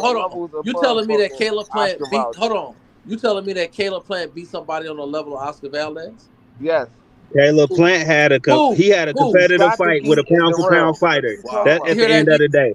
hold on. levels You above telling me that fucking Caleb Plant Oscar beat? Valdez. Hold on. You telling me that Caleb Plant beat somebody on the level of Oscar Valdez? Yes. Caleb Plant had a Who? he had a Who? competitive Got to fight with a beat in pound the for pound round. fighter. What you talking That about? at You hear the that? end of the day.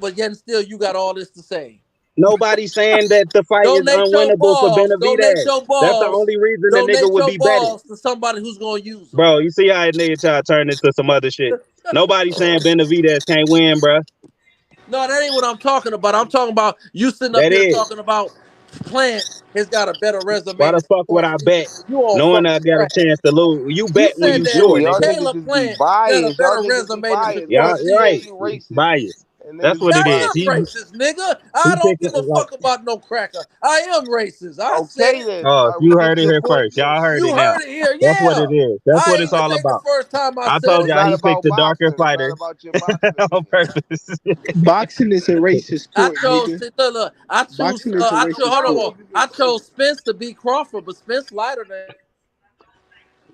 but yet and still you got all this to say. Nobody's saying that the fight is Donate your unwinnable for balls. Donate Benavidez. your That's the balls. only reason the nigga Donate would your be betting. balls to somebody who's gonna use them. Bro, you see how a nigga try to turn into some other shit. Nobody's saying Benavidez can't win, bro. No, that ain't what I'm talking about. I'm talking about you sitting up That here is. talking about Plant has got a better resume Why than the fuck would I Spence. bet You on knowing I fucking got a crack. chance to lose? You You bet when said you You that do. short, Y'all nigga. niggas Caleb just be Plant got a biased. Y'all better niggas be resume than biased. Y'all Shakur Y'all niggas right. Stevenson. being racist. Bias. And That's niggas what be Now it I is. am biased. racist, nigga. He I don't picking give a like, fuck about no cracker. I am racist. I said Okay it. then. oh, if you We get heard it your here point. first. Y'all heard You it now. heard it here. That's what it Yeah. is. That's what it's all This ain't the about. first time I I said So told it's it. y'all not he picked about the darker boxing. It's not fighter about your boxing on opinion. purpose. Boxing is a racist I sport, chose nigga. look. I choose. Boxing is a I chose. racist Hold sport. on. I chose Spence to beat Crawford, but Spence lighter than.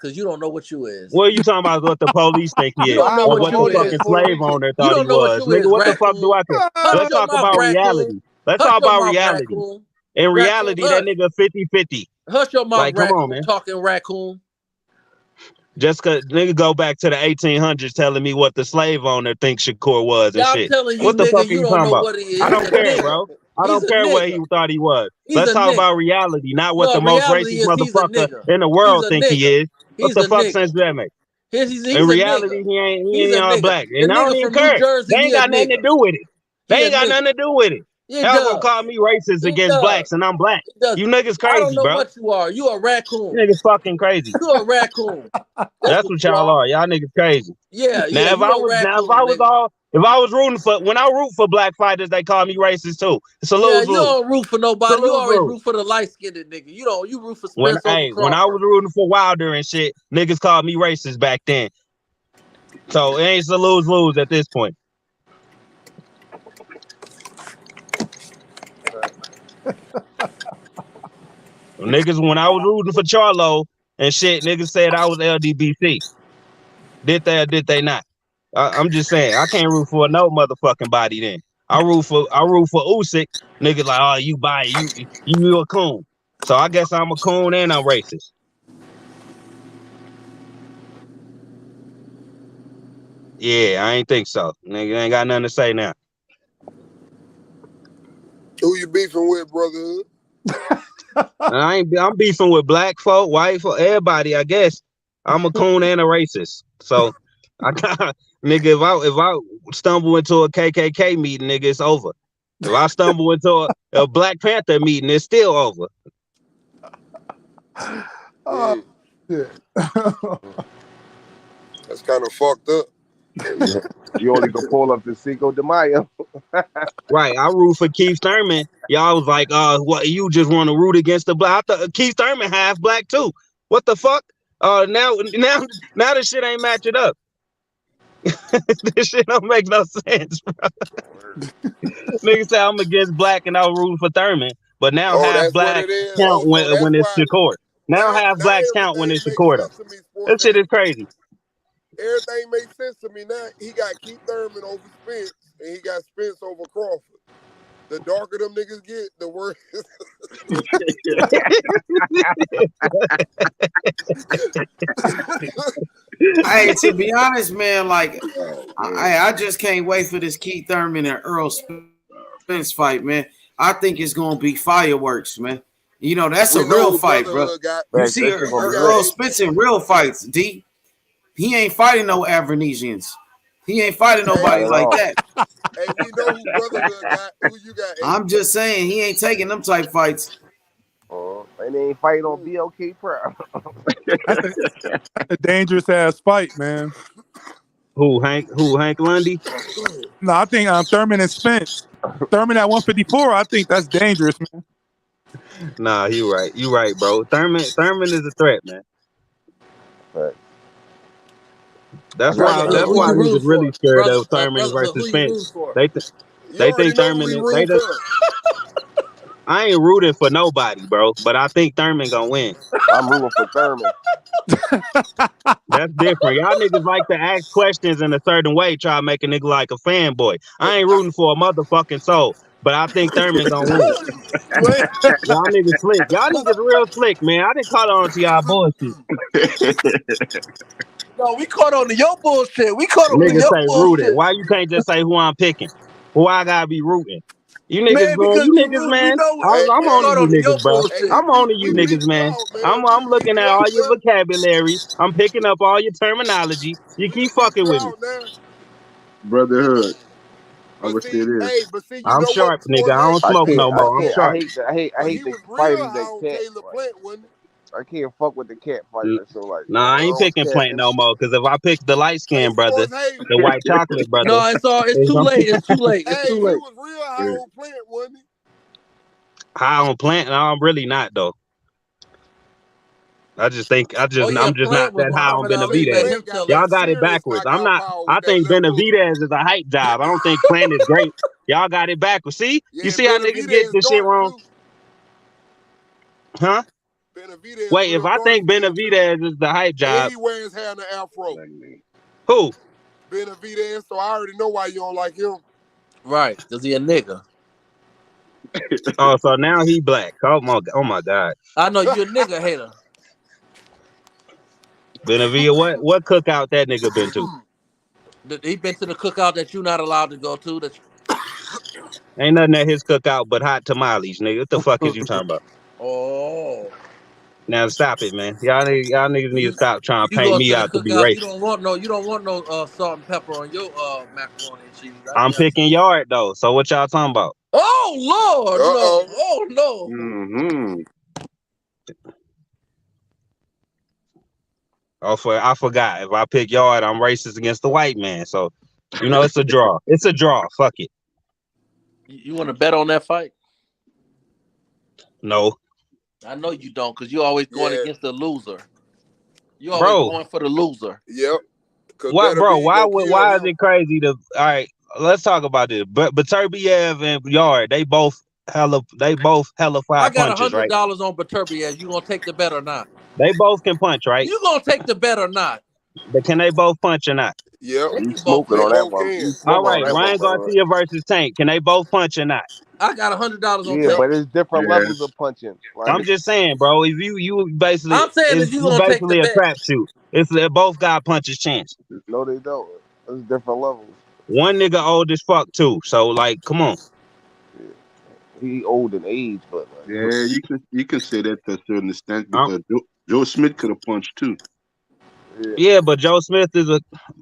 because you don't know what you is. What are you talking about? What the police think he You is, don't know or what what you the fucking is. slave owner You thought he don't know what was? you is, Nigga, what the fuck do raccoon. I care? Hush Let's your talk mouth, about raccoon. reality. Let's Hush talk your about mouth, reality. raccoon. In Raccoon, reality, that nigga 50-50. Hush your mouth, Like, come on, raccoon. man. Talking raccoon. Just cause nigga go back to the 1800s telling me what the slave owner thinks Shakur was and Yeah, I'm shit. telling you, What the fuck nigga, are you you don't talking know about? what he is. I He's don't a care, nigga. bro. I He's don't a care what nigga. he thought he was. He's Let's a talk about nigga. reality, not what No, the most reality racist is he's a motherfucker nigga. in the He's world a think he nigga. is. What He's the a fuck nigga. sense does that make? He's In a reality, nigga. he He's ain't a all nigga. black. The And I don't nigga even from New care. Jersey, They he ain't a got nothing to nigga. do with it. They He a ain't got nothing nigga. to do with it. It Y'all gonna does. call me racist It against does. blacks and I'm black. It does. You niggas I don't crazy, know bro. what you are. You a raccoon. You niggas fucking crazy. You a raccoon. That's That's what what you y'all are. are. Y'all niggas crazy. Yeah, Now you a raccoon, nigga. if I was rooting for when I root for black fighters, they call me racist too. It's a Yeah, lose you lose. don't root for It's a nobody. You lose always lose. root for the light skinned nigga. You root for When Spence over when I was Crawford. rooting for Wilder and shit, niggas called me racist back then. So it ain't a lose lose at this point. Niggas, when I was rooting for Charlo and shit, niggas said I was LDBC. Did they or did they not? I'm just saying, I can't root for no motherfucking body then. I root for Usyk. Niggas like, oh, you buy it, you a coon. So I guess I'm a coon and I'm racist. Yeah, I ain't think so. Nigga ain't got nothing to say now. Who you beefing with, brotherhood? I'm beefing with black folk, white folk, everybody, I guess. I'm a coon and a racist. So I got nigga, if I stumble into a KKK meeting, nigga, it's over. If I stumble into a Black Panther meeting, it's still over. Oh, shit. That's kind of fucked up. You only can pull up to Cinco de Mayo. Right. I root for Keith Thurman. Y'all was like, what you just want to root against the black. I thought Keith Thurman half black too. What the fuck? Now this shit ain't matching up. This shit don't make no sense, bro. Niggas say I'm against black and I was rooting for Thurman, but now Oh, half that's what black it is. count Oh, so that's when it's why Shakur. Now half now blacks count when everything it's makes Shakur though. sense to me, Sport. That shit is crazy. Everything makes sense to me now. He got Keith Thurman over Spence, and he got Spence over Crawford. The darker them niggas get, the worse. Hey, to be honest, man, like I just can't wait for this Keith Thurman and Errol Spence fight, man. I think it's gonna be fireworks, man. You know, that's a We know real who fight, bro. brotherhood got. You That see shit gonna be Errol lit. Spence in real fights, D. He ain't fighting no Aborigines. He ain't fighting Not nobody at like all. that. Hey, we know who brotherhood got. Who you got? I'm just saying he ain't taking them type fights. And they ain't fighting on BOK Pro. That's a dangerous ass fight, man. Who Hank Lundy? No, I think Thurman and Spence. Thurman at 154, I think that's dangerous, man. Nah, you right, bro. Thurman is a threat, man. But That's why Brotherhood, who you niggas rooting really for? scared of Thurman Brotherhood, who versus you Spence. rooting for? You They already think know who Thurman we is room for. I ain't rooting for nobody, bro. But I think Thurman gonna win. I'm rooting for Thurman. That's different. Y'all niggas like to ask questions in a certain way, try to make a nigga like a fanboy. I ain't rooting for a motherfucking soul, but I think Thurman gonna win. Y'all niggas slick. Y'all niggas real slick, man. I didn't call on to y'all bullshit. No, we caught on to your bullshit. We caught on to Niggas your say rooted. bullshit. Why you can't just say who I'm picking? Who I gotta be rooting? You niggas, Man, man. because You you niggas, rude. We man. know Hey, I'm we on to hey, caught you on to your niggas, bro. hey, bullshit. I'm on to we you pick niggas, you man. out, man. We I'm pick looking at you all out your now. vocabulary. I'm picking up all your terminology. You We keep pick fucking you with me. out now. Brotherhood. I But would say see, it is. you I'm know what, sharp, nigga. Sport? I don't I smoke can't. no I more. I'm can't. I sharp. hate. I But hate he the was real fighters high that on cat. Caleb Like, Plant, wasn't he? I can't fuck with the cat N- fighters. So like, Nah, I ain't all picking cat Plant and no more. Cause if I pick the light Hey, skinned brother, Sports, hey, the white chocolate brother, No, it's too late. It's too late. It's hey, too he late. was real high on Plant, wasn't he? high on Plant, no, I'm really not though. Oh yeah, I'm just not Plant was that high on Muhammad I say Ali. Let Benavidez. him Plant tell got it. Y'all that got it serious backwards. knockout power I with that think left hook. Benavidez is a hype job. I don't think Plant is great. Y'all got it backwards. See? You Yeah, see how niggas get Benavidez this shit dark wrong? too. Huh? Benavidez Wait, if real I dark think skinned too. Benavidez is the hype And job, he wears hair in the afro. who? Benavidez, so I already know why you don't like him. Right, because he a nigga. Oh, so now he black. Oh my god. I know you a nigga hater. Benavidez, what cookout that nigga been to? He been to the cookout that you're not allowed to go to. Ain't nothing at his cookout but hot tamales, nigga. What the fuck is you talking about? Oh. Now stop it, man. Y'all niggas need to stop trying to You paint go me to the out to be cookout. You racist. don't want no salt and pepper on your macaroni and cheese. I I'm got you. picking yard though. So what y'all talking about? Oh Lord, no! Oh no! Mm-hmm. I forgot. If I pick yard, I'm racist against the white man. So, it's a draw. It's a draw. Fuck it. You want to bet on that fight? No, I know you don't, because you always going Yeah. against the loser. You always bro. going for the loser. Yep. Cause What, bro? Benavidez gonna kill Why is him. it crazy to? All right, let's talk about this. But Turbiev and Yard, they both hella I five got punches, right? $100 on Beterbiev. You gonna take the bet or not? They both can punch, right? You gonna take the bet or not? But can they both punch or not? Yep. They You can both smoking They on punch. that both one? You can. All smoking on right, that one, Ryan brother? Garcia versus Tank. Can they both punch or not? I got $100 on Yeah, Yep. Tank. but it's different levels Yes. of punching. I'm Like, just saying, bro. If you basically I'm saying that you you gonna take the basically a bet. crapshoot. It's both got punches chance. no, they don't. It's different levels. One nigga old as fuck too. So like, come on. Yeah. He old in age, but like, Yeah, you can say that to a certain extent Um, because Joe Smith could have punched too. yeah, but Joe Smith is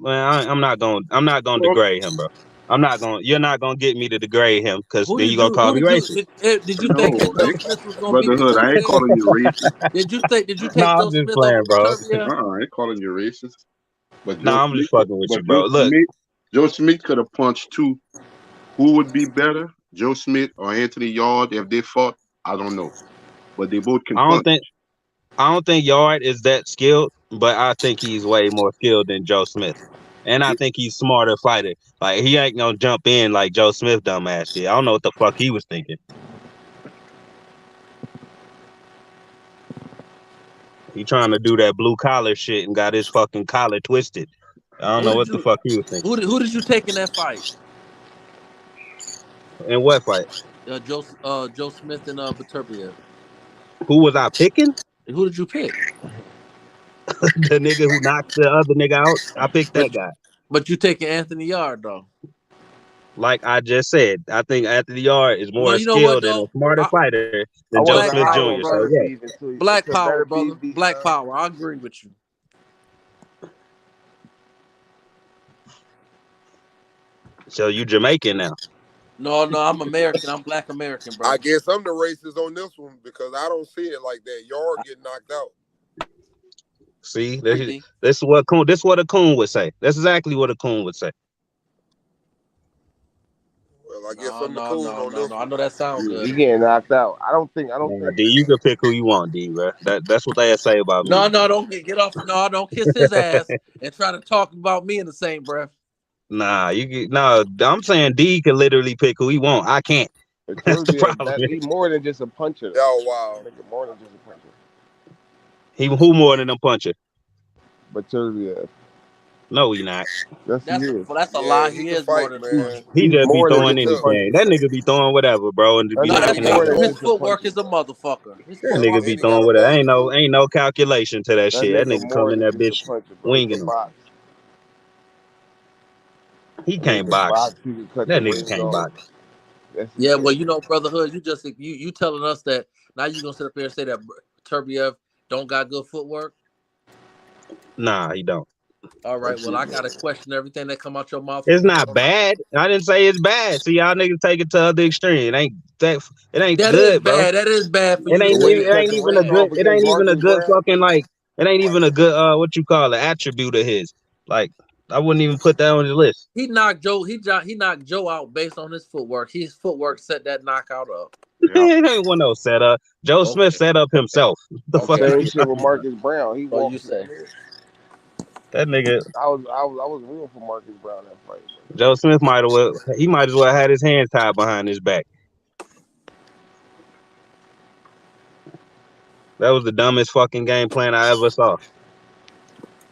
I'm not gonna Well, degrade him, bro. You're not gonna get me to degrade him because Who then you're did gonna you? call Who me did you? racist. Did you think that no, Joe Smith was gonna beat Brotherhood. I ain't Beterbiev? calling you racist. Did you No, take Joe I'm just Smith over playing, bro. Beterbiev? I ain't calling you racist. But No, I'm just fucking with you, bro. Look, Joe Smith could have punched too. Who would be better, Joe Smith or Anthony Yard, if they fought? I don't know, but they both can I punch. don't think Yard is that skilled, but I think he's way more skilled than Joe Smith. And I think he's smarter fighter. Like he ain't gonna jump in like Joe Smith dumbass did. I don't know what the fuck he was thinking. He trying to do that blue collar shit and got his fucking collar twisted. I don't know what the fuck he was thinking. Who did you take in that fight? In what fight? Joe Smith and Beterbiev. Who was I picking? Who did you pick? The nigga who knocked the other nigga out. I picked that guy. But you taking Anthony Yard though. Like I just said, I think Anthony Yard is more Well, you know what skilled and a though? smarter fighter I than Joe wasn't Smith high Jr. on So Better yeah. Beef until Black until power, Better brother. Beef beat, Black power. I agree with you. So you Jamaican now. No, I'm American. I'm Black American, bro. I guess I'm the racist on this one because I don't see it like that. Yard get knocked out. See, this is what a coon would say. That's exactly what a coon would say. Well, I guess I'm the coon on this one. I know that sounds good. He getting knocked out. I don't think. D, you can pick who you want, D, bro. That's what they say about me. No, don't get off. No, don't kiss his ass and try to talk about me in the same breath. Nah, I'm saying D can literally pick who he want. I can't. That's the problem. He's more than just a puncher. Oh wow. More than just a puncher. Who more than a puncher? But Turbiev. No, he not. That's a lie. He is more than a puncher. He just be more than throwing just a anything. That nigga be throwing whatever, bro, and be knocking out. His footwork is a motherfucker. That nigga be throwing whatever. Ain't no calculation to that shit. That nigga come in that bitch winging him. He can't box. That nigga can't box. Yeah, well, Brotherhood, you telling us that now you gonna sit up here and say that Turbiev don't got good footwork? Nah, he don't. All right, well, I gotta question everything that come out your mouth. It's not bad. I didn't say it's bad. See, y'all niggas take it to the other extreme. It ain't that good, bro. bad. That is bad for you. It ain't even a good fucking like. It ain't even a good what you call it attribute of his. Like I wouldn't even put that on the list. He knocked Joe. He knocked Joe out based on his footwork. His footwork set that knockout up. It ain't one no setup. Joe Smith set up himself. The fuck same shit with Marcus Brown. He walked. You say that nigga? I was real for Marcus Brown that fight. Joe Smith might as well had his hands tied behind his back. That was the dumbest fucking game plan I ever saw.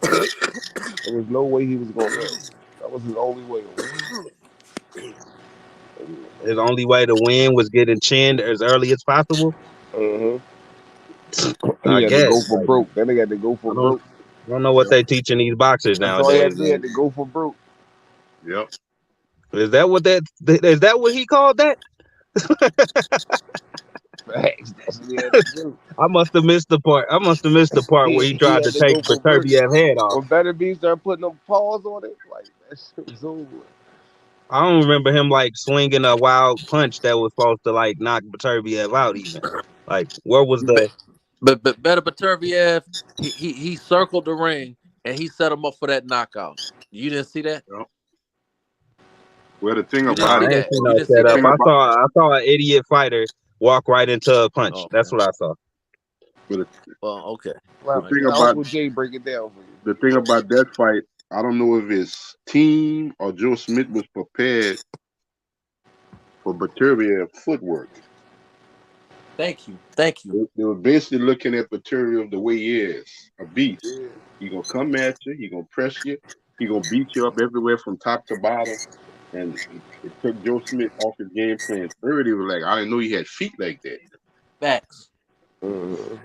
There was no way he was going to win. That was his only way. His only way to win was getting chinned as early as possible. He I had guess. to go for broke. Then they had to go for broke. I don't know what they teaching these boxers nowadays. He had to go for broke. Yep. Is that what he called that? Facts. That's what he had to do. I must have missed the part. I must have missed the part where he He tried to had to take go for bricks. Beterbiev's head off. When Better B started putting them paws on it, like that shit was over. I don't remember him like swinging a wild punch that was supposed to like knock Beterbiev out. Even like, where was the? But better Beterbiev, he circled the ring and he set him up for that knockout. You didn't see that? Yeah. Well, the thing You didn't about I see it, ain't that? seen You no didn't see setup. that? thing about I saw an idiot fighter walk right into a punch. That's Okay. what I saw. well, Well, okay. the Well, All right. thing let about Uncle Jay break it down for you. the thing about that fight, I don't know if it's team or Joe Smith was prepared for Beterbiev footwork. Thank you. Thank you. They were basically looking at Beterbiev the way he is, a beast. Yeah. He gonna come at you, he gonna press you, he gonna beat you up everywhere from top to bottom. And it took Joe Smith off his game plan early. He was like, I didn't know he had feet like that. Facts. Mhm.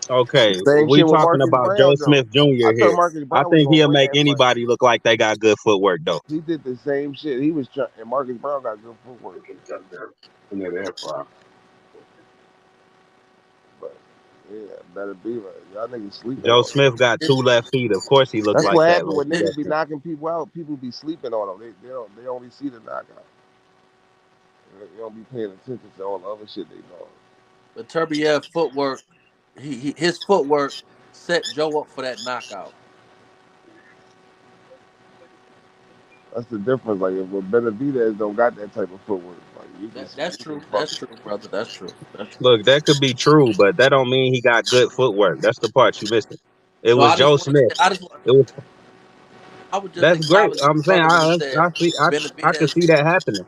Okay, The same we shit with talking Marcus about Joe Brown though. Smith Jr. I thought here. Marcus I Brown was think gonna he'll win make that fight. anybody look like they got good footwork though. He did the same shit. He was trying, and Marcus Brown got good footwork. In that air fryer. But yeah, Better be like y'all niggas sleeping Joe on him. Smith got two left feet. Of course, he looked That's like what that. happened Like when niggas be knocking people out. People be sleeping on them. They only see the knockout. They don't be paying attention to all the other shit they know. Beterbiev footwork, his footwork set Joe up for that knockout. That's the difference. Like if Benavidez don't got that type of footwork, like you can That's you can true. fuck. That's true, brother. That's true. That's true. Look, that could be true, but that don't mean he got good footwork. That's the part you missing. It No, was I just Joe want to say Smith. I just want It was I would just That's great. acknowledge I'm the saying brother when he said I see I can Benavidez. see that happening.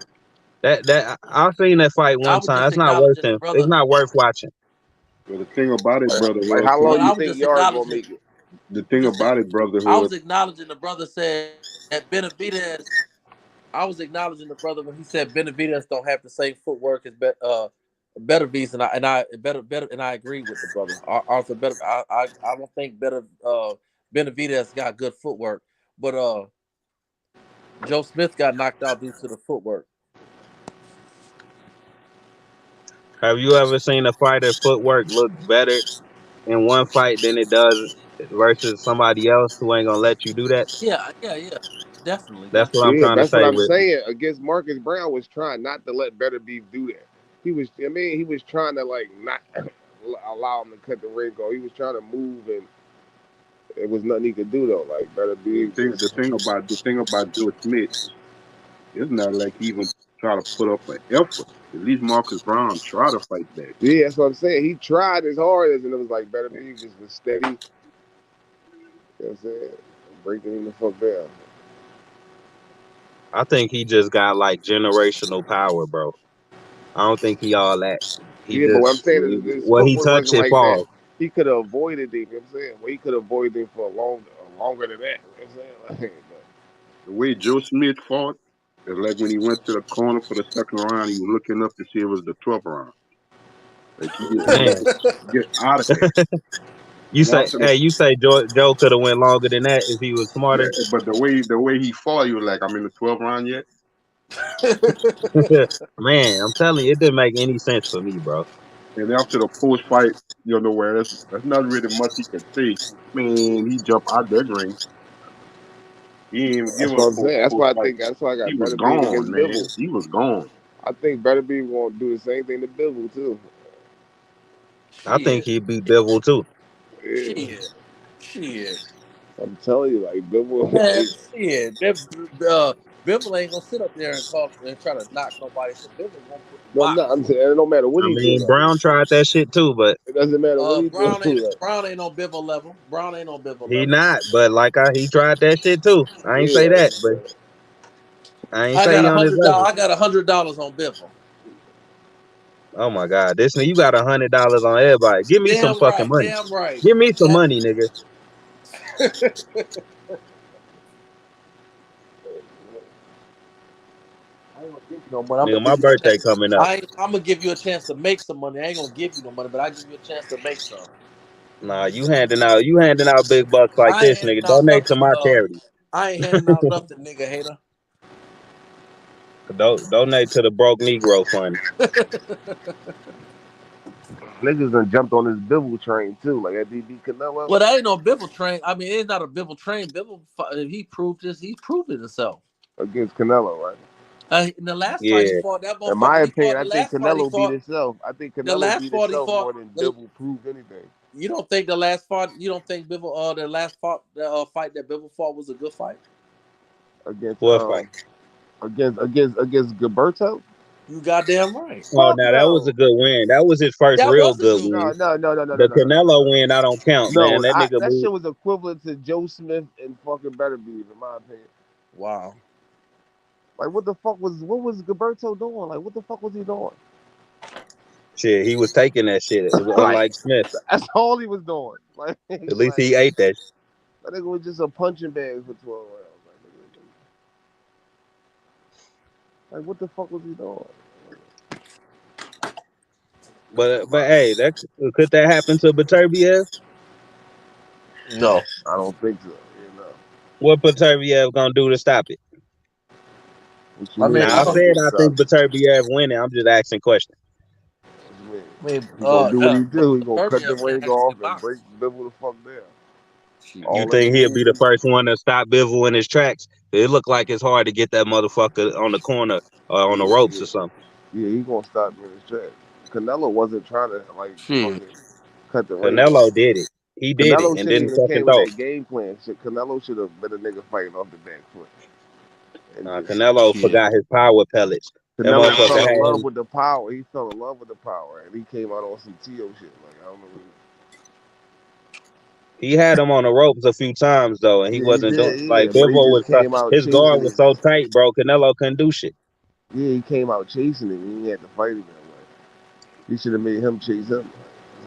That I've seen that fight I one was time. just It's not worth acknowledging the it. It's brother. not worth watching. But the thing about it, Like brotherhood, how for long But you I me, was think just Yard gonna acknowledging. make it? the I'm thing just. about it, I brotherhood, was acknowledging the brother said that Benavidez. I was acknowledging the brother when he said Benavidez don't have the same footwork as Benavidez, and I agree with the brother. Arthur better. I don't think Benavidez got good footwork, but Joe Smith got knocked out due to the footwork. Have you ever seen a fighter footwork look better in one fight than it does versus somebody else who ain't gonna let you do that? Yeah, definitely, That's what I'm Yeah, trying to that's what say I'm with saying. Against Marcus Brown was trying not to let Better Beef do that. He was, I mean, he was trying to like not allow him to cut the ring go. He was trying to move, and it was nothing he could do though. Like Better the Beef thing just the thing about the thing about Joe Smith, it's not like he even try to put up an effort. At least Marcus Brown try to fight back. yeah, that's what I'm saying. He tried his hardest, and it was like Better Beef just was steady. You know what I'm saying? Breaking him the fuck down. I think he just got like generational power, bro. I don't think he all that. He Yeah, but what I'm just saying is his what he footwork touch wasn't it like that. falls. He could have avoided it. You know what I'm saying? Well, he could have avoided it for longer than that. You know what I'm saying? Like, The way Joe Smith fought, it's like when he went to the corner for the second round, he was looking up to see if it was the 12th round. Like he just wanted Man, to get out of there. you And say after the hey, you say Joe could have went longer than that if he was yeah, smarter. but the way he fought, he was like, I'm in the 12th round yet. Man, I'm telling you, it didn't make any sense for me, bro. And after the post fight, where there's not really much he can say. Man, he jumped out that ring. He didn't even give that's a what I'm saying. That's post why I fight. think that's why I He got was Better Beef gone, against man. Bivol. He was gone. I think Better Beef gonna do the same thing to Bivol too. I think Shit, he'd beat Bivol too. Yeah, shit. I'm telling you, like Bivol. Man, shit. Bivol ain't gonna sit up there and call and try to knock nobody. So Bivol gonna put the No, I'm not. box. I'm saying it don't matter what I he do. mean, Though. Brown tried that shit too, but It doesn't matter what he do. Like, Brown ain't on Bivol level. Brown ain't on Bivol he level. not. But like he tried that shit too. I ain't yeah, say that, but like, I ain't I say got he on his $100. level. I got $100 on Bivol. Oh my god, this nigga, you got $100 on everybody. Give me some Damn fucking right. money. Damn right. Give me some money, nigga. I ain't gonna give you no money. I'm Nigga, gonna my give you a birthday chance. coming up. I'm gonna give you a chance to make some money. I ain't gonna give you no money, but I give you a chance to make some. Nah, you handing out big bucks like I ain't this, handing nigga. out Donate to nothing. my charity. I ain't handing out nothing, nigga hater. Donate to the broke Negro fund. Niggas done jumped on this Bivol train too. Like after he beat Canelo Well, that ain't no Bivol train. I mean, it's not a Bivol train. Bivol, he proved this. He proved it himself. against Canelo, right? In the last fight, he Yeah. fought that In my motherfucker. He opinion, fought I the think last fight. He Canelo beat fought himself. I think the Canelo last beat fight. He himself fought. more than Bivol proved anything. You don't think the last fight? You don't think Bivol? The last fight, fight that Bivol fought was a good fight? Against What fight? against Gilberto? You goddamn right. Oh, Fuck now that was a no. good win. That was his first That real was a good good No, win. win. no, no, no, no, no, The no, no, no, Canelo no. win, I don't count, man. No, That nigga that moved. shit was equivalent to Joe Smith and fucking Benavidez, in my opinion. Wow. Like, what was Gilberto doing? Like, what the fuck was he doing? Shit, he was taking that shit. Like, Unlike Smith, that's all he was doing. Like, at least he ate that. that nigga was just a punching bag for 12 rounds. Like, what the fuck was he doing? But hey, that could that happen to Beterbiev? No. I don't think so. You know. What Beterbiev gonna do to stop it? What you I mean? mean, Now I What said you I mean? think Beterbiev winning. I'm just asking questions. I mean, He gonna do what he do. He gonna cut the Beterbiev ring can't actually off and box. break Bivol the fuck down. You All them think he'll moves be the and first one to stop Bivol in his tracks? It looked like it's hard to get that motherfucker on the corner or on the ropes or something. yeah, he gonna stop me in his track. Canelo wasn't trying to like Shit. fucking cut the ring Canelo off. did it. He did it Canelo and shouldn't didn't even fucking came with throw. that game plan. Shit, Canelo should have been a nigga fighting off the back foot. And just Canelo Shit. forgot his power pellets. That Canelo motherfucker fell in had love him. with the power. He fell in love with the power, and he came out on some T.O. shit. Like I don't know. He had him on the ropes a few times though, and he Yeah, he wasn't doing did. like Yeah, but he Bivol was. just came out His guard chasing was him. so tight, bro. Canelo couldn't do shit. Yeah, he came out chasing him. He had to fight him that way. He should have made him chase him.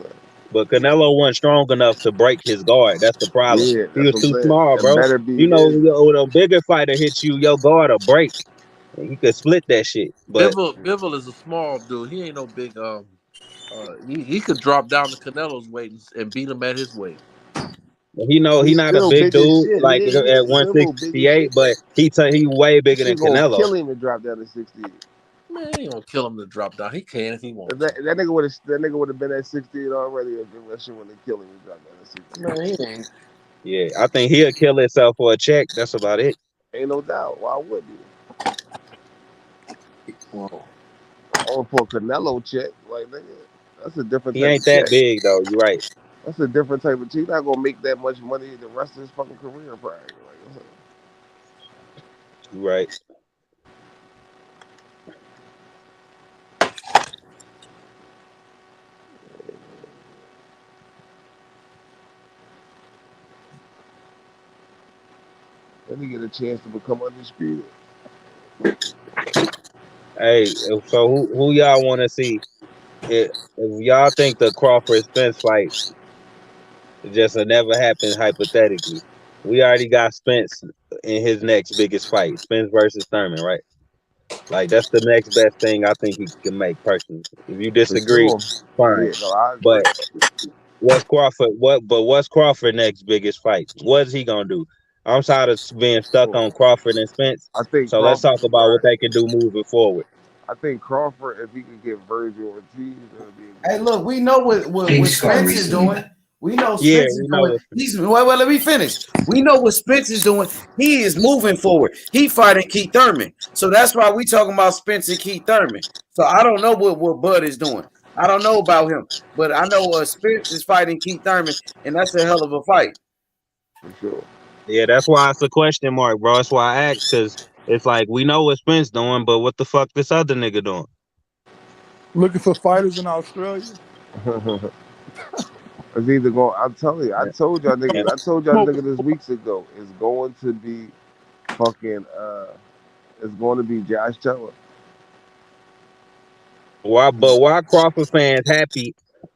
Like, But Canelo wasn't strong enough to break his guard. That's the problem. yeah, He that's was what I'm too saying. small, It bro. better be You know, his. when a bigger fighter hits you, your guard will break. And he could split that shit. But Bivol is a small dude. He ain't no big. He could drop down to Canelo's weight and beat him at his weight. he He's not a still big big as dude shit. like Yeah, at Bivol big as 168, shit. but he way bigger than Shit gonna Canelo. kill him to drop down to 68. Man, he ain't gonna kill him to drop down. He can if he If wants that, to. that nigga would have been at 68 already if that shit wouldn't have killed him to drop down to 68. Man, he ain't. Yeah, I think he'll kill himself for a check. That's about it. Ain't no doubt. Why would he? Well, Or for a Canelo check, like nigga, that's a different He type ain't of that check. big though. You're right. That's a different type of check. He's not gonna make that much money the rest of his fucking career, probably. Like, You're right. then he get a chance to become undisputed. Hey, so who y'all want to see? If y'all think the Crawford Spence fight just will never happen hypothetically, we already got Spence in his next biggest fight, Spence versus Thurman, right? Like that's the next best thing I think he can make personally. If you For disagree, sure. fine. Yeah, no, I But agree. what's Crawford next biggest fight? What's he gonna do? I'm tired of being stuck on Crawford and Spence. I think So let's talk Crawford, about what right. they can do moving forward. I think Crawford, if he could get Virgil Ortiz, that would be a Hey, good look, we know what Spence is doing. We know Yeah, Spence is we know doing. it. He's well. Let me finish. We know what Spence is doing. He is moving forward. He fighting Keith Thurman. So that's why we talking about Spence and Keith Thurman. So I don't know what Bud is doing. I don't know about him, but I know Spence is fighting Keith Thurman, and that's a hell of a fight. for sure. Yeah, that's why it's a question mark, bro. That's why I asked, because it's like we know what Spence doing, but what the fuck this other nigga doing? Looking for fighters in Australia. It's either going. I'm telling you. I told y'all And niggas this weeks ago. It's going to be fucking. It's going to be Josh Taylor. why Crawford fans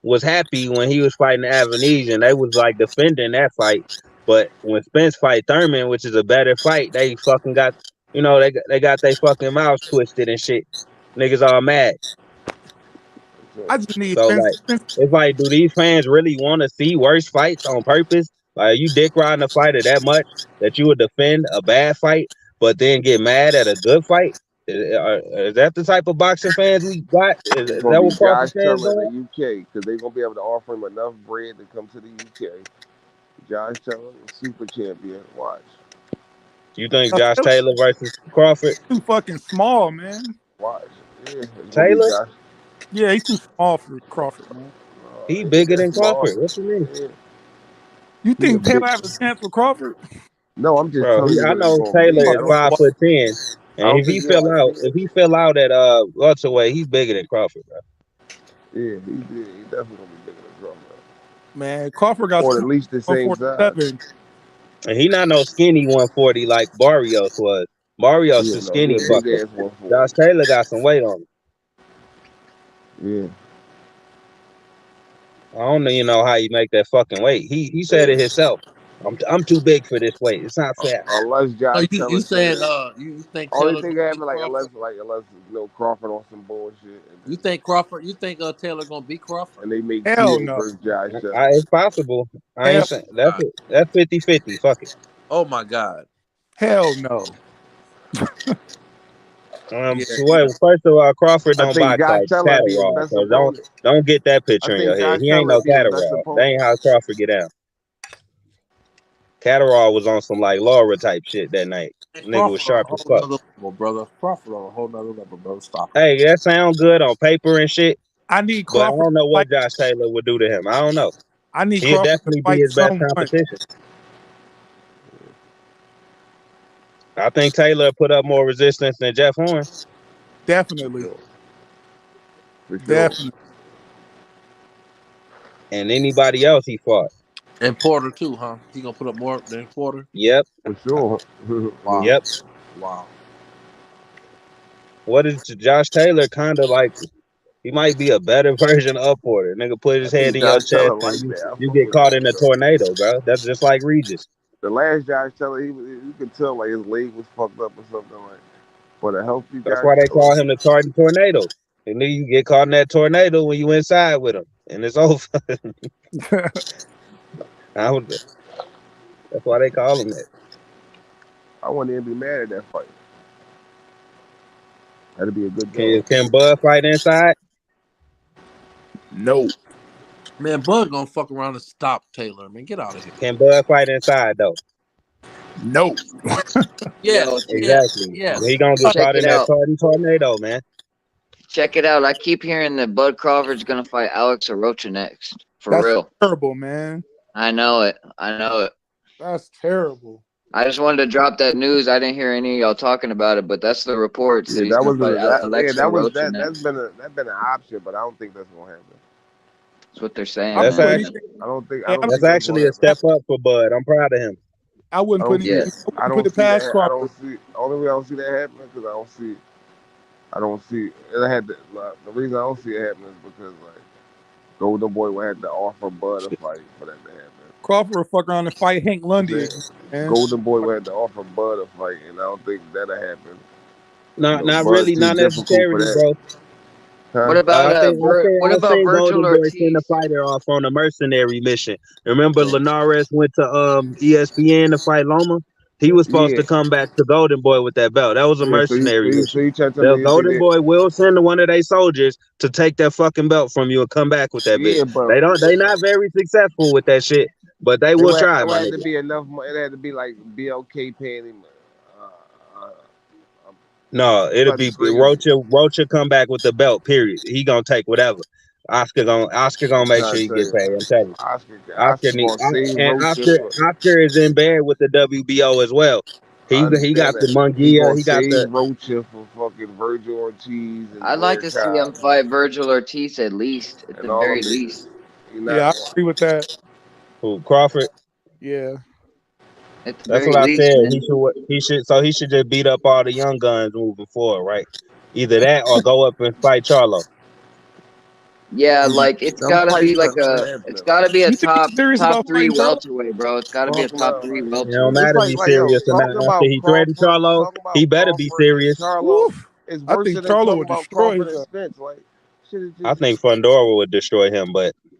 was happy when he was fighting Avenesian? They was like defending that fight. But when Spence fight Thurman, which is a better fight, they fucking got they got their fucking mouths twisted and shit. Niggas all mad. I just need So like it's like, do these fans really want to see worse fights on purpose? Like, are you dick riding a fighter that much that you would defend a bad fight, but then get mad at a good fight? Is that the type of boxing fans we got? Is It's gonna that be what Crawford Josh fans Taylor doing? in the UK because they're gonna be able to offer him enough bread to come to the UK. Josh Taylor, super champion. Watch. You think Josh Taylor versus Crawford? Too fucking small, man. Watch. Yeah, it's gonna be Taylor? Josh. Yeah, he's too small for Crawford, man. He He ain't bigger that than small. Crawford. What you mean? Yeah. You He a think Taylor big. have a chance with Crawford? No, I'm just Bro, telling you I what it's know gonna Taylor be. Oh, is no, what? 5'10", I and don't if he think he have fill a out, chance. at welterweight, he's bigger than Crawford, bro. Yeah, he did. He definitely gonna be bigger than Crawford. Man, Crawford got Or at least the same size. 147. And he not no skinny 140 like Barrios was. Barrios Yeah, is no, he skinny a big bucket. ass 140. Josh Taylor got some weight on him. Yeah. I don't even know how he make that fucking weight. He said it himself. I'm too big for this weight. It's not fair. Unless So Josh you Taylor saying says. you think Only Taylor thing gonna that beat happen, like Crawford? unless Crawford on some bullshit, You think Crawford? You think Taylor gonna beat Crawford? and they make Hell Teal no. versus Josh Taylor. It's possible. I Hell, ain't saying that's God. that's 50-50. Fuck it. Oh my God. hell no. Yeah. Well, first of all, Crawford I don't think box Josh like Taylor would be his Catterall, best so opponent. don't get that I picture in your think head. Josh He ain't Taylor no would be his best Catterall. That opponent. ain't how Crawford get down. Catterall was on some like Laura type shit that night. Nigga was Crawford on a sharp as whole fuck. nother level, brother. Crawford on a whole nother level, bro. Stop it. Hey, that sound good on paper and shit, I need but I Crawford don't know to what fight. Josh Taylor would do to him. I don't know. I need He'll Crawford to definitely be fight his best someone. competition. I think Taylor put up more resistance than Jeff Horn Definitely. For sure. Definitely. and anybody else he fought. And Porter too, huh? He gonna put up more than Porter? Yep. For sure. Wow. Yep. Wow. What is Josh Taylor kind of like? He might be a better version of Porter. Nigga put I his head think in your Josh Taylor chest and like that. I you fuck get with caught Josh in a Taylor. tornado, bro. That's just like Regis. The last Josh Taylor, you could tell like his leg was fucked up or something like. But a healthy That's Josh why they Taylor. call him the tornado. And then you get caught in that tornado when you inside with him, and it's over. That's why they call him that. I wouldn't even be mad at that fight. That'd be a good game. Can Bud fight inside? No. Man, Bud gonna fuck around and stop Taylor. Man, get out of here. Can Bud fight inside though? No. Yes, Yo, Exactly. yes. He gonna get check caught in it that out. tornado, man. Check it out. I keep hearing that Bud Crawford's gonna fight Alex Arocha next. For That's real. terrible, man. I know it. I know it. That's terrible. I just wanted to drop that news. I didn't hear any of y'all talking about it, but that's the reports that Yeah, he's that gonna was fight Alex Arocha that next. that's been an option, but I don't think that's gonna happen. That's what they're saying, I That's put man. any, actually I don't think hey, that's gonna a happen. step up for Bud. I'm proud of him. I wouldn't put Yeah. I put don't it see past that. I don't Crawford. see. Only way I don't see that happening because I don't see. It had to, the reason I don't see it happening is because like Golden Boy would have to offer Bud a fight for that to happen. Crawford will fuck around and fight Hank Lundy again, man. Golden Boy would have to offer Bud a fight, and I don't think that'll happen. Not Bud's really, too not difficult for necessarily, that. bro. Huh? What about what I about seen Virgil Golden Boy send a Ortiz? fighter off on a mercenary mission. Remember Yeah. Linares went to ESPN to fight Loma? He was supposed Yeah. to come back to Golden Boy with that belt. That was a Yeah, mercenary mission. so you trying to tell The me anything Golden that? Boy will send one of their soldiers to take that fucking belt from you and come back with that bitch. Yeah, but They not very successful with that shit, but they will try, it my had to nigga. be enough. It had to be like BLK paying him. No, it'll be Something crazy. Rocha come back with the belt, period. He gonna take whatever. Oscar gonna make sure Trying he to tell get you, paid. I'm telling you. Oscar gonna save Rocha. Oscar is in bed with the WBO as well. I He got understand the that. He Munguia. gonna He got save the Rocha for fucking Virgil Ortiz and I'd like Red to see him Cobb fight Virgil Ortiz at least, at and the all very them niggas. least. He not Yeah, I going. agree with that. Crawford. Yeah. At the That's very what I least, said. man. He should just beat up all the young guns moving forward, right? Either that or go up and fight Charlo. Yeah, like it's Them gotta be fights like not it's happening. gotta be a You think he's serious top about three fighting Charlo? welterweight, bro. It's gotta be a Talking top about three It don't welterweight. matter it's if he's like serious or not. talking After about he threatened Crawford, Charlo, talking about he better be Crawford and serious. Charlo Woof. is I worse think than Charlo talking would about destroy Crawford his and ass. Spence. Like shit is I just think Fundora would destroy him, but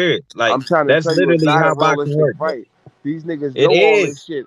hear it. Like I'm trying to that's tell you, it's literally not a how boxing realistic works. fight. These niggas It know all this is. shit.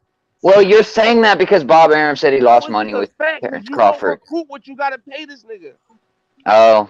Well, you're saying that because Bob Arum said he No, lost it's money just with a fact because you don't Crawford. recoup what you gotta pay this nigga. Oh,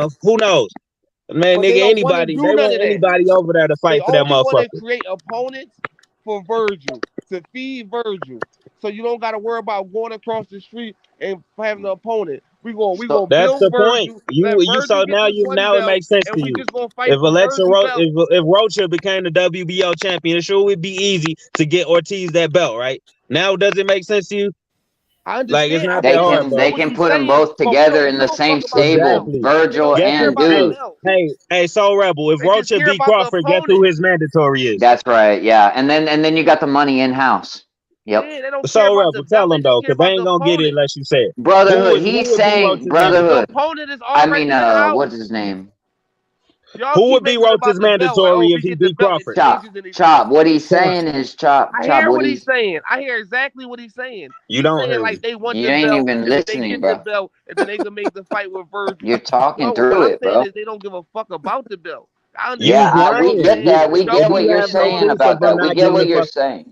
Who knows? Man, But they nigga, don't want to anybody, do they none want of that. anybody over there to They fight for that only want to motherfucker. create opponents for Virgil, to feed Virgil. So you don't got to worry about going across the street and having an opponent. We So gonna That's build the point. Virgil, let You Virgil so get this one now it belt, makes sense and to we you. just gonna fight If for Virgil belt. if Rocha became the WBO champion, it sure would be easy to get Ortiz that belt, right? Now does it make sense to you? I Like it's understand. not they that hard, can bro. they What can you put them saying, both but we together don't in give the a same fuck about the belt. stable, Exactly. They Virgil don't Guess care and who? about the Hey, Dude. belt. Soul Rebel. If They just Rocha care beat about the Crawford, guess who opponent. his mandatory is? That's right, yeah. And then you got the money in house. Yep. Yeah, they don't care Soul about the Rebel, tell belt. They them just though, care because they about the ain't gonna get it opponent. unless you say it. Brotherhood. Who He's would be saying Rocha's The brotherhood. mandatory? opponent is I already mean, in the what's house. his name? Y'all Who keep would be making it about Rocha's the belt. Like, mandatory oh, if if he he get the beat belt, it Crawford? Chop. changes anything. Chop. What he's saying is chop. I Chop. hear What what he's he's saying. I hear exactly what he's saying. You He's don't saying hear me. like they want you the ain't belt, even and if they listening, get the bro. belt, and then they can make the fight with Virgil. You're talking What through I'm it, saying bro. is they don't give a fuck about the belt. I You Yeah, understand what y'all we lying. saying. get that. We Y'all If get want what you the you're have no saying belt. proof of about them that. We not get getting what the you're fuck, saying.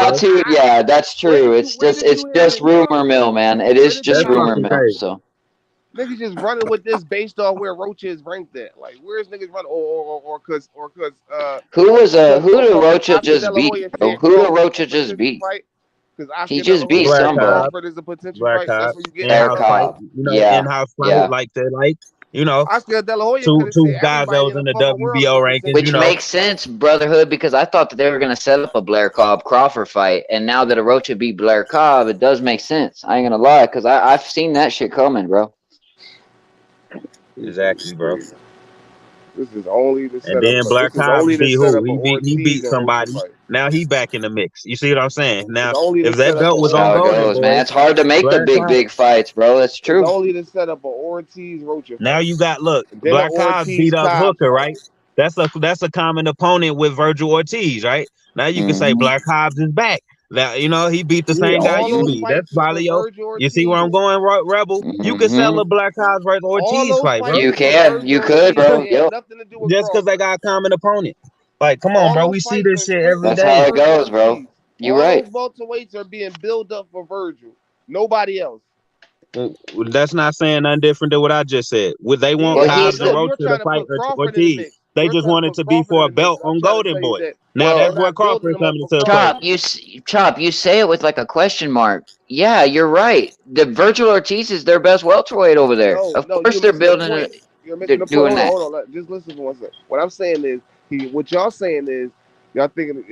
not bro. too. Yeah, that's true. It's just rumor mill, man. It is just That's rumor fucking mill. crazy. So Niggas just running with this based on where Roach is ranked at. Like, where's niggas running? Or cause Who was who did cause Rocha Oscar just De La beat, Hoya bro? said Who did Crawford is a Rocha just potential beat? fight. Because He Oscar De La just beat Hoya Black said somebody. Cobb, Crawford is a potential Black fight. Cobb, That's where you getting Blair that in-house from. fight, Cobb. you know, Yeah, in-house fight, yeah. like they like, you know, Oscar De La Hoya two could have said two guys that everybody was in in the the fucking world is WBO a rankings, potential you Which know. fight. makes sense, Brotherhood, because I thought that they were going to set up a Blair Cobb Crawford fight, and now that Arocha beat Blair Cobb, it does make sense. I ain't gonna lie, because I've seen that shit coming, bro. This is Exactly, bro. crazy. This is only the And setup. then This Black is Cobb only the beat who? setup of He Ortiz beat and Rocha somebody. fight. Now he back in the mix. You see what I'm saying? It's Now, only the if that setup belt of was That's on how it Golden Ortiz. goes, man. Boy, It's hard to make the Black big, Cobb. big fights, bro. That's It's true. only the setup of Ortiz Rocha Now fight. you got look, And then the Black Cobb beat Ortiz up Cobb Hooker, fight. right? That's a common opponent with Virgil Ortiz, right? Now you can say Hmm. Black Hobbs is back. Now you know he beat the Yeah, same guy all you those beat. That's fights is for probably your. Virgil You see where I'm Ortiz. going, Rebel? You can sell Hmm. a Black Hobbs versus All Ortiz those fight, bro. fights You is for can. Virgil You could, Ortiz. bro. They have Yep. nothing to do with Just because they Crawford. got a common opponent. Like, come on, All bro. those We see fights this are shit every strictly That's for how day. it Virgil goes, bro. Ortiz. You're All right. those welterweights are being built up for Virgil. Nobody else. Well, that's not saying nothing different than what I just said. Would they want Well, Yeah, Cobbs he's and no, the Roach you're to trying to fight put Crawford in the Ortiz? mix. They You're just trying to wanted put to be Crawford for in a the mix. belt And I'm on trying to Golden tell you Boy. that Now they're that's what not building Crawford's them up coming for to play. Crawford. Chop. You say it with like a question mark. Yeah, you're right. The Virgil Ortiz is their best welterweight over there. No, Of no, course, you're they're missing the building point. it. You're They're missing the point. doing Hold on, that. hold on. Just listen for one second. What I'm saying is, what y'all saying is, y'all thinking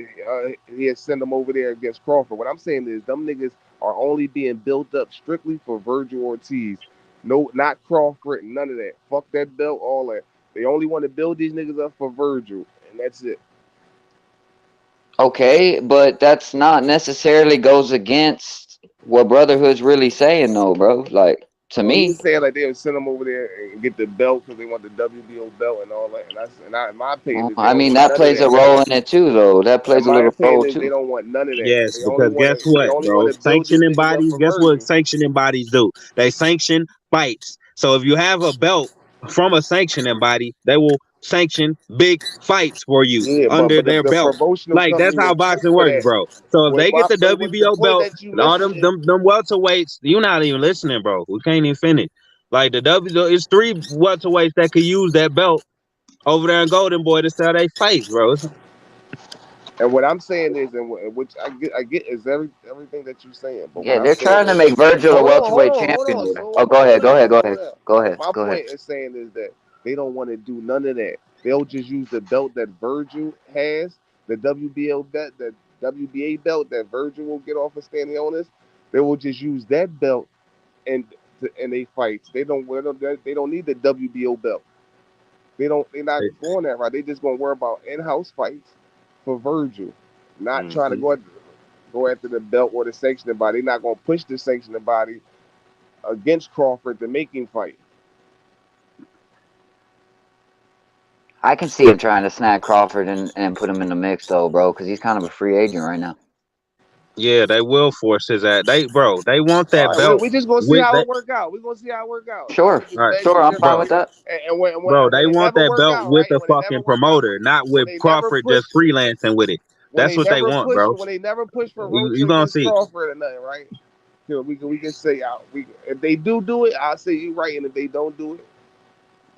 he had sent them over there against Crawford. What I'm saying is, them niggas are only being built up strictly for Virgil Ortiz. No, not Crawford, none of that. Fuck that belt, all that. They only want to build these niggas up for Virgil, and that's it. Okay, but that's not necessarily goes against what Brotherhood's really saying, though, bro. Like to Well, he me, was saying like they would send them over there and get the belt because they want the WBO belt and all that. In my opinion, is they I don't mean want that none of plays a that. role in it too, though. That And plays a my little role opinion is they too. don't want none of that. Yes, because guess They what, only want bro? to build these Sanctioning niggas up bodies, for guess what Virgil. sanctioning bodies do? They sanction fights. So if you have a belt from a sanctioning body, they will sanction big fights for you Yeah, under but their the belt. promotional Like that's company how will push boxing for works, that. bro. So if they get the The WBO point belt, that you all missing is them welterweights, you're not even listening, bro. We can't even finish. Like the WBO, it's three welterweights that could use that belt over there in Golden Boy to sell their fights, bro. and what I'm saying is, which I get is everything that you're saying. But what Yeah, I'm they're saying trying to is, make Virgil a welterweight hold champion. on. Oh, So go ahead, go ahead, go slow ahead, down. go ahead, My go ahead. point is saying is that they don't want to do none of that. They'll just use the belt that Virgil has, the WBO belt, the WBA belt that Virgil will get off of standing on this. They will just use that belt and in they fights. They don't need the WBO belt. They're not going that right. They just gonna worry about in-house fights for Virgil, not trying to go after the belt or the sanctioning body. They're not gonna push the sanctioning body against Crawford to make him fight. I can see him trying to snag Crawford and put him in the mix, though, bro, because he's kind of a free agent right now. Yeah, they will force his ass. They want All that right, belt we just gonna see with how that. it work out. We're gonna see how it work out. Sure, We just All right, beg sure, to I'm differ. fine bro. with that. And Bro, when they it want never that work belt out, with right? a When it never fucking work out, promoter, not when with they never Crawford just push, freelancing with it. That's what they want, bro. when they never push for You Rocha gonna against see. Crawford or nothing, right? You know, we can say out. If they do it, I'll say you right, and if they don't do it,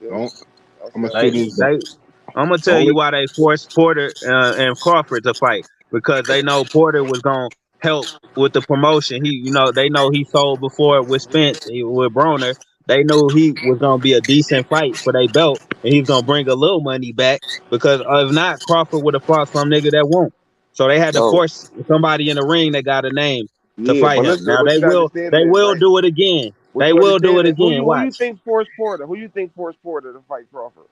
you know, I'll I'm gonna say say I'm They this, wrong. bro. I'm gonna tell Only you why they forced Porter and Crawford to fight, because they know Porter was gonna help with the promotion. They know he sold before with Spence, with Broner. They knew he was gonna be a decent fight for their belt, and he's gonna bring a little money back. Because if not, Crawford would have fought some nigga that won't. So they had to So force somebody in the ring that got a name to Yeah, fight but him. listen, Now what you understand they is will right. do it again. What They you will do understand it is again. who you Watch. think forced Porter? Who you think forced Porter to fight Crawford?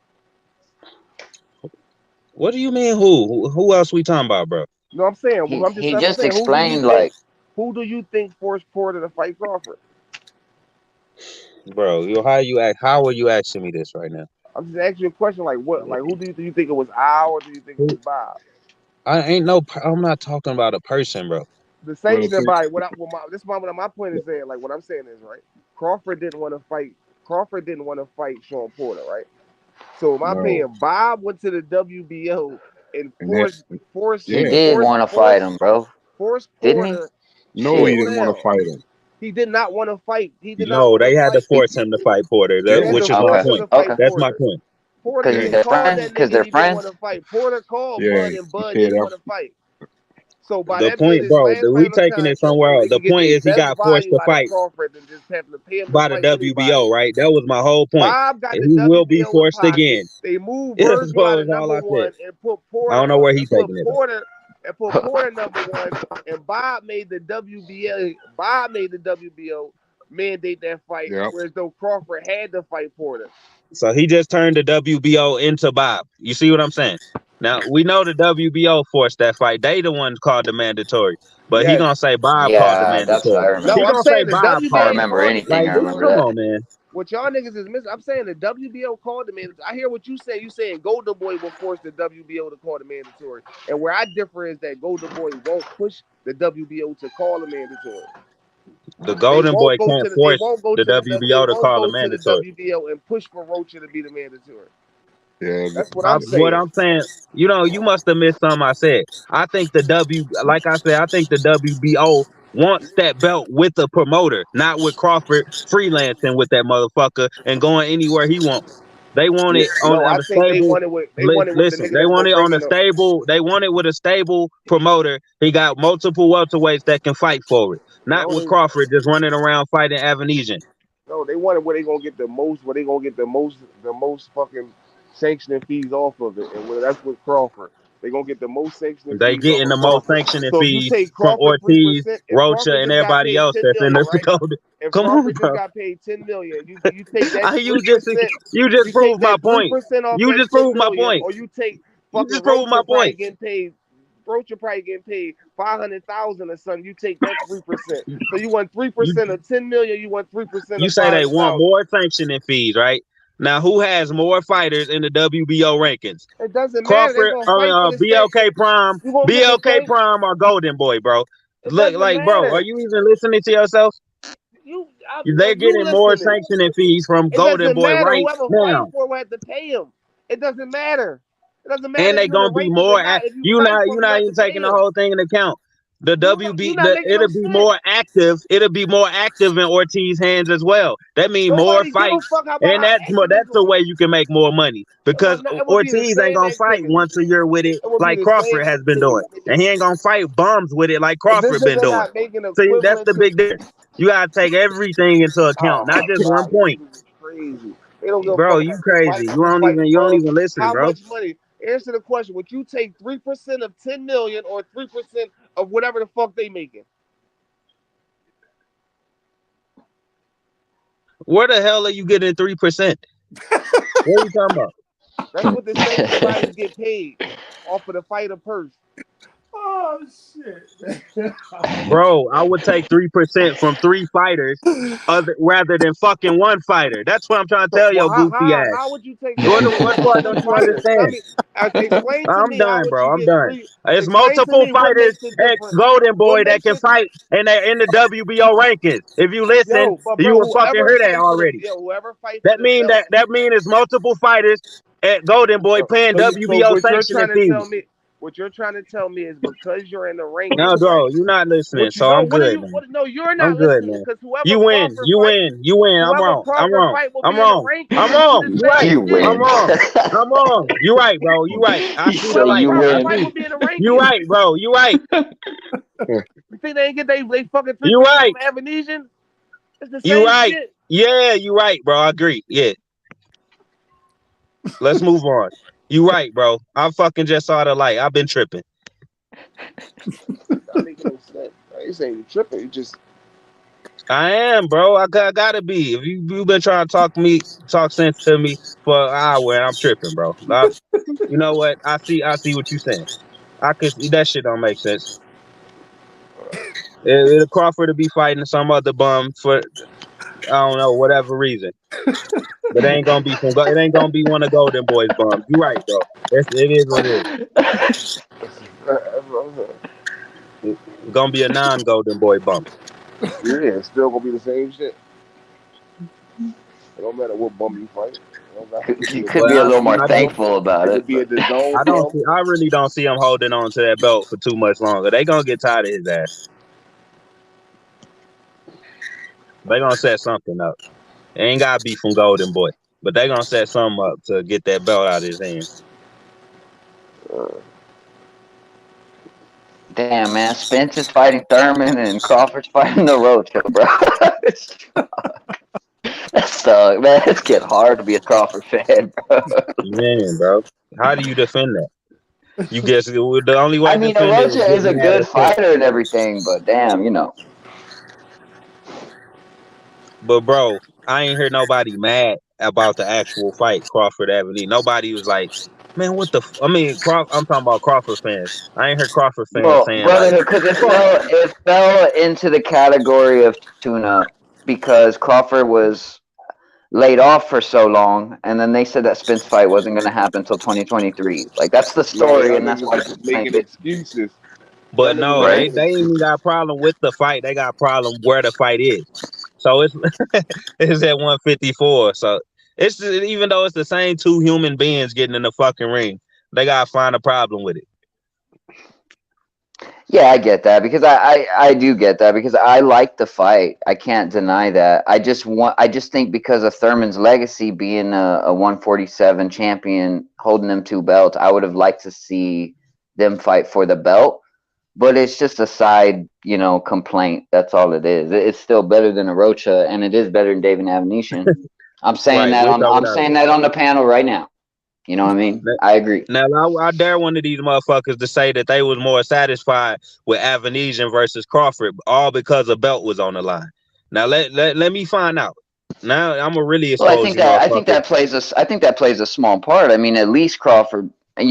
What do you mean? Who else we talking about, bro? No, I'm saying he I'm just saying explained like who do you think forced Porter to fight Crawford? Bro, how are you asking me this right now? I'm just asking you a question like what who do you think it was Al or do you think it was Bob? I'm not talking about a person, bro. The well, sanctioning body. My point is saying like what I'm saying is right. Crawford didn't want to fight. Crawford didn't want to fight Sean Porter, right? So in my no, opinion, Bob went to the WBO and and that he yeah, did want to fight him, bro. forced Didn't he? Porter. no, he Shit. Slow didn't want down. to fight him. He did not want to fight. He did not No, want to they had to fight. force him to fight Porter, They had to which is my force him point. to fight That's my Porter. point. Porter Because didn't they're call friends. that Because nigga. they're He didn't want friends. to fight. Porter called Yeah, Bud, and he Bud said didn't want to fight. So by The them being point, his bro, last we fight on taking it contract, somewhere so else. they The can get point their is he best got forced value to out of fight Crawford than just having to pay him to by the fight anybody. WBO, right? That was my whole point. Bob got And the he will be WBO in forced pocket. again. They moved That's Virgil out of all number I said. one and put I don't know where he's taking it. Porter number one, and Bob made the WBO. Bob made the WBO mandate that fight, Yep. whereas though Crawford had to fight Porter. So he just turned the WBO into Bob. You see what I'm saying? Now we know the WBO forced that fight. They the ones called the mandatory, but he Yes. gonna say Bob called the Yeah, that's what I mandatory. remember. He No, I'm gonna say saying the Bob I don't called WBA it. remember called the anything. Like, I dude, mandatory. remember come that. on, man. What y'all niggas is missing. I'm saying the WBO called the mandatory. I hear what you say. You saying Golden Boy will force the WBO to call the mandatory. And where I differ is that Golden Boy won't push the WBO to call the mandatory. The Golden Boy can't They force won't go the to the WBO to call the to the mandatory. WBO and push for Rocha to be the mandatory. Yeah, That's what I'm What saying. I'm saying, you must have missed something I said. I think like I said, I think the WBO wants that belt with the promoter, not with Crawford freelancing with that motherfucker and going anywhere he wants. They want it on I a think they stable. want it with the Listen, nigga they that's want gonna it bring on a in stable. They want it with a stable promoter. He got multiple welterweights that can fight for it, not with Crawford just running around fighting Avenesian. No, they want it where they gonna get the most, the most fucking sanctioning fees off of it, and that's with Crawford. They gonna get the most sanctioning They fees off getting of the most Crawford. sanctioning So if you fees take from Crawford Ortiz, 3%, if Rocha, Crawford and just got everybody paid else 10 that's in million, the right? Dakota. If Come on, Crawford just bro. got paid 10 million, you take that You 3%, just you take proved my that point. 3% off You that just 10 proved my million, point. or you take You fucking just proved my point. Rocha probably getting paid 500,000 or something. You take that 3%. So you want 3% You of 10 million. You want 3% you of say they want 500,000. more sanctioning fees, right? Now, who has more fighters in the WBO rankings? It doesn't matter. They're Crawford, gonna fight for the same. BLK Prime, You gonna get the BLK same. Prime, or Golden Boy, bro? It Look, doesn't like, bro, are matter. you even listening to yourself? They're You getting more listening? sanctioning fees from It Golden doesn't Boy matter. right Whoever fight now. for will have to pay him. It doesn't matter. It doesn't matter And if they you're in the gonna be rankings or more. not. If you You fight not for you him, you not have even to pay taking the him. whole thing into account. The You're not making no it'll be sense. more active. It'll be more active in Ortiz's hands as well. That means more Nobody give a fights, fuck about and how active that's it's the going. way you can make more money because It will be the Ortiz ain't same gonna fight activity. once a year with it It will be like the same Crawford has been doing, activity. and he ain't gonna fight bums with it like If this Crawford been nigga doing. not making See, that's equivalent the to, big difference. You gotta take everything into oh account, not my just one god, point, these niggas is crazy. They don't give a bro. fuck You about no crazy. fighting, just fighting You don't bums. even listen, How bro. much money? Answer the question. Would you take 3% of 10 million or 3% of whatever the fuck they making? Where the hell are you getting 3%? What are you talking about? That's what the sanctioned bodies get paid off of the fighter purse. Oh shit. Bro, I would take 3% from 3 fighters rather than fucking one fighter. That's what I'm trying to So, tell well, your goofy ass. how would you take What 3% part from 3 don't you fighters? Tell understand? me, explain to I'm me how done, would bro. you I'm get done. 3? It's Explain to multiple me what fighters makes it at different. Golden What Boy that makes can it, fight and they're in the WBO rankings. If you listen, but you bro, will fucking hear that already. whoever fight for That the mean belt. it's multiple fighters at Golden Boy paying So WBO sanctioning fees. what you're trying to tell me is because you're in the No, rankings, right? bro, you're not listening, What you so know? I'm What are good, you? man. What? No, you're I'm not good, listening man. because You win. You win. I'm Whoever wrong. I'm Crawford wrong. fight will I'm be in the wrong. rankings. I'm It'll be wrong. the You right. same You shit. I'm win. wrong. I'm wrong. You right, bro. You right. I see the So light you now. I Crawford win. fight see. will be in the You rankings. right, bro. You right. You think they ain't get they fucking 3% You right. from Avenesian? It's the You same right. shit. Yeah, you right, bro. I agree. Yeah. Let's move on. You right, bro. I fucking just saw the light. I've been tripping. Not making no sense. I ain't saying you tripping. You just I am, bro. I gotta be. If you've been trying to talk sense to me for an hour, and I'm tripping, bro. You know what? I see what you're saying. I could see that shit don't make sense. It'll Crawford to be fighting some other bum for I don't know whatever reason, but it ain't gonna be one of Golden Boy's bums. You right, bro. It is what it is. It's gonna be a non-Golden Boy bum. yeah, it's still gonna be the same shit. It don't matter what bum you fight. It don't matter. It could be You a could But be a I little DAZN see. more I bum. don't. thankful about It it, could be a but DAZN I don't bum. see. I really don't see him holding on to that belt for too much longer. They gonna get tired of his ass. They gonna set something up. It ain't gotta be from Golden Boy, but they gonna set something up to get that belt out of his hand. Damn, man. Spence is fighting Thurman and Crawford's fighting the Rocha, bro. That's man. It's getting hard to be a Crawford fan, bro. Man, bro, how do you defend that? You guess the only way I to mean, defend it Rocha is a getting mad good at Spence. fighter and everything, but damn, you know. But bro, I ain't heard nobody mad about the actual fight, Crawford Avenue. Nobody was like, man, what the? I mean, I'm talking about Crawford fans. I ain't heard Crawford fans Well, saying like, Brotherhood, because fuck. it fell into the category of tune-up because Crawford was laid off for so long, and then they said that Spence fight wasn't going to happen until 2023. Like that's the No, story, y'all and that's niggas why was people making think excuses. Y'all But niggas no, was right. they making ain't even excuses. got a problem with the fight. They got a problem where the fight is. So it's it's at 154. So it's even though it's the same two human beings getting in the fucking ring, they gotta find a problem with it. Yeah, I get that because I do get that because I like the fight. I can't deny that. I just think because of Thurman's legacy being a 147 champion, holding them two belts, I would have liked to see them fight for the belt. But it's just a side, complaint. That's all it is. It's still better than Arocha, and it is better than David Navanishan. I'm saying Right, that with or I'm without a saying belt. that on the panel right now. You know what I mean? I agree. Now I dare one of these motherfuckers to say that they was more satisfied with Avenesian versus Crawford, all because a belt was on the line. Now let me find out. Now I'm gonna really Well, expose you I think motherfuckers. that plays a small part. I mean, at least Crawford, at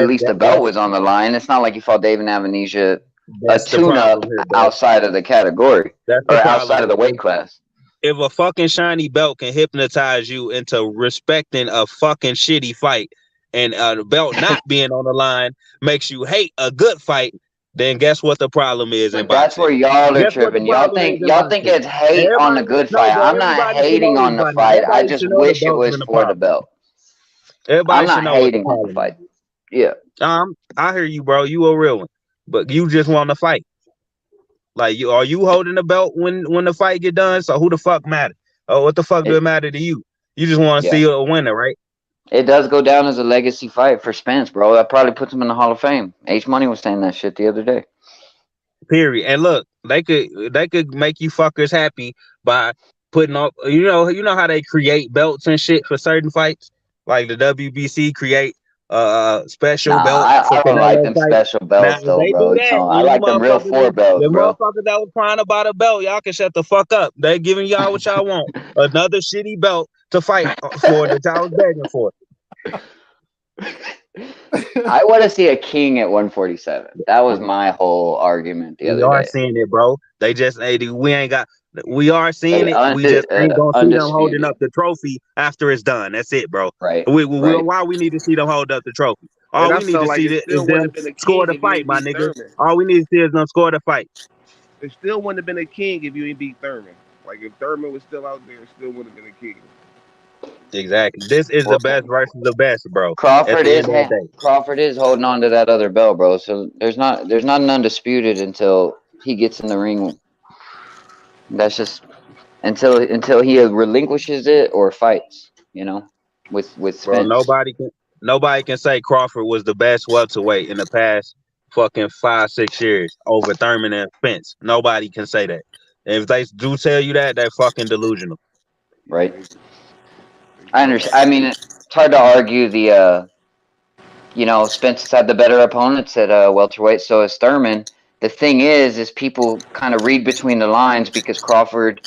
least the belt was on the line. It's not like he fought David Navanisha a That's the tune-up problem here, bro. outside of the category That's or the problem outside of the here. weight class. If a fucking shiny belt can hypnotize you into respecting a fucking shitty fight, and the belt not being on the line makes you hate a good fight, then guess what the problem is in But that's boxing? where y'all are Guess what the tripping. problem is in Y'all think boxing? it's hate on the Everybody, good no, fight. bro. I'm not Everybody should hating know on this the by now. fight. I Everybody just should know the wish it belt's was been a for the problem. belt. I'm Everybody should not know what the hating on the problem fight. is. Yeah. I hear you, bro. You a real one, but you just want to fight. Like, are you holding the belt when the fight get done? So who the fuck matter? Oh, what the fuck do it matter to you? You just want to Yeah. see a winner, right? It does go down as a legacy fight for Spence, bro. That probably puts him in the Hall of Fame. H Money was saying that shit the other day. Period. And look, they could make you fuckers happy by putting up. You know how they create belts and shit for certain fights, like the WBC create a special Nah, belt for I don't like Canelo them fight. special Now, belts if though, they do bro. that, I like them real four belts, the bro. motherfuckers that was crying about a belt, y'all can shut the fuck up. They giving y'all what y'all want. Another shitty belt to fight for that y'all was begging for. I want to see a king at 147. That was my whole argument the We other are day. seeing it, bro. They just we are seeing it. We just ain't gonna see them holding up the trophy after it's done. That's it, bro. Right. Why we need to see them hold up the trophy? And All I we need felt to like see it is still wouldn't them have been a score king the if you fight, ain't my beat nigga. Thurman. All we need to see is them score the fight. It still wouldn't have been a king if you ain't beat Thurman. Like if Thurman was still out there, it still would have been a king. Exactly. This is the best versus the best, bro. At Crawford the is end of the day. Crawford is holding on to that other belt, bro. So there's not an undisputed until he gets in the ring. That's just until he relinquishes it or fights, with Bro, Spence. nobody can say Crawford was the best welterweight in the past fucking 5-6 years over Thurman and Spence. Nobody can say that. And if they do tell you that, they're fucking delusional. Right. I understand. I mean, it's hard to argue Spence has had the better opponents at welterweight, so is Thurman. The thing is people kind of read between the lines because Crawford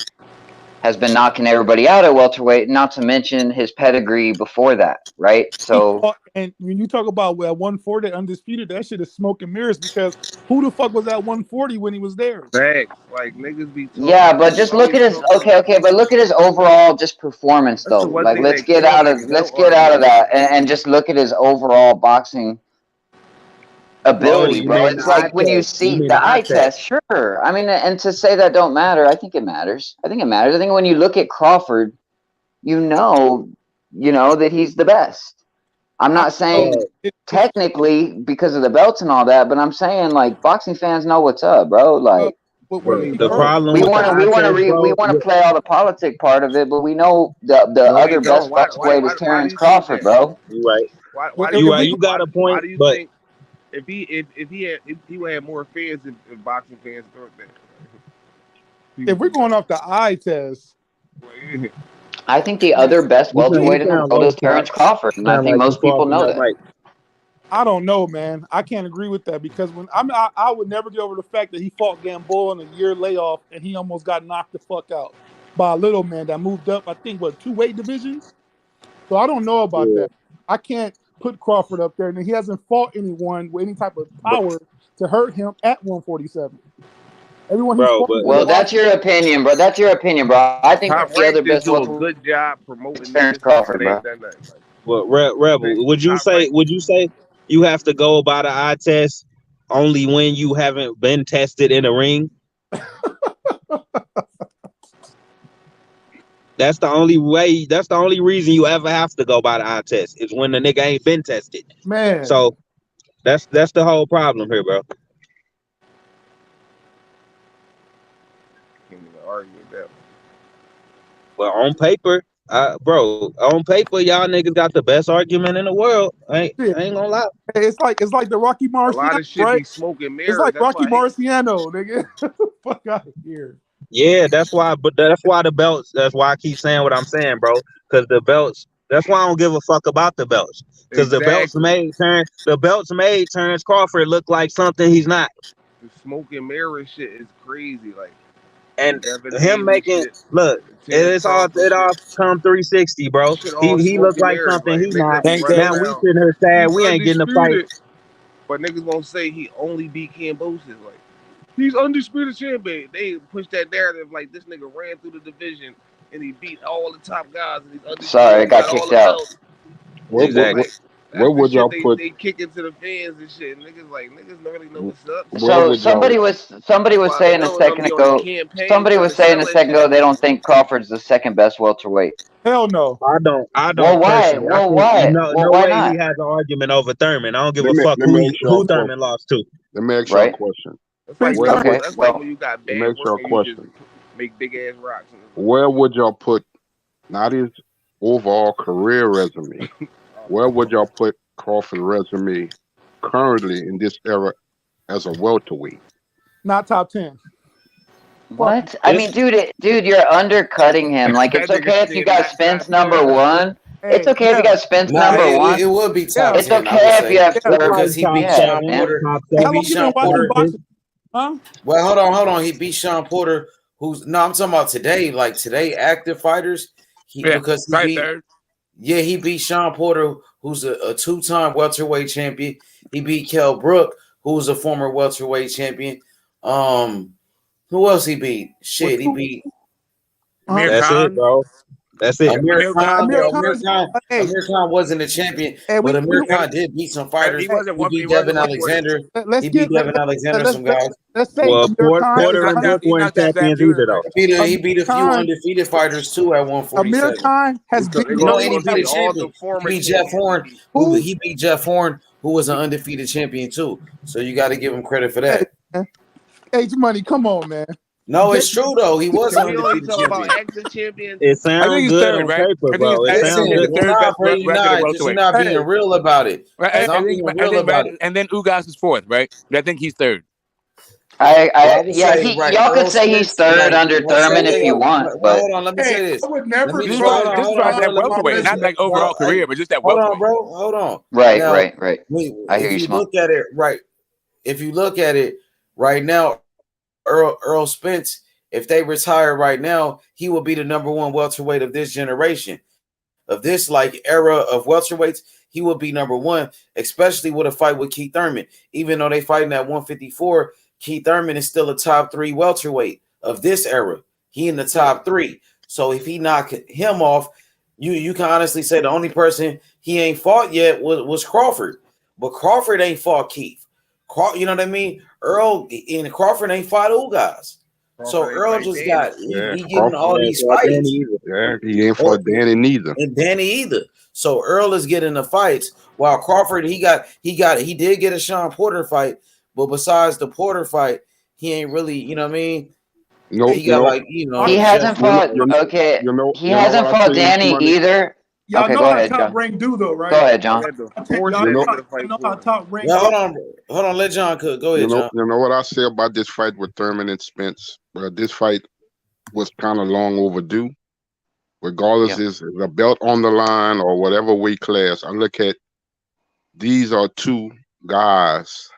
has been knocking everybody out at welterweight, not to mention his pedigree before that, right? So, and when you talk about 140 undisputed, that shit is smoke and mirrors because who the fuck was at 140 when he was there? Facts. Like niggas be talking. yeah, but Niggas just look always at his talk about. but look at his overall just performance That's though. the one Like thing let's that get kills out this of belt argument. that and just look at his overall boxing Oh, ability, you bro. mean the It's eye like when you test? You see mean the the eye eye test? test, sure. I mean, and to say that don't matter, I think it matters. I think when you look at Crawford, you know that he's the best. I'm not saying technically because of the belts and all that, but I'm saying like boxing fans know what's up, bro. Like when he The first. problem We with the want to eye test, bro. play all the politic part of it, but we know the No, they other don't. best welterweight is Why do Terrence you think Crawford, that? bro. You right. Why do If, you You if right. we You got a why point, do you but think if he would have more fans if boxing fans thought that? if we're going off the eye test, I think the other best you welterweight in the sound world low, is Cap. Terrence Crawford, and I Sound think like you most far people from know your that. mic. I don't know, man. I can't agree with that because when I would never get over the fact that he fought Gamboa in a year layoff and he almost got knocked the fuck out by a little man that moved up, I think, 2 weight divisions. So I don't know about Yeah. that. I can't put Crawford up there, and he hasn't fought anyone with any type of But, power to hurt him at 147. Everyone he's bro, fought but in the Well, last. that's your opinion, bro. That's your opinion, bro. I think Top the Rank other just best do a welterweight good job is promoting Terrence niggas, but Crawford, they bro. ain't done nothing. Like, Rebel, would you Top Rank, you have to go by the eye test only when you haven't been tested in a ring? That's the only way. That's the only reason you ever have to go by the eye test is when the nigga ain't been tested. Man, So that's the whole problem here, bro. can't even argue with that. But on paper, on paper, y'all niggas got the best argument in the world. I ain't gonna lie. it's like the Rocky A lot Marciano, of shit right? be smoking It's mirrors. like That's Rocky why I hate. Marciano, nigga. Fuck out of here. Yeah, that's why. But that's why the belts. That's why I keep saying what I'm saying, bro. Because the belts. That's why I don't give a fuck about the belts. Because the belts Exactly. made Terrence Crawford look like something he's not. The smoking mirror shit is crazy. Like the And Devin him Haney making shit, look, the Terrence Crawford it shit. all come 360, bro. Shit all He look smoking like mirrors. something Like he niggas not. that be Thank running that. Now we around. sitting here sad He's we ain't getting a fight. undisputed, but niggas gonna say he only beat Cambosis. Like he's undisputed champion. They push that narrative like this nigga ran through the division and he beat all the top guys and he's undisputed. Sorry, I He got got all kicked the out. belts. Niggas Exactly. like Where that's the would shit y'all put? they kick into the fans and shit. And niggas don't really know what's up. Where So would y'all? somebody That's was why saying a Canelo don't second be on the ago. campaign Somebody trying was to saying sell a that second shit. ago they don't think Crawford's the second best welterweight. Hell no. I Well, don't why? personally. I Well, think why? Well, no why way he not? has an argument over Thurman. I don't give Let a me fuck let me ask y'all who a Thurman question. lost to. Let me ask y'all a Right? question. That's like Spence Where when would Okay. that's like Well, when you got let me bad ask work y'all a and you just question? make big ass rocks. And it's Where would y'all put not his overall career resume? Where would y'all put Crawford's resume currently in this era as a welterweight? Not top 10. Fuck no. what? I mean, dude, you're undercutting him. Like, that it's nigga okay if you said got not Spence top 10. number one. It's Hey, okay if you yeah, got Spence Nah, number it, one. it would be top yeah, It's 10, I would okay if you say, have yeah. Thurman. because Like he top beat Yeah, Sean seven, man. Porter. top He How seven, long beat you been Sean top watching Porter. six. boxing? Huh? Well, hold on. He beat Sean Porter, who's no, I'm talking about today, like today, active fighters. Yeah, Because right there. he beat Sean Porter, who's a two-time welterweight champion. He beat Kell Brook, who's a former welterweight champion. Who else he beat? With Shit, he two, beat huh? That's it, bro. That's it. Amir Khan. Amir Well, Khan's hey, Amir Khan wasn't a champion, hey, but Amir we Khan did beat some fighters. He wasn't He one. He beat wasn't Devin 140. Alexander. let's He beat get Devin Alexander, some guys. let's say Well, Amir Khan. Porter and Brook Amir, weren't champions either, though. He beat a few Khan, undefeated fighters too at Amir 147. Khan has been You the know, only and he one beat that a all the champion. He former beat Jeff champions. Horn. who He beat Jeff Horn, who was an undefeated champion too. So you got to give him credit for hey, that. man. H Money, come on, man. No, it's true though. He was Can an we only undefeated talk about champion. active champions? It I think sounds he's good third, on right? paper, I think bro. It Listen, sounds he's good. the third nah, best bro, you're record of welterweight. not being Hey, real about it. right, Stop being real about it. and then Ugas is fourth, right? I think he's third. Well, I would Yeah, say right, y'all could Errol say he's Spence, third right? under Well, say Thurman if they. you want, Well, but hold on. Let me Hey, say I this. would Let never me throw hold it on. just Hold by on, bro. that Let me welterweight, finish. not like overall career, but just that Hold on, welterweight. bro. Hold on. right. Now, I hear if you, you Smoke. look at it right, if you look at it right now, Errol Spence, if they retire right now, he will be the number one welterweight of this generation, of this like era of welterweights. He will be number one, especially with a fight with Keith Thurman. Even though they fighting at 154, Keith Thurman is still a top 3 welterweight of this era. He in the top 3. So if he knock him off, you can honestly say the only person he ain't fought yet was Crawford. But Crawford ain't fought Keith. You know what I mean? Earl and Crawford ain't fought Ugas. So Crawford ain't Earl fight just Danny. got Yeah, he getting Crawford all ain't these fought Danny fights. either. Yeah, he ain't fought Danny neither. And Danny either. So Earl is getting the fights while Crawford he did get a Sean Porter fight, but besides the Porter fight, he ain't really, you know what I mean? No, He got like, He Jeff. hasn't fought. Okay, he hasn't what I fought say, Danny money. either. Y'all Okay, know go how ahead, top John. rank do though, right? Go ahead, John. Y'all know how top rank Yeah, do. hold on. Let John cook. Go ahead, John. You know what I say about this fight with Thurman and Spence? Bro, this fight was kind of long overdue. Regardless is the belt on the line or whatever weight class, I look at these are two guys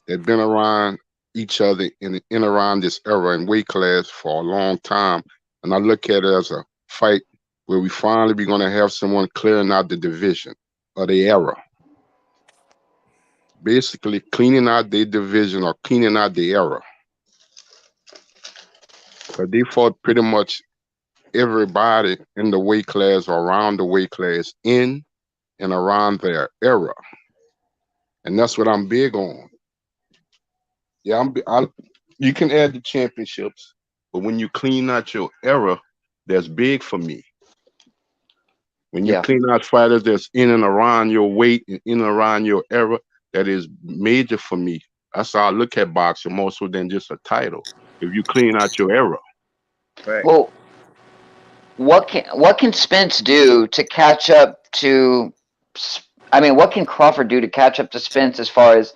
that been around each other in around this era and weight class for a long time. And I look at it as a fight where we finally be gonna have someone clearing out the division or the era. Basically cleaning out their division or cleaning out the era. Because they fought pretty much everybody in the weight class or around the weight class in and around their era. And that's what I'm big on. Yeah, you can add the championships, but when you clean out your era, that's big for me. When you clean out fighters that's in and around your weight and in and around your era, that is major for me. That's how I look at boxing more so than just a title. If you clean out your era. Well, what can Spence do to catch up to? I mean, what can Crawford do to catch up to Spence as far as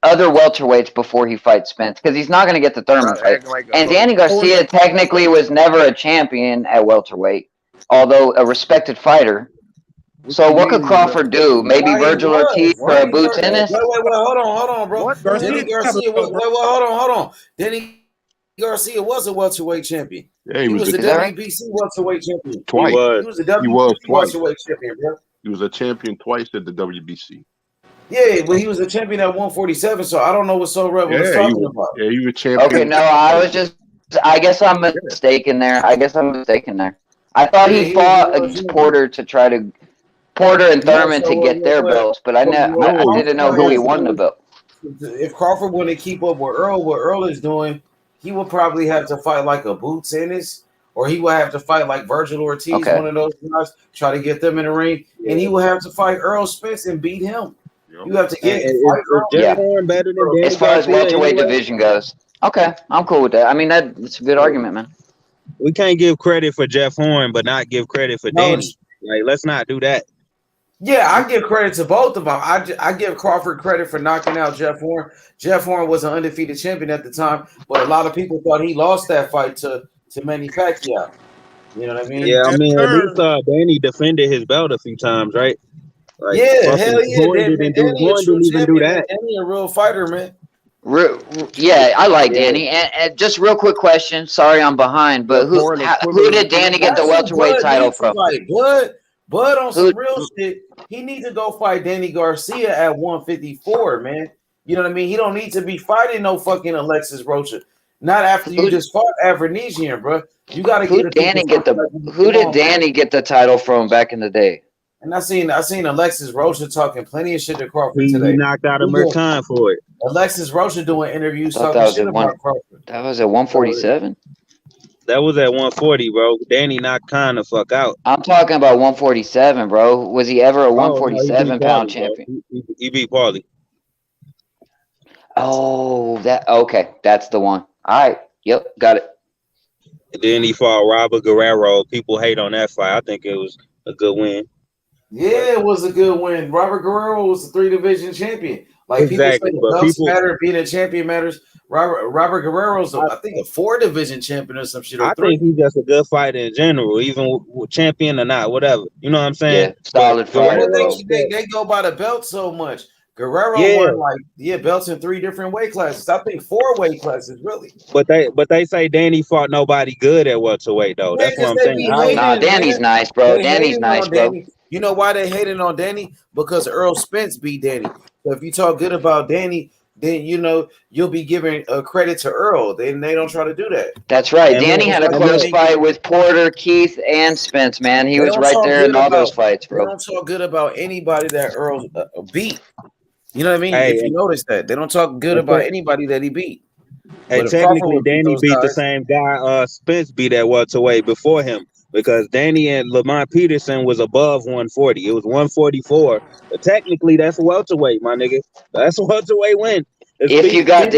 other welterweights before he fights Spence? Because he's not going to get the Thurman fight. And Danny Garcia technically was never a champion at welterweight, although a respected fighter. So what could Crawford do? Maybe Virgil Ortiz or a Boots Ennis? Wait, hold on, bro. Danny Garcia was. Wait, hold on. Danny Garcia was a welterweight champion. Yeah, he was the WBC welterweight champion. Twice. He was the WBC twice. welterweight champion, bro. He was a champion twice at the WBC. Yeah, but he was a champion at 147, so I don't know what So Red was talking about. Yeah, he was champion. Okay, no, I guess I'm mistaken there. I thought he fought against Porter and Thurman to get their belts, but I didn't know who he won the belt. If Crawford wanted to keep up with Earl, what Earl is doing, he would probably have to fight like a Boots Ennis, or he would have to fight like Virgil Ortiz, one of those guys, try to get them in the ring, and he would have to fight Errol Spence and beat him. You have to get better than as far as welterweight division goes. Okay, I'm cool with that. I mean, that's a good argument, man. We can't give credit for Jeff Horn, but not give credit for Danny. Like, let's not do that. Yeah, I give credit to both of them. I give Crawford credit for knocking out Jeff Horn. Jeff Horn was an undefeated champion at the time, but a lot of people thought he lost that fight to Manny Pacquiao. You know what I mean? Yeah, I mean, at least Danny defended his belt a few times, right? Like, yeah, hell yeah. Horn didn't even do that. Danny a real fighter, man. Yeah, I like Danny. And just real quick question. Sorry, I'm behind, but who did Danny get the welterweight title from? Bud on some real shit. He needs to go fight Danny Garcia at 154, man. You know what I mean? He don't need to be fighting no fucking Alexis Rocha. Not after you just fought Avernesian, bro. You got to get. Who did Danny get the title from back in the day? And I seen Alexis Rocha talking plenty of shit to Crawford today. He knocked out Amir Khan for it. Alexis Rocha doing interviews talking shit about Crawford. That was at 147. That was at 140, bro. Danny knocked Khan the fuck out. I'm talking about 147, bro. Was he ever a 147 pound champion? He beat Paulie. Oh, okay. That's the one. All right. Yep, got it. And then he fought Robert Guerrero. People hate on that fight. I think it was a good win. Yeah, it was a good win. Robert Guerrero was a 3-division champion. Like exactly, people say, belts matter, being a champion matters. Robert Guerrero's, I think, a 4-division champion or some shit. I think he's just a good fighter in general, even with champion or not, whatever. You know what I'm saying? Yeah, solid fighter. They go by the belt so much. Guerrero won belts in 3 different weight classes. I think 4 weight classes, really. But they say Danny fought nobody good at welterweight though. That's what I'm saying. Nah, Danny's nice, bro. Danny's nice, bro. You know why they hating on Danny? Because Errol Spence beat Danny. So if you talk good about Danny, then you'll be giving credit to Earl. They don't try to do that. That's right. And Danny had a close fight with Porter, Keith, and Spence. Man, he was right there in all those fights, bro. They don't talk good about anybody that Earl beat. You know what I mean? If you notice that, they don't talk good about anybody that he beat. Hey, technically, Danny beat the same guy Spence beat at welterweight before him, because Danny and Lamont Peterson was above 140. It was 144. But technically, that's welterweight, my nigga. That's a welterweight win. If you got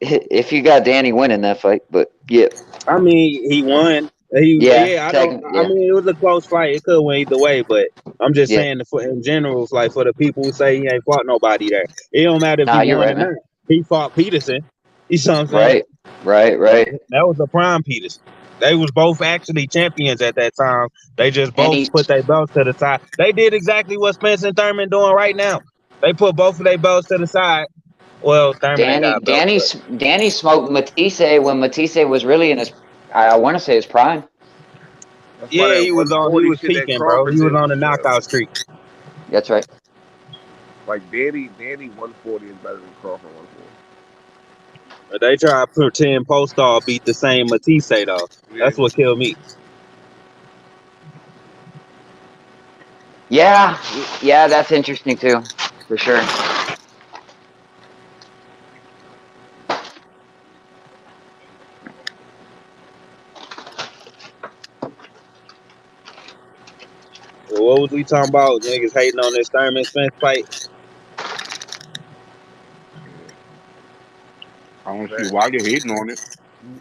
if you got Danny winning that fight, but yeah, I mean, he won. yeah, I don't. I yeah, mean, it was a close fight. It could win either way, but I'm just yeah. saying, in general, it's like for the people who say he ain't fought nobody there, it don't matter if he Nah, you're won right, or not. man. He fought Peterson. You see what I'm saying? Right, right. That was the prime Peterson. They was both actually champions at that time. They just And both he, put their belts to the side. They did exactly what Spence and Thurman doing right now. They put both of their belts to the side. Well, Thurman ain't got a belt, but Danny smoked Matisse when Matisse was really in his, I want to say his prime. That's why yeah, that he was 140 was shit that peaking, bro. Crawford He was did on was a knockout trash. streak. That's right. Like Danny 140 is better than Crawford 140. They try to pretend Postal beat the same Matisse though. Yeah. That's what killed me. Yeah, that's interesting too, for sure. Well, what was we talking about? Niggas hating on this Thurman Spence fight. I don't see That, why they're hating on it.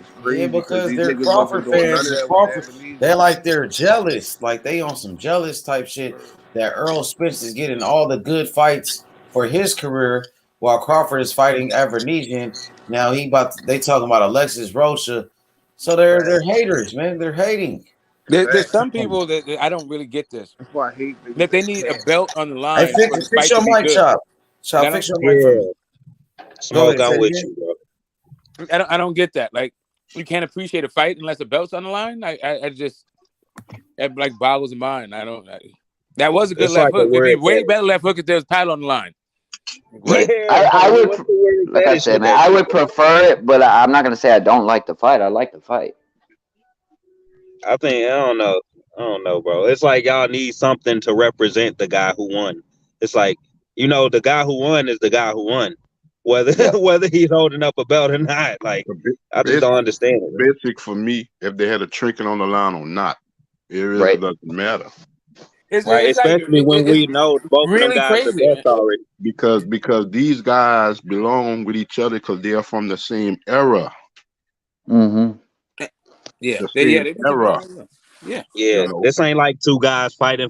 it's Yeah, crazy because because these they're niggas wasn't Crawford doing none fans. of The that with Crawford, Benavidez. they're jealous. Like they on some jealous type shit that Errol Spence is getting all the good fights for his career while Crawford is fighting Avernizian. Now they talking about Alexis Rocha. So they're haters, man. They're hating. There's Facts. some people that I don't really get this. That's why I hate niggas That they that need a can't. belt on the Hey, line for the fix fight to your be mic, good. Chop. And Chop, fix your mic for me. Go Smoke, ahead, say I'm it with again. you, bro. I don't get that. Like, you can't appreciate a fight unless the belt's on the line. I just, that like boggles the mind. That was a good It's left like a hook. It'd be word way fetish. better left hook if there was title on the line. Right. Yeah, I would, what's the word like I fetish said, with man, that I shit, would bro? prefer it, but I'm not gonna say I don't like the fight. I like the fight. I think I don't know, bro. It's like y'all need something to represent the guy who won. It's like, the guy who won is the guy who won, whether Yep. whether he's holding up a belt or not. Like, I just don't Basic, understand it, man. basic for me, if they had a trinket on the line or not, it really Right. doesn't matter. Right? It's like Especially when it's we know both of them really guys are crazy, man. best already. Because these guys belong with each other because they are from the same era. Mm-hmm. Yeah, The they same put them era. on. Yeah. Yeah, You know. this ain't like two guys fighting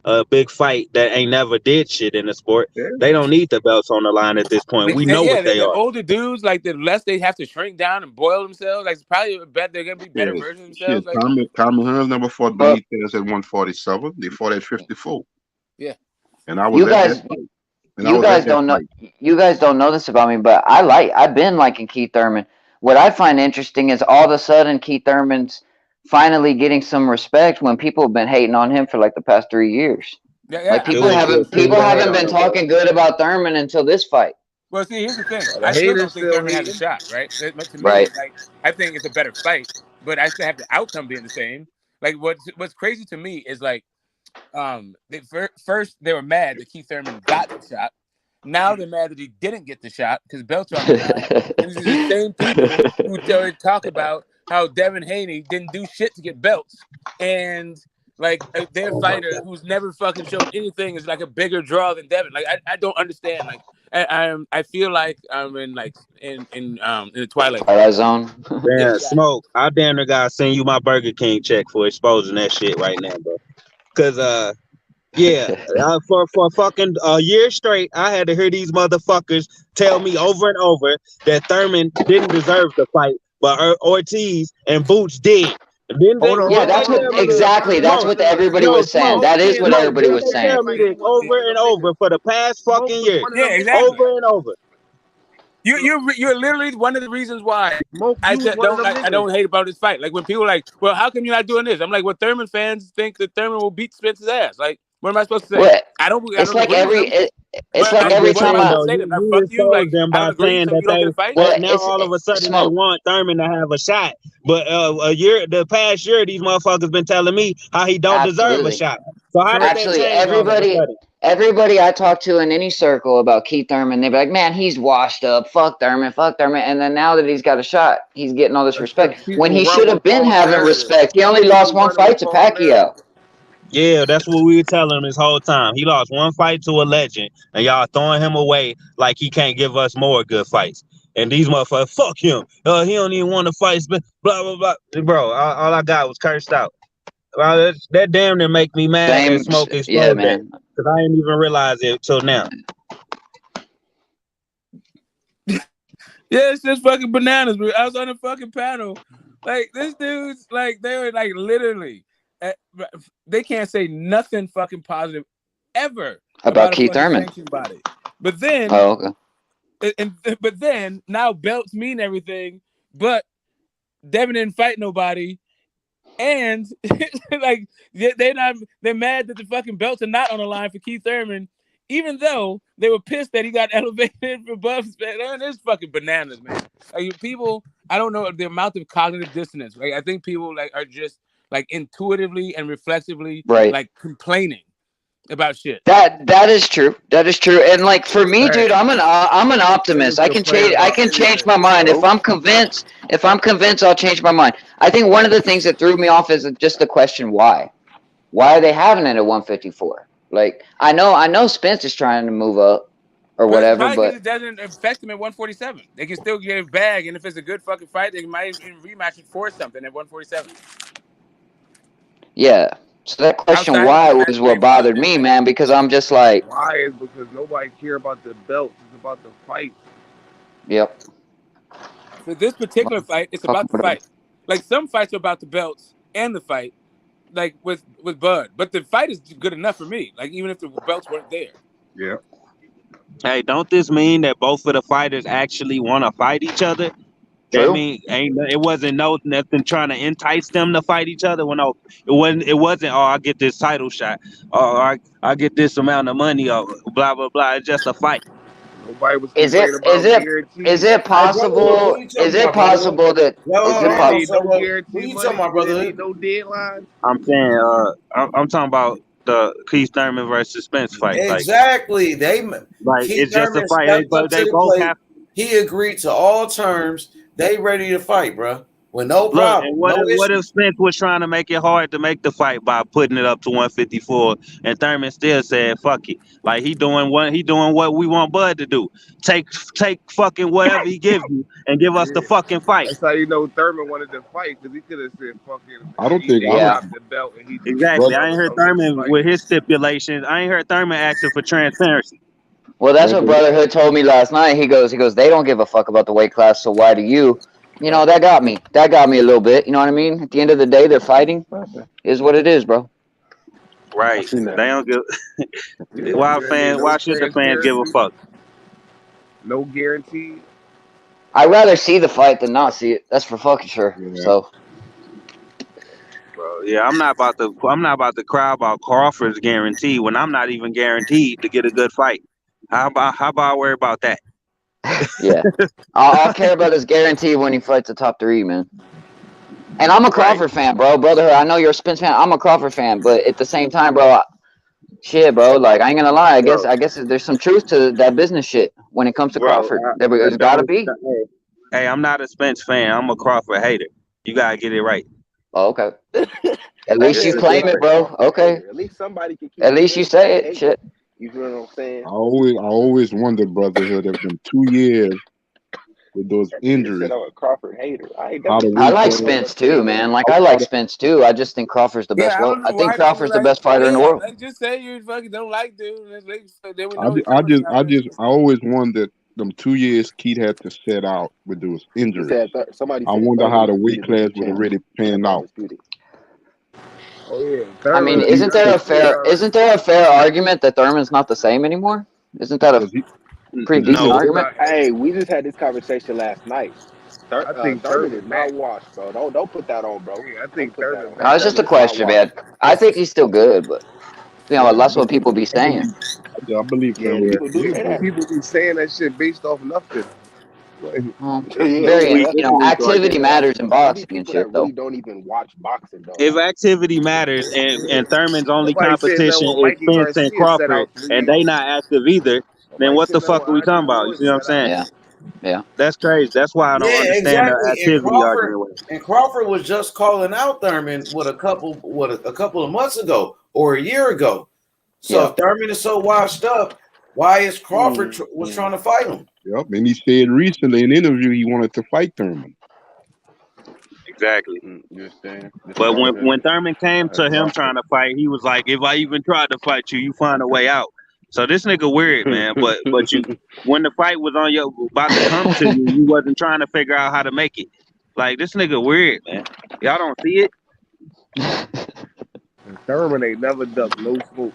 a big fight that ain't never did shit in the sport. Yeah. They don't need the belts on the line at this point. We know what they The are. older dudes, like the less they have to shrink down and boil themselves, like it's probably they're gonna be better Shit, versions of shit. themselves. Like, Tommy Hearns never fought But Benitez at 147. They fought at 54. yeah. And I was you at that guys, fight. And I you was at guys that don't know. fight. You guys don't know this about me, but I've been liking Keith Thurman. What I find interesting is all of a sudden Keith Thurman's finally getting some respect when people have been hating on him for like the past 3 years. Yeah. Like I Cause people mean, it's here's just the thing. cool to hate haven't on been them, bro. talking good about Thurman until this fight. Well, see, here's the thing. The I still haters don't think still Thurman has a hating. shot, right? To me, Right. like, I think it's a better fight, but I still have the outcome being the same. Like, what's crazy to me is like, first they were mad that Keith Thurman got the shot. Now they're mad that he didn't get the shot because belts are on the line. And these are the same people who talk about how Devin Haney didn't do shit to get belts, and like their fighter who's never fucking shown anything is like a bigger draw than Devin. Like I don't understand. Like I feel like I'm in the Twilight Zone. Yeah, Exactly. Smoke. I damn near gotta send you my Burger King check for exposing that shit right now, bro. Cause for fucking a year straight, I had to hear these motherfuckers tell me over and over that Thurman didn't deserve the fight, but Ortiz and Boots did. Didn't Hold they? on, Yeah, hold Didn't on, they that's hold what on. tell me Brother, that? exactly. brother, That's Smoke, what brother. everybody yo, was saying. Smoke, That is Yeah, what Smoke. everybody Didn't was they yeah, saying. tell me like this he over wasn't and no nigga. over for the past Smoke fucking was year? one of Yeah, them exactly. niggas. Over and over. You're literally one of the reasons why Smoke, you was one of them I niggas. don't hate about this fight. Like when people are like, well, how come you're not doing this? I'm like, well, Thurman fans think that Thurman will beat Spence's ass. Like, what am I supposed to say? What? I It's don't like agree with every. him. It's like I'm every just What am time I saying I. supposed though, to say to them? Now, you fuck you. exposed Like them I by don't agree, saying so that you don't get a fight. Well, now it's all of a sudden they smoke. want Thurman to have a shot. But the past year, these motherfuckers been telling me how he don't deserve a Absolutely. shot. So how did Correct. that Actually, change all of a sudden? everybody I talk to in any circle about Keith Thurman, they'd be like, "Man, he's washed up. Fuck Thurman. Fuck Thurman." And then now that he's got a shot, he's getting all this That's because respect when people he run should have with been false having narratives. respect. He only lost People one running with fight to false Pacquiao. narratives. Yeah, that's what we were telling him this whole time. He lost one fight to a legend, and y'all throwing him away like he can't give us more good fights. And these motherfuckers, fuck him. He don't even want to fight. Blah blah blah. Bro, all I got was cursed out. That damn near make me mad Same, that Smoke yeah, exposed that man. because I didn't even realize it till now. Yeah, it's just fucking bananas, bro. I was on the fucking panel. Like, this dude's, like, they were, like, literally, they can't say nothing fucking positive ever About about a Keith fucking Thurman. sanctioned body. But then, Oh, okay. but then, now belts mean everything, but Devin didn't fight nobody, and, like, they're mad that the fucking belts are not on the line for Keith Thurman, even though they were pissed that he got elevated for buffs. Man, it's fucking bananas, man. Like, people, I don't know the amount of cognitive dissonance. Right? I think people like are just like intuitively and reflexively Right. like complaining about shit. That is true. That is true. And like for me, dude, I'm an optimist. I can change my mind. If I'm convinced, I'll change my mind. I think one of the things that threw me off is just the question why. Why are they having it at 154? Like I know Spence is trying to move up or whatever, but it doesn't affect them at 147. They can still get a bag, and if it's a good fucking fight, they might even rematch it for something at 147. yeah. So that question Outside why of the was what bothered me, man, because I'm just like, why is because nobody care about the belts. It's about the fight. yep. For this particular fight, it's about the fight. Like some fights are about the belts and the fight, like with Bud. But the fight is good enough for me. Like even if the belts weren't there. Yeah. Hey, don't this mean that both of the fighters actually want to fight each other? True. That mean it wasn't nothing trying to entice them to fight each other. It wasn't. Oh, I get this title shot. Oh, I get this amount of money. Oh, blah blah blah. It's just a fight. Nobody was Is it possible? Is it possible that? Is it possible? No guarantee money. No deadline. I'm saying. I'm talking about the Keith Thurman versus Spence fight. Exactly. It's just a fight. Stepped But up they to the both plate. have. He agreed to all terms. They ready to fight, bro. With no Look, problem. and what if Spence was trying to make it hard to make the fight by putting it up to 154, and Thurman still said, "Fuck it." Like he doing what we want Bud to do. Take fucking whatever he gives you and give us the fucking fight. That's how you know Thurman wanted to fight because he could have said fucking. I don't think dropped the belt and he Exactly. I ain't heard Thurman with his stipulations. I ain't heard Thurman asking for transparency. Well, that's what Brotherhood told me last night. He goes, they don't give a fuck about the weight class, so why do you? You know, that got me. That got me a little bit. You know what I mean? At the end of the day, they're fighting. Is what it is, bro. Right. They don't give. Why should the fans give a fuck? No guarantee. I'd rather see the fight than not see it. That's for fucking sure. Yeah. So. Bro, yeah, I'm not about to cry about Crawford's guarantee when I'm not even guaranteed to get a good fight. How about I worry about that? Yeah, I'll care about his guarantee when he fights the top 3, man. And I'm a Crawford fan, bro. Brotherhood, I know you're a Spence fan. I'm a Crawford fan, but at the same time, bro, shit, bro. Like I ain't gonna lie. I guess there's some truth to that business shit when it comes to Crawford. There's gotta be. Hey, I'm not a Spence fan. I'm a Crawford hater. You gotta get it right. Oh, okay. At least you claim it, bro. Okay. At least somebody can keep. At least you say it. Shit. You know what I'm saying? I always wondered, Brotherhood, if in 2 years with those injuries. I'm a Crawford hater. I like Spence too, man. Like I like Spence too. I just think Crawford's the best. I think Crawford's the best fighter in the world. Like, just say you fucking don't like dude. I always wondered them 2 years Keith had to set out with those injuries. I wonder how the weight class would have really panned out. Oh yeah. I mean, isn't there a fair argument that Thurman's not the same anymore? Isn't that a pretty decent argument? Hey, we just had this conversation last night. I think Thurman is not washed, bro. Don't put that on, bro. Yeah, I think Thurman. No, it's just a question, man. I think he's still good, but you know, that's what people be saying. Yeah, I believe Thurman. People be saying that shit based off nothing. Activity matters in boxing and shit, though. Really don't even watch boxing, though. If activity matters and Thurman's only competition is Spence and Crawford, and they not active either, then what the fuck are we talking about? You see what I'm saying? Yeah. That's crazy. That's why I don't understand the activity argument. And Crawford was just calling out Thurman a couple of months ago or a year ago. So if Thurman is so washed up, why is Crawford was trying to fight him? Yep, and he said recently in an interview he wanted to fight Thurman. Exactly. You understand? The But when structure. Thurman came to him trying to fight, he was like, "If I even tried to fight you, you find a way out." So this nigga weird, man. But you, when the fight was on your about to come to you, you wasn't trying to figure out how to make it. Like this nigga weird, man. Y'all don't see it. And Thurman ain't never ducked no smoke.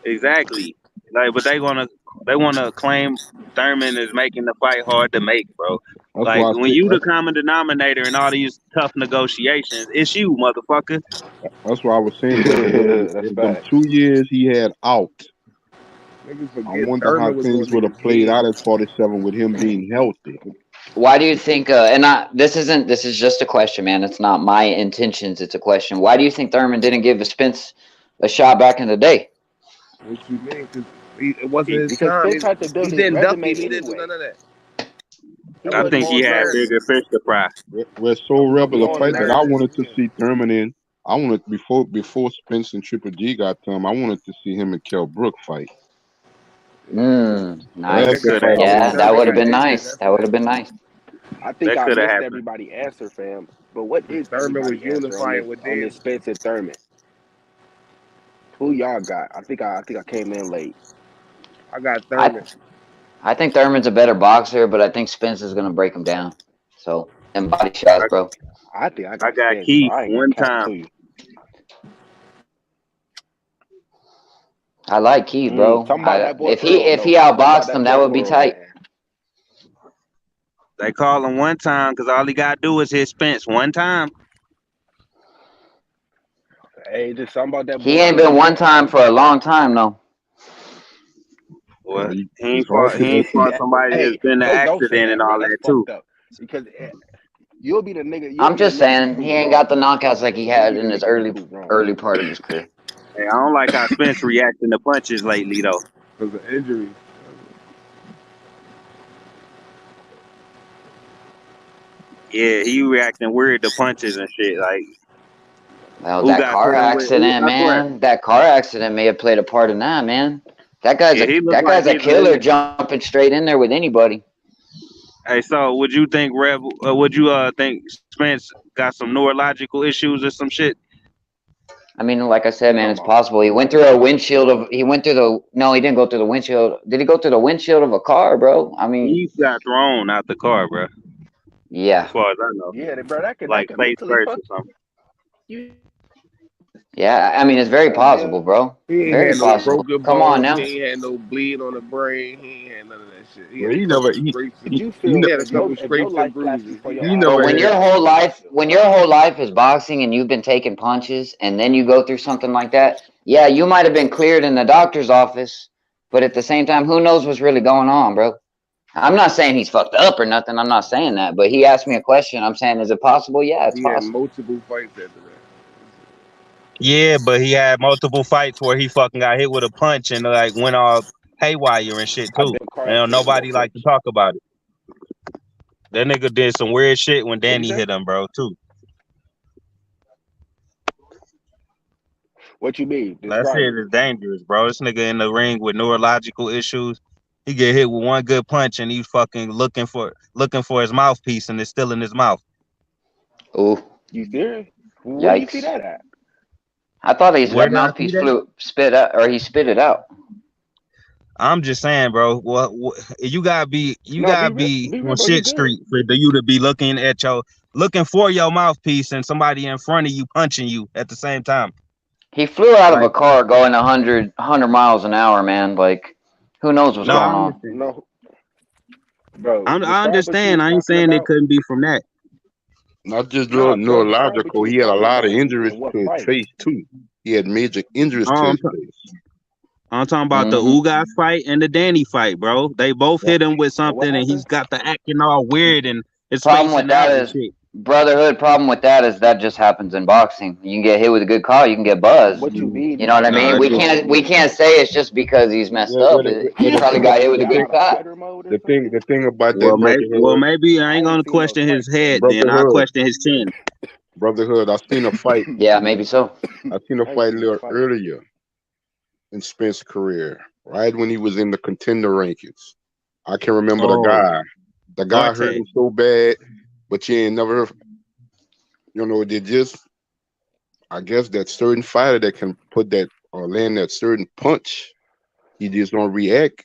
Exactly. Like, but they wanna claim Thurman is making the fight hard to make, bro. That's Like why I when said you the common denominator in all these tough negotiations, it's you, motherfucker. that's why I was saying, brother Hood. That's In them facts. 2 years he had out, Niggas I forget wonder how Thurman was on things would have niggas' played out head. at 47 with him being healthy. Why do you think? This is just a question, man. It's not my intentions. It's a question. Why do you think Thurman didn't give Spence a shot back in the day? What you mean? Because it wasn't his Because time. Spence had to He build his didn't duck resume him. He didn't do anyway. none of that. He That I was wasn't think he Paul had Ernst. bigger fish to fry. We're That so was rebel a Paul fight that I Ernst. wanted to see Thurman in. I wanted before Spence and Triple G got to him, I wanted to see him and Kell Brook fight. Nice. That's the Could fight have I Yeah, wanted that to Thurman would have got see. been injured. nice. That's That would why. have been nice. I think that I could have missed happened. everybody's answer, fam. But what is Thurman was everybody's answer unifying with on Dan. this Spencer Thurman? Who y'all got? I think I came in late. I got I Thurman. I think Thurman's a better boxer, but I think Spence is gonna break him down. So, and body shots, bro. I think I I got got Spence, bro. Keith I ain't gonna one cap time. to you. I like Keith, bro. Talking about that boy If Earl, he though. Talking about outboxed him, that that boy would be Earl, tight. man. They call him one time because all he gotta do is hit Spence one time. Hey, just something about that He boy ain't Earl, been one man. time for a long time, though. Well, he It's ain't hard fought to. somebody that's Hey, been in an don't say accident and that, bro. all That's that too. fucked up. Because you'll be the I'm just nigga to saying he prove ain't got wrong. the knockouts like he You'll had be the in his nigga to prove wrong. early part of his career. Hey, I don't like how Spence reacting to punches lately though. Because of injury. Yeah, he reacting weird to punches and shit. Like Well, who that got car hit him with? Who, accident, I swear. man. That car accident may have played a part in that, man. That guy's Yeah, he looked like a he killer, really. jumping straight in there with anybody. Hey, so would you think would you think Spence got some neurological issues or some shit? I mean, like I said, man, Talking it's about possible. He went through a windshield of. He went through the. No, he didn't go through the windshield. Did he go through the windshield of a car, bro? I mean, He got thrown out the car, bro. yeah, As far as I know, yeah, bro. That like could face mentally first fuck or something. you. yeah. I mean, it's very possible, bro. He ain't Very had no possible. broken Come on bones. He now. ain't had no bleed on the brain. He ain't had none of that shit. He Well, had a he never. couple scrapes. Would you He feel had a if couple your scrapes and life flashed bruises. before your he eyes, But never would when you had. your feel whole how you life, feel? when your whole life is boxing and you've been taking punches, and then you go through something like that, yeah, you might have been cleared in the doctor's office, but at the same time, who knows what's really going on, bro? I'm not saying he's fucked up or nothing. I'm not saying that, but he asked me a question. I'm saying, is it possible? Yeah, it's He had possible. multiple fights after that. Yeah, but he had multiple fights where he fucking got hit with a punch and like went all haywire and shit I've too. been in a car And accident with a nobody like to punch. talk about it. That nigga did some weird shit when What you Danny say? hit him, bro, too. What you mean? That Describe shit it. is dangerous, bro. This nigga in the ring with neurological issues. He get hit with one good punch and he's fucking looking for his mouthpiece and it's still in his mouth. Ooh, You serious? Where do you see yikes! that at? I thought his Where did I see mouthpiece that? spit out, or he spit it out. I'm just saying, bro. You gotta be No, be on real, bro. You shit good? street for you to be looking for your mouthpiece and somebody in front of you punching you at the same time. He flew out of a Like, car going 100 miles an hour, man. Like, who knows what's no, I going on? understand. No, bro. I Describe what you understand. was I ain't talking saying it about. couldn't be from that. Not just Nah, bro. Describe what neurological. you was He had a talking lot of about injuries and what to his fight. face too. He had major injuries to I'm, his t- face. I'm talking about the Mm-hmm. Ugas fight and the Danny fight, bro. They both Yep. hit him with And what something, and he's happened? got the acting all weird and his Problem with spacing out that and is shit. brotherhood. Problem with that is that just happens in boxing. You can get hit with a good call, you can get buzzed. What you mean? You know what I Nah, mean? it just We can't say it's just because he's messed up. He The probably thing, got hit with a Y'all good out of cop. fighter mode or something? the thing about that well, brotherhood, maybe I ain't I ain't gonna seen no question his strikes though. head. Then I'll brotherhood, question his chin. brotherhood. I seen a fight. Yeah, maybe so. I seen a I ain't fight a seen no little fight. earlier in Spence's career. right when he was in the contender rankings. I can remember the Oh, guy. The guy hurt Arte. him so bad, but you ain't never, they just, I guess that certain fighter that can put that or land that certain punch, he just don't react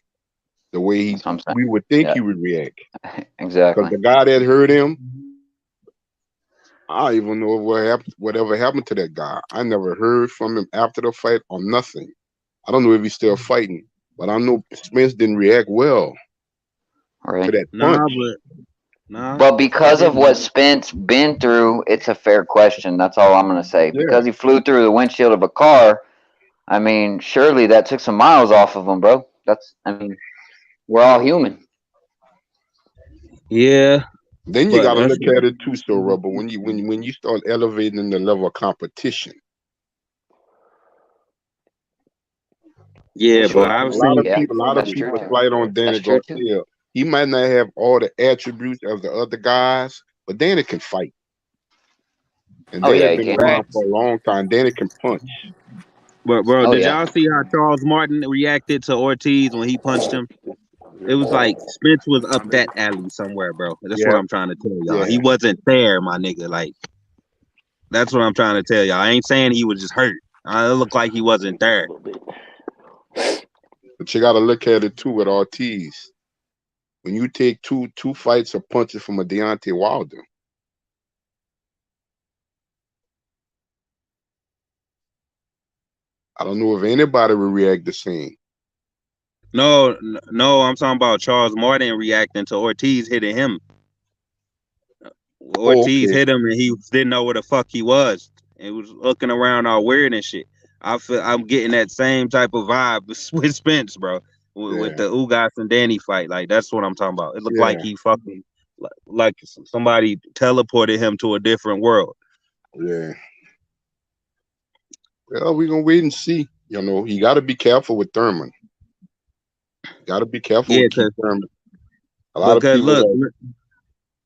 the way That's what I'm saying. we would think Yeah, he would react. Because exactly. the guy that hurt him, I don't even know whatever happened to that guy. I never heard from him after the fight or nothing. I don't know if he's still fighting, but I know Spence didn't react well to Right. that Nah, punch. nah, But he because of what didn't. Spence been through, it's a fair question. That's all I'm gonna say. Yeah, Because he flew through the windshield of a car, I mean, surely that took some miles off of him, bro. I mean, we're all human. Yeah, then you but got to that's look at it too, so Rubber. When you start elevating the level of competition, yeah. Sure. But a I've lot seen of Yeah, people, a lot of that's true people too. slight on Danny That's true too. Garcia. He might not have all the attributes of the other guys, but Danny can fight, and Oh yeah, Danny he been can. around for a long time. Danny can punch. But bro, Oh did yeah. y'all see how Charles Martin reacted to Ortiz when he punched him? It was like Spence was up that alley somewhere, bro. That's what Yeah, I'm trying to tell y'all. He yeah. wasn't there, my nigga. Like, that's what I'm trying to tell y'all. I ain't saying he was just hurt. It looked like he wasn't there. But you got to look at it too with Ortiz. When you take two fights or punches from a Deontay Wilder, I don't know if anybody will react the same. No, I'm talking about Charles Martin reacting to Ortiz hitting him. Oh, Ortiz okay. hit him and he didn't know where the fuck he was. It was looking around all weird and shit. I'm getting that same type of vibe with Spence, bro. With Yeah, the Ugas and Danny fight, like that's what I'm talking about. It looked like yeah, he fucking like somebody teleported him to a different world. yeah. Well, we're gonna wait and see. You got to be careful with Thurman. Got to be careful Yeah, with Keith Thurman. A lot of because people look, that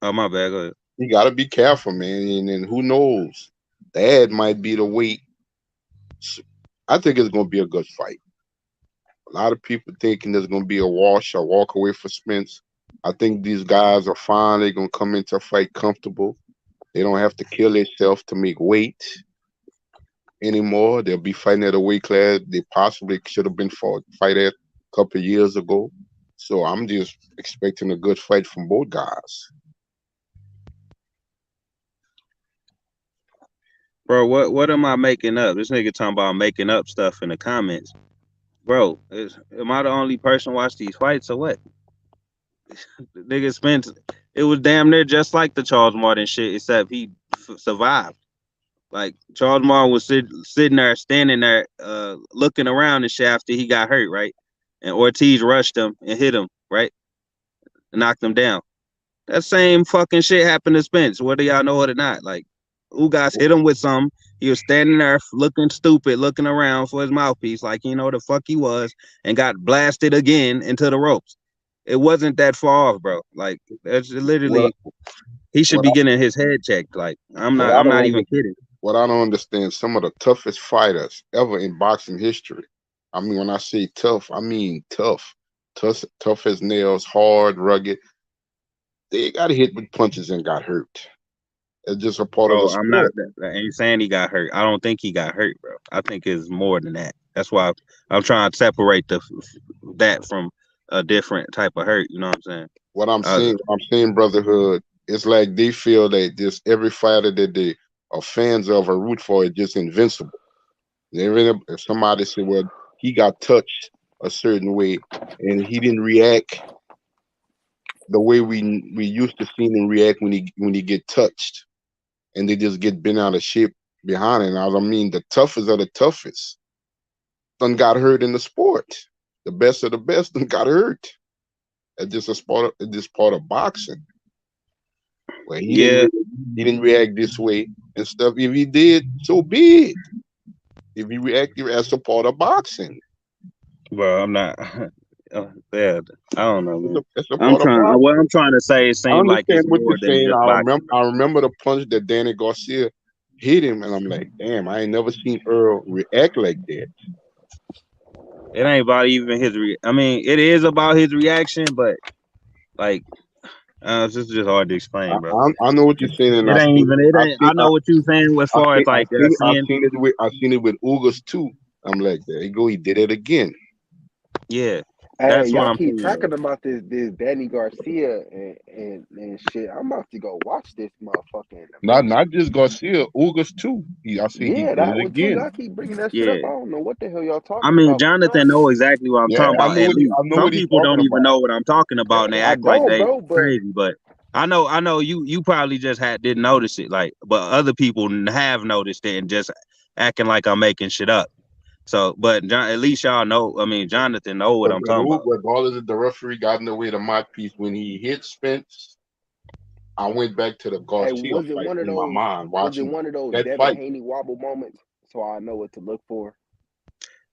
oh my bad, go ahead. you got to be careful, man. And who knows? The ad might be the weight. I think it's gonna be a good fight. A lot of people thinking there's gonna be a wash or walk away for Spence. I think these guys are fine. They're gonna come into a fight comfortable. They don't have to kill themselves to make weight anymore. They'll be fighting at a weight class they possibly should have been fight at a couple of years ago. So I'm just expecting a good fight from both guys. Bro, what am I making up? This nigga talking about making up stuff in the comments. Bro, am I the only person watch these fights or what? The nigga Spence, it was damn near just like the Charles Martin shit, except he survived. Like Charles Martin was sitting there, standing there, looking around and shit after he got hurt, right? And Ortiz rushed him and hit him, right? And knocked him down. That same fucking shit happened to Spence, whether y'all know it or not. Like, Ugas hit him with something. He was standing there looking stupid, looking around for his mouthpiece, like you know the fuck he was, and got blasted again into the ropes. It wasn't that far off, bro. Like that's What literally he should what be I, getting his head checked. Like what I I'm don't not even under, kidding. what I don't understand, some of the toughest fighters ever in boxing history. I mean, when I say tough, I mean tough. Tough as nails, hard, rugged. They got hit with punches and got hurt. It's just a part of the Bro, I'm not sport. I ain't saying he got hurt. I don't think he got hurt, bro. I think it's more than that. That's why I'm trying to separate that from a different type of hurt. You know what I'm saying? I'm saying, brotherhood. It's like they feel that just every fighter that they are fans of or root for is just invincible. If somebody say, "Well, he got touched a certain way and he didn't react the way we used to see him react when he get touched," and they just get bent out of shape behind it. I mean, the toughest of the toughest done got hurt in the sport. The best of the best done got hurt. It's just part of boxing. Well, Yeah, he didn't react this way and stuff. If he did, so be it. If he reacted as a part of boxing, bro. I'm not. Yeah, I don't know, man. it's a part of boxing. What I'm trying to say. It I seems like understand it's what more you're than saying. just boxing. I remember the punch that Danny Garcia hit him, and I'm like, damn, I ain't never seen Earl react like that. It ain't about even his I mean, it is about his reaction, but like, it's just hard to explain, bro. I know what you're saying, and It ain't even. It ain't. I know what you saying as far as like seeing. I've seen it with Ugas too. I'm like, there you go, he did it again. Yeah, Hey, that's what y'all I'm keep saying. talking about this Danny Garcia and shit. I'm about to go watch this motherfucker in a minute. Not just Garcia, Ugas too. I see he Yeah, did that it one too. again. Y'all keep bringing that shit up. Yeah. I don't know what the hell y'all I talking mean, about, but Jonathan know exactly what I'm Yeah, talking about. At least I know some what he's people don't talking even about. know what I'm talking about, and they I act like don't, they bro. But crazy. But I know you probably just didn't notice it. Like, but other people have noticed it and just acting like I'm making shit up. So, but at least y'all know. I mean, Jonathan know what But I'm talking about. regardless of the referee got in the way of my piece when he hit Spence, I went back to the hey, Garcia was it fight one of in my those? mind, Was it watching one of those that Devin fight. Haney wobble moments? So I know what to look for.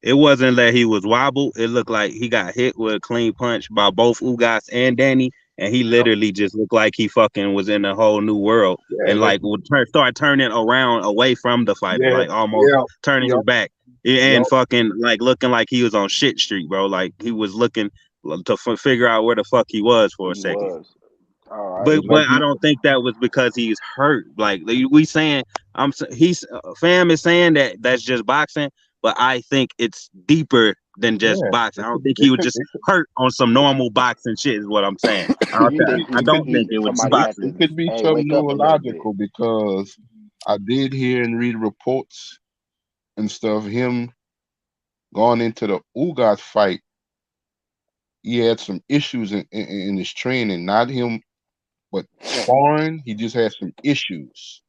It wasn't that he was wobbled. It looked like he got hit with a clean punch by both Ugas and Danny, and he literally just looked like he fucking was in a whole new world Yeah, and like would start turning around away from the fighter, yeah, like almost turning yeah, his back and fucking like looking like he was on shit street, bro. Like he was looking to figure out where the fuck he was for a He second. was. All right. But I don't think that was because he's hurt. Like we saying, he's fam is saying that that's just boxing, but I think it's deeper than just yeah. boxing. I don't think he was just hurt on some normal boxing shit. Is what I'm saying. You think I don't he think it was somebody had boxing. to It could be something wake up a little bit? neurological because I did hear and read reports and stuff. Him going into the Ugas fight, he had some issues in his training. Not him, but sparring. He just had some issues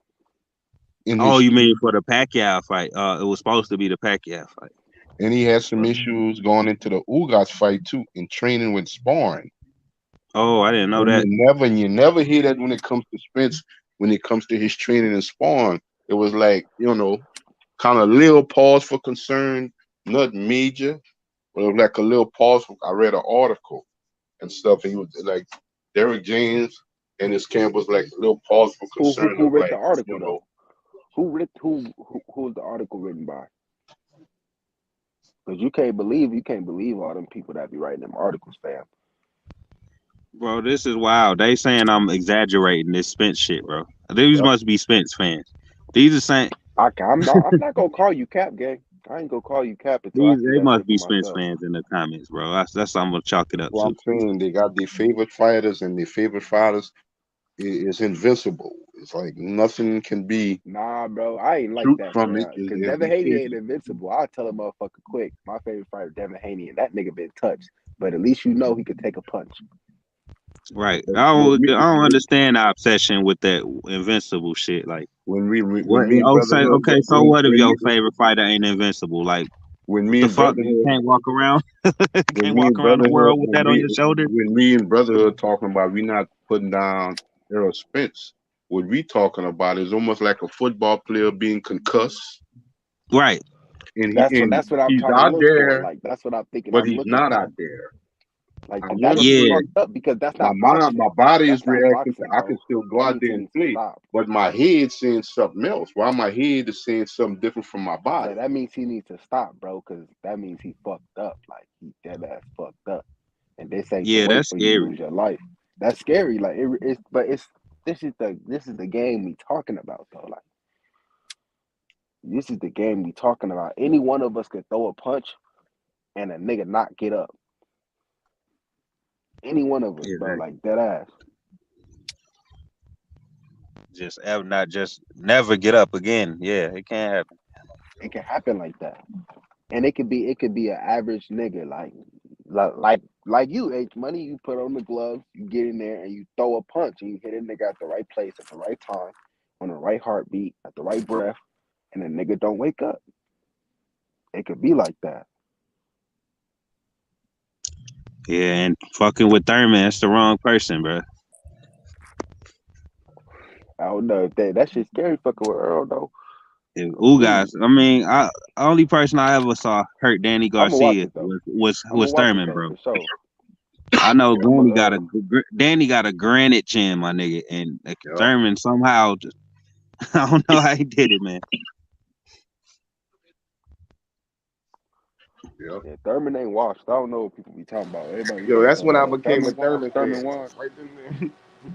in Oh, his, you mean for the Pacquiao fight? It was supposed to be the Pacquiao fight. and he had some issues going into the Ugas fight too in training with sparring. Oh, I didn't know that. You never hear that when it comes to Spence. When it comes to his training and sparring, it was like kind of little pause for concern, not major, but it was like a little pause. I read an article and stuff, and he was like Derek James and his camp was like a little pause for concern Who of read like the article though? Who's the article written by? Because you can't believe all them people that be writing them articles, fam. Bro, this is wild. They saying I'm exaggerating this Spence shit, bro. These must be Spence fans. These are saying I'm not gonna call you cap, gang. I ain't gonna call you cap until I see they that must shit for be Spence myself. fans in the comments, bro. That's I'm gonna chalk it up what to. I'm saying. They got their favorite fighters, and their favorite fighters is invincible. It's like nothing can be Nah, bro, I ain't like truth that, from it. bro. Is Because their Devin Haney ain't favorite. invincible. I'll tell a motherfucker quick. My favorite fighter, Devin Haney, and that nigga been touched. But at least you know he could take a punch. Right. But I don't understand the obsession with that invincible shit. Like when what me and Brotherhood, okay, so what if your favorite fighter ain't invincible? Like when what me the and fuck? You Brotherhood, can't walk around when can't me walk and around the Brotherhood, world with that on your shoulder? when me and Brotherhood talking about we not putting down Errol Spence. What we talking about is almost like a football player being concussed, Right. and That's what I'm he's trying to out look for. there, Like that's what I'm thinking but I'm he's looking not for. out there. Like I and want that's to Yeah. play. fucked up because that's My not mind, boxing. my body is That's not reacting. boxing, I can bro. still go That out means there he and needs to play, stop. but my head's saying something else. While my head is saying something different from my So body. that means he needs to stop, bro, because that means he fucked up. Like he dead ass fucked up. And this ain't the Yeah, way that's for you to scary. lose your life. That's scary. Like it's this is the game we talking about though. Like this is the game we talking about. Any one of us could throw a punch and a nigga not get up. Any one of us, bro. Exactly. Like dead ass. Just not just never get up again. Yeah, it can't happen. It can happen like that. And it could be an average nigga like you, H Money. You put on the gloves, you get in there, and you throw a punch, and you hit a nigga at the right place at the right time, on the right heartbeat, at the right breath, and the nigga don't wake up. It could be like that. Yeah, and fucking with Thurman, that's the wrong person, bro. I don't know. That shit's scary fucking with Earl though. Ugas. I mean, only person I ever saw hurt Danny I'm gonna watch Garcia it though. I'm gonna was watch it Thurman, though bro. for sure. I know I'm Danny got a granite chin, my nigga, and Yeah. Thurman somehow just, I don't know how he did it, man. Yep. Yeah, Thurman ain't washed. I don't know what people be talking about. Everybody be Yo, saying that's when I became a Thurman washed. Thurman Thurman fan. washed. Right then and there.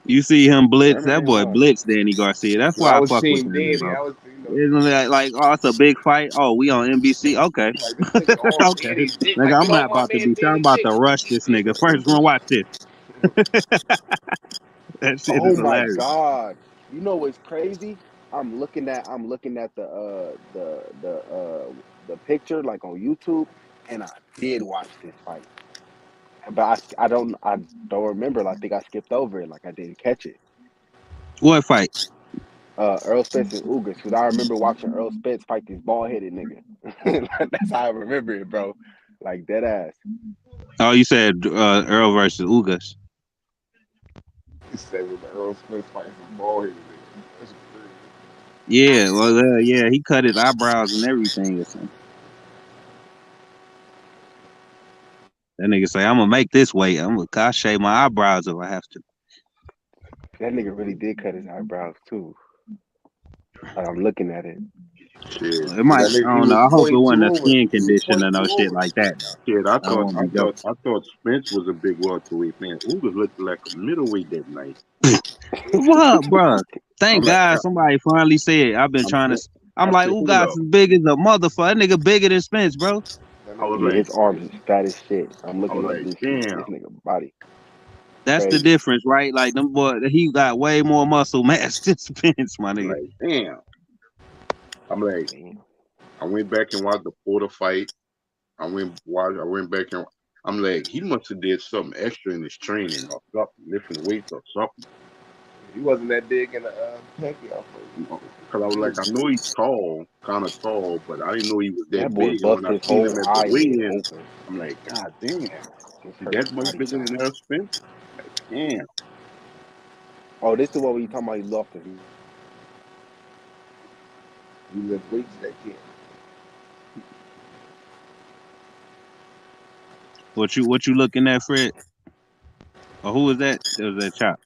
You see him blitz, Thurman that ain't boy washed. blitz Danny Garcia. That's When I why I was fuck with Team Danny, Danny, bro. I was, you know, It's oh, it's a big fight. Oh, we on NBC. Okay. like this nigga all Okay. Danny dick. Nigga, Like, I'm get off not my about to man be I'm Danny about dick. to rush this nigga. First one, watch this. That shit is Oh my hilarious. God! You know what's crazy? I'm looking at the picture like on YouTube, and I did watch this fight, but I don't remember. I think I skipped over it. Like I didn't catch it. What fight? Earl Spence and Ugas, because I remember watching Earl Spence fight this bald headed nigga. That's how I remember it, bro. Like dead ass. Oh, you said Earl versus Ugas. He said with the Errol Spence fighting some ball headed nigga. That's crazy. Yeah, well, yeah, he cut his eyebrows and everything or something. That nigga say, I'm gonna make this weight. I shave my eyebrows if I have to. That nigga really did cut his eyebrows too. Like, I'm looking at it. Shit. It But might, that nigga, I he don't know. was I hope it 22 wasn't a over. skin He was condition or no 22 shit over. like that, though. Shit, I I thought won't I be thought joking. I thought Spence was a big welterweight, man. Ugas looked like a middleweight that night. What, bruh? I'm Thank like, God somebody finally said. I've been I'm trying to. saying, I'm I like, said, hold Ugas up. is big as a motherfucker. That nigga bigger than Spence, bro. That I nigga was Yeah, big. like, his arms is fat as shit. I'm I looking was at like, this shit. damn. This nigga body That's the crazy. difference, right? Like them boy, he got way more muscle mass than Spence, my I'm nigga. like, damn. I'm like, Damn. I went back and watched the Porter fight. I went back and I'm like, he must have did something extra in his training or something, lifting weights or something. He wasn't that big in the Pacquiao Because I was like, fight. I know he's tall, kind of tall, but I didn't know he was That that boy big. And when bust I his seen whole him at the eyelid weigh-in, open. I'm like, God damn, Just he hurt that his much body bigger than side. Errol Spence? Damn. Oh, this the one where you talking about he lost his. He lift weights that kid. What you looking at, Fred? Or who was that? That was that chop.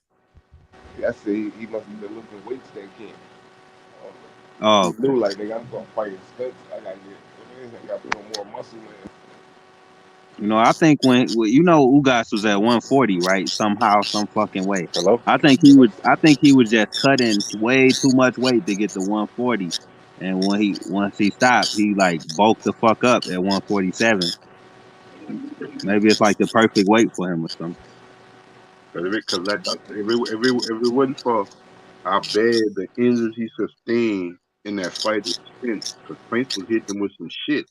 I say he must have been lifting weights that kid. Oh, He okay. knew like nigga, I'm gonna fight Spence. I gotta get. I gotta put on more muscle, man. You know, I think Ugas was at 140, right? Somehow, some fucking way. Hello? I think he was just cutting way too much weight to get to 140. And once he stopped, he like bulked the fuck up at 147. Maybe it's like the perfect weight for him or something. Because like if it wasn't for how bad the injuries he sustained in that fight with Spence, because Spence was hitting him with some shit,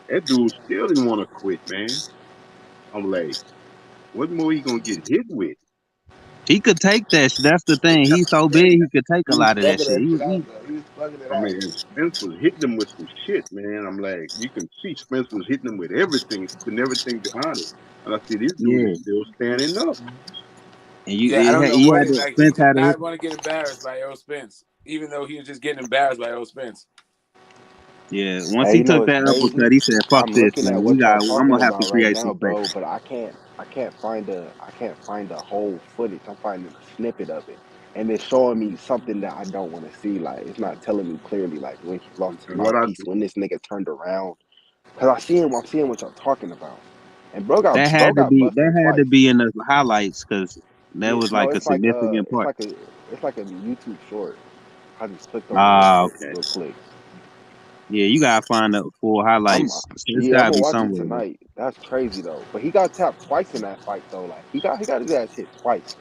that dude still didn't want to quit, man. I'm like, what more he gonna get hit with? He could take that. That's the thing. He's so big, he could take He a was lot of that thugging shit. that He, shit out he though. He was thugging it I out. mean, and Spence was hitting him with some shit, man. I'm like, you can see Spence was hitting him with everything, putting everything behind it. And I see this dude yeah. is still standing up. And Yeah, I don't know he what had it to. like. He Spence did had to. not want to get embarrassed by Errol Spence, even though he was just getting embarrassed by Errol Spence. Yeah. Once Hey, he you know took it's that uppercut, crazy. he said, "Fuck I'm this, looking man. at what y'all I'm talking gonna have to about right create some now, space." bro, but I can't find the whole footage. I'm finding a snippet of it. And it's showing me something that I don't want to see. Like it's not telling me clearly like when he lost his And what I mouthpiece, when this nigga turned around. Cause I'm seeing what y'all talking about. And bro got That bro had to got be. busted That had to twice. be in the highlights because that Yeah, was no, like a significant part. it's like a YouTube short. I just clicked on it Ah, okay. real quick. Yeah, you gotta find the full I'm highlights. It's yeah, I'm gotta gonna be watch it somewhere there. tonight. That's crazy though. But he got tapped twice in that fight though. Like he got his ass hit twice.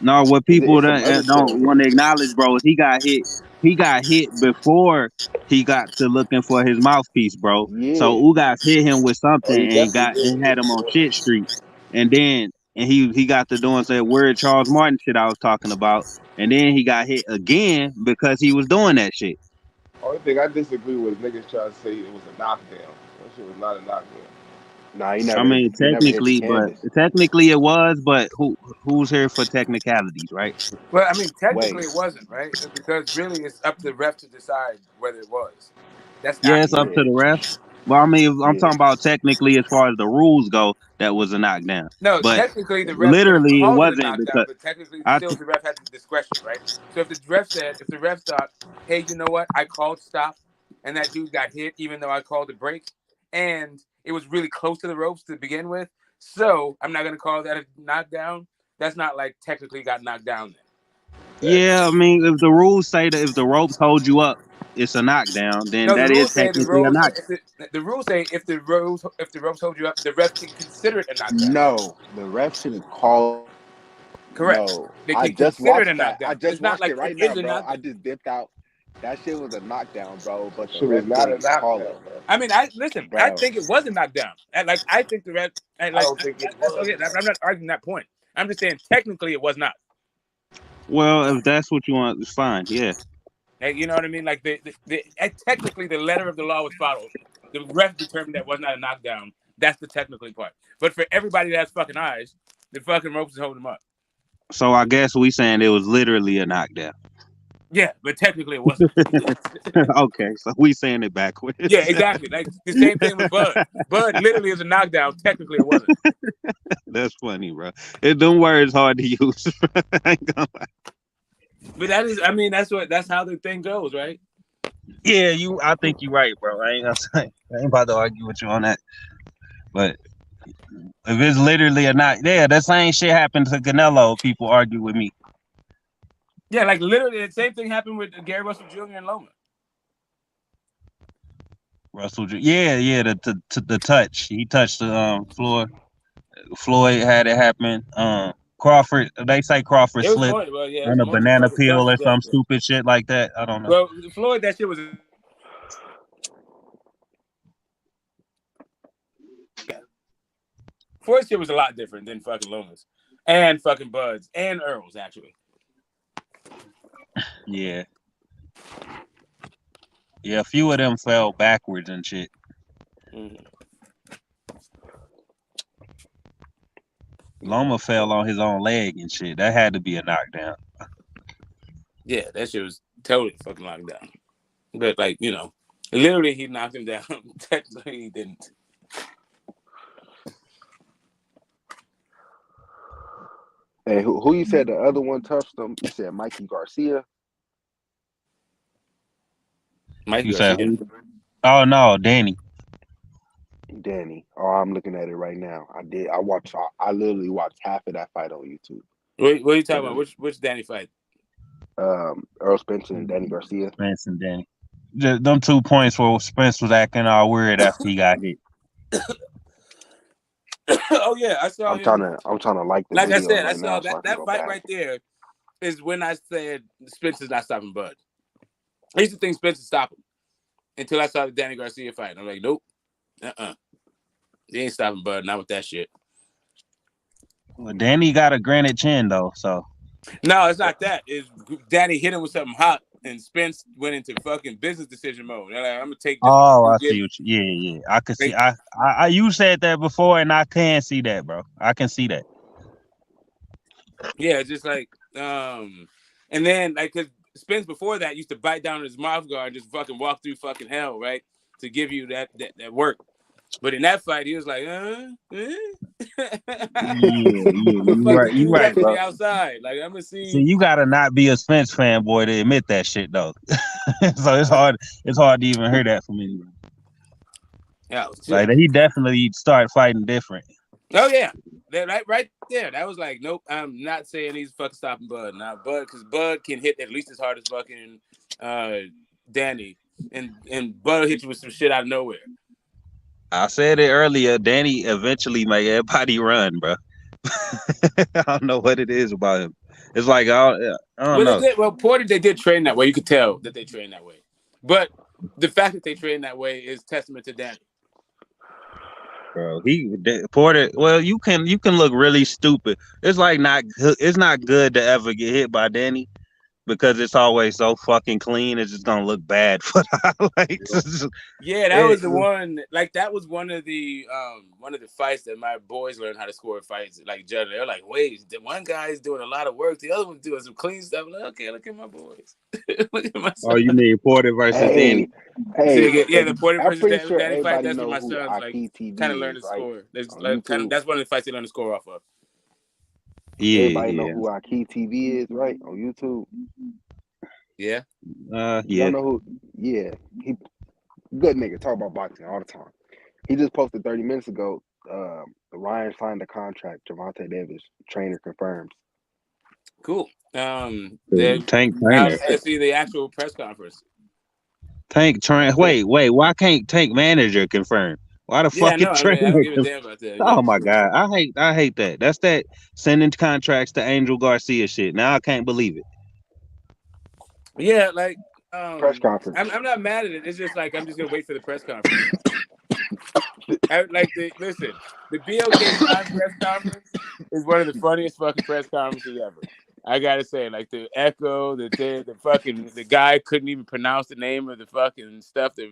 No, what people It's some other shit don't on want here. to acknowledge, bro, is he got hit. He got hit before he got to looking for his mouthpiece, bro. So Yeah. Ugas hit him with Oh, something he and definitely got did and hit had him on before. shit street, and then he got to doing that weird Charles Martin shit I was talking about, and then he got hit again because he was doing that shit. Only thing I disagree with is niggas trying to say it was a knockdown. That shit was not a knockdown. Nah, I mean, he never hit the canvas. technically it was, but who's here for technicalities, right? Well, I mean, technically Wait. it wasn't, right? Because really it's up to the ref to decide whether it was. That's Yeah, it's knocking up down. Yeah. to the ref. Well, I mean, if I'm Yeah. talking about technically as far as the rules go, that was a knockdown. No, But technically the ref could have literally, it called it a wasn't knockdown, because but technically I. still the ref had the discretion, right? So if the ref thought, hey, you know what? I called stop and that dude got hit even though I called the break, and it was really close to the ropes to begin with. So I'm not gonna call that a knockdown. That's not like technically got knocked down. Yeah, I mean, if the rules say that if the ropes hold you up, it's a knockdown, then No, the that is rules say technically a knockdown. the rules say if the ropes hold you up, the ref can consider it a knockdown. No, the ref shouldn't call. Correct. No, They I can just consider it a watched that. I knockdown. just It's not watched like it it right now, is a bro. I knockdown. just dipped out. That shit was a knockdown, bro. But the Shit was ref not a didn't call knockdown, it, bro. I mean, I bro. think it was a knockdown. I think the ref, I don't think it that's was. okay. I'm not arguing that point. I'm just saying technically it was not. Well, if that's what you want, it's fine. Yeah. Like, you know what I mean? Like technically the letter of the law was followed. The ref determined that was not a knockdown. That's the technically part. But for everybody that has fucking eyes, the fucking ropes is holding them up. So I guess we saying it was literally a knockdown. Yeah, but technically it wasn't. Okay, so we saying it backwards. Yeah, exactly. Like the same thing with Bud. Bud literally is a knockdown. Technically it wasn't. That's funny, bro. Them words hard to use. I ain't gonna lie. But that's how the thing goes, right? Yeah, I think you're right, bro. I ain't about to argue with you on that. But if it's literally a knock, yeah, that same shit happened to Canelo. People argue with me. Yeah, like literally the same thing happened with Gary Russell Jr. and Loma. Yeah, the touch. He touched the floor. Floyd had it happen. Crawford, they say Crawford It was slipped more, well, yeah, it on was a more than banana fucking peel touch. or some stupid shit like that. I don't know. Well, Floyd, that shit was. Yeah. Floyd's shit was a lot different than fucking Loma's and fucking Bud's and Earl's actually. Yeah. Yeah, a few of them fell backwards and shit. Mm-hmm. Loma fell on his own leg and shit. That had to be a knockdown. Yeah, that shit was totally fucking locked down. But like, you know, literally he knocked him down. Technically he didn't. Hey, who you said the other one touched him? You said Mikey Garcia. Mikey Garcia. Garcia. Oh no, Danny. Oh, I'm looking at it right now. I literally watched half of that fight on YouTube. What are you talking about? Which Danny fight? Errol Spence and Danny Garcia. Spence and Danny. Them 2 points where Spence was acting all weird after he got hit. Oh yeah, I saw him. I'm trying to like the Like I videos said, I right saw now so I can that go fight back. right there is when I said Spence is not stopping Bud. I used to think Spence would stop him until I saw the Danny Garcia fight. And I'm like, nope. He ain't stopping Bud, not with that shit. Well, Danny got a granite chin though, so. No, it's not that. It's Danny hit him with something hot, and Spence went into fucking business decision mode. They're like, I'm gonna take this. Oh, I see what yeah. I could see. I you said that before, and I can see that, bro. I can see that. Yeah, just like and then like because Spence before that used to bite down his mouth guard and just fucking walk through fucking hell, right, to give you that work. But in that fight, he was like, Yeah, you right, from bro. the outside. Like I'm gonna see. See, you gotta not be a Spence fanboy to admit that shit though. So it's hard to even hear that from anyone. Yeah, like he definitely started fighting different. Oh yeah, that right there. That was like, nope. I'm not saying he's fucking stopping Bud now, because Bud can hit at least as hard as fucking Danny, and Bud hit you with some shit out of nowhere. I said it earlier. Danny eventually make everybody run, bro. I don't know what it is about him. It's like I don't know. Porter, they did train that way. You could tell that they train that way. But the fact that they train that way is testament to Danny. Bro, Porter. Well, you can look really stupid. It's like it's not good to ever get hit by Danny because it's always so fucking clean. It's just gonna look bad for the highlights. Yeah, that was the one. Like that was one of the fights that my boys learned how to score fights. Like judging, they're like, wait, the one guy's doing a lot of work, the other one's doing some clean stuff. I'm like, okay, look at my boys. Look at my sons. Oh, you mean Porter versus Danny? Yeah, the Porter versus Danny fight. That's know what my who sons like kind of learned to score. That's one of the fights they learned to score off of. Yeah, everybody know who Aki TV is, right? On YouTube. Yeah. Y'all know who? Yeah, he good nigga. Talk about boxing all the time. He just posted 30 minutes ago. Ryan signed a contract. Gervonta Davis, trainer confirms. Cool. Tank Now trainer. let's see the actual press conference. Tank train. Wait. Why can't Tank manager confirm? Why the Yeah, fucking no, I trainer? mean, I don't give a damn about that. Yeah. Oh my god, I hate that. That's that sending contracts to Angel Garcia shit. Now I can't believe it. Yeah, like Press conference. I'm not mad at it. It's just like I'm just gonna wait for the press conference. Listen, the BOK Prime press conference is one of the funniest fucking press conferences ever. I gotta say, like the echo, the guy couldn't even pronounce the name of the fucking stuff. The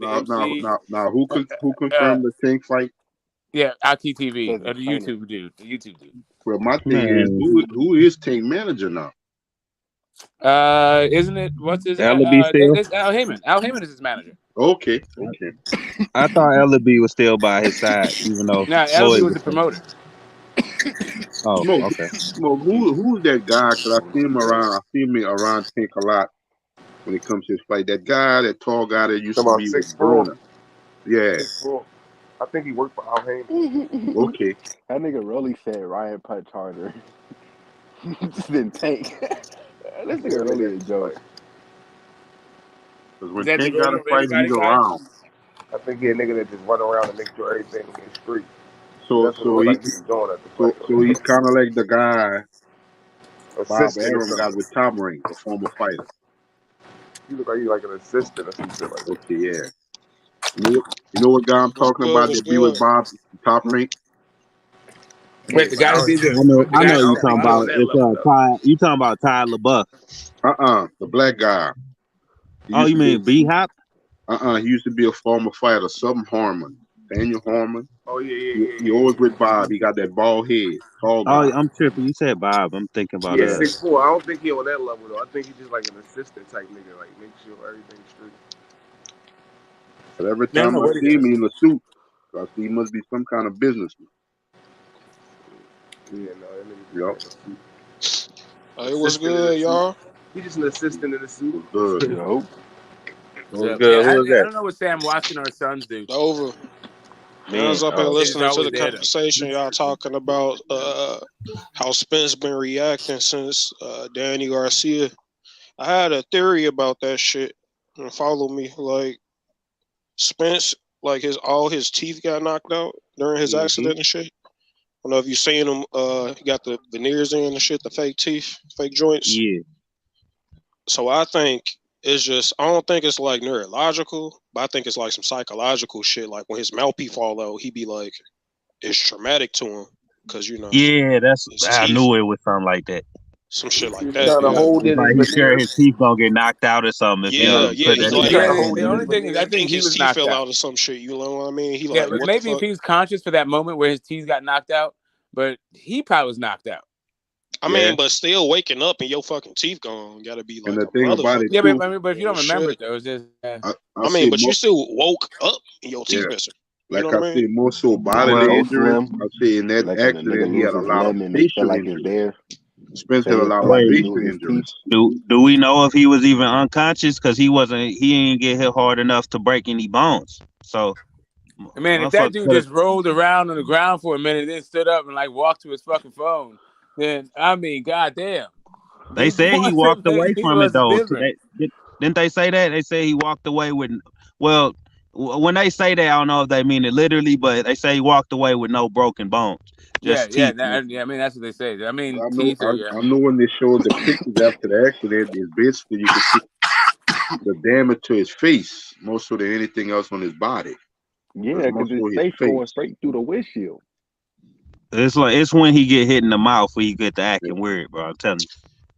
MC. Who confirmed the Tank fight? Yeah, Aki TV, Says the the trainer. YouTube dude. Well, my thing is, who is Tank manager now? Isn't it? What's his? Ellaby still? It's Al Heyman. Al Heyman is his manager. Okay. I thought Ellaby was still by his side, even though No, Floyd Ellaby was the promoter. Oh, Smoke, okay. Smoke, who's that guy? Because I see him around Tank a lot when it comes to his fight. That guy, that tall guy that used to be with 6'4". Bruner. Yeah. 6'4". I think he worked for Al Heyman. Okay. That nigga really said Ryan punch harder than Tank. This nigga really a joke. Because when Tank got a fight, he's around. I think he a nigga that just run around and make sure everything is straight. So that's what it looked like he was doing at the fight. So he's kind of like the guy Bob Assistant or Arum something. got with Top Rank, a former fighter. You look like you like an assistant or some shit like that. Okay, yeah. You know what guy I'm talking about that be with Bob Top Rank? Wait, the guy that did I know you talking about. It's you talking about Ty LaBeouf. The black guy. Oh, you mean B Hop? He used to be a former fighter, something Harmon. Daniel Harmon. Oh yeah. He always with Bob. He got that bald head, tall guy. Oh, I'm tripping. You said Bob. I'm thinking about Yeah, 6'4". I don't think he on that level though. I think he's just like an assistant type nigga, like make sure everything's straight. But every time I see him in a suit, I see he must be some kind of businessman. Yeah, no, that nigga. Yep. It was good, y'all. He just an assistant in the suit. Good. Yo. Yeah, I don't know what Sam Watson or his sons do. Over. I was up here listening to the conversation y'all talking about how Spence been reacting since Danny Garcia. I had a theory about that shit. And follow me, like Spence, like all his teeth got knocked out during his accident and shit. I don't know if you seen him. He got the veneers in and shit, the fake teeth, fake joints. Yeah. So I think it's just, I don't think it's like neurological, but I think it's like some psychological shit. Like when his mouthpiece fall out, he be like, it's traumatic to him because Yeah, I knew it was something like that. Some shit like that. Like he's scared his teeth gonna get knocked out or something. The only thing is, I think he was teeth knocked fell out out or some shit. You know what I mean? He yeah, like, what maybe the fuck? if he was conscious for that moment where his teeth got knocked out, but he probably was knocked out. I mean, but still waking up and your fucking teeth gone, gotta be like and the a thing about it, yeah, too, but if you don't remember it though, it's just. I mean, but you still woke up and your teeth missing. Like I said, more so bodily injuries. I say in that accident, he had a lot of facial injuries. Spence had a lot of facial injuries. Do we know if he was even unconscious? Because he didn't get hit hard enough to break any bones. So, man, if that dude just rolled around on the ground for a minute, then stood up and like walked to his fucking phone, then I mean, goddamn. They said he walked away from it though. Didn't they say that? They say he walked away with. Well, when they say that, I don't know if they mean it literally, but they say he walked away with no broken bones. Just teeth. I mean, that's what they say. I mean, I teeth. know when they showed the pictures after the accident, it's basically you can see the damage to his face more so than anything else on his body. Yeah, because his face going straight through the windshield. It's when he get hit in the mouth where he get to acting weird, bro. I'm telling you.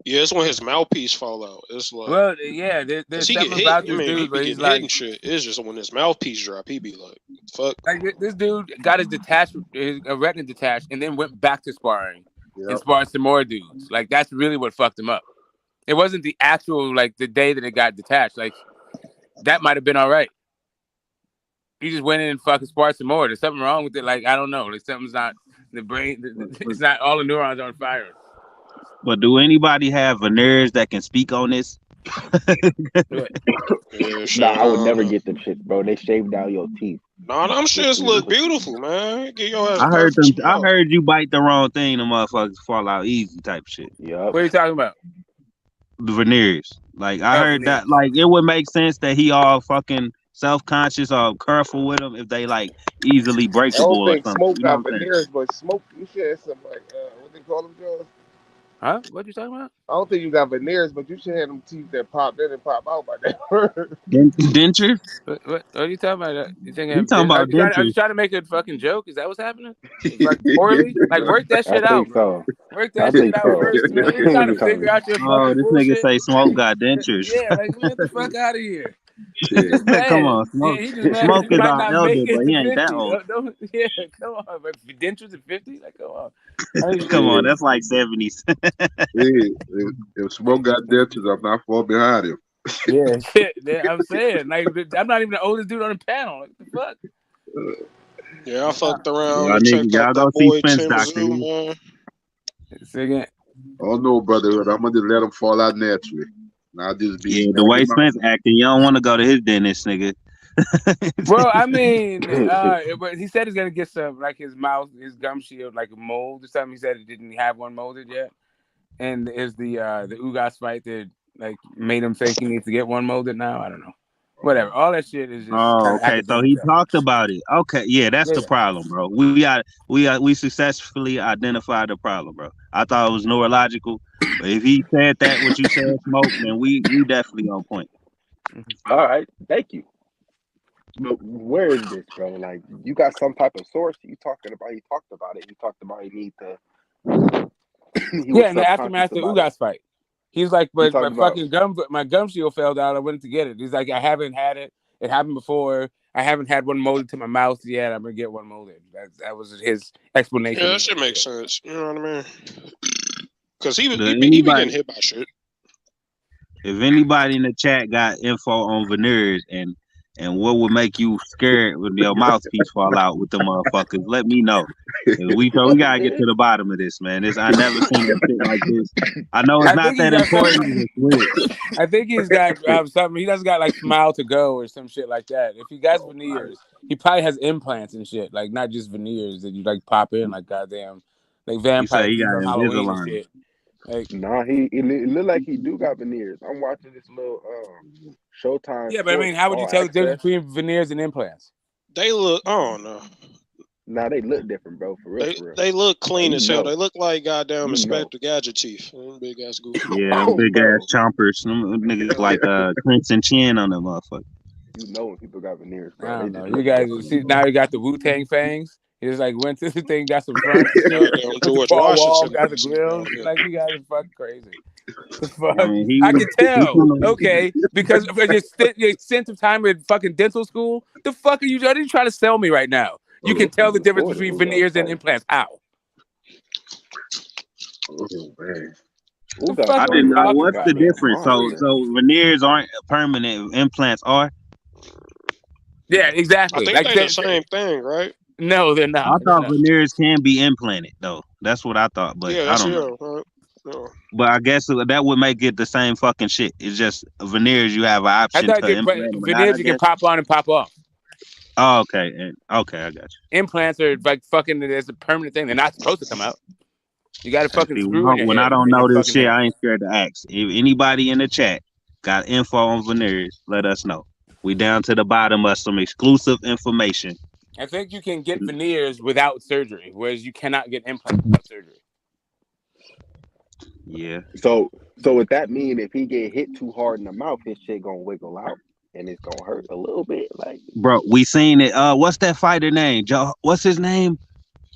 Yeah, it's when his mouthpiece fall out. It's like, well, yeah, there's something about this dude, but he's like, shit. It's just when his mouthpiece drop, he be like, fuck. Like this dude got his retina detached, and then went back to sparring and sparred some more dudes. Like that's really what fucked him up. It wasn't the actual like the day that it got detached. Like that might have been all right. He just went in and fucking sparred some more. There's something wrong with it. Like I don't know. Like something's not the brain. It's not all the neurons on fire. But do anybody have veneers that can speak on this? Yeah, shit, Nah, I would I don't never know. get them shits, bro. They shave down your teeth. Nah, them shits look beautiful, man. Get your ass I heard perfect them. I smile. heard you bite the wrong thing, the motherfuckers fall out easy type shit. Yup. What are you talking about? The veneers. Like I Oh, heard that. Like it would make sense that he all fucking self-conscious or careful with them if they like easily I don't breakable or think something. Smoke You know got what I'm saying? veneers, but Smoke, you should have some like what they call them, Jones. Huh? What you talking about? I don't think you got veneers, but you should have them teeth that pop in and pop out by that. Dentures? What are you talking about? You think You talking about are you dentures? trying to make a fucking joke? Is that what's happening? Like poorly? Like work that I shit out, think bro. so. Work I that shit think out so. first, man. You're trying to I'm figure telling out your Oh, fucking this nigga bullshit. say Smoke got dentures. Yeah, like man, get the fuck out of here. He's just Come mad. on, Yeah, Smoke. he just mad because Smoke he is might our not elder, make but it he to ain't that 50. old. Yeah, come on, but dentures at 50? Like, come on. I mean, Come Yeah, on, that's like 70s. if Smoke got dentures, I'm not far behind him. yeah, shit. I'm saying, like, I'm not even the oldest dude on the panel. Like, what the fuck? Yeah, I fucked around Y'all and niggas, checked out y'all go that see boy Spence, Tim doctor. Zoo, man. Say again. Oh no, brotherhood. I'm gonna just let them fall out naturally. I'll just be Yeah, the smacking way my. Spence acting, you don't want to go to his dentist, nigga. Well, I mean, but he said he's gonna get some, like his mouth, his gum shield, like a mold or something. He said he didn't have one molded yet, and is the Ugas fight that like made him think he needs to get one molded now? I don't know. Whatever. All that shit is just Oh, kind of okay. So academic he stuff. talked about it. Okay, yeah, that's the Yeah. problem, bro. We successfully identified the problem, bro. I thought it was neurological, but if he said that what you said, Smoke, then we definitely on point. All right, thank you. But where is this, bro? Like, you got some type of source you talking about? He talked about it. He talked about he need to. He was Yeah, in the subconscious aftermath of the about it. Ugas fight. He's like, You but talking about? my gum shield fell down. I went to get it. He's like, I haven't had it. It happened before. I haven't had one molded to my mouth yet. I'm gonna get one molded. That was his explanation. Yeah, that shit makes sense. You know what I mean? Because he Does be getting anybody, hit by shit. if anybody in the chat got info on veneers and what would make you scared when your mouthpiece fall out with the motherfuckers, let me know. We gotta get to the bottom of this, man. I never seen no shit like this. I know it's I not think he's that got important. something. It's weird. I think he's got something. He doesn't got like Smile to Go or some shit like that. If he got veneers, he probably has implants and shit, like not just veneers that you like pop in like goddamn, like You vampire say he teeth got on Halloween and Invisalign. shit. Like, Nah, it look like he do got veneers. I'm watching this little Showtime yeah, but I mean, Sports how would you All tell the difference Access. between veneers and implants? They look, I don't know. Nah, they look different, bro. For real, for real. They look Like, clean you as hell. know, They look like goddamn you know, Inspector Gadget teeth. Big ass goofy. Yeah, big bro. ass chompers. Them niggas like Crimson Chin on them motherfucker. You know when people got veneers, I bro. They don't know. just You look guys different. see now you got the Wu-Tang fangs. He just like went to the thing, got some fronts and shit. Goddamn Went to George Paul Wall, Washington got the teeth down grills. here. Like, you guys are fucking crazy. The I fuck? mean, I can he tell. from the, Okay, because of your stint of time in fucking dental school. The fuck are you trying to sell me right now? You can This tell was the difference before the between Ugas veneers and fight. implants. How? Oh man. The Ugas fuck I are we fight didn't know was talking what's the about, man? goddamn difference. So monster. so veneers aren't permanent, implants are. Yeah, I exactly. think Like they the same thing, right? no, they're I not. thought No. veneers can be implanted though. That's what I thought, but Yeah, I that's don't know. right. Yeah. But I guess that would make it the same fucking shit. It's just veneers. You have an I option thought to implant them or not. veneers I you can guess. pop on and pop off. Oh, okay, okay, I got Implants are like fucking. There's a permanent thing. They're not supposed to come out. You got a you. And fucking see, screw in your when I head don't and your know this fucking shit, hand. I ain't scared to ask. If anybody in the chat got info on veneers, let us know. We down to the bottom of some exclusive information. I think you can get veneers without surgery, whereas you cannot get implants without surgery. Yeah. So would that mean if he get hit too hard in the mouth, his shit gonna wiggle out and it's gonna hurt a little bit? Like, Bro, we seen it. What's that fighter name? Joe, what's his name?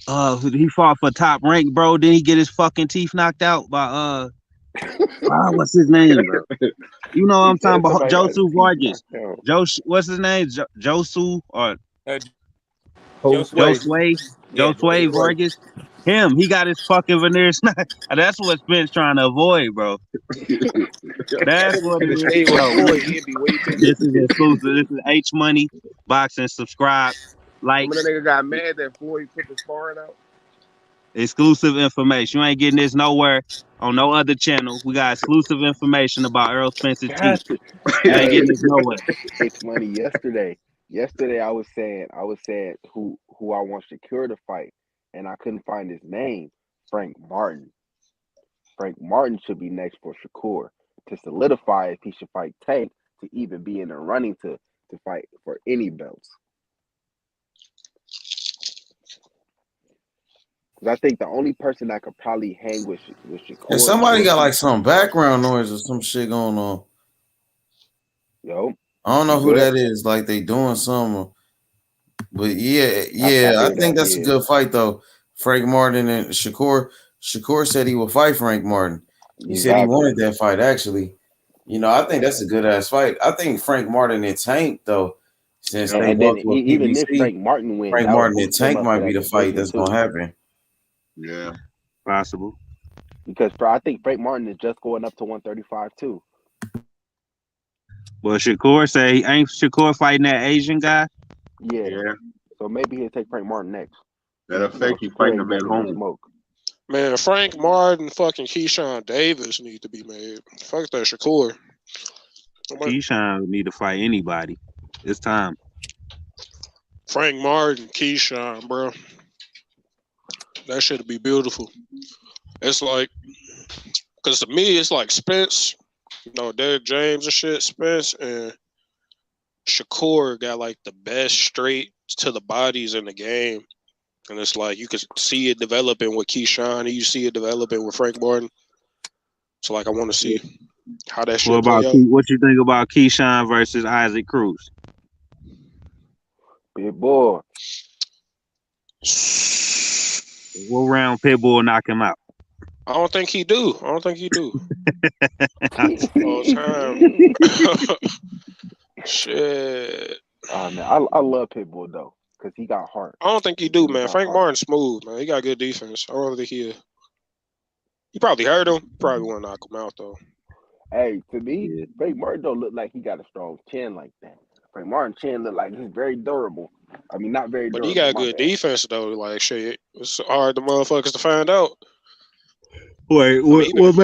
He fought for top rank, bro. Didn't he get his fucking teeth knocked out by what's his name, bro? You know what he I'm talking said about? somebody got his Josu teeth Vargas. knocked out. What's his name? Josu or Josue. Josue Vargas. Him, he got his fucking veneers. That's what Spence trying to avoid, bro. That's If he what could it have is. stayed with Yo, Floyd, he'd be way bigger. this is exclusive. This is H Money. Boxing, subscribe, like, Remember that nigga got mad that Floyd put the sparring out? exclusive information. You ain't getting this nowhere. on no other channel. We got exclusive information about Errol Spence's teeth. Got to. That ain't Hey, getting us nowhere. it's money. Yesterday I was saying who I want Shakur to fight, and I couldn't find his name. Frank Martin. Frank Martin should be next for Shakur to solidify if he should fight Tank to even be in the running to fight for any belts. Because I think the only person that could probably hang with Shakur And somebody got like some background noise or some shit going on. Yo, I don't know you who good? that is. Like they doing something. But yeah, I I hear think that. that's a good fight though. Frank Martin and Shakur. Shakur said he would fight Frank Martin. He said he Exactly. wanted that fight actually. You know, I think that's a good ass fight. I think Frank Martin and Tank though, since they And then both were even if PBC, Frank Martin win, Frank that would Martin and boost him Tank up for might be that the fight division that's too. gonna happen. Yeah, possible. Because I think Frank Martin is just going up to 135 too. Well, Shakur say ain't Shakur fighting that Asian guy? Yeah. So maybe he'll take Frank Martin next. That affect you Shakur fighting ain't them at ducking no home. smoke. Man, Frank Martin, fucking Keyshawn Davis need to be made. Fuck that Shakur. Keyshawn need to fight anybody. It's time. Frank Martin, Keyshawn, bro. That should be beautiful. It's like, because to me, it's like Spence, Derek James and shit. Spence and Shakur got like the best straight to the bodies in the game. And it's like you could see it developing with Keyshawn and you see it developing with Frank Martin. So like I want to see how that shit play out. What you think about Keyshawn versus Isaac Cruz? Pitbull. What round Pitbull knock him out? I don't think he do. All time. Shit. Oh man, I love Pitbull though, because he got heart. I don't think he do, man. Frank Martin's smooth, man. He got good defense. I don't think he probably hurt him. Probably won't knock him out though. Hey, to me, Frank Martin don't look like he got a strong chin like that. Frank Martin chin look like he's very durable. I mean, not very But durable. he got good defense though. Like shit, it's hard the motherfuckers to find out. Wait, what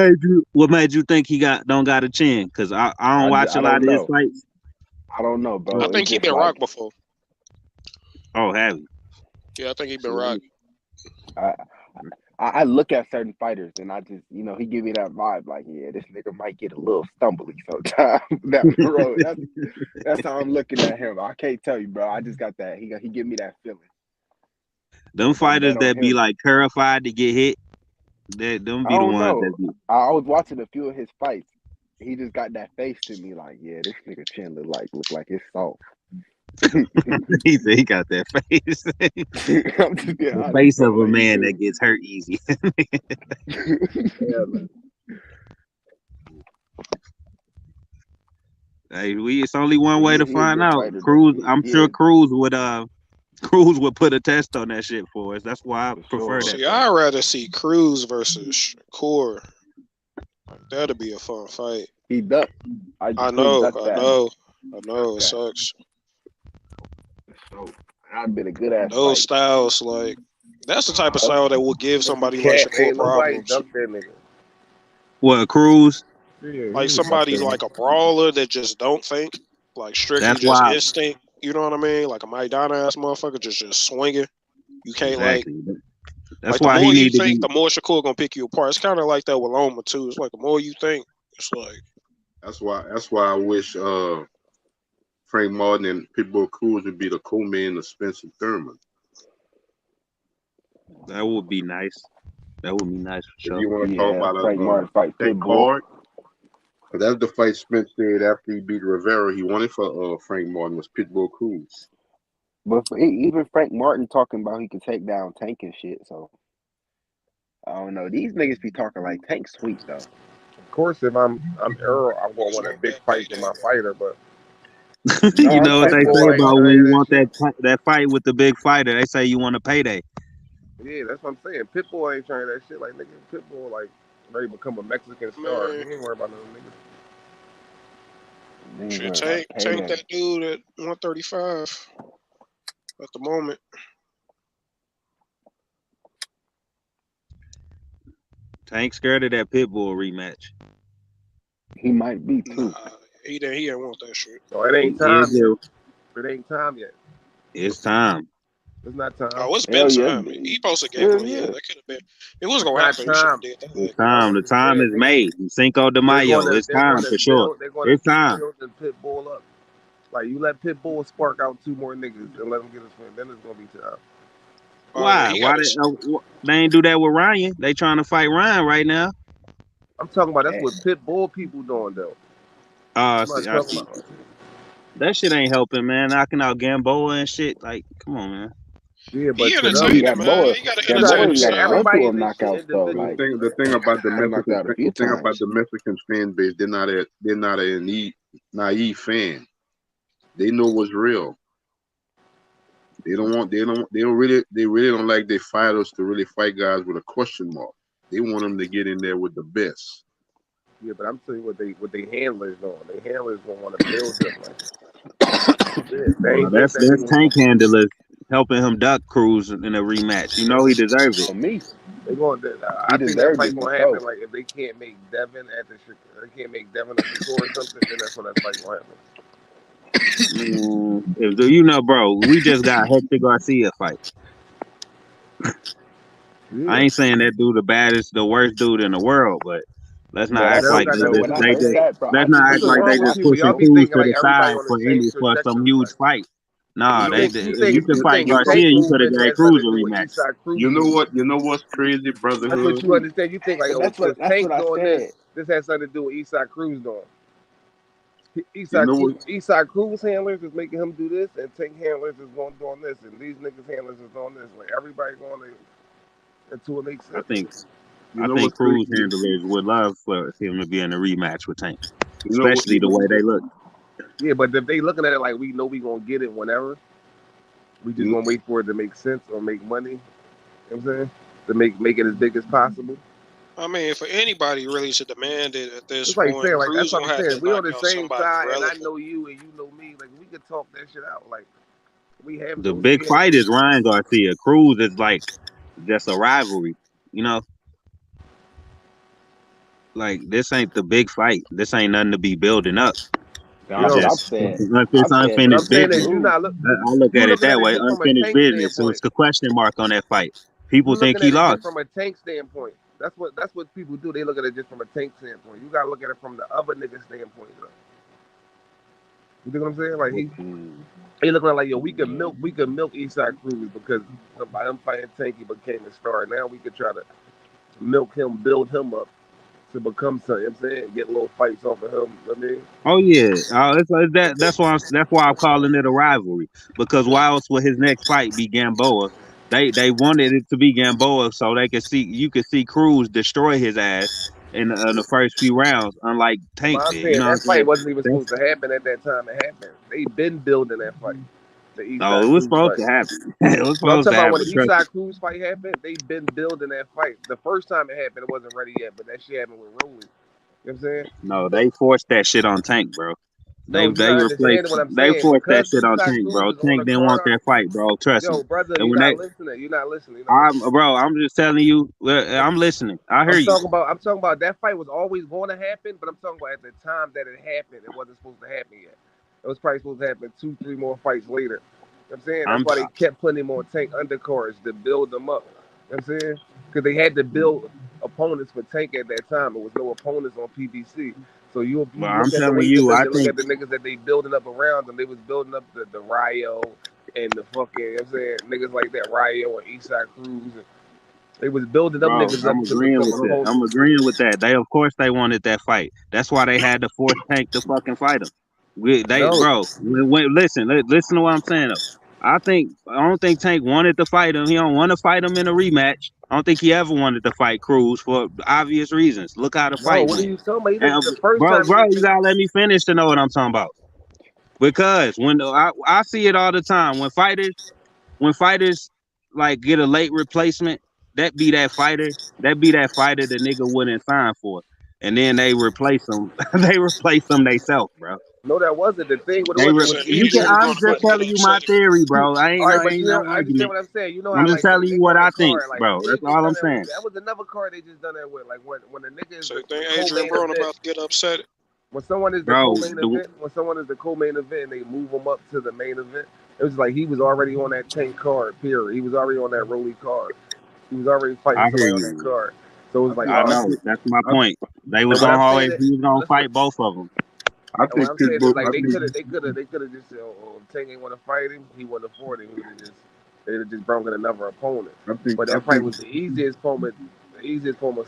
made you think he don't got a chin? Because I don't watch a lot of his fights. I don't know, bro. I think he been rocked before. Oh, have you? Yeah, I think he been rocked. I look at certain fighters and I just, he give me that vibe like, yeah, this nigga might get a little stumbly sometime down the road. That's how I'm looking at him. I can't tell you, bro. I just got that. He give me that feeling. Them fighters that be like terrified to get hit, them be the ones that be. I was watching a few of his fights. He just got that face to me like, yeah, this nigga chin look like it's soft. He said he got that face. The face of a man that gets hurt easy. Hey, it's only one way to find out. Cruz, I'm sure Cruz would put a test on that shit for us. That's why I prefer that. See, I'd rather see Cruz versus Shakur. That'd be a fun fight. He ducked. I know. It sucks. So I've been a good ass. Those styles, like that's the type of style that will give somebody like Shakur problems. What, Cruz? Like somebody like a brawler that just don't think, like strictly that's just wild. instinct. You know what I mean? Like a Mike Donna ass motherfucker just swinging. You can't That's like why the more he you think, the more Shakur gonna pick you apart. It's kind of like that with Loma too. It's like the more you think, it's like. That's why I wish Frank Martin and Pitbull Cruz would be the co-main of Spence and Thurman. That would be nice. That would be nice for sure. If you want to talk about Frank Martin fight that Pitbull. card, that's the fight Spence did after he beat Rivera. He wanted for Frank Martin was Pitbull Cruz. But even Frank Martin talking about he could take down Tank and shit. So I don't know. These niggas be talking like Tank sweet though. Of course, if I'm Errol, I'm gonna want a big fight with my fighter, but. You know what they say about when you want that fight with the big fighter? They say you want a payday. Yeah, that's what I'm saying. Pitbull ain't trying that shit. Like nigga, Pitbull like ready to become a Mexican star. He ain't worried about no niggas. Shit, tank that dude at 135 at the moment. Tank scared of that Pitbull rematch. He might be Nah, too. he didn't want that shit. No, it ain't Is time yet. It ain't time yet. it's time. It's not time. Oh, it's been Hell yeah. time. He supposed to get Hell one. Yeah, yeah. that could have been. It was It's gonna not happen. He should have time. did that. It's Like, No, time. I'm The just time saying is made. Cinco de Mayo. It's time for sure. they're gonna It's time. build and Pitbull up. Like you let Pitbull spark out 2 more niggas and let him get his friend, then it's gonna be time. oh yeah, Why? he got Why his. they ain't do that with Ryan? They trying to fight Ryan right now. I'm talking about that's Hey, what Pitbull people doing though. I'm not I talking see. about. That shit ain't helping, man. Knocking out Gamboa and shit. Like, come on, man. Yeah, He but to but them, entertaining, man. Gamboa, He got to you gotta entertain Gamboa, he got understand a himself. plethora everybody of in this shit knockouts though. individually, Like The man. thing about the got knocked Mexican out a few thing about times. the Mexican fan base, they're not a naive fan. They know what's real. They really don't like their fighters to really fight guys with a question mark. They want them to get in there with the best. Yeah, but I'm telling you what they handlers doing. They handlers gonna want to build them. Like, they Well, ain't think that's that they was tank handlers helping him duck Cruz in a rematch. You know he deserve it. On me, they going. he I think that deserved fight it for gonna sure. happen. Like if they can't make Devin they can't make Devin a Shakur or something, then that's when that fight gonna happen. You know, bro, we just got Hector Garcia fight. I Yeah. ain't saying that dude the baddest, the worst dude in the world, but let's not Bro, I act Devin like think, got they that bro, just when I moving they heard just game. that, bro, let's I not just That's act seen what's like that they wrong with just post, people. Y'all pushing be bro. Cruz thinking to like the everybody side on the for same some trajectory. huge Like fight. Nah, you think if you can you fight think the Garcia, tank you could have movement gave has something Cruz to a do with rematch. Eastside Cruz movement? You know what's crazy, That's what brotherhood? you understand. You think like, But oh, because that's what Tank I doing said. this has something to do with Eastside Cruz doing. You know what? Eastside Cruz handlers is making him do this, and Tank handlers is going doing this, and these niggas handlers is doing this. Like everybody going until it makes I sense. think You I know think what's crazy? Cruz handlers would love for him to be in a rematch with Tank, You know what? especially the way they look. Yeah, but if they looking at it like we know we gonna get it whenever, we just You, gonna wait for it to make sense or make money. You know what I'm saying? To make it as big as possible. I mean, for anybody really to demand it at this It's like saying point, like that's Cruz what I'm gonna have saying. to We knock on the out same somebody side, and I relevant. know you and you know me. Like we could talk that shit out. Like we have The those. big fight is Ryan Garcia. Cruz is like just a rivalry. You know, like this ain't the big fight. This ain't nothing to be building up. That's It's what Yo, I've just said. it's I've said what that I'm unfinished saying is business. you Cruz. not look. I look You at it looking at that it way. just from a Unfinished tank business. So it's standpoint. the question mark on that fight. People You think looking he at it just lost. from a tank standpoint. That's what people do. They look at it just from a tank standpoint. You gotta look at it from the other nigga standpoint. Though. You know what I'm saying? Like Mm. he looking at like yo, we could milk Eastside Cruz because by him fighting Tank, he became a star. Now we could try to milk him, build him up to become something. You know what I'm saying, get little fights off of him. You know what I mean, Oh yeah, that's why I'm calling it a rivalry. Because why else would his next fight be Gamboa? They wanted it to be Gamboa so they could see you could see Cruz destroy his ass in the first few rounds, unlike but Tank I'm did. You saying know what that I'm fight saying? wasn't even That's supposed to happen at that time. It happened. They been building that fight, the no, Eastside it was Cruz supposed fight. to happen. It was No, I'm supposed talking to about when happen. the Trust me. Eastside Cruz fight happened. They been building that fight. The first time it happened, it wasn't ready yet, but that shit happened with Rolly. You know what I'm saying? No, they forced that shit on Tank, bro. No, you're They not replaced. understanding what I'm They saying. forced that Because shit on Eastside Tank, Cruz bro. is on the Tank didn't card. want that fight, bro. Trust me. Yo, brother, And you're when not they, listening. You're not listening. You're not listening. bro, I'm just telling you. I'm listening. I hear you. I'm talking about that fight was always going to happen, but I'm talking about at the time that it happened, it wasn't supposed to happen yet. It was probably supposed to happen 2, 3 more fights later. You know what I'm saying? That's I'm why they kept putting him on Tank undercards to build them up. You know what I'm saying? Because they had to build opponents for Tank at that time. There was no opponents on PBC. So you Well, I'm look at the telling weight you, I division, look think at the niggas that they building up around them. They was building up the Rayo and the fucking, you know what I'm saying, niggas like that, Rayo and Eastside Cruz. And they was building them bro, niggas I'm up to agreeing become with that. opponents. I'm agreeing with that. They, of course, they wanted that fight. That's why they had to force Tank to fucking fight him. No, Bro, listen to what I'm saying though. I don't think Tank wanted to fight him. He don't want to fight him in a rematch. I don't think he ever wanted to fight Cruz for obvious reasons. Look how the no, fight what are went. you talking about? He And, did the first bro, time he didn't you think. gotta let me finish to know what I'm talking about. Because when I see it all the time when fighters like get a late replacement, that be that fighter the nigga wouldn't sign for, and then they replace them. They replace them themselves, bro. No, that wasn't the thing. What it They was, re- it was you can. easier. I'm just telling you my theory, bro. I ain't All right, no but ain't you no understand argument. what I'm saying. You know I'm how just like when a telling you nigga what on I a think, card, like bro. they That's just all done I'm that with. saying. That was another card they just done that with. Like when the nigga is So you the think Adrian co-main Brown event. about to get upset? When someone is the Bro, co-main event, when someone is the co-main event, and they move them up to the main event. It was like he was already on that Tank card. Period. He was already on that Rolly card. He was already fighting I hear somebody on that you. card. So it was like, I all right. know. That's my I, point. They was And what gonna I'm saying always is, he was gonna listen. fight both of them. I And what think I'm saying is Pitbull. like I they think could have just said, oh, Tank ain't want to fight him. He wouldn't afford him. He would have just they'd have just brought in another opponent. But I that fight think was the easiest opponent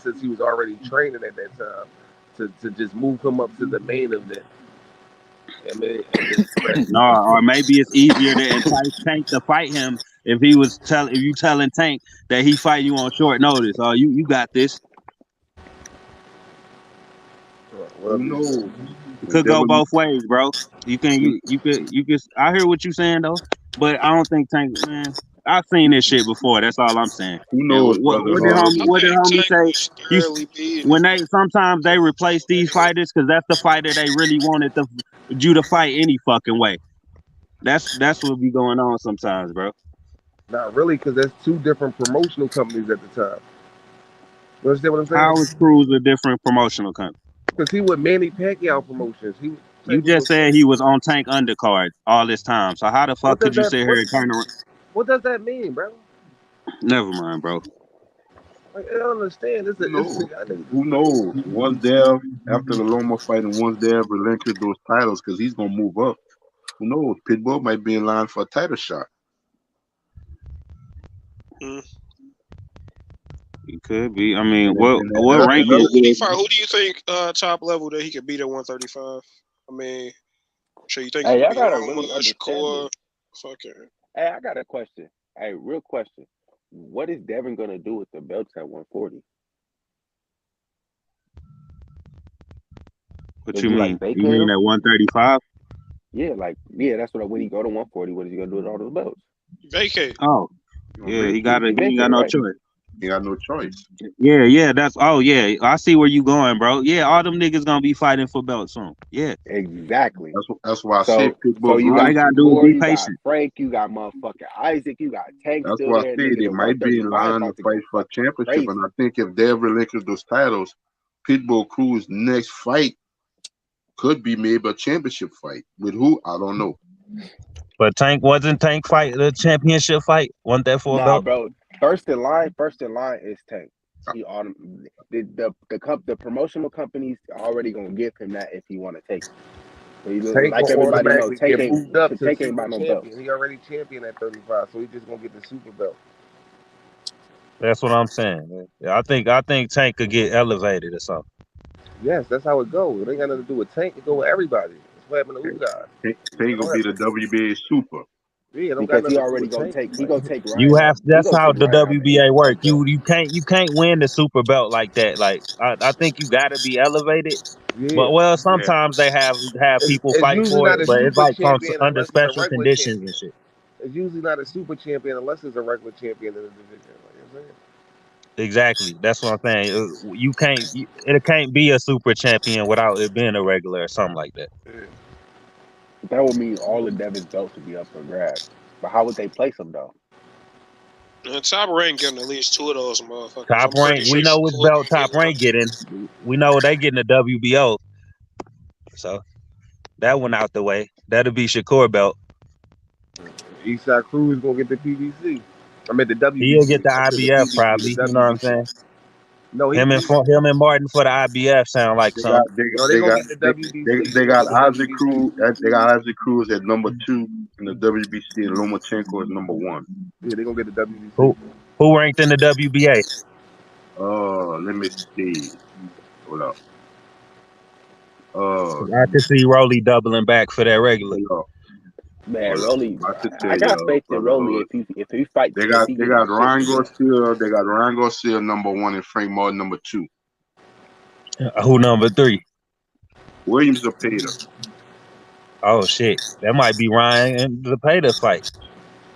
since he was already training at that time to just move him up to the main event. I mean, and just No, or maybe it's easier to entice Tank to fight him if you telling Tank that he fight you on short notice. Oh, you got this. who knows. It The could go devil. both ways, bro. You could. I hear what you saying though, but I don't think Tank. Man, I've seen this shit before. That's all I'm saying. Who And knows, brother? I what did think homie Tank say? was He's thoroughly beaten. when they sometimes they replace these fighters because that's the fighter they really wanted you to fight any fucking way. That's what be going on sometimes, bro. not really because there's two different promotional companies at the time. You understand what I'm saying? How is Cruz a different promotional company? Because he was Manny Pacquiao promotions. You Tank was just with. said he was on Tank undercard all this time. So how the fuck What does could you that sit here and turn around? what does that mean, bro? Never mind, bro. Like, I don't understand. Who knows? I think Who knows? Once Dev, after the Loma fight, and once Dev relinquished those titles, because he's gonna move up. Who knows? Pitbull might be in line for a title shot. He could be. I mean, what After rank you, is? Who would he fight? Who do you think top level that he could beat at 135? I mean, sure you think he Hey, could y'all beat gotta Roma, really understand Shakur? this. Fucking. Hey, I got a question. Hey, real question. What is Devin gonna do with the belts at 140? What Does you he like mean? You vacate mean them? at 135? Yeah, that's what when he go to 140, what is he gonna do with all those belts? Vacate. Oh, yeah. He got He he ain't got vacate, no right? choice. he got no choice. Yeah. That's yeah. I see where you going, bro. Yeah, all them niggas gonna be fighting for belts soon. Yeah. Exactly. That's why I said So Pitbull's you All they got line. gotta do is Shakur, be you got patient. Frank, you got motherfucking Isaac, you got Tank That's still why I there. say Nigga, they the might be in 135 line to about to fight go for a fucking championship. And crazy. I think if Dev relinquishes those titles, Pitbull Cruz next fight could be maybe a championship fight. With who? I don't know. But Tank fight the championship fight? Wasn't that for a Nah, belt? bro. First in line is Tank. He the promotional companies already gonna give him that if he want to take it. So Tank like will everybody know, automatically get moved up to Tank ain't super about no belts. champion. He already champion at 35, so he just gonna get the super belt. That's what I'm saying. Man. Yeah, I think Tank could get elevated or something. Yes, that's how it goes. It ain't got nothing to do with Tank. It go with everybody. That's what happened to Ugas. Tank gonna be the WBA super. Yeah, it don't got Because he nothing to do already with gonna Tank. take he Like, gonna take You Ryan have out. He that's gonna how take the Ryan out the WBA work. heavyweight belt. You can't win the super belt like that. Like I think you gotta be elevated. yeah, But Yeah. sometimes they have people it's fight usually for not it, a but it's super like champion under unless it's a special regular conditions champion. and shit. It's usually not a super champion unless it's a regular champion in the division. Like, you know what I'm saying? Exactly. That's what I'm saying. It can't be a super champion without it being a regular or something like that. That would mean all of Devin's belts would be up for grabs. But how would they place him though? And top rank getting at least two of those motherfuckers. Top I'm pretty rank, sure we know which Shakur belt gonna get top one. rank getting. We know they getting the WBO. So that one out the way. That'll be Shakur belt. Eastside Cruz gonna get the PBC. I mean the He'll WBC. get the I said the IBF PBC, the probably. You know what I'm WBC. saying? No, Him and Martin for the IBF sound like They something. got they no, they they gonna got get the they, WBC. they They gonna got get the Isaac WBC. Cruz. They got Isaac Cruz at number 2 in the WBC, and Lomachenko is number 1. Yeah, they gonna get the WBC. Who ranked in the WBA? Let me see. Hold up. 'Cause I could see Rolly doubling back for that regular. Hold up. Man, Hold up. Rolly, I could tell I got you, faith in Rolly brotherhood. if he fights They if got he they get his got shit Ryan together. Garcia. They got Ryan Garcia number 1 and Frank Martin number 2. Who number 3? Williams Zepeda. Oh shit, that might be Ryan and the Payda fight.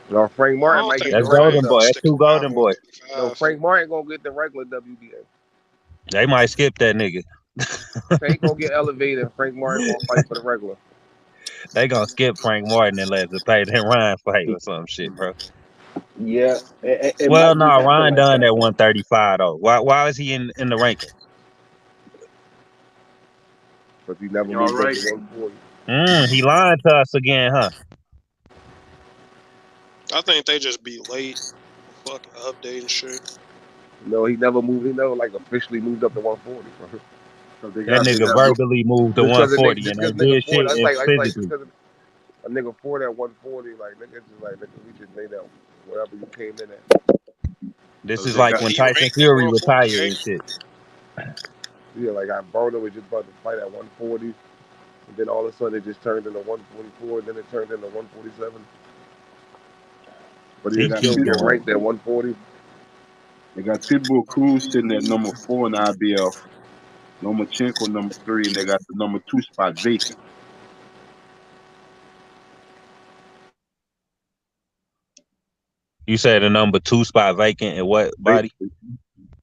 No, Frank I Martin don't might think get the That's regular Ryan Golden belt. Boy. gonna That's stick two around Golden Boy. No, 135. Frank Martin gonna get the regular WBA. They might skip that nigga. Tank gonna get elevated and Frank Martin gonna fight for the regular. They gonna skip Frank Martin and let the Peyton Ryan fight or some shit, bro. Yeah, it Well, might no, just happen Ryan like done that. at 135 though. Why is he in the ranking? But he never Y'all moved up right? to 140. He lying to us again, huh? I think they just be late. Fucking updating shit. No, he never moved. He never like officially moved up to 140, bro. Because That they nigga got verbally moved to Just because 140 just and because ain't nigga did Ford, shit that's and like just physically. because a nigga Ford at 140, like nigga just like nigga, we just made that whatever you came in at. This is they like got when He Tyson ranked at Fury 140, retired ain't and shit. Yeah, like I Broner was just about to fight at 140, and then all of a sudden it just turned into 144, and then it turned into 147. But they He he got still keep get going. ranked at 140. they got Pitbull Cruz sitting at number 4 in IBF. Lomachenko number 3, and they got the number 2 spot vacant. You said the number 2 spot vacant and what body?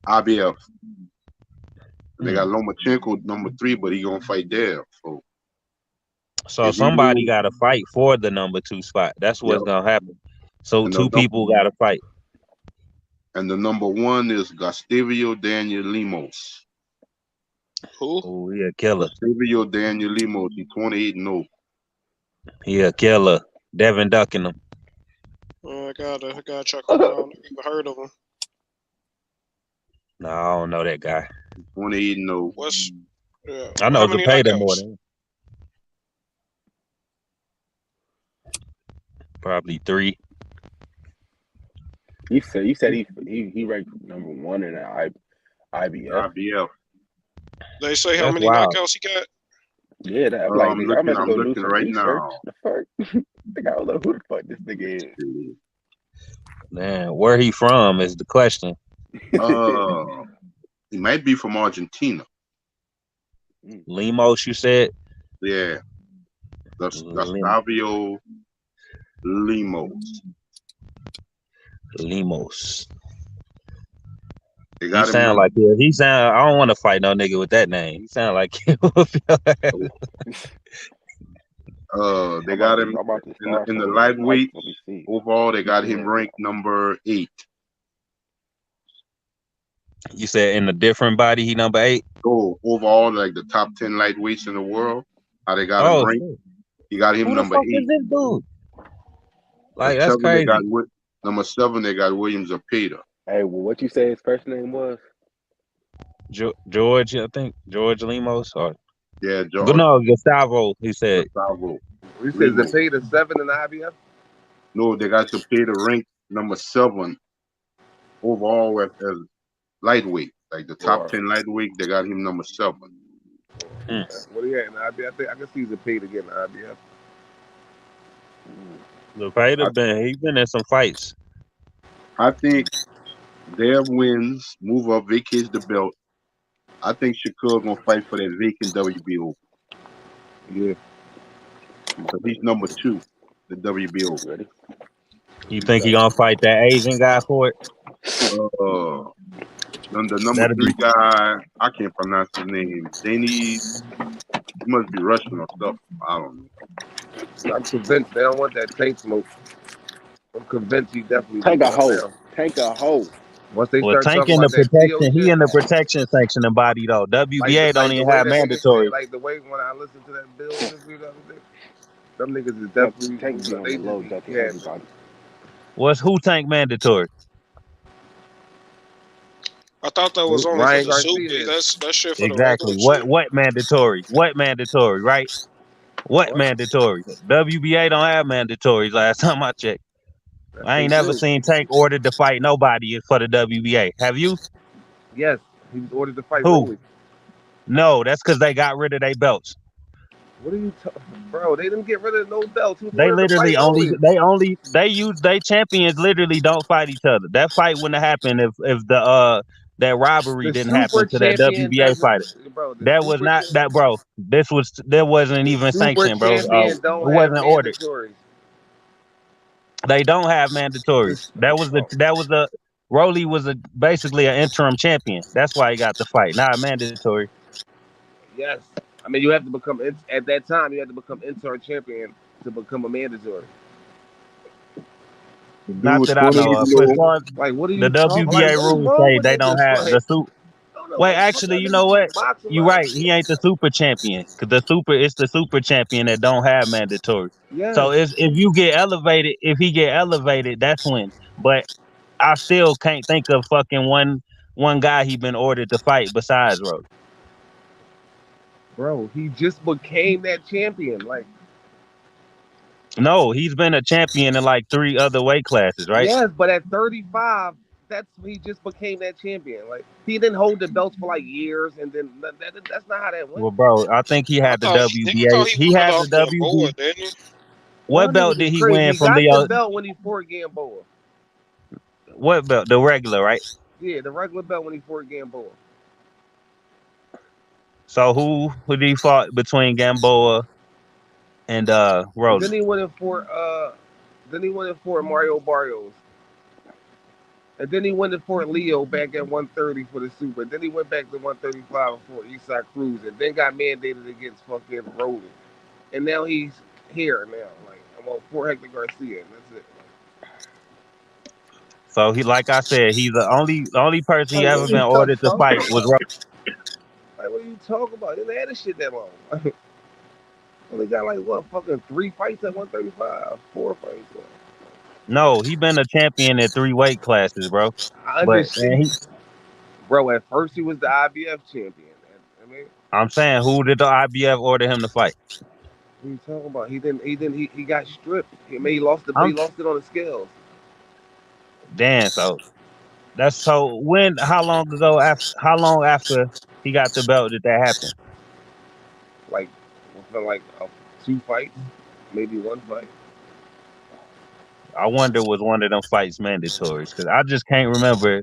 IBF. And they got Hmm. Lomachenko number 3, but he gonna fight there. So So if he somebody lose, got to fight for the number 2 spot. That's yep. what's gonna happen. So And two people got to fight. the number 1 is Gustavio Daniel Lemos. who? Oh, he a killer. Gustavio Daniel Lemos. He's 28-0. He a killer. Devin ducking him. I gotta check him out. I never even heard of him. No, I don't know that guy. 28-0. What's I how know many Zepeda more knockouts? than probably 3. You said he ranked number 1 in the IBF. IBF. They say how That's many wild. knockouts he got? Yeah, that I'm like I'm nigga, I'm about to go do looking some right research. now. The fuck? I don't know who the fuck this nigga Man, where he from is the question. Uh, he might be from Argentina. Lemos, you said? Yeah, Gustavio Lemos. Lemos. They He got him sound number. like he sound. I don't want to fight no nigga with that name. He sound like They I'm got him about to in the, start in the some of these fights. lightweight. Let me see. Overall, they got him Yeah. ranked number 8. You said in a different body, he number 8. So overall, like the top 10 lightweights in the world, how they got him Oh, ranked. shit. He got him Who the number fuck 8. is this dude? Like At that's 7, they got crazy. number 7. They got Williams Zepeda. Hey, well, what you say his first name was? George, I think George Lemos or Yeah, George no Gustavo. He said. Gustavo You said Lemos. Zepeda 7 in the IBF. No, they got Zepeda ranked number 7 overall as lightweight. Like the top 10 lightweight, they got him number 7. What do you at in the IBF? I think I can see Zepeda getting the IBF. Zepeda he been in some fights. I think their wins move up, vacates the belt. I think Shakur gonna fight for that vacant WBO. Yeah. So he's number 2, the WBO. Ready? You think he gonna fight that Asian guy for it? The number That'll 3 be guy, I can't pronounce his name. He must be Russian or stuff. I don't know. I'm convinced they don't want that tank smoke. I'm convinced he definitely Take a will hoe. now. Take a hoe. Once they well. start Tank talking in the about that Theo protection. He shit, in the protection section of body though. WBA don't like the even way have that nigga said, mandatory. like the way when I listened to that Bill interview the other day, them niggas is Tank definitely be on they the low, just be ducking yeah. everybody. What's who Tank mandatory? I thought that was only for Ryan the super. Garcia. That shit for the regular Exactly. shit. What mandatory? What mandatory? Right? What mandatory? WBA don't have mandatories. Last time I checked, I ain't never seen Tank ordered to fight nobody for the WBA. Have you? Yes, he was ordered to fight Who? Rolly. No, that's because they got rid of their belts. What are you talking, bro? They didn't get rid of no belts. He was They ordered to fight literally Rolly. they use they champions literally don't fight each other. That fight wouldn't have happened if the that robbery The didn't super happen to that champion WBA doesn't, fighter. bro. The That was super, not that, bro. There wasn't even super sanctioned, bro. champion It don't have wasn't ordered. mandatories. They don't have mandatories. That was the Rolly was basically an interim champion. That's why he got the fight, not mandatory. Yes, I mean, you have to become at that time. You have to become interim champion to become a mandatory. The dude Not was that I 20 know years of. As old. far as Like, what are the you talking? Like, WBA what is rules wrong say with they don't niggas? have Like, the super. I don't know Wait, what the fuck actually, that you niggas know be what? boxing You like. right. He ain't the super champion because it's the super champion that don't have mandatory. Yes, So it's if you get elevated, if he get elevated, that's when. But I still can't think of fucking one guy he been ordered to fight besides Rose. bro, he just became that champion. Like, No, he's been a champion in like 3 other weight classes, right? yes, but at 35, that's he just became that champion. Like, he didn't hold the belts for like years, and then that's not how that went. Well, bro, I think he had the I thought WBA. he He won it had the off WB. Gamboa, didn't he? What Y'all belt niggas did is he crazy. win He from got the Leo? belt when he fought Gamboa. What belt? The regular, right? Yeah, the regular belt when he fought Gamboa. So who did he fought between Gamboa and And Rolly? then he went in for Mario Barrios. And then he went to Fort Leo back at 130 for the Super. Then he went back to 135 for Eastside Cruz, and then got mandated against fucking Roden. And now he's here now. Like, I'm on Fort Hector Garcia, and that's it. So he, like I said, he's the only person he Like, what ever are been you ordered to talking fight was about? Rolly. Like, what are you talking about? He didn't have this shit that long. Only got like what, fucking 3 fights at 135, 4 fights. No, he been a champion at 3 weight classes, bro. I But understand, bro. At first, he was the IBF champion. I mean, I'm saying, who did the IBF order him to fight? what are you talking about? He didn't. He didn't. He got stripped. He lost the. He I'm lost it on the scales. damn. So that's so when? How long ago? How long after he got the belt did that happen? Like, for like 2 fights, maybe 1 fight. I wonder was one of them fights mandatories because I just can't remember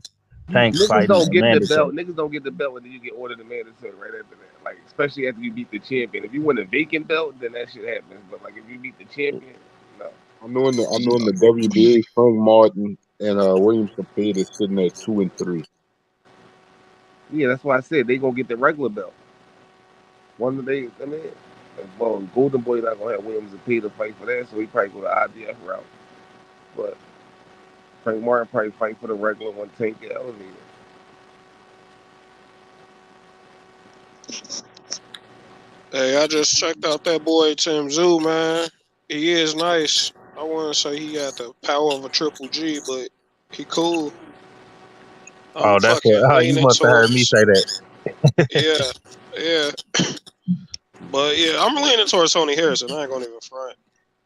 Tank Niggas fighting don't a get the belt. mandatory. Niggas don't get the belt until you get ordered to mandatory right after that. Like, especially after you beat the champion. If you win a vacant belt, then that shit happens. But like, if you beat the champion, no. I know in the WBA, Frank Martin and William Cepeda is sitting at 2 and 3. Yeah, that's why I said they gonna get the regular belt. One of they, I mean, well, Golden Boy not gonna have Williams and Peter fight for that, so he probably go the IBF route. But Frank Martin probably fight for the regular one, Tank get elevated. Hey, I just checked out that boy Tim Zoo, man. He is nice. I wouldn't say he got the power of a triple G, but he cool. I'm Oh, that's fucking what. Oh, you leaning must have heard me towards, say that. yeah, yeah. But yeah, I'm leaning towards Tony Harrison. I ain't gonna even front.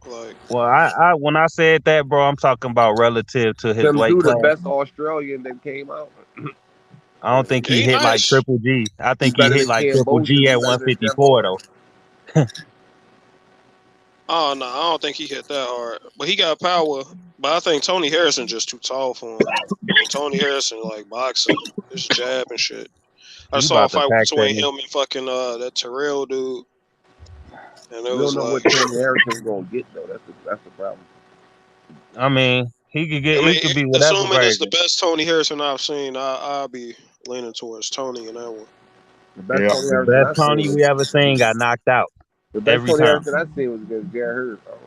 Like, Well, I when I said that, bro, I'm talking about relative to his Tim weight Zoo, the class. best Australian that came out. I don't think yeah, he he hit like nice. Triple G. I He's think he better hit than like Triple Cambosia. G He's at better than 154 Demar. though. Oh no, I don't think he hit that hard. But he got power. But I think Tony Harrison just too tall for him. And Tony Harrison like boxing, just jab and shit. I He saw a about to fight pack that between nigga. him and fucking that Terrell dude, and it We don't was know like, what Tony Harrison's gonna get though. That's the problem. I mean, I he mean, could be whatever assuming it's the version. best Tony Harrison I've seen, I'll be leaning towards Tony in that one. The best Yeah. Tony The Harrison best I've seen Tony we ever seen got knocked out the best every Tony time. Harrison I've seen was against Jared Hurd. I don't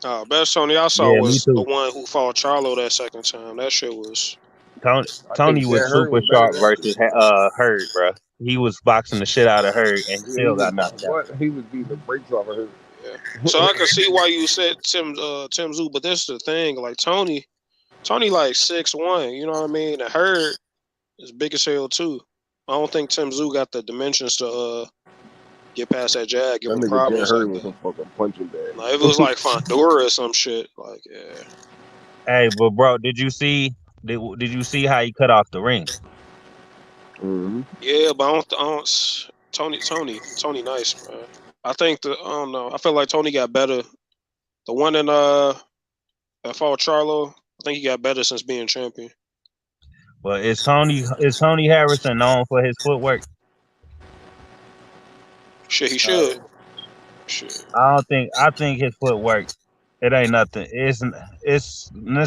know Best Tony I saw Yeah, me was the too. one who fought Charlo that second time. That shit was Tony I Tony think was Jared Hurd super was better sharp than that versus dude. Hurd, bro. He was boxing the shit out of Hurd and he Yeah, he still was got knocked out. what? He was beating the brakes off of Hurd. yeah. So I can see why you said Tim Zoo, but this is the thing. Like Tony like 6'1", you know what I mean? And Hurd is big as hell too. I don't think Tim Zoo got the dimensions to get past that jab, give That him nigga Jared problems Hurd like was that. a fucking punching bag. Like if it was like Fondura or some shit, like yeah. Hey, but bro, did you see how he cut off the ring? Mm-hmm. Yeah, but I don't Tony nice, man. I think I don't know. I feel like Tony got better. The one in that fought Charlo, I think he got better since being champion. But is Tony Harrison known for his footwork? Shit, he should. Shit. I think his footwork, it ain't nothing. It's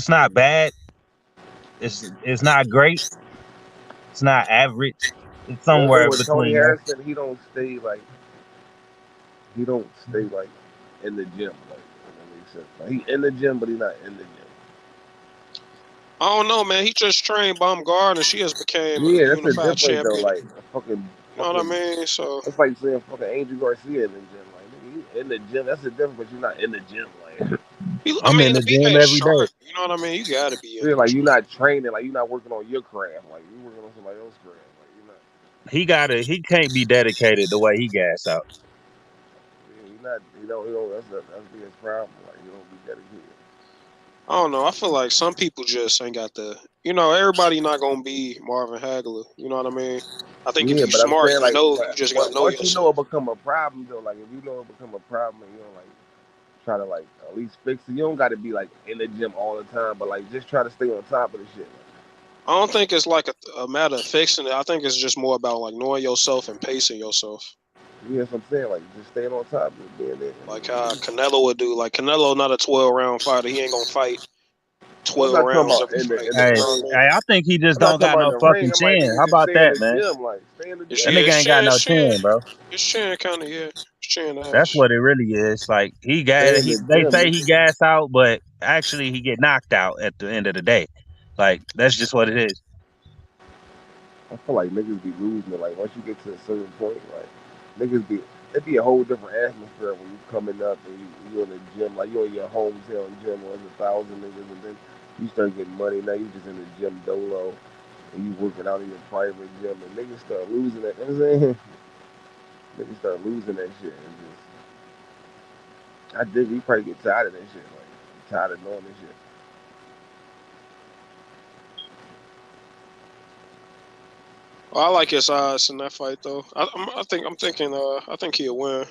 not bad. It's not great. It's not average. It's The only thing somewhere with Tony between there. Harrison, he don't stay like he don't stay like in the gym. Like that makes sense. Like, he in the gym, but he not in the gym. I don't know, man. He just trained Baumgart, and she has became a Yeah, that's a unified different though. champion. Like a fucking You know what I fucking. mean? So That's like saying fucking Angel Garcia in the gym. Like nigga, you in the gym. That's a difference, but you're not in the gym. Like I I'm in mean, the to be gym that every day. sharp, you know what I mean? You gotta be in yeah, the like gym. you're not training. Like you're not working on your craft. Like you working on somebody else's craft. Like you're not. He can't be dedicated the way he gas out. Yeah, you're not. You know. That's the biggest problem. Like you don't be dedicated. I don't know. I feel like some people just ain't got the. You know, everybody not gonna be Marvin Hagler. You know what I mean? I think if Yeah, you but I'm smart, saying you like, know, you just gotta know once you know yourself. it become a problem though, like if you know it become a problem and you don't like try to like at least fix it, you don't got to be like in the gym all the time, but like just try to stay on top of the shit. I don't think it's like a matter of fixing it. I think it's just more about like knowing yourself and pacing yourself. Yeah, that's what I'm saying. Like just staying on top of it, being there. Like how Canelo would do. Like Canelo, not a 12-round fighter. He ain't gonna fight I'm 12 not talking rounds about every fight. in the You Hey, know what ring. I mean? hey, I think he just I'm not don't talking got about in no the ring. fucking I'm like, chin. nigga, How just about stay in that, the man? gym. Like stay in the It's, That gym. yeah, nigga it's ain't got chin, no it's chin, chin, bro. it's chin kind of yeah, it's chin That's ass. what it really is. Like Stay in the they gym. say he gas out, but actually he get knocked out at the end of the day. Like that's just what it is. I feel like niggas be losing it. Like once you get to a certain point, like niggas be it be a whole different atmosphere when you coming up and you in the gym, like you in your hometown gym where there's 1,000 niggas and then you start getting money. Now you just in the gym dolo and you working out in your private gym and niggas start losing that. You know what I'm saying? Niggas start losing that shit and just I think you probably get tired of that shit. Like tired of knowing this shit. Well, I like his odds in that fight though. I'm thinking I think he'll win.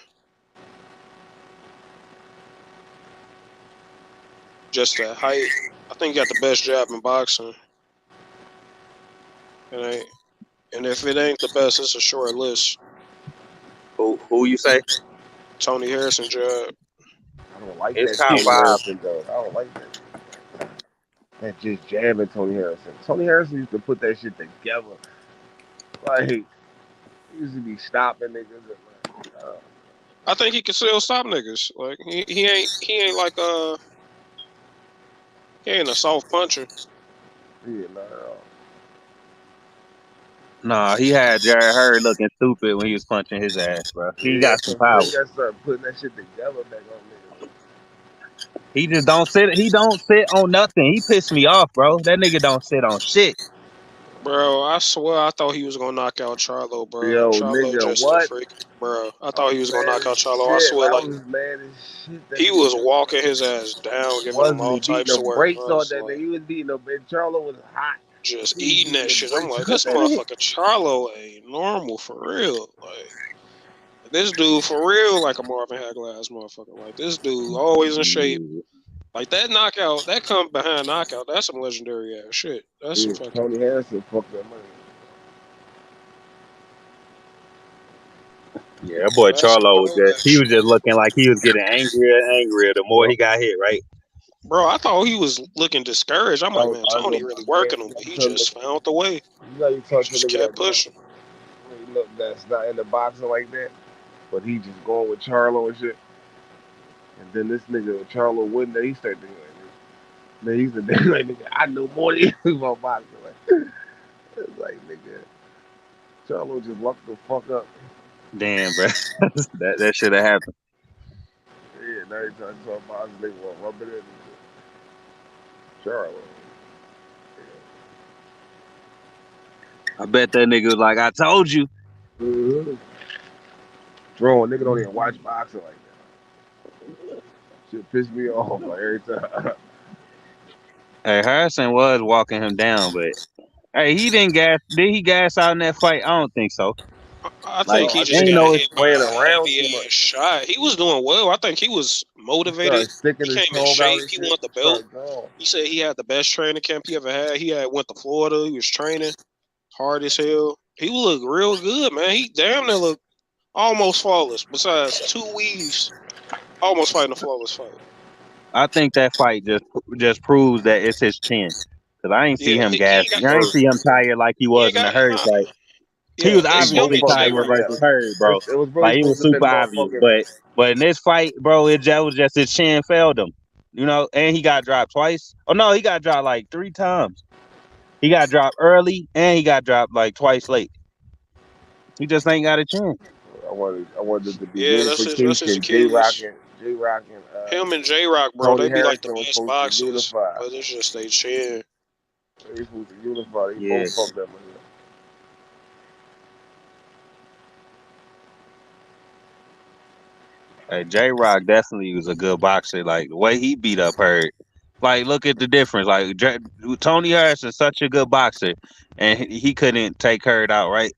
Just that height. I think he got the best jab in boxing. And if it ain't the best, it's a short list. Who you say? Tony Harrison jab. I don't like It's that top Tony five. Harrison though. I don't like that. That just jamming Tony Harrison. Tony Harrison used to put that shit together. Like he used to be stopping niggas. And, I think he can still stop niggas. Like he ain't like he ain't a soft puncher. yeah, not at all. Nah, he had Jared Hurd looking stupid when he was punching his ass, bro. He Yeah, got that's some what I'm saying. power. You gotta start putting that shit together back on niggas. He just don't sit. He don't sit on nothing. He pissed me off, bro. That nigga don't sit on shit. Bro, I swear I thought he was gonna knock out Charlo, bro. Yo, Charlo nigga, just a what? freak. Bro, I I thought was he was gonna mad knock out as Charlo. I shit. swear, I like was mad as shit that he nigga was got walking his ass down, giving him wasn't all he beating types the of work, brakes bro. on It's that nigga? like He was beating the brakes. Charlo was hot. just He was eating beating that the shit. I'm brakes like, on this that nigga. motherfucker Charlo ain't normal for real. Like this dude for real, like a Marvin Hagler ass motherfucker. Like this dude always in shape. Like that knockout, that come behind knockout. That's some legendary ass shit. That's some Yeah, fucking. Tony Harrison fucked that money. Yeah, that boy That's some Charlo was comeback he was shit. just looking like he was getting angrier and angrier the more he got hit, right? Bro, I thought he was looking discouraged. I'm like, man, I was Tony gonna, really man, working him, you but gotta he tell just nigga, found the way. you gotta He talk to a just nigga kept that look, pushing. look that's not in the boxing like that, but he just going with Charlo and shit. And then this nigga Charlo wouldn't. He started thinking like this. Man, he's a nigga like nigga. I know more than you about boxing. Like, it's like nigga, Charlo just locked the fuck up. Damn, bro. that should have happened. Yeah, now he trying to talk boxing. Nigga want rub it in. Charlo. I bet that nigga was like, I told you. Mm-hmm. Throwing nigga don't even watch boxing like that. Shit pissed me off like every time. Hey, Harrison was walking him down, but hey, he didn't gas. Did he gas out in that fight? I don't think so. I Like, think No, he I just think ain't he got was no. hit by playing a around heavy too much. ass shot. He was doing well. I think he was He motivated. started sticking He his came in tongue out shape. and He shit. won the belt. Started going. He said he had the best training camp he ever had. He had went to Florida. He was training hard as hell. He looked real good, man. He damn near looked almost flawless. Besides 2 weaves, almost fighting a flawless fight. I think that fight just proves that it's his chin. Cause I ain't see Yeah, him he gas. ain't got I ain't see him tired like he he was ain't in the got Hurd nah. fight. He Yeah, was his He both obviously helmet fucked stay that tired money right. versus up. Hurd, bro. It was really Like it was supposed to have been super obvious. motherfucking. But But in this fight, bro, that was just his chin failed him. You know, and he got dropped twice. Oh no, he got dropped like 3 times. He got dropped early and he got dropped like twice late. He just ain't got a chin. I wanted the Yeah, that's his unification. Achilles. J Rock and Him and J Rock, bro, Tony they be like the Harrison was best supposed to boxers, unify. but it's just they chin. They supposed to unify. They Yeah. both fucked up. Hey, J Rock definitely was a good boxer. Like the way he beat up Hurt. Like, look at the difference. Like Tony Harris is such a good boxer, and he couldn't take Hurt out, right?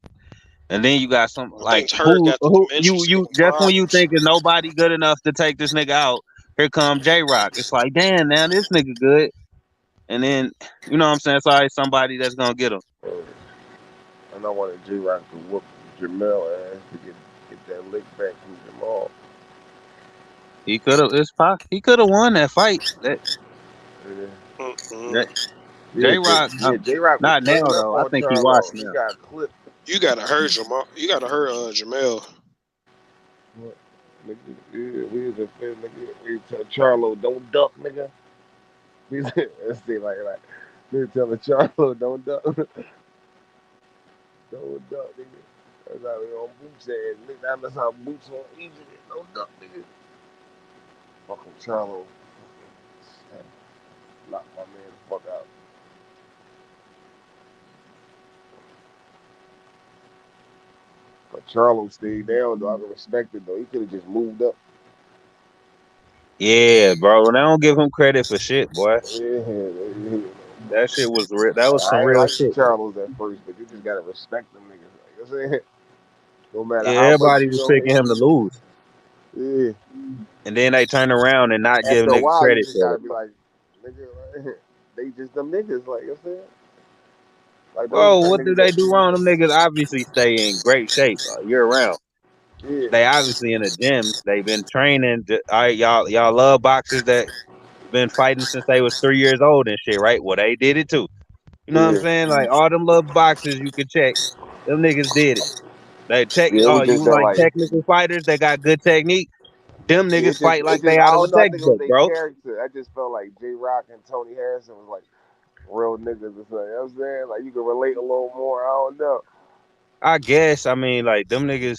And then you got some I like think Hurt got the who dimensions to give you him just when you problems. thinking nobody good enough to take this nigga out, here come J Rock. It's like, damn, now this nigga good. And then you know what I'm saying? It's always somebody that's gonna get him. And I wanted J Rock to whoop Jamel ass to get that lick back from Jamal. He could have. He could have won that fight. That J Rock, J Rock was not now turning up though. I on think he Charlo. washed He now. got clipped. You gotta hurt Jamal. You gotta hurt Jamel. What? Nigga, yeah, we was a fan, nigga. We tell Charlo, don't duck, nigga. We said, let's see, like, we telling Charlo, don't duck. Don't duck, nigga. That's how we on Boots ass, nigga. That's how Boots on Egypt. Don't duck, nigga. Fucking Charlo. Knock my man the fuck out. But Charlo stayed down, though. I can respect it, though. He could have just moved up. Yeah, bro. They don't give him credit for shit, boy. Yeah. That shit was real. That was some I ain't real like the shit. Charlos at first, but you just gotta respect them niggas. Like I said, no matter Yeah, how much everybody you was know. picking him to lose, Yeah. and then they turn around and not give After a niggas while, you credit just for gotta it. be like, nigga, like, they just them niggas. Like you said, like those Whoa, that what do niggas they that. do wrong? Them niggas obviously stay in great shape year round. Yeah. They obviously in the gyms. They've been training. All right, y'all love boxers that been fighting since they was 3 years old and shit, right? Well, they did it too. You know what I'm Yeah. saying? Like all them little boxers you could check, them niggas did it. They Yeah. It was just you that like like. technical fighters that got good technique. Them Yeah, niggas fight it like just they I out of don't a know. I think it was textbook, their bro. character. I just felt like J Rock and Tony Harrison was like real niggas or something. You know what I'm saying? Like you can relate a little more. I don't know. I guess. I mean, like them niggas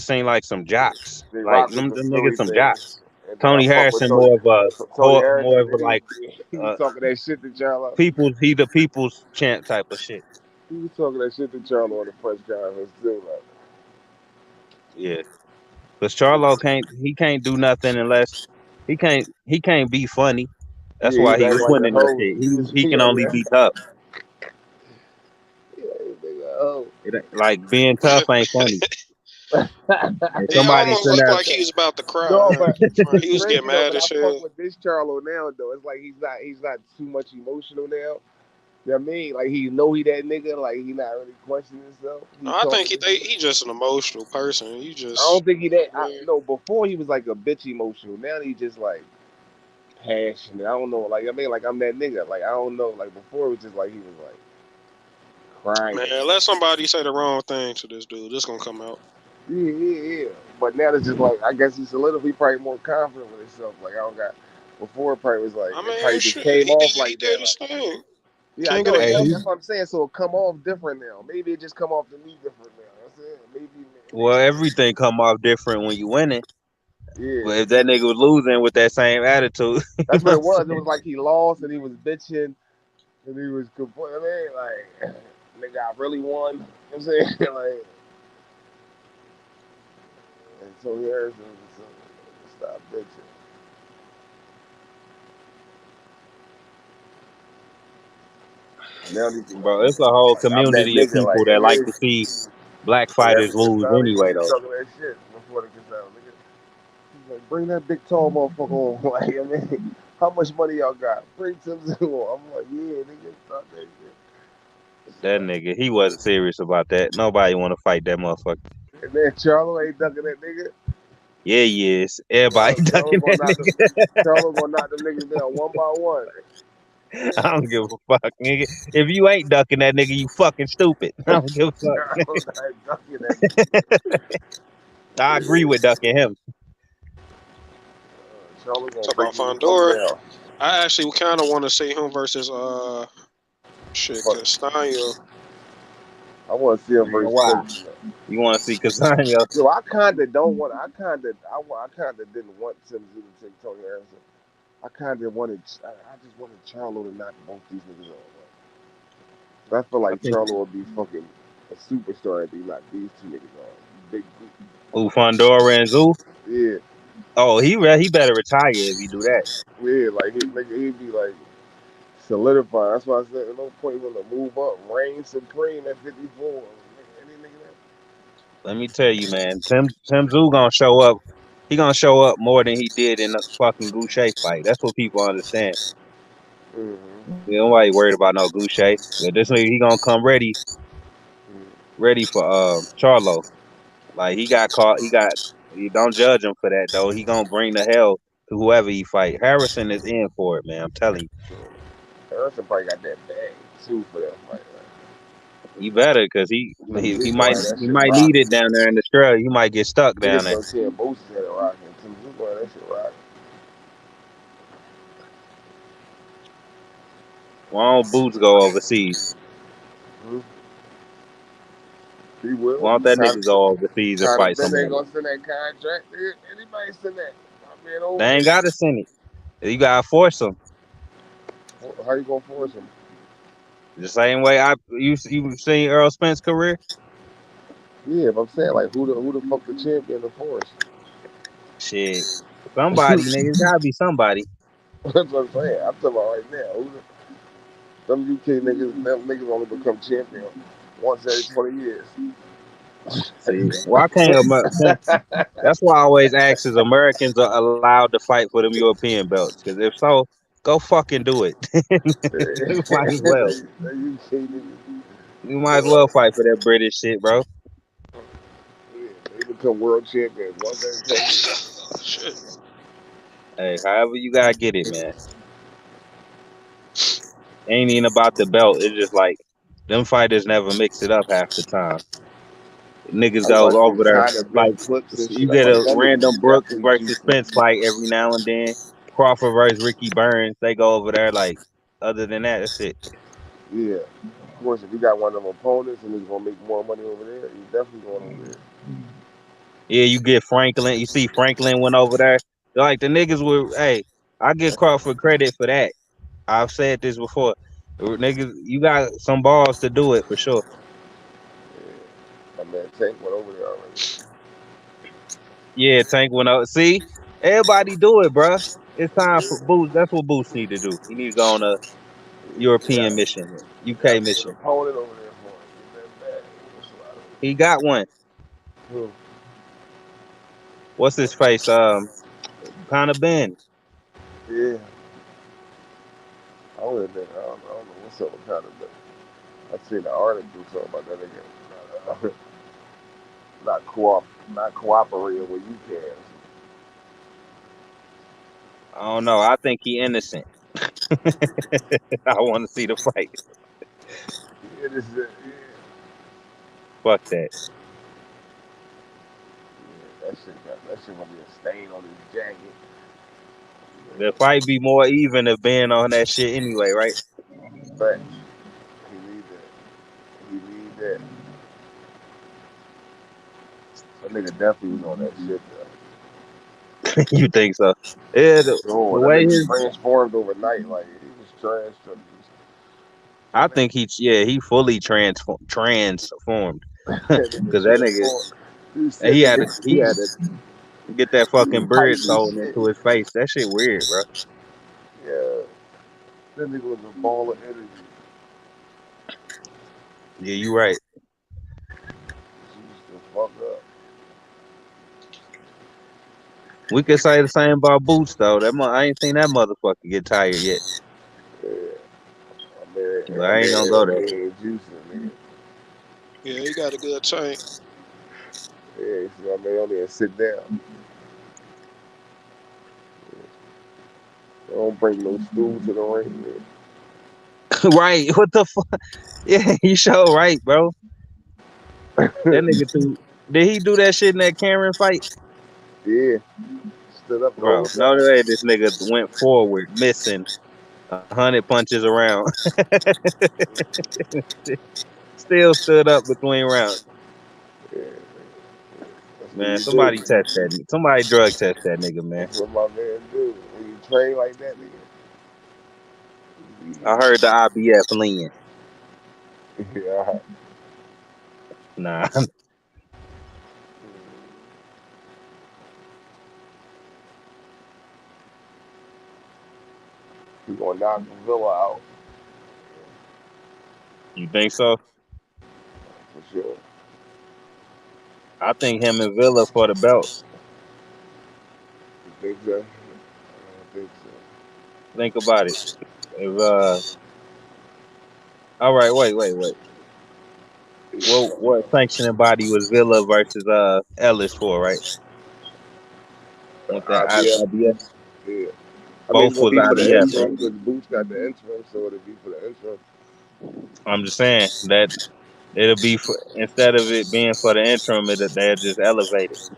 seem like some jocks. J Like Rock was them the niggas silly some thing, jocks. and then I Tony fuck with Harrison more of Tony a Harrison. more of a like He was uh talking that shit to Charlo. the people's champ type of shit. He was talking that shit to Charlo on the press conference too. Like, Yeah. Cause Charlo can't do nothing unless he can't be funny. That's yeah, he why was he acting like a winning this hoe. shit. He was He he can only like, be tough. he like a hoe. It ain't, like being tough ain't funny. And He somebody almost sitting looked there. like he was about to cry. No, but it's He was getting crazy though. mad But I as fuck hell. with this Charlo now though. It's like he's not too much emotional now. You know what I mean? Like he know he that nigga. Like he not really questioning himself. No, He I think talking to people. he just an emotional person. He I don't just think he that. yeah. No, before he was like a bitch emotional. Now he just like passionate. I don't know. Like I mean, like I'm that nigga. Like I don't know. Like before it was just like he was like crying. Man, let somebody say the wrong thing to this dude. This gonna come out. Yeah. But now it's just like I guess he's solidified. He probably more confident with himself. Like I don't got. Before it probably was like I it mean, probably just shit, came off he like did that. his Like thing. yeah, I King of know the it Hey, does. Hill. That's what I'm saying. So it come off different now. Maybe it just come off to me different now. That's it. Maybe. well, everything come off different when you winning. Yeah. But if that nigga was losing with that same attitude, you That's know what what it I'm was. It saying? was like he lost and he was bitching and he was complaining. I mean, like, nigga, I really won. You know what I'm saying? Like, and so Harrison was stop bitching. Now these, Bro, it's a whole like, I'm that community of nigga. people Like, I that like mean, to see black and after fighters lose Kasami, he anyway, was though. talking that shit before the Kasami. Nigga, he's like, bring that big tall motherfucker on. Like, I mean, how much money y'all got? Bring Tim on. I'm like, yeah, nigga, stop that shit. That nigga, he wasn't serious about that. Nobody want to fight that motherfucker. And then Charlo ain't ducking that nigga. Yeah, he is. Everybody ducking that nigga. Charlo gonna knock them niggas down one by one. I don't give a fuck, nigga. If you ain't ducking that nigga, you fucking stupid. I don't give a fuck. Charlo ain't ducking that nigga. I agree with ducking him. Charlo gonna Talk break about you the fuck Fondora. down. I actually kind of want to see him versus shit Fuck. Castaño. I want to see him Man, versus why? Tim. You want to see Casaño? Yo, I kinda don't want. I kinda didn't want Tim Zoo to take Tony Harrison. I kinda wanted. I just wanted Charlo to knock both these niggas off. I feel I like think Charlo would be fucking a superstar if he knocked these two niggas off. Big. Fondora and Zoo. Yeah, Oh, he better retire if he do that. yeah. Like he'd be like solidified. That's why I said there's no point in him to move up, reign supreme at 54. Any nigga Let me tell you, man. Tim Zoo gonna show up. He gonna show up more than he did in the fucking Goucher fight. That's what people understand. that. Mm-hmm. Nobody worried about no Goucher. But this nigga, he gonna come ready for Charlo. Like he got caught. You don't judge him for that though. He gonna bring the hell to whoever he fight. Harrison is in for it, man. I'm telling you. Harrison probably got that bag too for that fight. He better, cause he Tim he, Zoo he gonna might have that he shit might need rocking. it down there in Australia. He might get stuck down Niggas there. start seeing Boots had it rocking. Tim Zoo gonna have that shit rocking. Why don't Boots go overseas? Mm-hmm. He will. Why don't that nigga go overseas and Kind fight of Ben ain't somebody? gonna send that contract. Anybody send that? I'm being They over ain't there. gotta send it. You gotta force him. How you gonna force him? The same way you seen Errol Spence career. Yeah, but I'm saying like who the fuck the champion of force? Shit, somebody nigga, it's gotta be somebody. That's what I'm saying. I'm talking about right now. Them UK niggas, them niggas only become champion once every 20 years. See, why can't that's why I always ask: is Americans are allowed to fight for them European belts? Because if so, go fucking do it. You might as well. The UK niggas, You might as well fight for that British shit, bro. yeah, they become world champions once every 10 years. Shit. Hey, however you gotta get it, man. Ain't even about the belt. It's just like them fighters never mix it up half the time. Niggas I go watch them over there China like belt clips and you shit. I'm get like, a that nigga random Brooks definitely versus juicing. Spence fight every now and then. Crawford versus Ricky Burns. They go over there like. Other than that, that's it. Yeah. Of course, if you got one of them opponents and he's gonna make more money over there, he's definitely going over there. Yeah, you get Franklin. You see Franklin went over there. Like the niggas were. Hey, I give Crawford credit for that. I've said this before. Niggas, you got some balls to do it for sure. Yeah. My man Tank went over there already. Yeah, Tank went up. See, everybody do it, bruh. It's time for Boots. That's what Boots need to do. He need to go on a European mission, You got UK to be an mission. opponent over there for it. Get that bag. He got one. Hmm. What's his face? Kind of Ben. Yeah. I don't know what's up with kind of, but I seen the article talking about that nigga not not cooperating with you can. I don't know. I think he innocent. I want to see the fight. Yeah, this is it. Fuck that. Yeah, that shit gonna be a stain on his jacket. The fight be more even if Ben on that shit anyway, right? But he need that. He need that. That nigga definitely was on that shit though. You think so? Yeah, So the that way nigga his, transformed overnight. Like he was transformed. I think he fully transformed That nigga because that nigga transformed. You said he nigga, had to get that he fucking was bird hyping stolen shit. into his face. That shit weird, bro. Yeah, that nigga was a ball of energy. Yeah, you right. She was the fuck up. We could say the same about Boots though. I ain't seen that motherfucker get tired yet. Yeah, But I I ain't gonna go mean, there. he ain't juicing, nigga. Yeah, he got a good tank. Yeah, see, I mean, only sit down. Don't bring no stool to the ring. Right? What the fuck? Yeah, he sure right, bro. That nigga too. Did he do that shit in that Karen fight? Yeah, stood up the Bro, whole no time. way this nigga went forward, missing 100 punches around. Still stood up between rounds. Yeah, that's what Man, you do. somebody test that. Somebody drug test that nigga, man. That's what my man do. When you train like that, I heard the IBF lean. nigga. Yeah. Nah. He gonna knock Villa out You think so? for sure. I think him and Villa for the belt. You think so? I don't think so. Think about it. If all right, wait. What sanctioning body was Villa versus Ellis for, right? With the IBF. IBF. Yeah. I mean, Both it's gonna was be for the IBF, right? interim because Boots got the interim, so it'll be for the interim. I'm just saying that it'll be for, instead of it being for the interim, they'll just elevate it.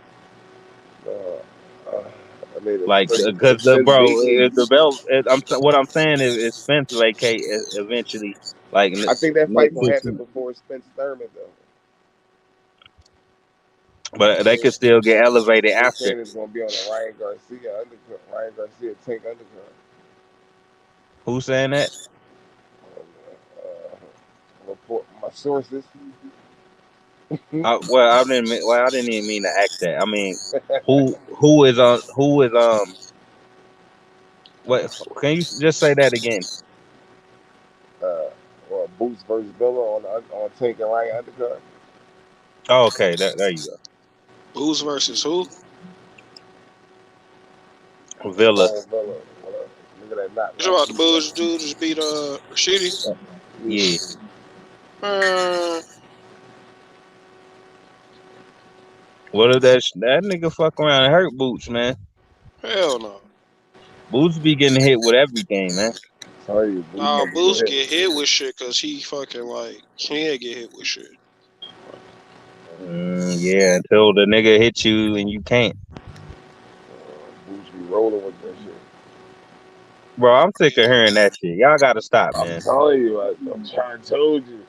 I mean, Like, if because the Spence bro, the vacates, belt. What I'm saying is Spence vacate eventually. Like I think that fight next gonna 6 happen before Spence Thurman though. but they could still get elevated They after. saying it's gonna be on a Ryan Garcia undercut. Ryan Garcia tank undercut. Who's saying that? Report my sources. I didn't even mean to ask that. I mean, who is on? Who is What? Can you just say that again? Well, Boots versus Villa on Tank and Ryan undercut. Oh, okay, there you Booze versus who? go. Villa. Oh, Villa. Nigga that knocked It's about the Garcia. Booze dude just beat Rashidi. Yeah. Uh, What if that nigga fuck around and hurt Boots, man? hell no. Boots be getting hit with everything, man. Sorry, Boots Nah, might get Booze hit. get hit with shit because he fucking like can't get hit with shit. Yeah, until the nigga hit you and you can't. Boots be rolling with that shit. Bro, I'm sick of hearing that shit. Y'all gotta stop, I'm man. telling you, I'm trying to told you.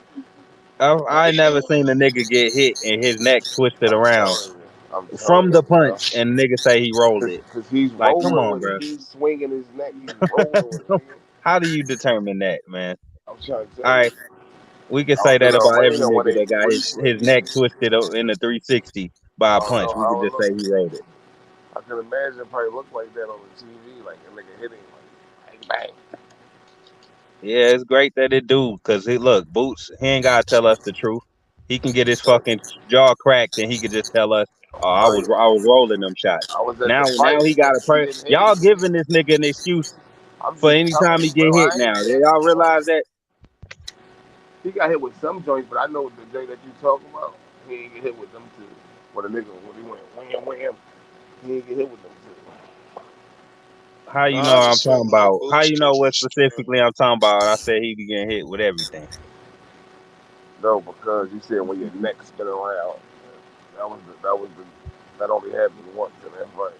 I never seen a nigga get hit and his neck twisted I'm around telling you. I'm telling from you, the bro. punch and nigga say he rolled it. Cause he's Like, come rolling on, with it. bro. He's swinging his neck. He's rolling with it, nigga. How do you determine that, man? I'm trying to All tell you. right, we can I say was in that the about every arena when nigga they that got his replay. neck twisted in the 360 by a punch. I We could don't just know. say he rolled it. I can imagine it probably look like that on the TV, like a nigga hitting like bang bang. Yeah, it's great that it do, cause look, Boots, he ain't gotta tell us the truth. He can get his fucking jaw cracked and he could just tell us, "Oh, I'm I telling was you, I was rolling them shots." I was at the Now fight he got a and he didn't hit y'all me. giving this nigga an excuse I'm for just any telling time you, he get bro. hit. I ain't Now, do saying y'all he won. realize that? He got hit with some joints, but I know the joint that you talking about. He ain't get hit with them two. When the nigga when he went wham, he ain't get hit with them two. How you know I I'm just feel talking like about? How you Booster know what just specifically I'm talking about? I said he be getting hit with everything. No, because you said when your neck spin around, that only happened once in that fight.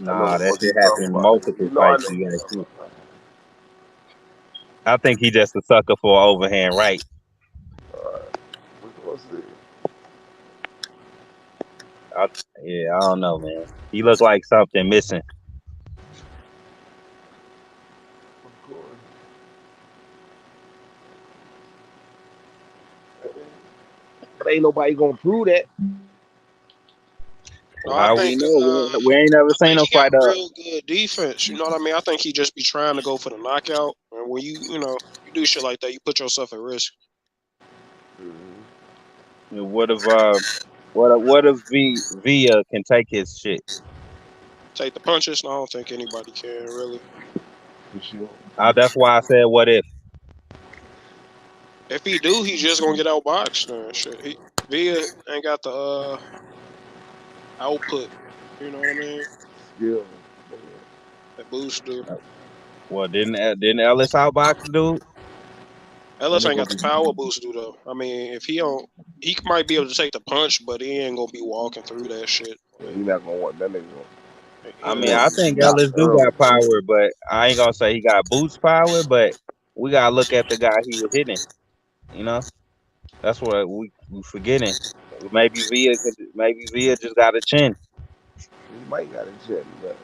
I know Nah, what that fuck shit you talking happened about. multiple You know I fights. know what You you guys talking see. about. I think he just a sucker for overhand right. Alright. We gonna see. I, yeah, I don't know, man. He looked like something missing. Of course. But ain't nobody gonna prove that. no. I How we think know? We ain't never I seen think him he got fight up. real good defense. You know what I mean? I think he just be trying to go for the knockout, and when you do shit like that, you put yourself at risk. Mm-hmm. What if Via can take his shit? Take the punches. No, I don't think anybody can really. For sure. That's why I said what if. If he do, he's just gonna get outboxed. Then shit. Villa ain't got the output. You know what I mean? Skill. That Boost do. Well, didn't Ellis outbox the dude? Ellis ain't got the power boost, do though. I mean, if he don't, he might be able to take the punch, but he ain't gonna be walking through that shit. Yeah, he not gonna want that nigga. I Yeah. mean, I think Not Ellis do early. got power, but I ain't gonna say he got boost power. But we gotta look at the guy he was hitting. You know, that's what we forgetting. Maybe Villa just got a chin. He might got a chin, but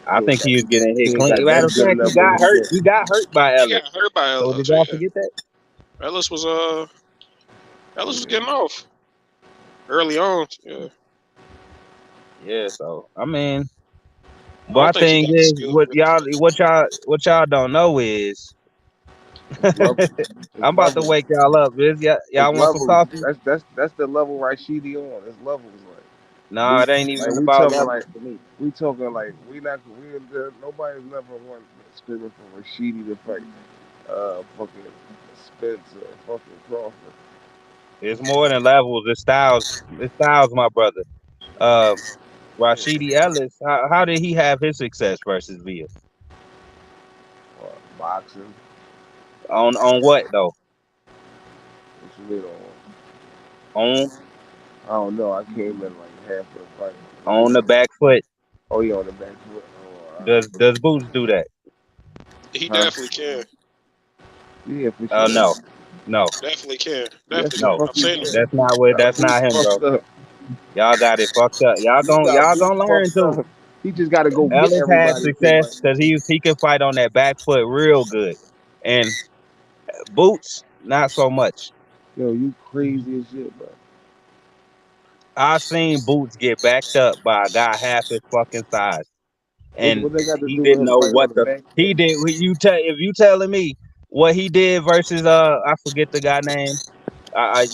I think he was getting hit he ain't clean. got Matter that of good fact, he enough of got a hurt. chin. He got hurt by He Ellis. got hurt by So did Ellis. y'all Yeah. forget that? Ellis was getting off early on. Yeah. Yeah. So I mean, I don't my think he thing got the is skill to really fight. what y'all don't know is It's level. It's I'm about to levels. wake y'all up. It's Y'all want some levels. coffee? That's the level Rashidi on. It's levels No, it ain't like even we about talking levels like to me. we talking like nobody's never won screaming for Rashidi to fight fucking Spence or fucking Crawford. It's more than levels. It's styles. It's styles, my brother. Uh, Rashidi Ellis. How did he have his success versus Villa? Boxing. On what though? What you mean On I don't know. I came in like half of the fight. on the back foot. Oh, yeah, on the back foot. Does Boots do that? He Huh? definitely can. Yeah, for sure. No, no, Definitely can. Yes, Definitely the can. no. fuck I've he seen him. did. That's not what. Got That's Boots not him, bro. fucked up. Y'all got it fucked up. You got Y'all Boots gonna learn fucked too. up. He just got to go get Ellis had everybody too. success Like, because he can fight on that back foot real good, and Boots not so much. yo, you crazy as shit, bro. I seen Boots get backed up by a guy half his fucking size, and What they got to he do with didn't him know fighting on what the the back foot? he did. If you telling me what he did versus I forget the guy name. I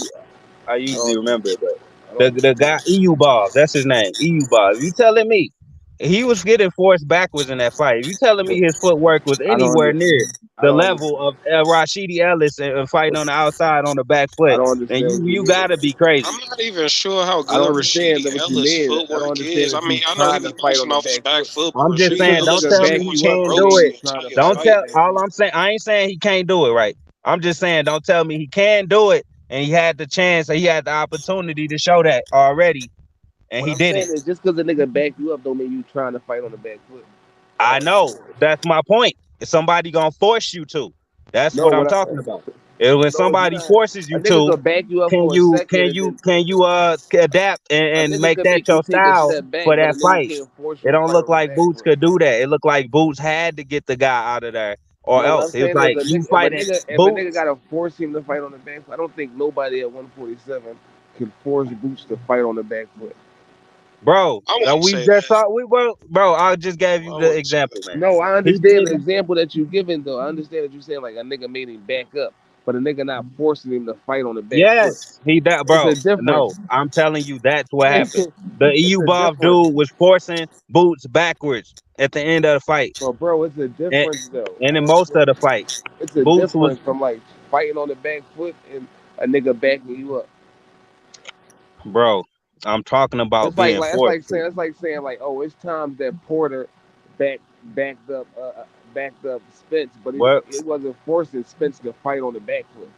I I usually don't. remember it, but I don't the think. guy EU Ball, that's his name, EU Ball. If you telling me he was getting forced backwards in that fight, if you telling me his footwork was I don't. anywhere near I the don't level understand. of Rashidi Ellis and fighting on the outside on the back I foot, don't then understand what you you mean. gotta be I'm crazy. not even sure how I don't good understand Rashidi what you Ellis' mean. I don't footwork understand is. I that mean, you I know he trying to be fight on boxing the off his back back foot. foot, but I'm just Just Rashidi because saying, a don't Ellis nigga is tell a me back he you up can't don't do mean it. you trying to Don't fight tell back all foot. I'm saying. I ain't saying he can't do it, right? I'm just saying, don't tell me he can do it, and he had the chance, or he had the opportunity to show that already, and What he I'm saying didn't. is just because a nigga back you up don't mean you trying to fight on the back foot. I know. That's my point. If somebody gonna force you to, that's No, what I'm what I, talking about. And when no, it's somebody not. forces A you nigga to, could back you up can for a you second and then adapt a and nigga make could that make you your take a style step back, for but a that nigga fight? can't force you It to don't fight look on the like back Boots foot. could do that. It looked like Boots had to get the guy out of there, or No, what I'm else it was saying is like a you nigga fighting if a nigga Boots, gotta force him to fight on the back foot, I don't think nobody at 147 can force Boots to fight on the back foot. bro. I wouldn't We say just that. saw we were, bro. I just gave you I the wouldn't say example, that. man. No, I He understand the didn't. example that you're giving though. I understand that you're saying like a nigga made him back up, but a nigga not forcing him to fight on the back foot. Yes, he that It's bro. a difference. No, I'm telling you, that's what happened. The It's EU a buff difference. dude was forcing Boots backwards at the end of the fight, But bro, it's a and difference though. and in most of the fight, It's a Boots was difference from like fighting on the back foot and a nigga backing you up. bro. I'm talking about being forced to. It's like saying like, oh, it's times that Porter back backed up backed up Spence, but What, it wasn't forcing Spence to fight on the back foot.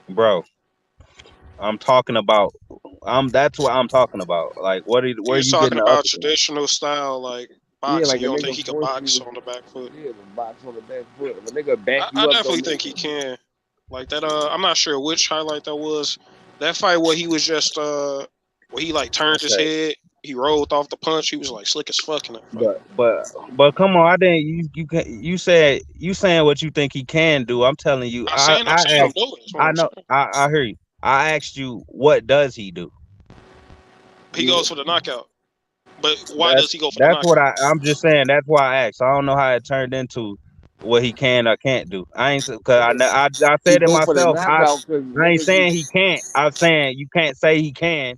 bro? I'm talking about. That's what I'm talking about. Like, where You're you getting talking the about upper game, traditional style like Yeah, boxing. like a You don't think nigga he could forcing you box to on the back foot? yeah, the box on the back foot. If a nigga back I you up, definitely don't think mean he can. Like that. I'm not sure which highlight that was. That fight where he was just where he like turned his okay? head. He rolled off the punch. He was like slick as fuck in that fight. But come on, I didn't. You said you saying what you think he can do. I'm telling you, I'm I saying I'm asked. doing it. That's what I I'm know. saying. I hear you. I asked you, what does he do? He goes for the knockout. But why That's does he go for the that's what knockout? I'm just saying. That's why I asked. I don't know how it turned into what he can or can't do. I ain't because I he said it go for the myself. knockout because I ain't niggas be saying he can't. I'm saying you can't say he can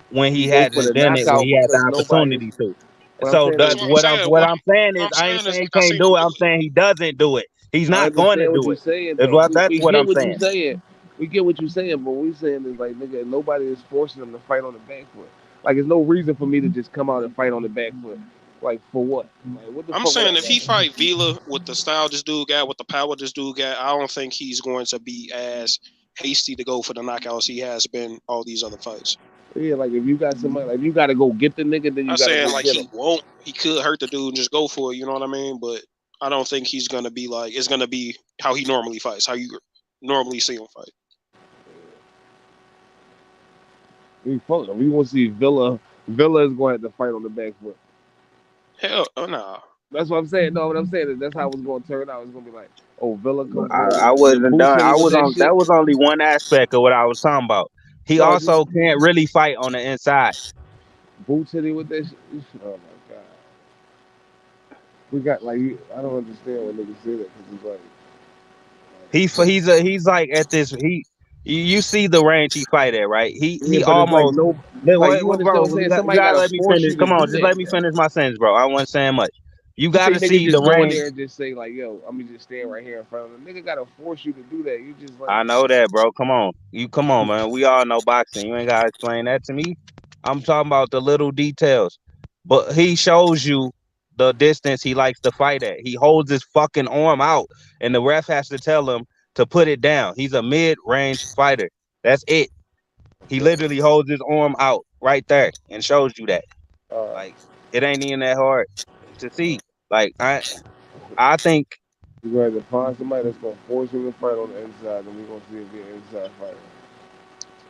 when he he go for the hasn't done it when knockout he had because the nobody's opportunity to. what I'm So saying That's is what I'm saying. what I'm saying What is I'm I ain't saying is saying like he I can't seen him do it. do I'm it. saying he doesn't do it. He's I not going to understand what do you're it. saying though. That's We what get I'm what you're saying. saying. We get what you're saying, but what we saying is like nigga, nobody is forcing him to fight on the back foot. Like there's no reason for me to just come out and fight on the back foot. Like for what? Like what the I'm fuck would saying that if he matter? fight Vila with the style this dude got, with the power this dude got, I don't think he's going to be as hasty to go for the knockouts he has been all these other fights. Yeah, like if you got somebody, like you got to go get the nigga, then you I'm got to saying go like get him. he won't. He could hurt the dude and just go for it. You know what I mean? But I don't think he's gonna be like it's gonna be how he normally fights, how you normally see him fight. We fuck him. We want to see Villa. Villa is going to have to fight on the back foot. Hell, nah. That's what I'm saying. No, what I'm saying is that's how it's going to turn out. It's going to be like, oh, Villa comes in, I then wasn't Boots done. hit I him with was that on. shit. That was only one aspect of what I was talking about. He No, just also can't really fight on the inside. Boots hit him with that shit. Oh my god. We got like I don't understand when niggas say that because it's like He's like at this. You see the range he fight at, right? yeah, He but it's like almost. no, like you understand what I'm Bro, saying. you Somebody got gotta to let me force finish. you to Come on, do just that. let me finish my sentence, bro. I wasn't saying much. You You say gotta nigga see the just go in range. there and just say like, yo, I'm gonna just stand right here in front of them. Nigga gotta force you to do that. You just like I know that, bro. Come on, man. We all know boxing. You ain't gotta explain that to me. I'm talking about the little details. But he shows you the distance he likes to fight at. He holds his fucking arm out, and the ref has to tell him to put it down. He's a mid-range fighter. That's it. He literally holds his arm out right there and shows you that. Like it ain't even that hard to see. Like I think. you're gonna have to find somebody that's gonna force him to fight on the inside, and we're gonna see if you're an inside fighter.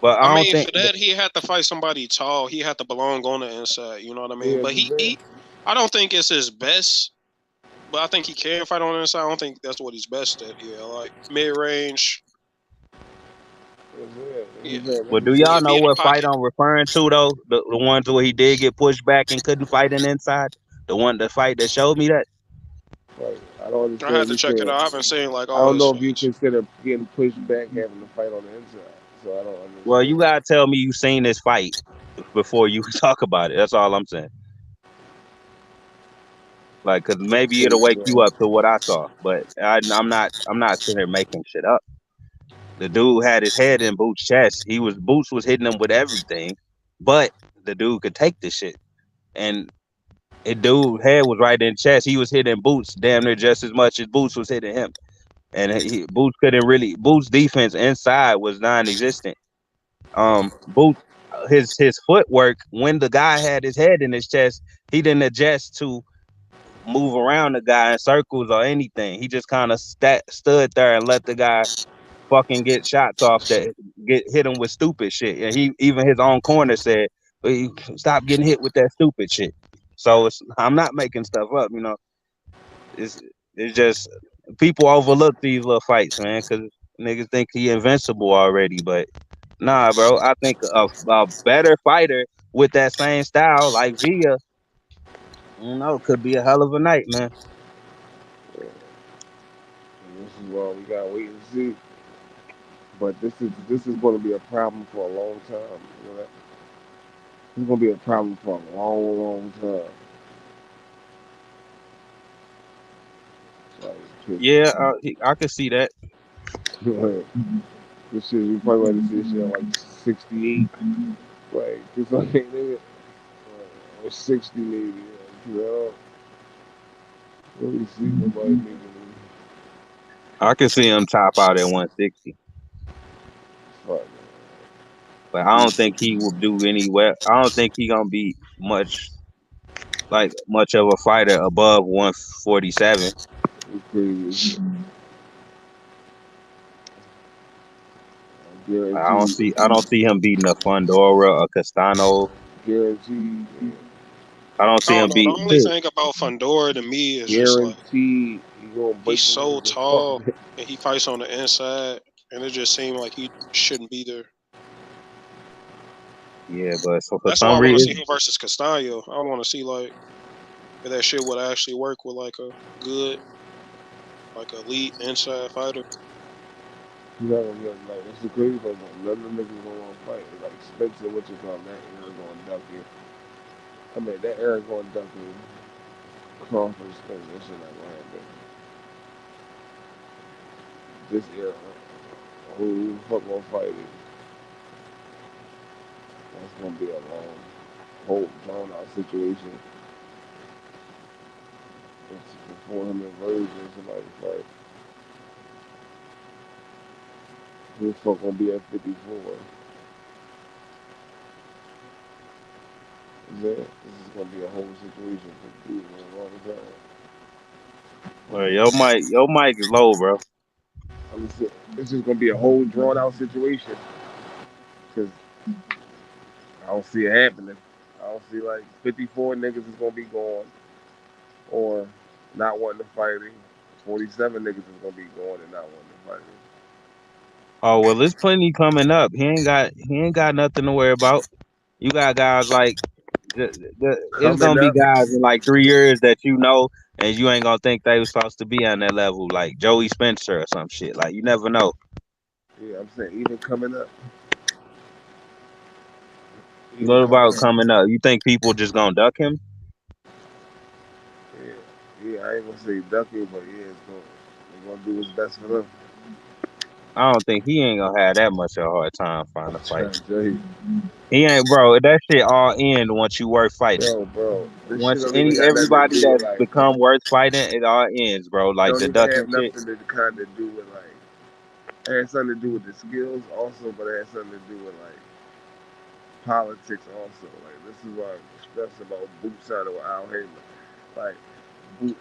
But I I don't mean, think. for that he had to fight somebody tall. He had to belong on the inside. You know what I mean? Yeah, But just that. I don't think it's his best. But I think he can fight on the inside. I don't think that's what he's best at. Yeah, like mid range. Yeah, Well, do y'all he'll be know in the what fight pocket. I'm referring to though? The ones where he did get pushed back and couldn't fight an inside. The fight that showed me that. Like I don't I understand had if to you check it can. out. I haven't seen like I all don't his know if you fights. consider getting pushed back having to fight on the inside. So I don't Well, understand. you gotta tell me you seen this fight before you talk about it. That's all I'm saying. Like, cause maybe it'll wake you up to what I saw, but I'm not. I'm not sitting here making shit up. The dude had his head in Boots' chest. Boots was hitting him with everything, but the dude could take the shit. And the dude head was right in chest. He was hitting Boots damn near just as much as Boots was hitting him. And Boots couldn't really. Boots' defense inside was non-existent. Boots his footwork when the guy had his head in his chest, he didn't adjust to move around the guy in circles or anything. He just kind of stood there and let the guy fucking get shots off that get hit him with stupid shit. And he even his own corner said, "Hey, stop getting hit with that stupid shit." So I'm not making stuff up, you know. It's it's just people overlook these little fights, man, because niggas think he invincible already. But nah, bro, I think a better fighter with that same style like Villa, you know, could be a hell of a night, man. And this is why we gotta wait and see. But this is going to be a problem for a long time. You know that? This is going to be a problem for a long, long time. Like, Yeah, I could see that. this shit, we probably about to see this shit at like 68. Like, it's like, nigga, or 60 maybe. Like, you know, really see nobody making it. I could see him top out at 160. Fuck, But I don't think he will do any well. I don't think he gonna be much of a fighter above 147. it's crazy as shit. Guaranteed. I don't see him beating a Fundora or Castano. Guaranteed. I don't I see don't him know. The beating only who. thing about Fundora to me is just like Guaranteed. You gonna he's break so niggas the fuck tall back. and he fights on the inside, and it just seemed like he shouldn't be there. Yeah, but so for That's why some I want to see reason, him versus Castaño. I want to see like if that shit would actually work with like a good, like elite inside fighter. You know, like that's the crazy part. None of the niggas gonna want to fight. Like Spencer, what you call that era going duck you. I mean that era going duck you. Crawford, Spencer, that shit not gonna happen. This era, who the fuck gonna fight it? That's gonna be a long, whole drawn out situation. It's before him and Virgil, somebody fight. Who the fuck gonna be at 54? Is that? This is gonna be a whole situation for people a long time. Well, your mic is low, bro. I'm just, it's just gonna be a whole drawn out situation because I don't see it happening. I don't see like 54 niggas is gonna be gone or not wanting to fight him. 47 niggas is gonna be gone and not wanting to fight him. Oh well, there's plenty coming up. He ain't got nothing to worry about. You got guys like it's Coming gonna be up, guys in like 3 years that you know, and you ain't gonna think they was supposed to be on that level, like Joey Spencer or some shit. Like you never know. yeah, I'm saying even coming up, even What coming about up. coming up? You think people just gonna duck him? Yeah, yeah, I ain't gonna say ducky, but yeah, they're gonna do what's best for them. I don't think he ain't gonna have that much of a hard time I'm finding a fight. trying to tell you, He ain't, bro. That shit all end once you worth fighting. yo, bro, this shit Once don't even got nothing to everybody do with that's like. become worth fighting, it all ends, bro. It Like don't the even ducking have shit. nothing to kind of do with like. It has something to do with the skills also, but it has something to do with like politics also. Like this is why I'm stressed about Boots out of Al Heyman. Like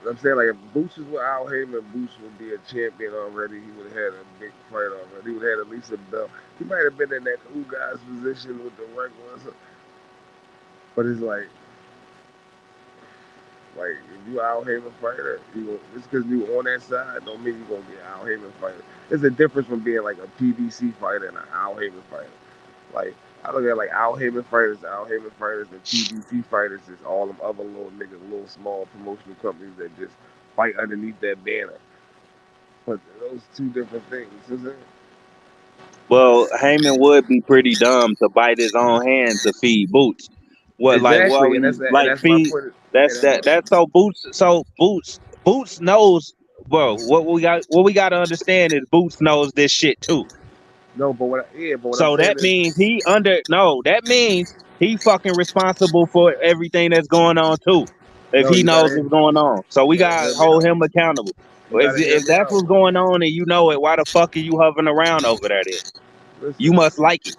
I'm saying, like if Boots was with Al Heyman, Boots would be a champion already. He would have had a big fight already. He would have had at least a belt. He might have been in that cool guy's position with the regulars, but it's like if you Al Heyman fighter, just because you on that side don't mean you gonna get Al Heyman fighter. There's a difference from being like a PBC fighter and an Al Heyman fighter. Like I look at like Al Heyman fighters, and PBC fighters is all them other little niggas, little small promotional companies that just fight underneath that banner. But those two different things, isn't it? Well, Heyman would be pretty dumb to bite his own hand to feed Boots. What like what Exactly, and we and like that's my feed? point. That's And that's that. my That's so Boots knows. Bro, what we got to understand is Boots knows this shit too. no, but what I'm So saying that is means that means he fucking responsible for everything that's going on too. If no, he you knows gotta what's going on, so we no gotta hear me hold out. him accountable. You If gotta hear if me that's out. what's going on and you know it, why the fuck are you hovering around over there? Then you Listen, must like it.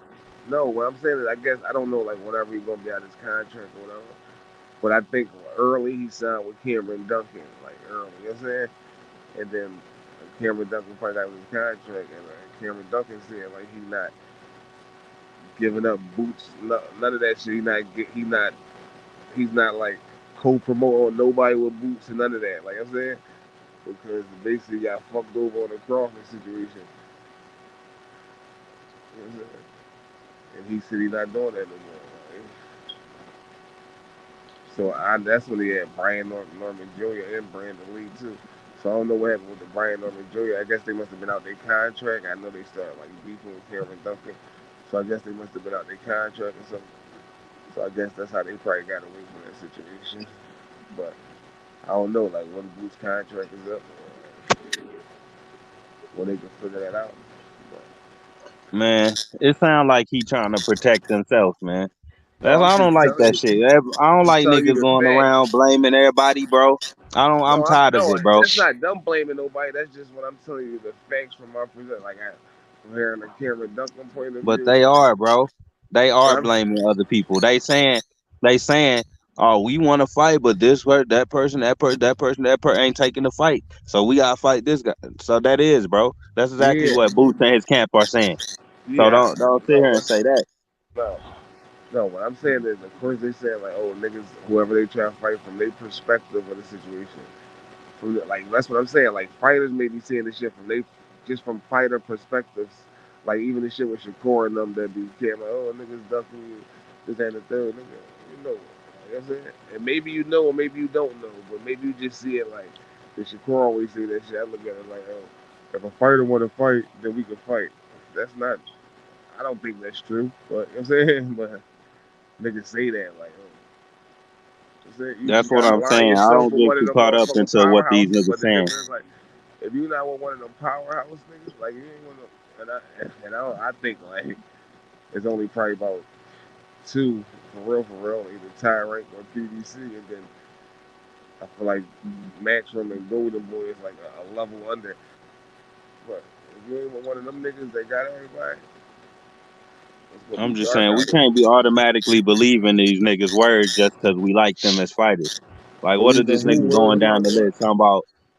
no, what I'm saying is I guess I don't know like whatever he's gonna be out of his contract or whatever. But I think early he signed with Cameron Duncan, like early, you know what I'm saying? And then Cameron Duncan probably got his contract, and Cameron Duncan said like he not giving up Boots, none of that shit. He's not like co-promoting nobody with Boots and none of that. Like I'm saying, because basically got fucked over on the Crawford situation. You know what I'm saying? And he said he's not doing that no more. Like, so that's when he had Brian Norman Jr. and Brandon Lee too. So I don't know what happened with the Brian Norman Jr. I guess they must have been out their contract. I know they started like beefing with Cameron Duncan. So I guess they must have been out their contract or something. So I guess that's how they probably got away from that situation. But I don't know, like when Boots' contract is up, when they can figure that out. But, Man, it sounds like he trying to protect himself, man. no, That's I'm I don't just like telling that you. shit. I I'm don't just like telling you niggas the going facts. around blaming everybody, bro. I'm No, tired of no, it, bro. that's not them blaming nobody. That's just what I'm telling you the facts from my perspective. Like from hearing the Cameron Duncan point of But view. they are, bro. They But are I'm blaming other people. They saying, oh, we want to fight, but that person ain't taking the fight. So we gotta fight this guy. So that is, bro. That's exactly yeah, what Boots and his camp are saying. So yeah, don't sit no, here and but say that. no, no. What I'm saying is, of course, they saying like, oh, niggas, whoever they try to fight from their perspective of the situation. Like that's what I'm saying. Like fighters may be seeing this shit from they just from fighter perspectives. Like even the shit with Shakur and them that be came like, oh niggas ducking you, this and the third, nigga. You know, what I'm saying? And maybe you know, or maybe you don't know, but maybe you just see it like the Shakur always say that shit. I look at it like, oh, if a fighter want to fight, then we can fight. That's not. I don't think that's true, but you know what I'm saying. But niggas say that like, oh, you That's what gotta I'm align saying. I yourself don't with get one of too them caught up motherfucking into what these powerhouses. niggas But the saying. difference, like, if you not with one of them powerhouse niggas, like you ain't one of them, I think like it's only probably about two for real, either Tyrant or PDC, and then I feel like Matchroom and Golden Boy is like a level under. But if you ain't one of them niggas that got everybody, it's gonna I'm be just dark saying we out here. can't be automatically believing these niggas' words just because we like them as fighters. Like, what is Believe in this who nigga word going down about the what? list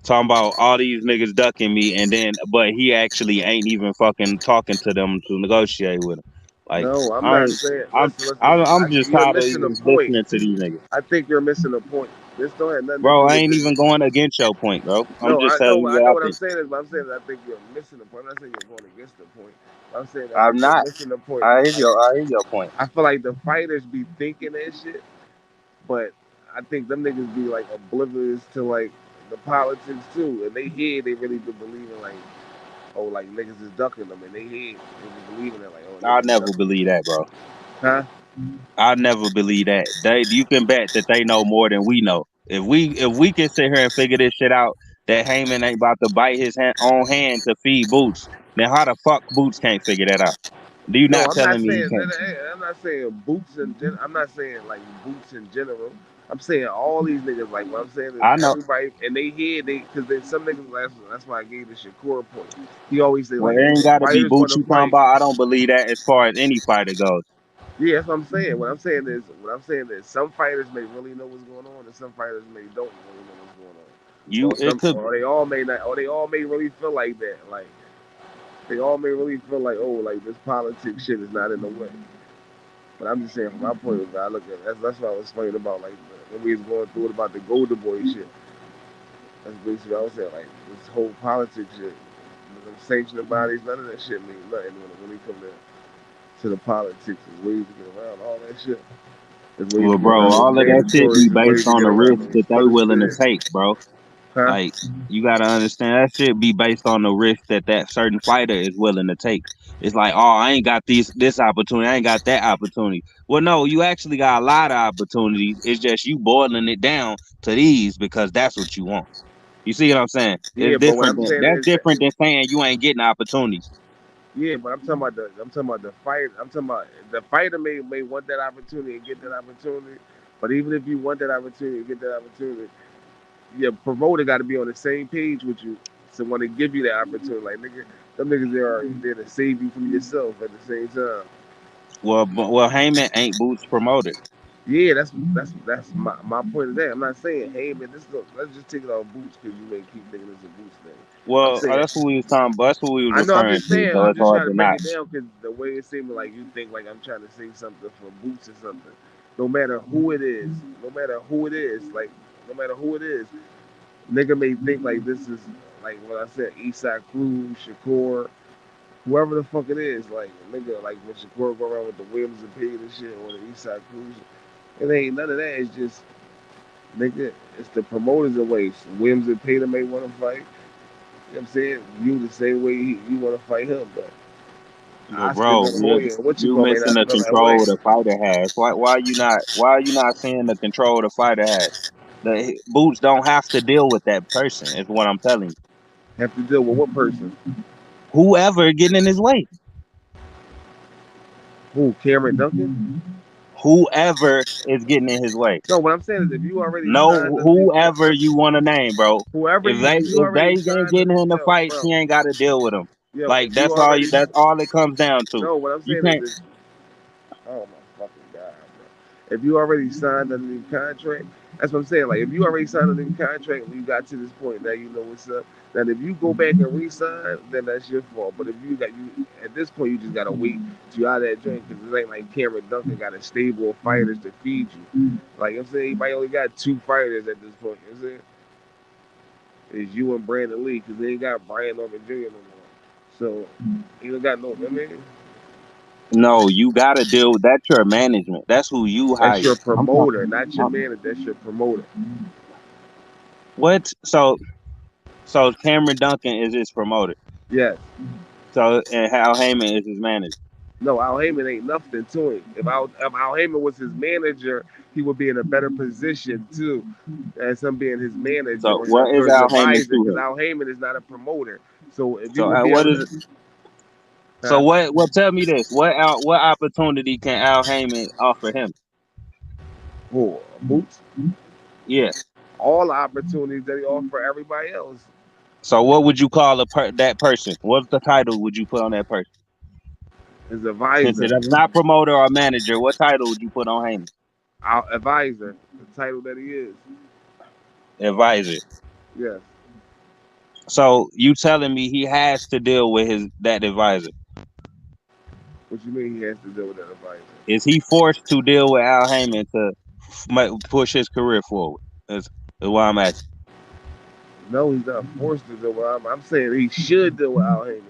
talking about all these niggas ducking me, and then but he actually ain't even fucking talking to them to negotiate with them. Like, No, I'm I not ain't, saying. I'm Listen, listen. I'm just You're tired of missing a even point. listening to these niggas, I think you're missing a point. This don't have nothing to bro. do I with ain't this. even going against your point, bro. I'm No, just telling you I what know I what I'm think. saying is, but I'm saying that I think you're missing the point. I'm not saying you're going against the point. I'm saying I I'm think you're not. missing the point. Like, I hear your point. I feel like the fighters be thinking that shit, but I think them niggas be like oblivious to like the politics too. And they hear they really be believing like, oh, like niggas is ducking them, and they hear they be believing it like, oh, I niggas is never ducking them. believe that, bro. Huh? I never believe that. You can bet that they know more than we know. If we can sit here and figure this shit out, that Heyman ain't about to bite his own hand to feed Boots, then how the fuck Boots can't figure that out? Do you No, not I'm not telling me he saying can't? I'm not saying boots in I'm not saying like boots in general. I'm saying all these niggas. Like what I'm saying is I know. everybody, and they hear they because then some niggas. That's why I gave the Shakur point. He always say Well, like, it oh, ain't the got to be fighters want Boots to you talking fight. about. I don't believe that as far as any fighter goes. Yeah, that's what I'm saying. What I'm saying is some fighters may really know what's going on, and some fighters may don't really know what's going on. It could. Or they all may not, or they all may really feel like that. Like they all may really feel like, oh, like this politics shit is not in the way. But I'm just saying, from my point of view, I look at that's what I was explaining about, like when we was going through it about the Golden Boy shit. That's basically what I was saying, like this whole politics shit, them sanctioning bodies, none of that shit mean nothing when we come to the politics. There's ways to get around all that shit. There's ways Well, to get bro, around those all of that shit be mandatories. There's ways based to on get the around risk those that they split willing to shit. take, bro. Huh? Like, you gotta understand that shit be based on the risk that certain fighter is willing to take. It's like, oh, I ain't got this opportunity, I ain't got that opportunity. Well, no, you actually got a lot of opportunities. It's just you boiling it down to these because that's what you want. You see what I'm saying? Yeah, It's but what different I'm than saying that's is that different than saying you ain't getting opportunities. yeah, but I'm talking about the fight. I'm talking about the fighter may want that opportunity and get that opportunity. But even if you want that opportunity and get that opportunity, your promoter got to be on the same page with you. So when they give you that opportunity, like nigga, them niggas are there to save you from yourself at the same time. Well, Heyman ain't Boots promoted. Yeah, that's my point of that. I'm not saying, hey man, let's just take it off Boots because you may keep thinking it's a Boots thing. I'm Well, saying that's what we was talking about. That's what we was I know. I'm referring just to. saying. So I'm it's just hard trying to to break not. it down because the way it seems like you think like I'm trying to say something for Boots or something. No matter who it is, no matter who it is, like no matter who it is, nigga may think like this is like what I said, Eastside Cruz, Shakur, whoever the fuck it is, like nigga, like when Shakur go around with the Williams and Page and shit, or the Eastside Cruz, it ain't none of that. It's just nigga, it's the promoters of ways. Williams and Peter may want to fight. You know what I'm saying? You the same way you want to fight him, but But Oscar de bro, la Hoya, what you you call may missing not the feel that way. control the fighter has. Why are you not seeing the control the fighter has? The Boots don't have to deal with that person. Is what I'm telling you. Have to deal with what person? Whoever getting in his way. Who? Cameron Duncan? Whoever is getting in his way. No, what I'm saying is if you already No, signed under these whoever you want to name, bro. if you If they already ain't signed getting under in the yo, fight, bro, she ain't got to deal with them. yo, Like if you already that's all it comes down to. no, what I'm You saying is can't. this. Oh my fucking god, bro. If you already signed under the contract, that's what I'm saying. Like if you already signed under the contract and you got to this point, now you know what's up. Now if you go back and re-sign, then that's your fault. But if you at this point, you just gotta wait till you out of that joint because it ain't like Cameron Duncan got a stable of fighters to feed you. Like I'm saying, he only got two fighters at this point. You know what I'm saying? It's you and Brandon Lee because they ain't got Brian Norman Jr. no more. So he don't got no. I mean, No, you got to deal with that. Your management. That's who you that's hire. your I'm promoter, talking. not your manager. That's your promoter. What? So Cameron Duncan is his promoter. Yes. So and Hal Heyman is his manager. No, Al Heyman ain't nothing to him. If Al Heyman was his manager, he would be in a better position too, as him being his manager So what or is his Al Heyman advisor, to because him? Al Heyman is not a promoter. So if you So would be what able is to, it? So huh? what? Tell me this. What opportunity can Al Heyman offer him? Who? Boots? Yeah. all the opportunities that he offer everybody else. So what would you call that person? What the title would you put on that person? His Since advisor, it is not promoter or manager, what title would you put on Heyman? our advisor, the title that he is. Advisor. Yes. So you telling me he has to deal with that advisor? What you mean he has to deal with that advisor? Is he forced to deal with Al Heyman to push his career forward? That's what I'm asking. No, he's not forced to deal with. I'm saying he should deal with Al Heyman.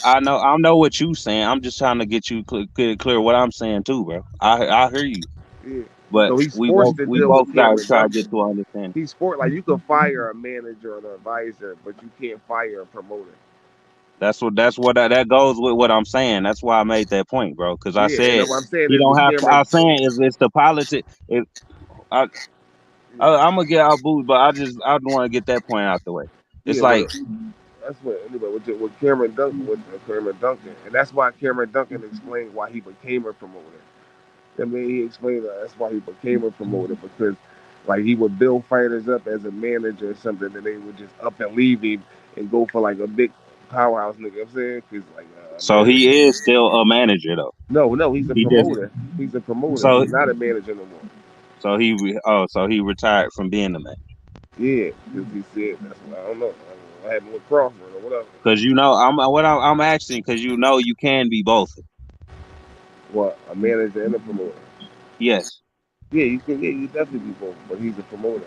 I know what you saying. I'm just trying to get you clear what I'm saying too, bro. I hear you, Yeah. but No, he's we forced both to we deal both with got to Cameron try to get Duncan. to an understanding. He's sport like you can fire a manager or an advisor, but you can't fire a promoter. That goes with what I'm saying. That's why I made that point, bro. Because I Yeah, and said what I'm saying he is don't with have to. I'm Cameron. saying if it's the politics, if I, Yeah, I'm gonna get out booed, but I want to get that point out the way. It's yeah, but like that's what anyway with Cameron Duncan and that's why Cameron Duncan explained why he became a promoter. I mean, he explained that's why he became a promoter because, like, he would build fighters up as a manager or something, and they would just up and leave him and go for like a big powerhouse nigga. You know what I'm saying, because like a so manager. he is still a manager though. No, he's a He just promoter. He's a promoter. so He's not a manager no more. so he retired from being the man. Yeah, because he said that's what I don't know. I don't know what happened with Crawford or whatever. Because I'm asking because you can be both. What a manager and a promoter. Yes. Yeah, you can. Yeah, you definitely be both. But he's a promoter.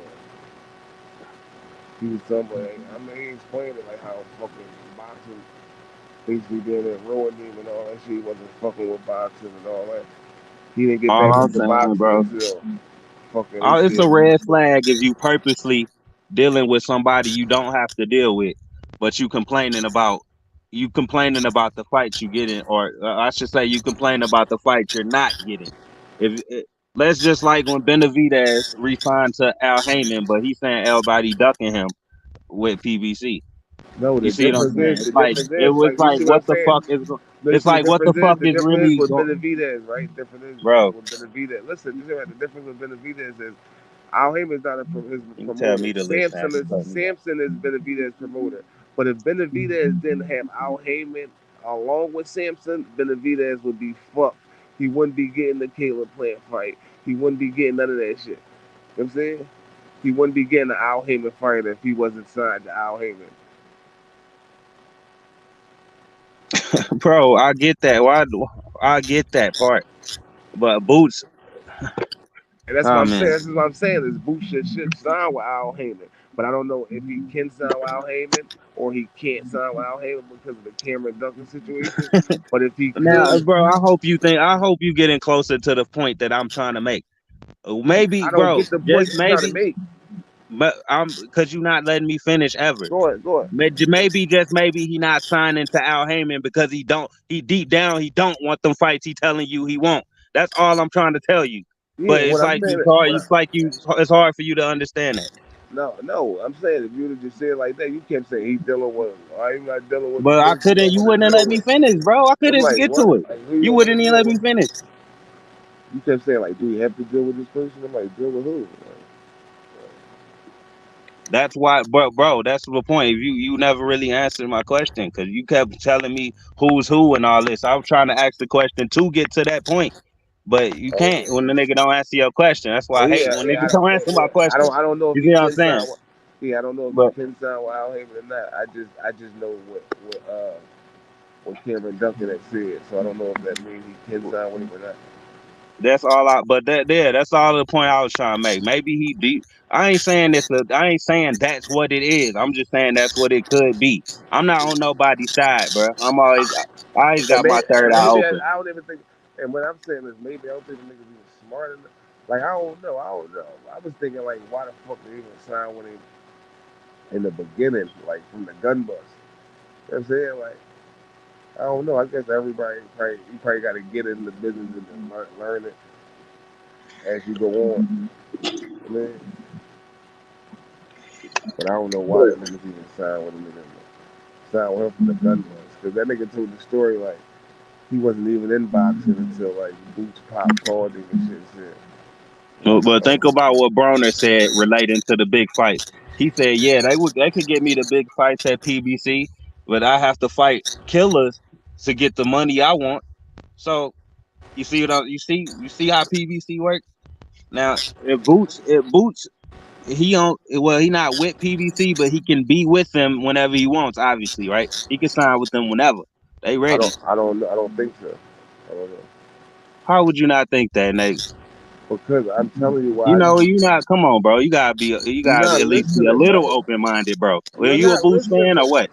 He was somebody. I mean, he explained it like how fucking boxing basically being at ruined him and all that shit. He wasn't fucking with boxing and all that. He didn't get back All I'm into saying, boxing bro. until fucking he It's said. a red flag if you purposely dealing with somebody you don't have to deal with, but you complaining about the fights you getting, or I should say you complain about the fight you're not getting. If let's just like when Benavidez re-signed to Al Heyman, but he's saying everybody ducking him with PBC. No, You see what I'm saying? the difference It is was like you like see what what I'm the saying. fuck is No, you it's see like what the fuck the is difference really with Benavidez, right? bro? With Benavidez. Listen, you know the difference with Benavidez is Al Heyman's not his You tell promoter. me to listen after cutting me off. Samson is Benavidez's promoter. But if Benavidez didn't have Al Heyman along with Samson, Benavidez would be fucked. He wouldn't be getting the Caleb Plant fight. He wouldn't be getting none of that shit. You know what I'm saying? He wouldn't be getting an Al Heyman fight if he wasn't signed to Al Heyman. Bro, I get that. I get that part. But Boots, And that's what oh I'm saying. man. This is what I'm saying. Is Boots should sign with Al Heyman. But I don't know if he can sign with Al Heyman or he can't sign with Al Heyman because of the Cameron Duncan situation. But if he Now, could, bro, I hope you getting closer to the point that I'm trying to make. Maybe, I don't bro, get the just point you're trying to maybe, make. but I'm because you're not letting me finish ever. Go ahead, go ahead. Maybe just maybe he not signing to Al Heyman because he deep down he don't want them fights he telling you he won't. That's all I'm trying to tell you. But Yeah, what it's I'm like saying, it's hard. It's hard for you to understand that. no, I'm saying if you'd have just said it like that, you can't say he's dealing with. I'm not dealing with the But I person I couldn't. You want to wouldn't have deal let me with. finish, bro. I I'm couldn't like, get to what? it. Like, who you You want me wouldn't to even deal let me with? finish. You kept saying like, do you have to deal with this person? I'm like, deal with who? That's why, bro. That's the point. You never really answered my question because you kept telling me who's who and all this. I was trying to ask the question to get to that point, but you Oh can't yeah. when the nigga don't answer your question. That's why Oh I hate yeah, when yeah. niggas don't answer my question. I don't know if You he see what I'm can saying? sign. Yeah, I don't know if he But can sign with Al Heyman or not. I just know what Cameron Duncan had said. So I don't know if that means he can sign with him or not. that's all I. But that's all the point I was trying to make. Maybe he deep. I ain't saying this. I ain't saying that's what it is. I'm just saying that's what it could be. I'm not on nobody's side, bro. I always got my third eye Maybe open. I don't even think. And what I'm saying is maybe I don't think the niggas even smart enough. Like I don't know. I don't know. I was thinking like, why the fuck they even sign with him in the beginning, like from the gun bust. You know what I'm saying? Like I don't know. I guess everybody probably you probably got to get in the business and then learn it as you go on. I mean, but I don't know why the niggas even signed with him. Signed with him from the gun bust because that nigga told the story like he wasn't even in boxing until like Boots Pop called him and shit. But think about what Broner said relating to the big fights. He said, "Yeah, they could get me the big fights at PBC, but I have to fight killers to get the money I want." So you see how PBC works. Now, if Boots, he not with PBC, but he can be with them whenever he wants. Obviously, right? He can sign with them whenever they ready. I don't think so. I don't know. How would you not think that, Nate? Because I'm telling you You why. know, you not. Come on, bro. You You're gotta not at least be a listening, little bro. open minded, bro. Are You're you a not Boost listening fan to. or what?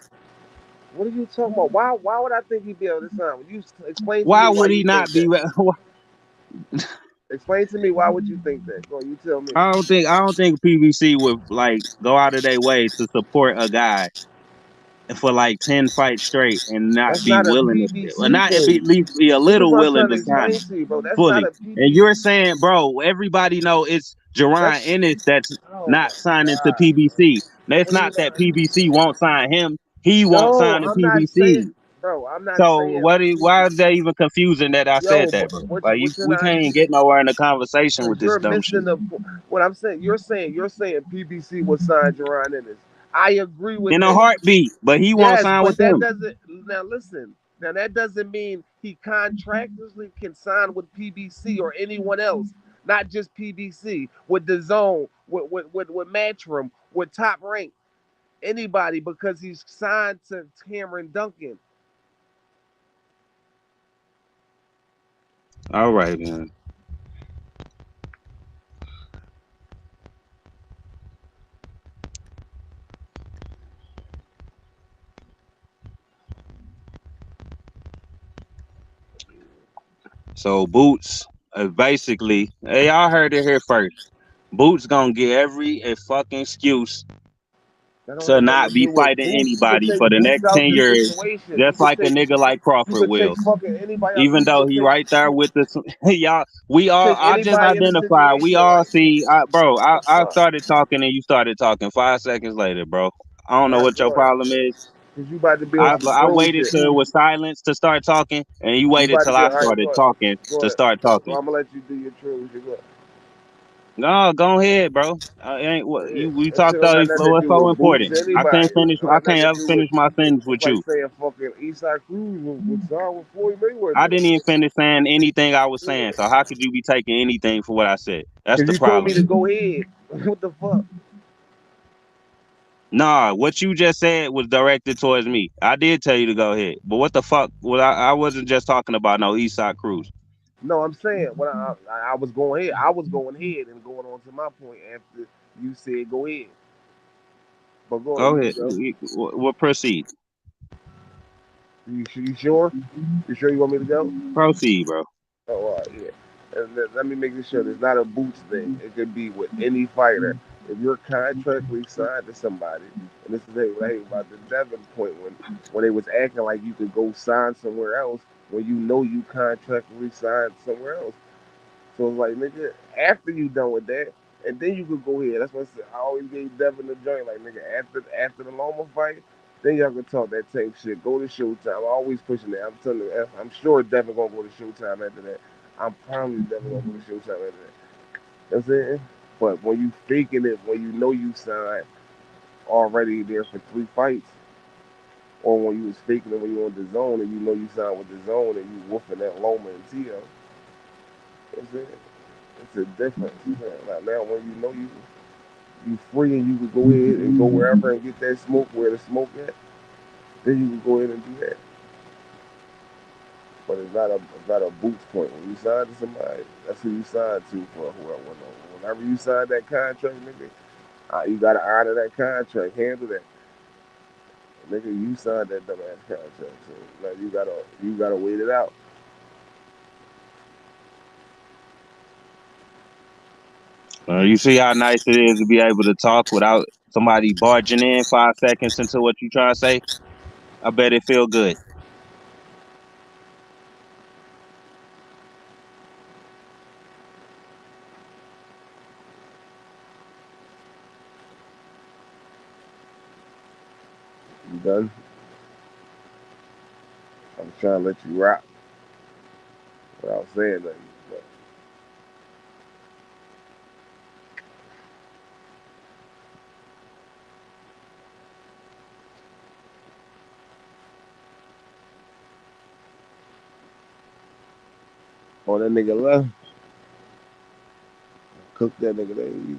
What are you talking about? Why would I think he'd be able to sign? When you explain to Why me why would he you not think be? that. Explain to me why would you think that? Go on, you tell me. I don't think PBC would like go out of their way to support a guy for like 10 fights straight and not That's be not a willing to, well, PBC not at thing. least be a This is little what I'm willing trying to to sign explain him to you, bro. That's not fully. a And PBC. you're saying, bro, everybody know it's Jerron That's Ennis that's oh not my signing to god. PBC. It's What are not you that not? PBC won't sign him. He won't No, sign to I'm not saying, PBC. bro. I'm not So saying why is that even confusing that I said yo. that, But bro? what Like what you're we not? can't get nowhere in the conversation with Because this you're dumb shit. missing the. What I'm saying. You're saying PBC would sign Jerron Ennis. I agree with In a that. heartbeat, but he won't Yes, sign but with that them. doesn't now listen. Now that doesn't mean he contractually can sign with PBC or anyone else, not just PBC, with the zone, with Matchroom, with Top Rank, anybody because he's signed to Cameron Duncan. All right, man. So Boots, basically, hey, y'all heard it here first. Boots gonna get every fucking excuse That don't to have nothing to not be do with fighting Boots. You could anybody take for the Boots next out 10 the years, situation. just like a nigga like You Crawford could take will. fucking anybody else. Even You though could he take right there with the y'all, take I just anybody in the identified. We situation. all Like see, bro. the I fuck. started talking and you started talking 5 seconds later, bro. I don't All know right, what your go ahead. problem is. Cause you about to be on some I troll waited shit. till it was silence to start talking, and you You waited about to till be I all right. started Go ahead. talking Go to ahead. start Well, talking. I'm gonna let you do your troll shit. Go ahead. No, go ahead, bro. It ain't what Yeah, you we that shit talked don't about. got It, nothing to what's do so with Boots. important? I can't Anybody. finish. It I got can't nothing to ever do with. finish my sentence It's with like you. saying fucking Eastside Cruz would sign with Floyd I Mayweather. didn't even finish saying anything I was saying. Yeah. So how could you be taking anything for what I said? That's Cause the you told me problem. to go ahead. What the fuck? Nah, what you just said was directed towards me. I did tell you to go ahead, but what the fuck? Well, I wasn't just talking about no Eastside Cruise. No, I'm saying when I was going ahead. I was going ahead and going on to my point after you said go ahead. But go on, Go you ahead. can go. We'll proceed. You sure? You sure you want me to go? Proceed, bro. Oh, all right, yeah. And let me make this sure it's not a Boots thing. It could be with any fighter. If you're contractually signed to somebody, and this is what I hate about the Devin point when they was acting like you could go sign somewhere else when you know you contractually signed somewhere else. So it's like, nigga, after you done with that, and then you could go ahead. That's what I said. I always gave Devin the joint. Like, nigga, after the Loma fight, then y'all can talk that same shit. Go to Showtime. I'm always pushing that. I'm telling you, I'm sure Devin gonna go to Showtime after that. I'm probably Devin gonna go to Showtime after that. That's it. But when you faking it, when you know you signed already there for 3 fights, or when you was faking it when you on the zone and you know you signed with the zone and you woofing that Loma and Tio, that's it. It's a difference. Like now, when you know you free and you can go ahead and go wherever and get that smoke where the smoke at, then you can go ahead and do that. But it's not a boots point. When you sign to somebody, that's who you sign to for whoever. Whenever you sign that contract, nigga, you gotta honor that contract, handle that. Nigga, you signed that dumbass contract, so now you gotta wait it out. You see how nice it is to be able to talk without somebody barging in 5 seconds into what you trying to say. I bet it feel good. You done? I'm trying to let you rock without saying nothing. But Oh, that nigga left. Cook that nigga that easy.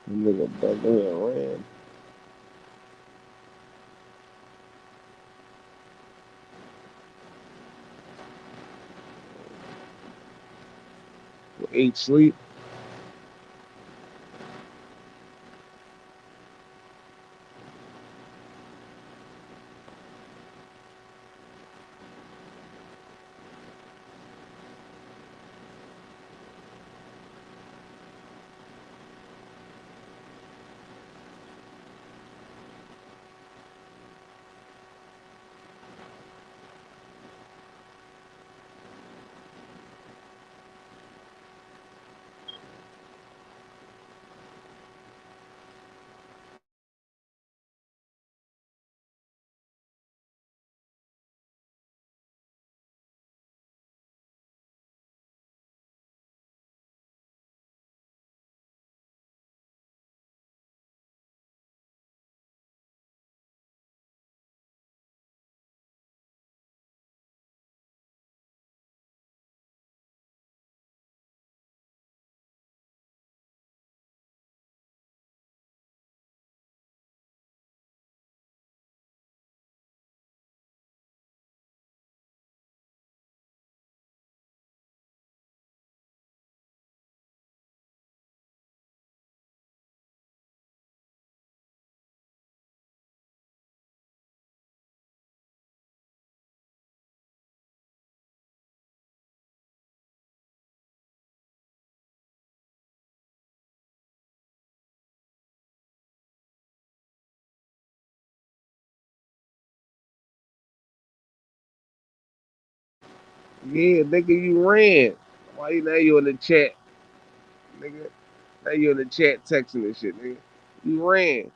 That nigga brother ran. Ate sleep. Yeah, nigga, you ran. Why you now you in the chat, nigga? Now you in the chat texting and shit, nigga. You ran.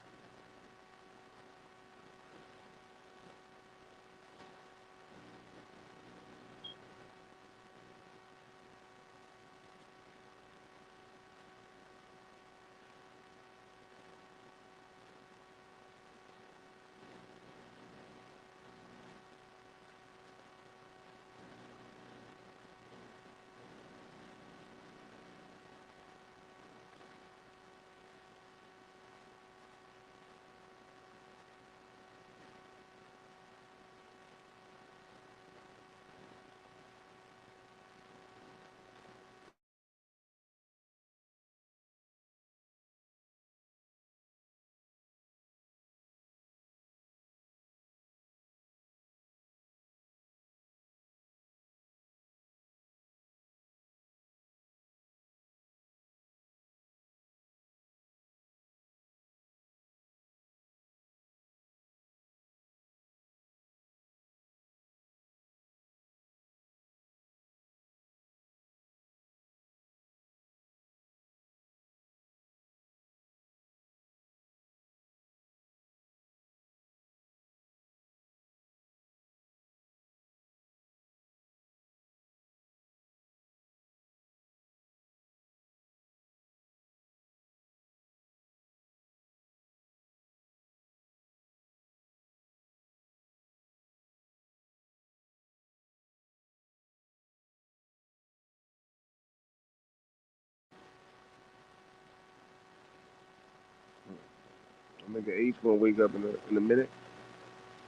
Nigga H gonna wake up in a minute.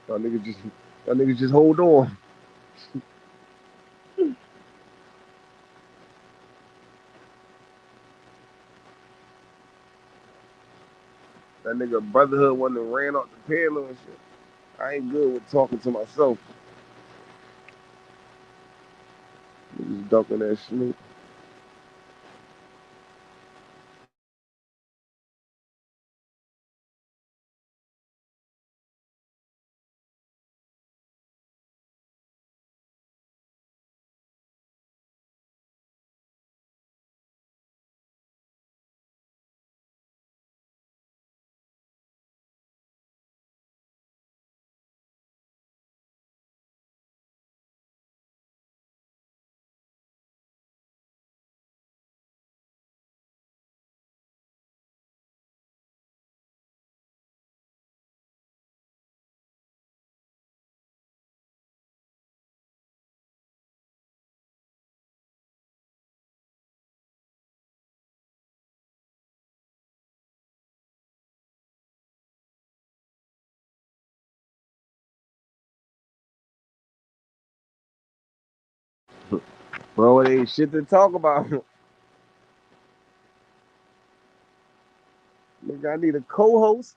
Y'all niggas just hold on. That nigga brotherhood one that ran off the panel and shit. I ain't good with talking to myself. Niggas ducking that Snoop. Bro, it ain't shit to talk about. Nigga, I need a co-host.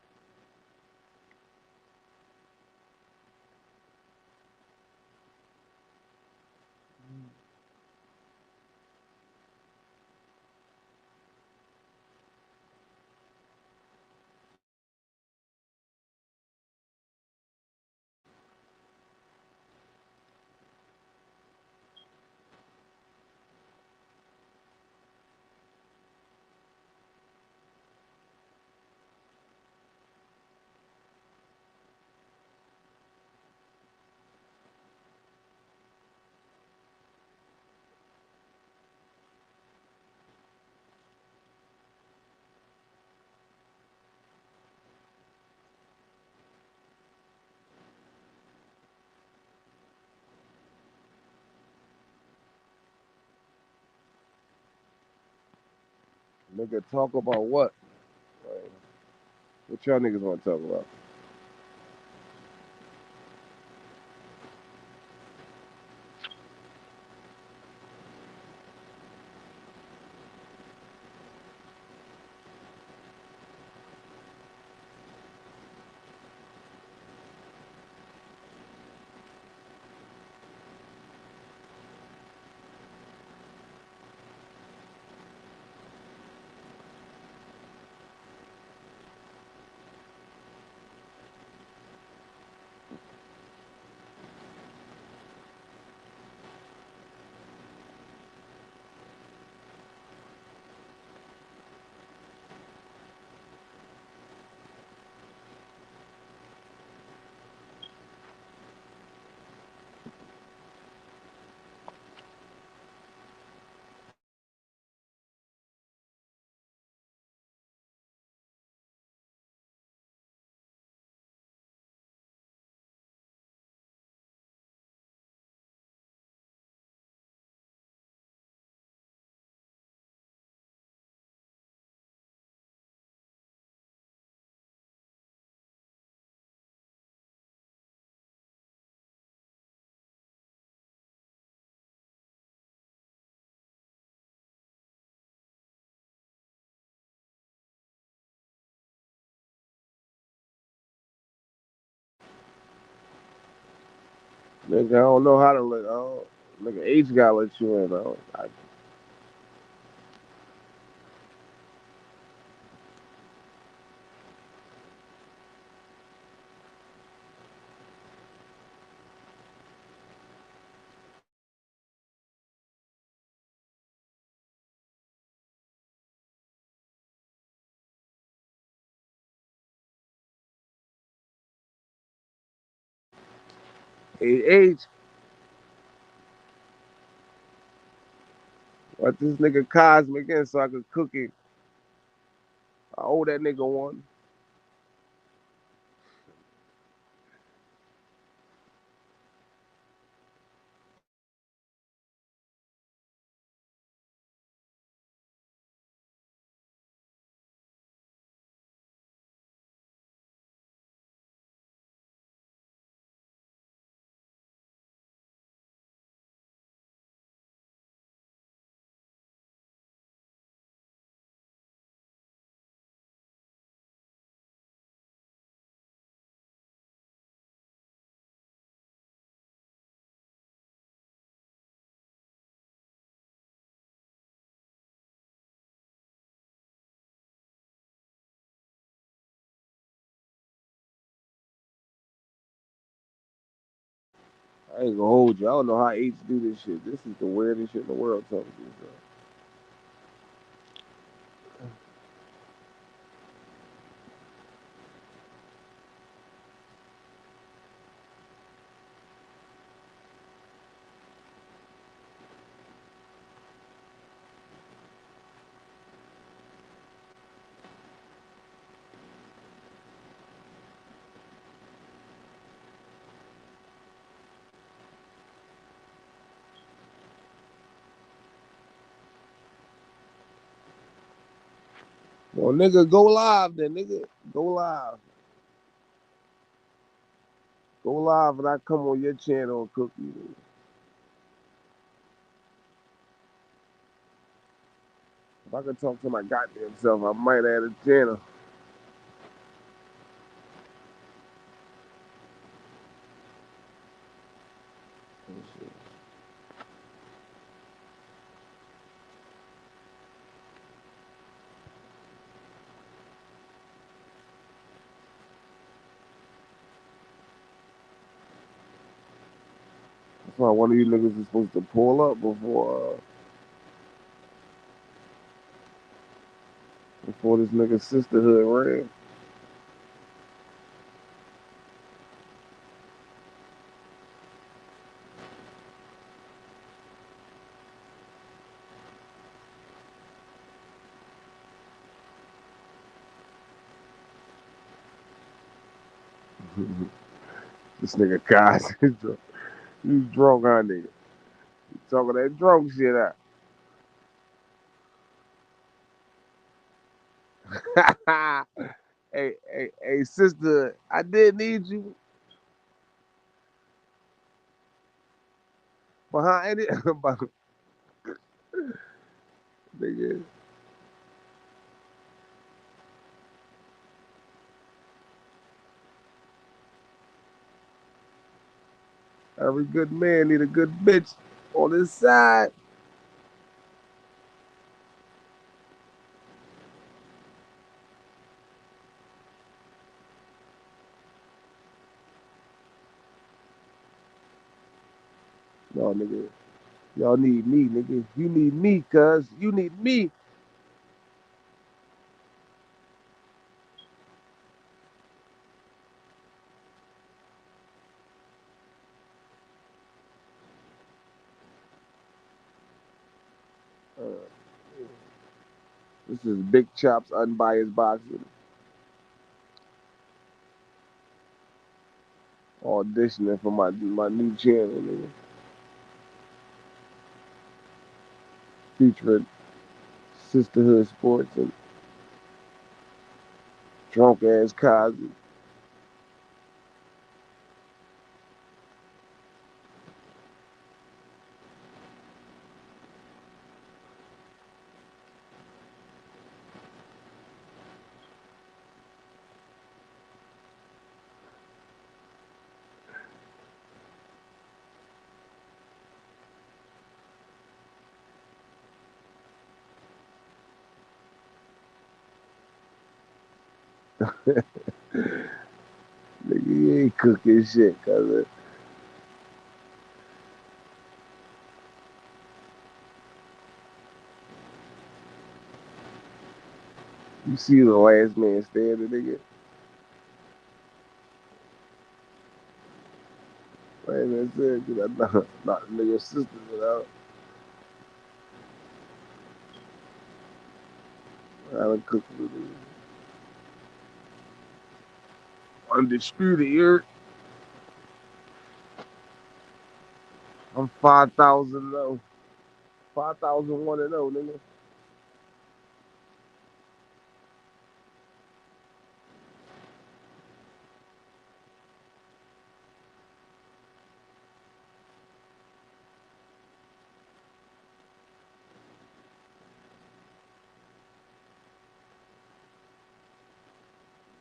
Nigga, talk about what? Like, what y'all niggas want to talk about? Nigga, I don't know how to let. Nigga, H gotta let you in. Hey, H, what this nigga Cosmic in so I could cook it. I owe that nigga one. I ain't gonna hold you. I don't know how H do this shit. This is the weirdest shit in the world. Talking to you, Well, nigga, go live then, nigga. Go live. Go live and I come on your channel and cook you. If I could talk to my goddamn self, I might add a channel. That's why one of you niggas is supposed to pull up before this nigga sisterhood ran. This nigga Kai is drunk. You drunk, huh, nigga? You talking that drunk shit out. Hey, sister, I did need you behind it. Nigga, every good man need a good bitch on his side. No, nigga. Y'all need me, nigga. You need me, cuz. You need me. Uh, this is Big Chops Unbiased Boxing. Auditioning for my new channel, nigga. Featuring Sisterhood Sports and drunk ass Cosby. Nigga, you ain't cooking shit, cuz. You see the last man standing, nigga. Last man said, cause I knocked the nigga's sister out. I done cooked for the undisputed here. I'm 5,000 low. 5,001 and 0, nigga.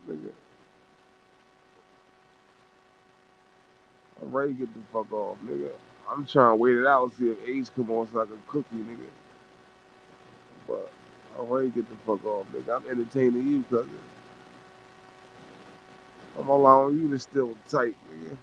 Nigga. I'm ready to get the fuck off, nigga. I'm trying to wait it out, see if Ace come on so I can cook you, nigga. But I'm ready to get the fuck off, nigga. I'm entertaining you, cuz. I'm allowing you to still tight, nigga. You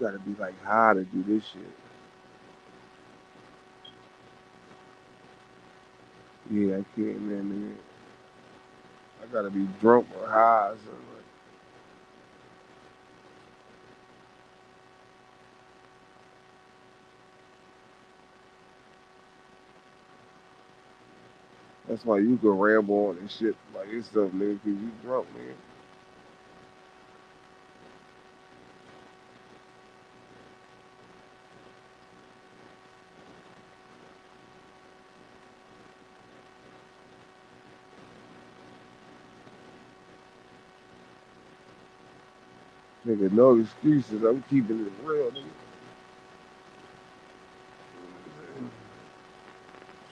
gotta be like high to do this shit. Yeah, I can't, man, nigga. I gotta be drunk or high or something. That's why you can ramble on and shit like this stuff, nigga, because you drunk, nigga. Nigga, no excuses. I'm keeping it real, nigga.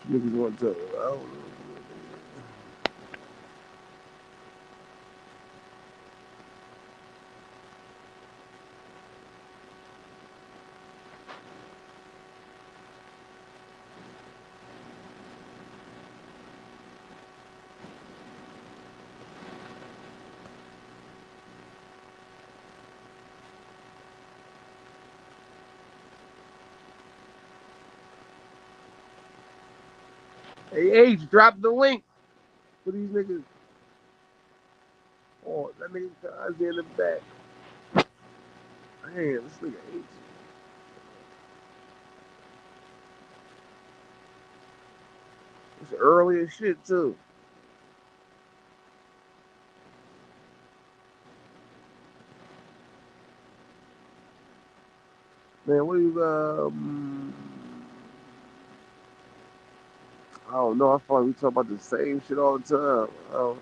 Niggas want to tell me, I don't know. Hey, H, drop the link for these niggas. Oh, that nigga Kazi in the back. Man, this nigga H. It's early as shit, too. Man, what do you, I don't know. I feel like we talk about the same shit all the time.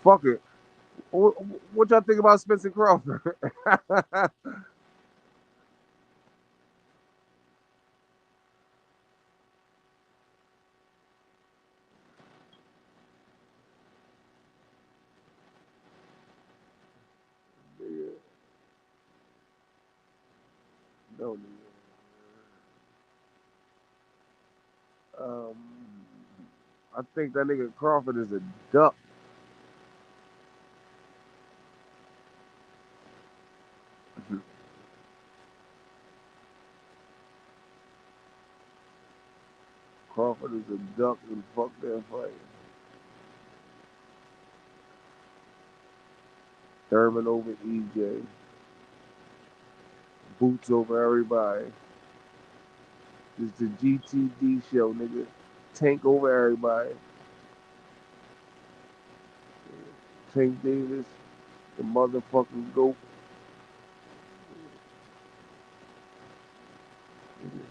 Fuck it. What y'all think about Spencer Crawford? Nigga, no, nigga. I think that nigga Crawford is a duck. Crawford is a duck and fuck that fight. Thurman over EJ. Boots over everybody. It's the GTD show, nigga. Tank over everybody. Tank Davis, the motherfucking GOAT.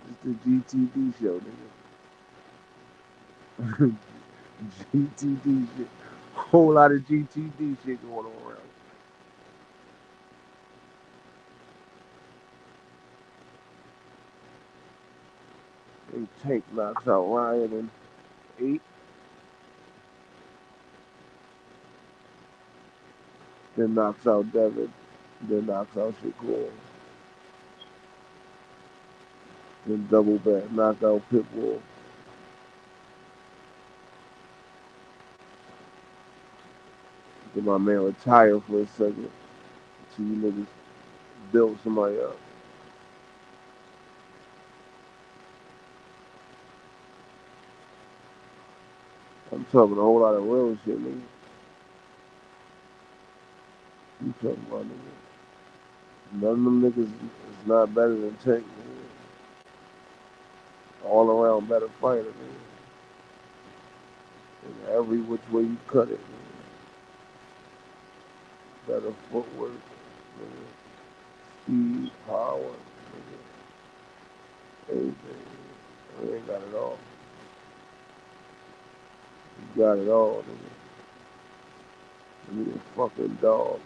It's the GTD show, nigga. GTD shit. Whole lot of GTD shit going on around. And Tank knocks out Ryan in 8. Then knocks out Devin. Then knocks out Shakur. Then double back, knock out Pitbull. Then my man retire for a second. So you niggas build somebody up. I'm talking a whole lot of real shit, nigga. You talking about, nigga. None of them niggas is not better than Tank, nigga. All around better fighter, nigga. And every which way you cut it, nigga. Better footwork, nigga. Speed, power, nigga. Everything. We ain't got it all. You got it all, nigga. You a fucking dog.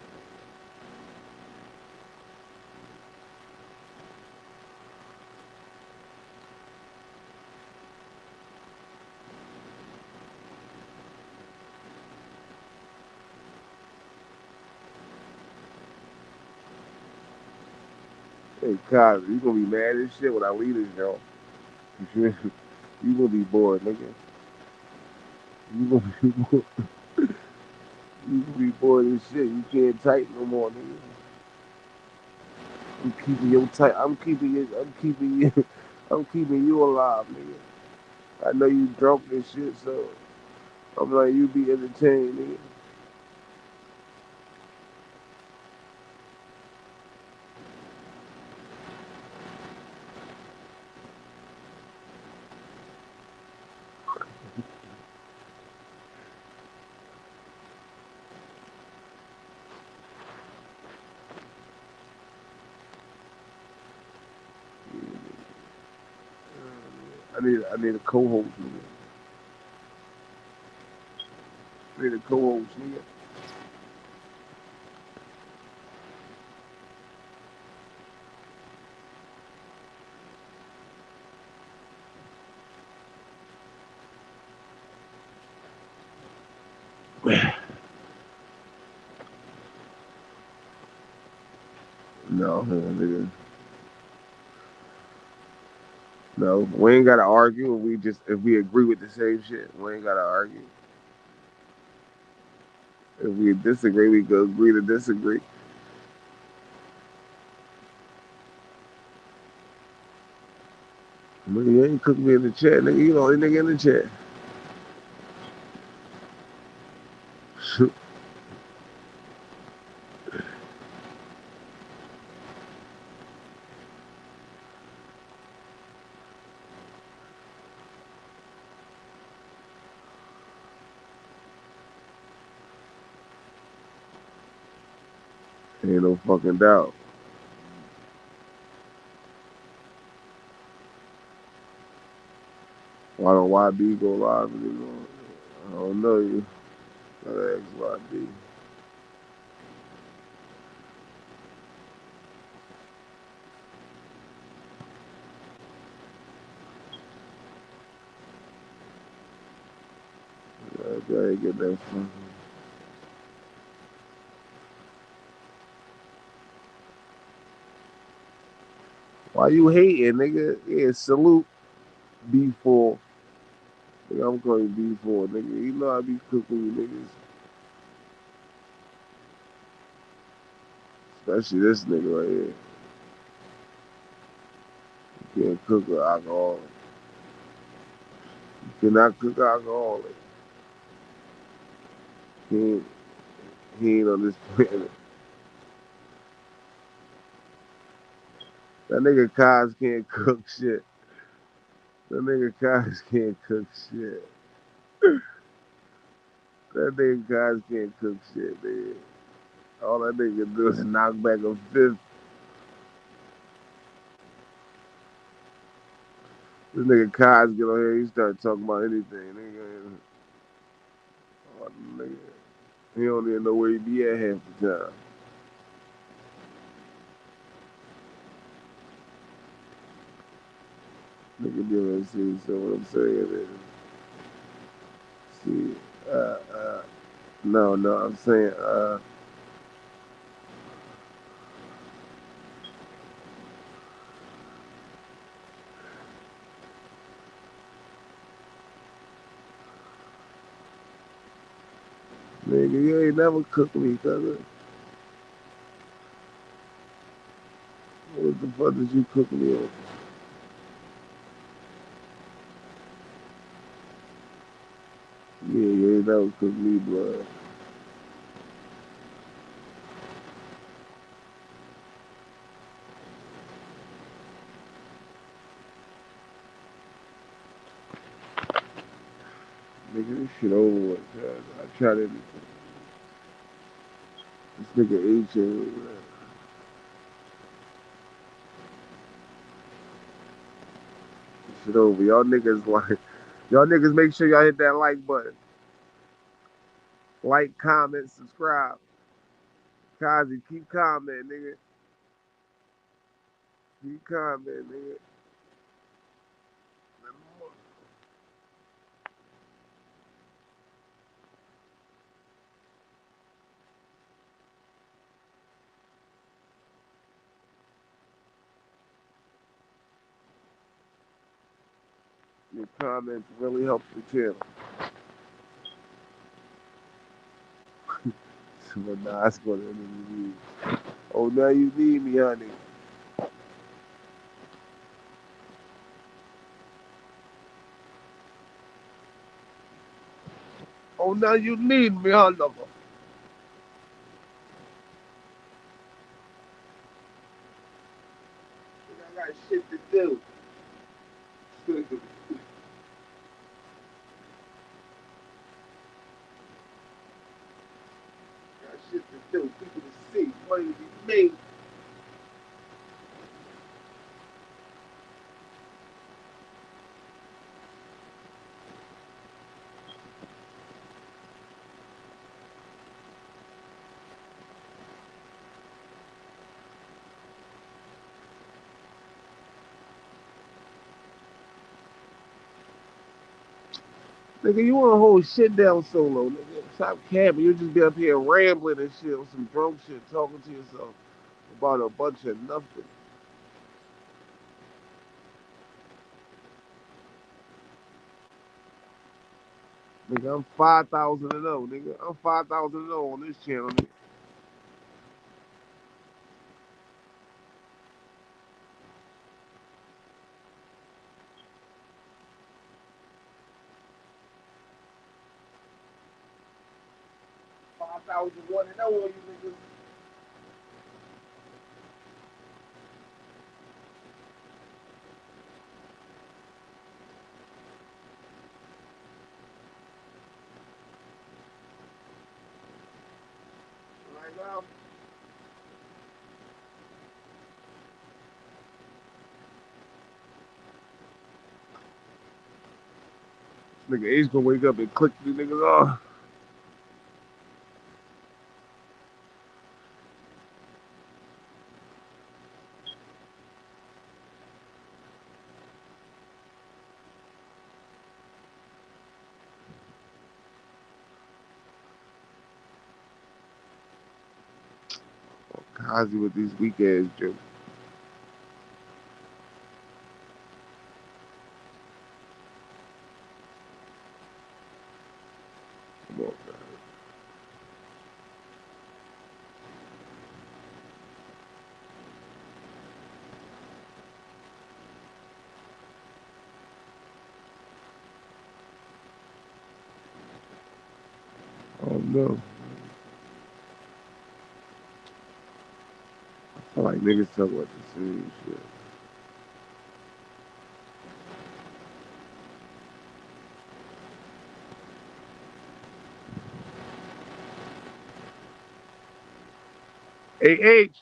Hey, Kyle, you gonna be mad as shit when I leave this, yo. You gonna be bored, nigga. You gonna be bored. You gonna be bored as shit. You can't type no more, nigga. I'm keeping your type. I'm keeping it. I'm keeping you. I'm keeping you alive, nigga. I know you drunk and shit, so I'm like you be entertained, nigga. I need a co-host, nigga. I need a co-host, nigga. No, nigga. No, we ain't gotta argue. If we agree with the same shit, we ain't gotta argue. If we disagree, we could agree to disagree. Nigga, you ain't cook me in the chat, nigga. You the only nigga in the chat. Ain't no fucking doubt. Why don't YB go live? I don't know you. Gotta ask YB. I gotta get that from. Why you hating, nigga? Yeah, salute B4. Nigga, I'm calling you B4, nigga. You know I be cooking you niggas. Especially this nigga right here. You can't cook an alcoholic. You cannot cook an alcoholic. He ain't on this planet. That nigga Kaz can't cook shit. That nigga Kaz can't cook shit. That nigga Kaz can't cook shit, man. All that nigga do is knock back a fifth. This nigga Kaz get on here, he start talking about anything. Nigga, oh, nigga. He don't even know where he be at half the time. Nigga didn't see, so what I'm saying is, see, no, I'm saying, nigga, you ain't never cooked me, cuz. What the fuck did you cook me on? Yeah, you ain't never cooked me, blood. Nigga, this shit over with, cuz. I tried everything. This nigga H ain't, man. This shit over. Y'all niggas like, y'all niggas make sure y'all hit that like button. Like, comment, subscribe. Kazi, keep commenting, nigga. Keep commenting, nigga. Your comments really help the channel. But nah, that's what it is. Oh, now you need me, honey. Oh, now you need me, huh, lover? I got shit to do. Got shit to do. People to see. Money to be made. Nigga, you wanna hold shit down solo, nigga. Stop capping. You just be up here rambling and shit on some drunk shit, talking to yourself about a bunch of nothing. Nigga, I'm 5,000 and 0, nigga. I'm 5,000 and 0 on this channel, nigga. I was just wanting to know all you niggas. Right now, nigga Ace gonna wake up and click these niggas off. Kazi with these weak ass jokes. Come on, man. Oh no. I feel like niggas talk about the same shit. AH.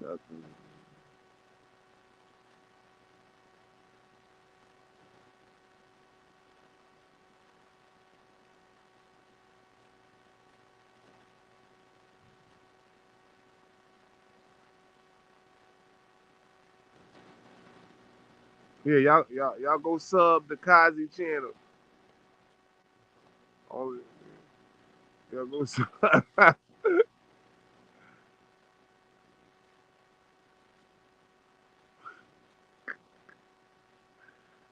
Nothing. Yeah, y'all go sub the Kazi channel. Oh, y'all go sub.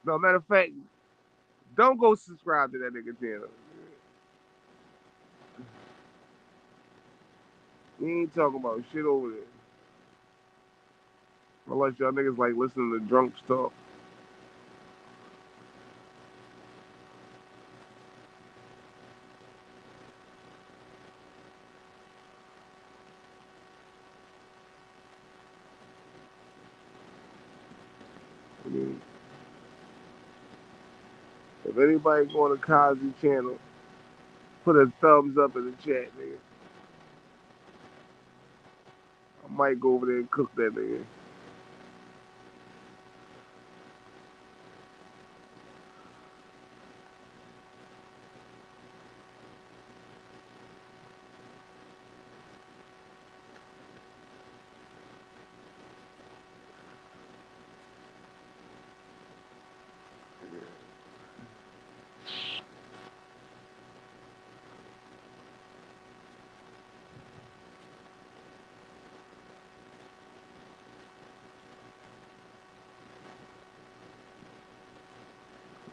No, matter of fact, don't go subscribe to that nigga channel. We ain't talking about shit over there. Unless y'all niggas like listening to drunk stuff. I mean, if anybody go on the Kazi channel, put a thumbs up in the chat, nigga. I might go over there and cook that nigga.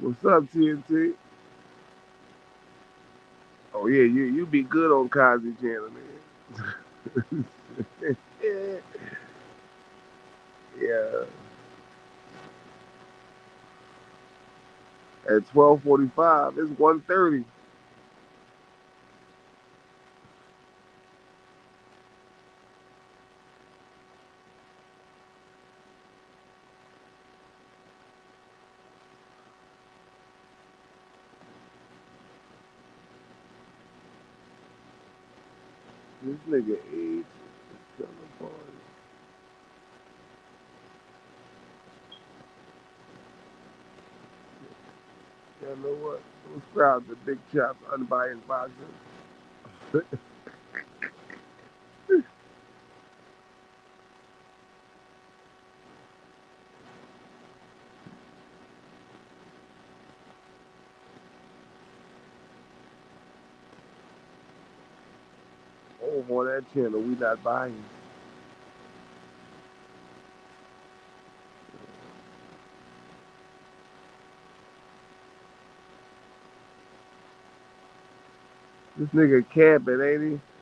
What's up, TNT? Oh yeah, you be good on Kazi channel, nigga. Yeah. At 12:45, it's 1:30. This nigga age is coming for You know what? Subscribe to Big Chop Unbiased Boxing. over on that channel. We not buying. This nigga camping, ain't he?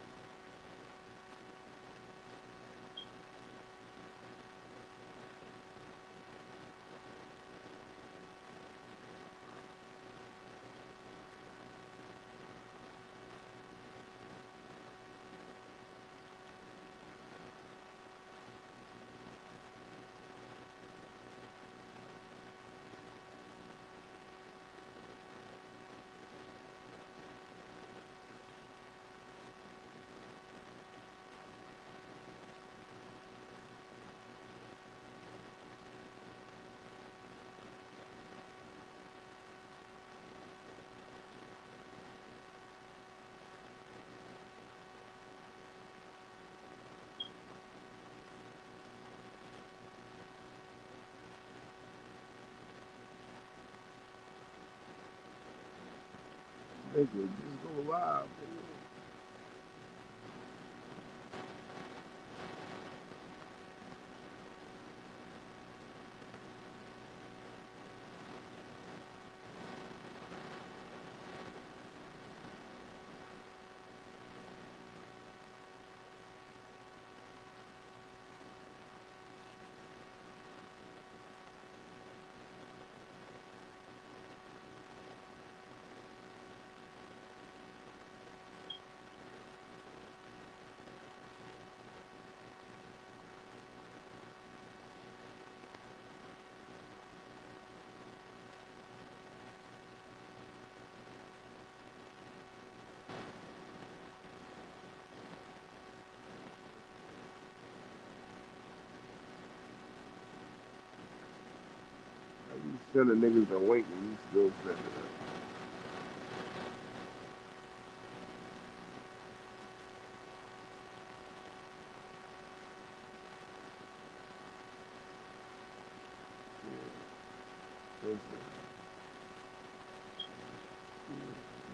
Nigga, just go live. You sending niggas a link and you still sending it.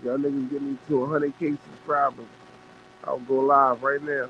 Y'all niggas get me to 100K subscribers. I'll go live right now.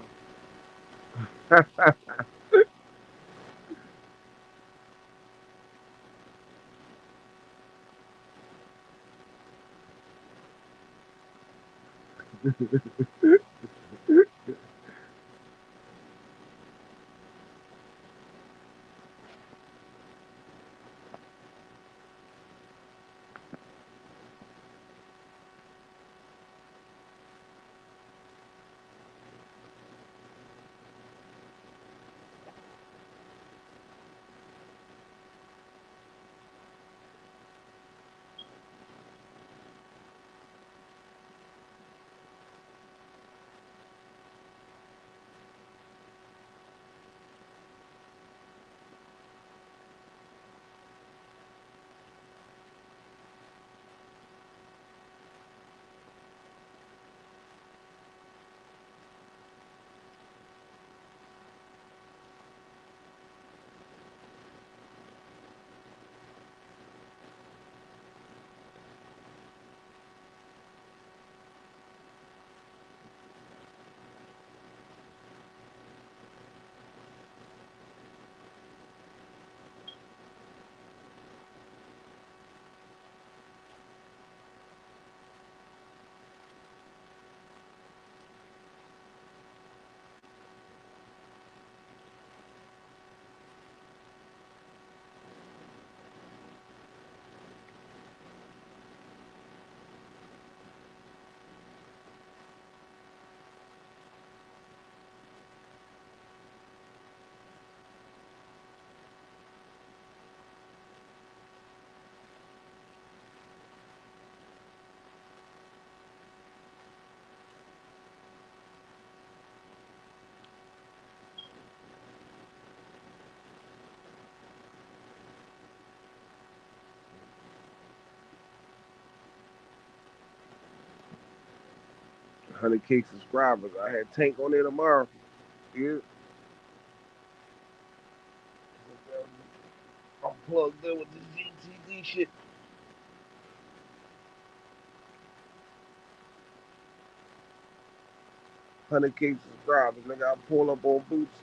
Hundred K subscribers. I had Tank on there tomorrow. Yeah. I'm plugged in with this GTD shit. 100K subscribers, nigga. I pull up on Boots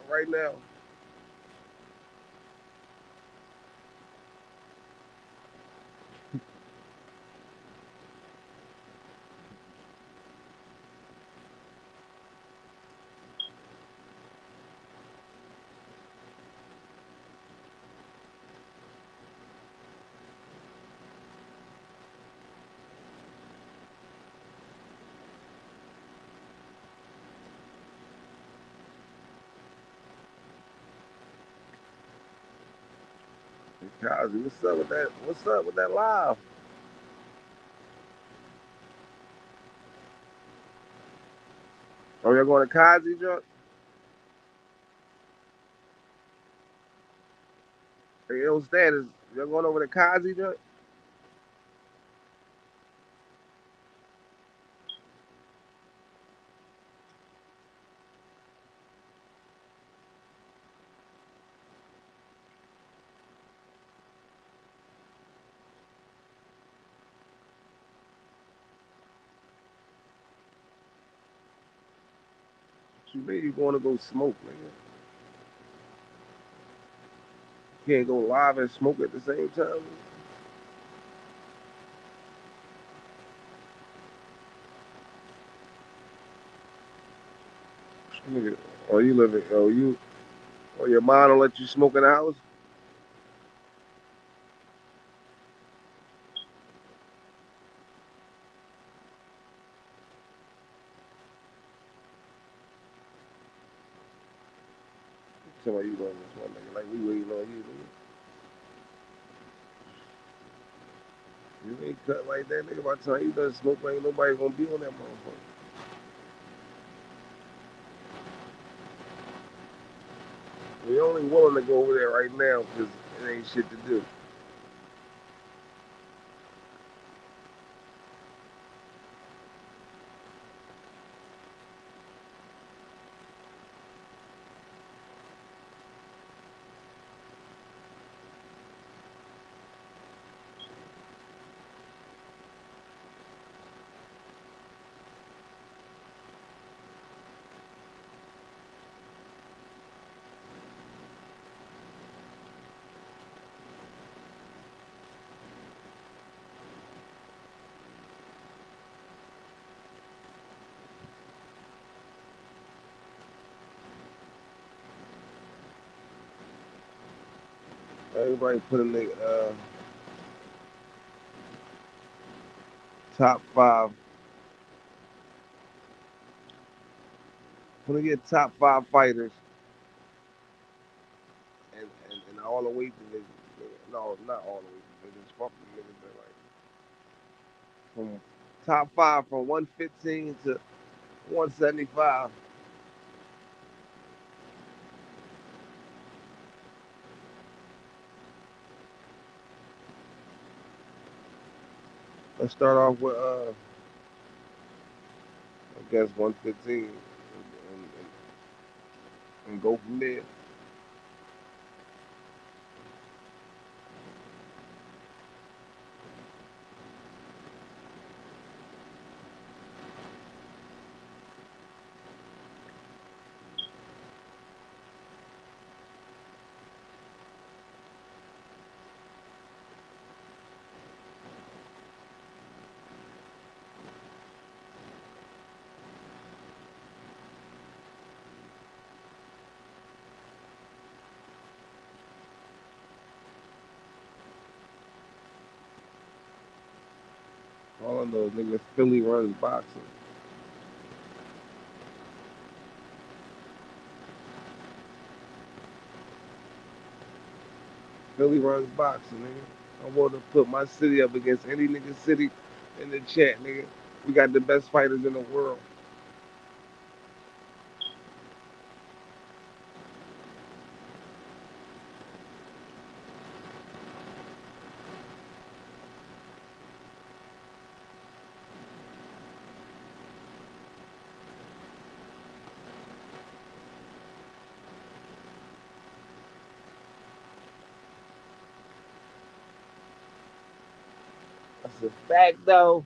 right now. Kazi, what's up with that? What's up with that live? Oh, y'all going to Kazi, Jock? Hey, yo, status. Y'all going over to Kazi, Jock? You mean you going to go smoke, nigga? You can't go live and smoke at the same time. Nigga, oh, you live in, oh, you, oh, your mom don't let you smoke in the house? Tell me you going this one, nigga. Like, we waiting on you, nigga. You ain't cut like that, nigga. By the time you done smoke, ain't nobody gonna be on that motherfucker. We only willing to go over there right now because it ain't shit to do. Everybody put in the top 5. Put in your top 5 fighters and all the weight divisions. No, not all the weight divisions. Fuck the niggas that like from top 5 from 115 to 175. Let's start off with I guess 115 and go from there. All I know is nigga Philly runs boxing. Philly runs boxing, nigga. I want to put my city up against any nigga city in the chat, nigga. We got the best fighters in the world. That's a fact, though.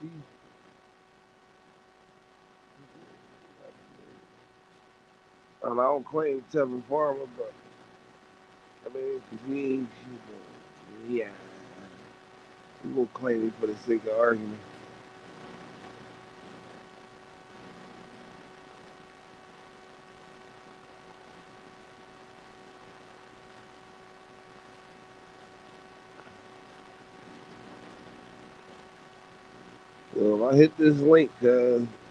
See, and I don't claim Tevin Farmer, but I mean, 'cause he ain't, yeah, we gonna claim him for the sake of argument. So if I hit this link, who's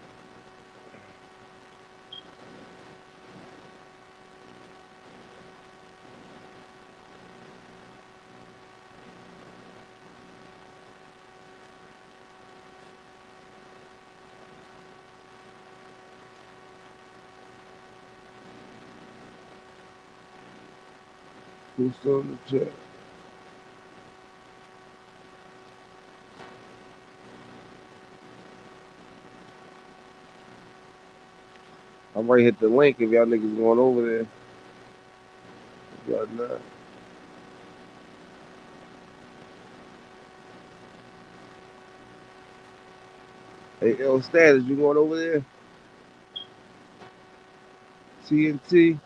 still in the chat? I might hit the link if y'all niggas going over there. If y'all not. Hey, L Status, you going over there? TNT?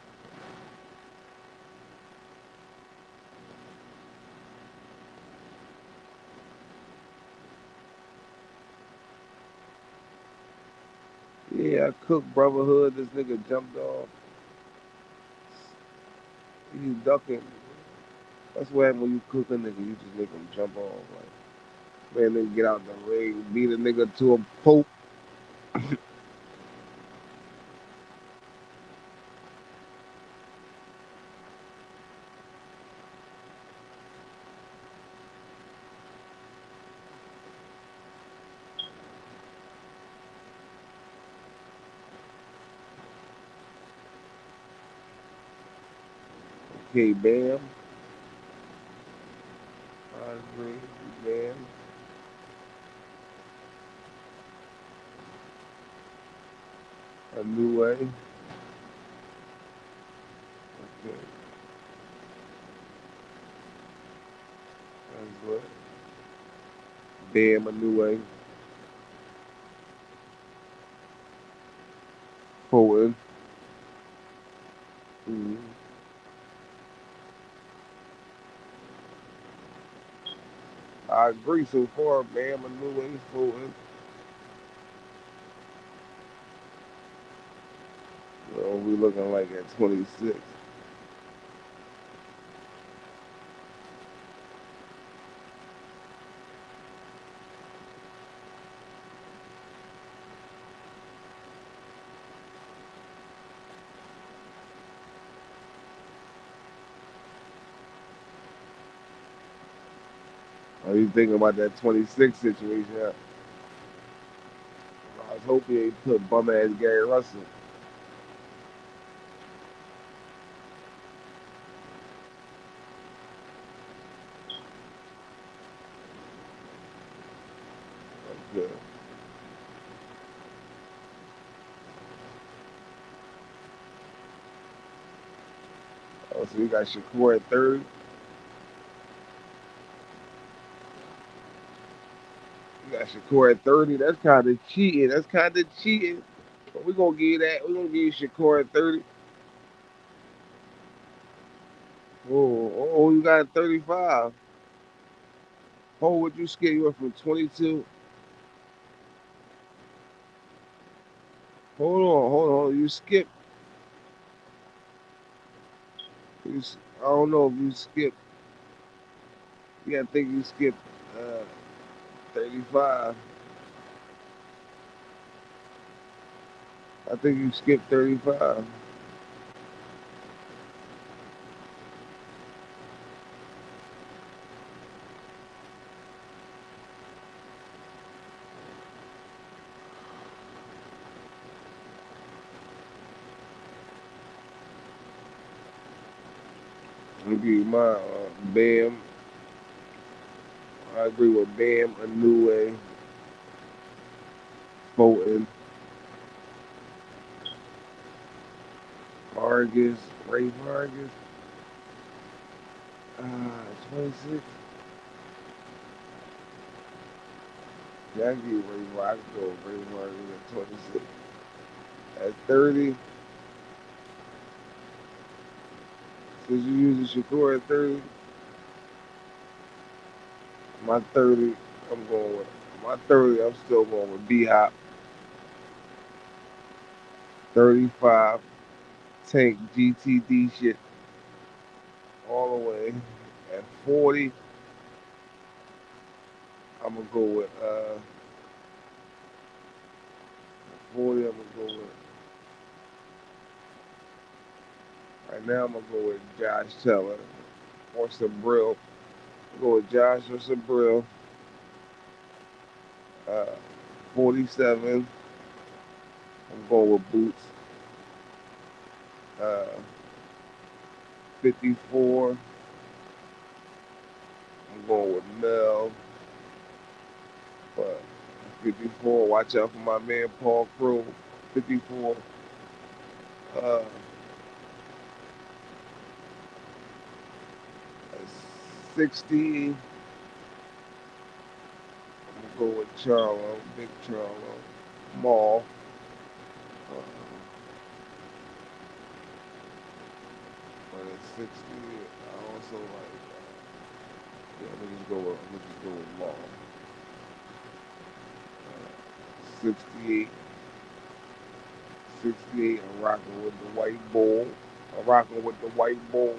Yeah, I cooked Brotherhood. This nigga jumped off. He's ducking. That's what happens when you cook a nigga. You just make him jump off. Like, man, nigga get out the ring, beat a nigga to a pope. Okay, Bam. Andre, Bam. A new way. Okay. That's what. Bam, a new way. Fulton. Mm-hmm. I agree so far. Bam, a new way. Fulton. Well, we looking like at 26. Are you thinking about that 26 situation? I was hoping they put bum ass Gary Russell. Okay. Oh, so you got Shakur at third. You got Shakur at 30. That's kind of cheating. That's kind of cheating. But we're going to give you that. We're going to give you Shakur at 30. Oh, you got 35. Oh, would you skip? You went from 22. Hold on. You skipped. I don't know if you skipped. Yeah, I think you skipped 35. I think you skipped 35. Let me give you my Bam. I agree with Bam, a new way, Fulton, Vargas, Ray Vargas. 26. Jackie Ray Rocco, Ray Martin at 26. At 30, since you using Shakur at 30, my 30, I'm going with my 30. I'm still going with B Hop. 35, Tank GTD shit all the way. At 40, I'm gonna go with 40. I'm gonna go with right now. I'm gonna go with Josh Teller or Sabril. Go with Josh or Sabril. Uh, 47. I'm going with Boots. Uh, 54. I'm going with Mel. But 54. Watch out for my man Paul Crow. 54. Uh, 60. I'm gonna go with Charlo, Big Charlo, Maul. But at 60, I also like. Yeah, let me just go with Maul. 68. 68. I'm rocking with the White Bull. I'm rocking with the White Bull.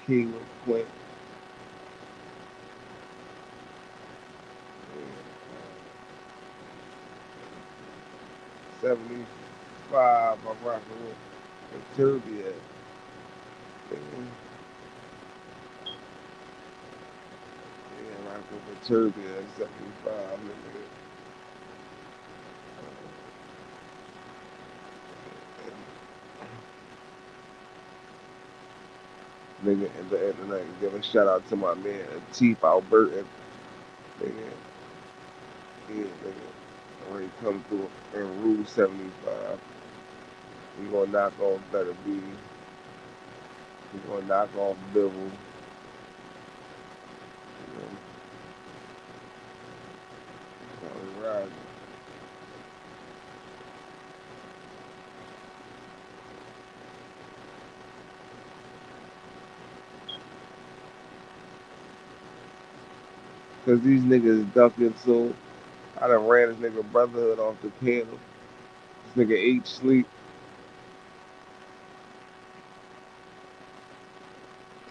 King of Clint. 75. I'm rocking with the Turbia. Yeah, rocking with Turbia at 75. Nigga, and I give a shout out to my man Teef Albertan. Nigga, yeah, nigga. When he come through in Rule 75, we gonna knock off Better B. We gonna knock off Bibble. You know, riding. Cause these niggas ducking, so I done ran this nigga Brotherhood off the panel. This nigga H sleep.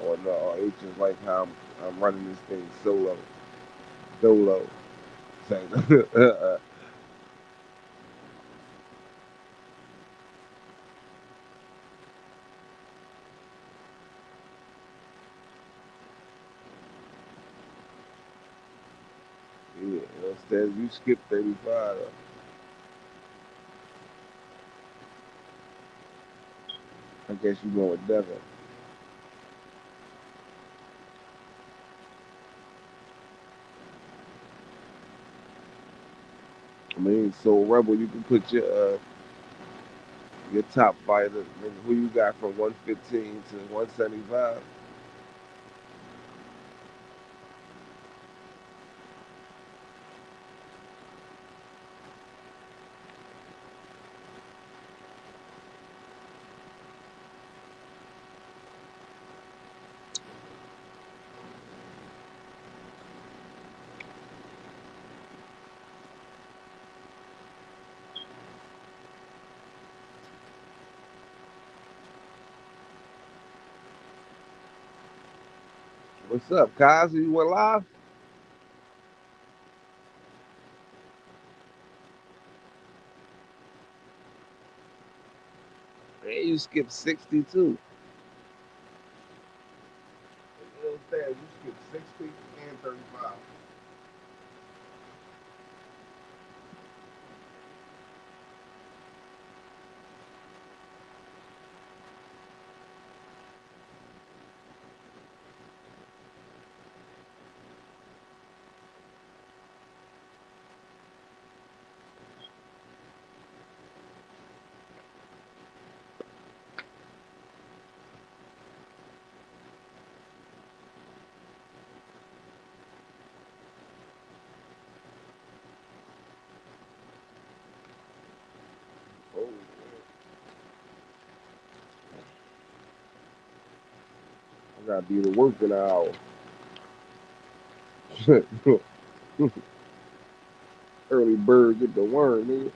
Or no, H is like how I'm running this thing solo, dolo. Yeah, instead you skip 35. I guess you going with Devin. I mean, so Rebel, you can put your top fighter, nigga, who you got from 115 to 175. What's up, Kaz? You went live? Hey, you skipped 62. You understand? You skipped 60 and 35. Gotta be the work in an hour. Early bird get the worm, nigga.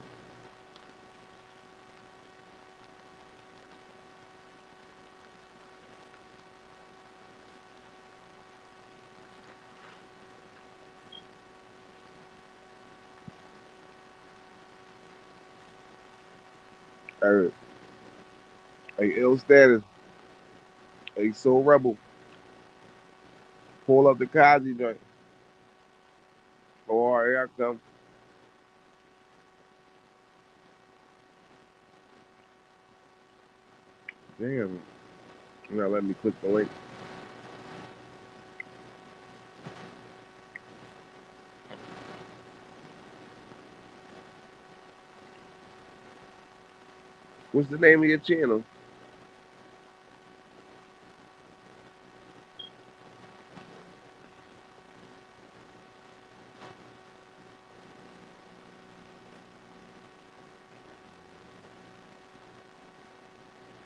Hey, hey, ill status. Hey, soul rebel. Pull up the Kazi joint. Oh, all right, here I come. Damn. Now let me click the link. What's the name of your channel?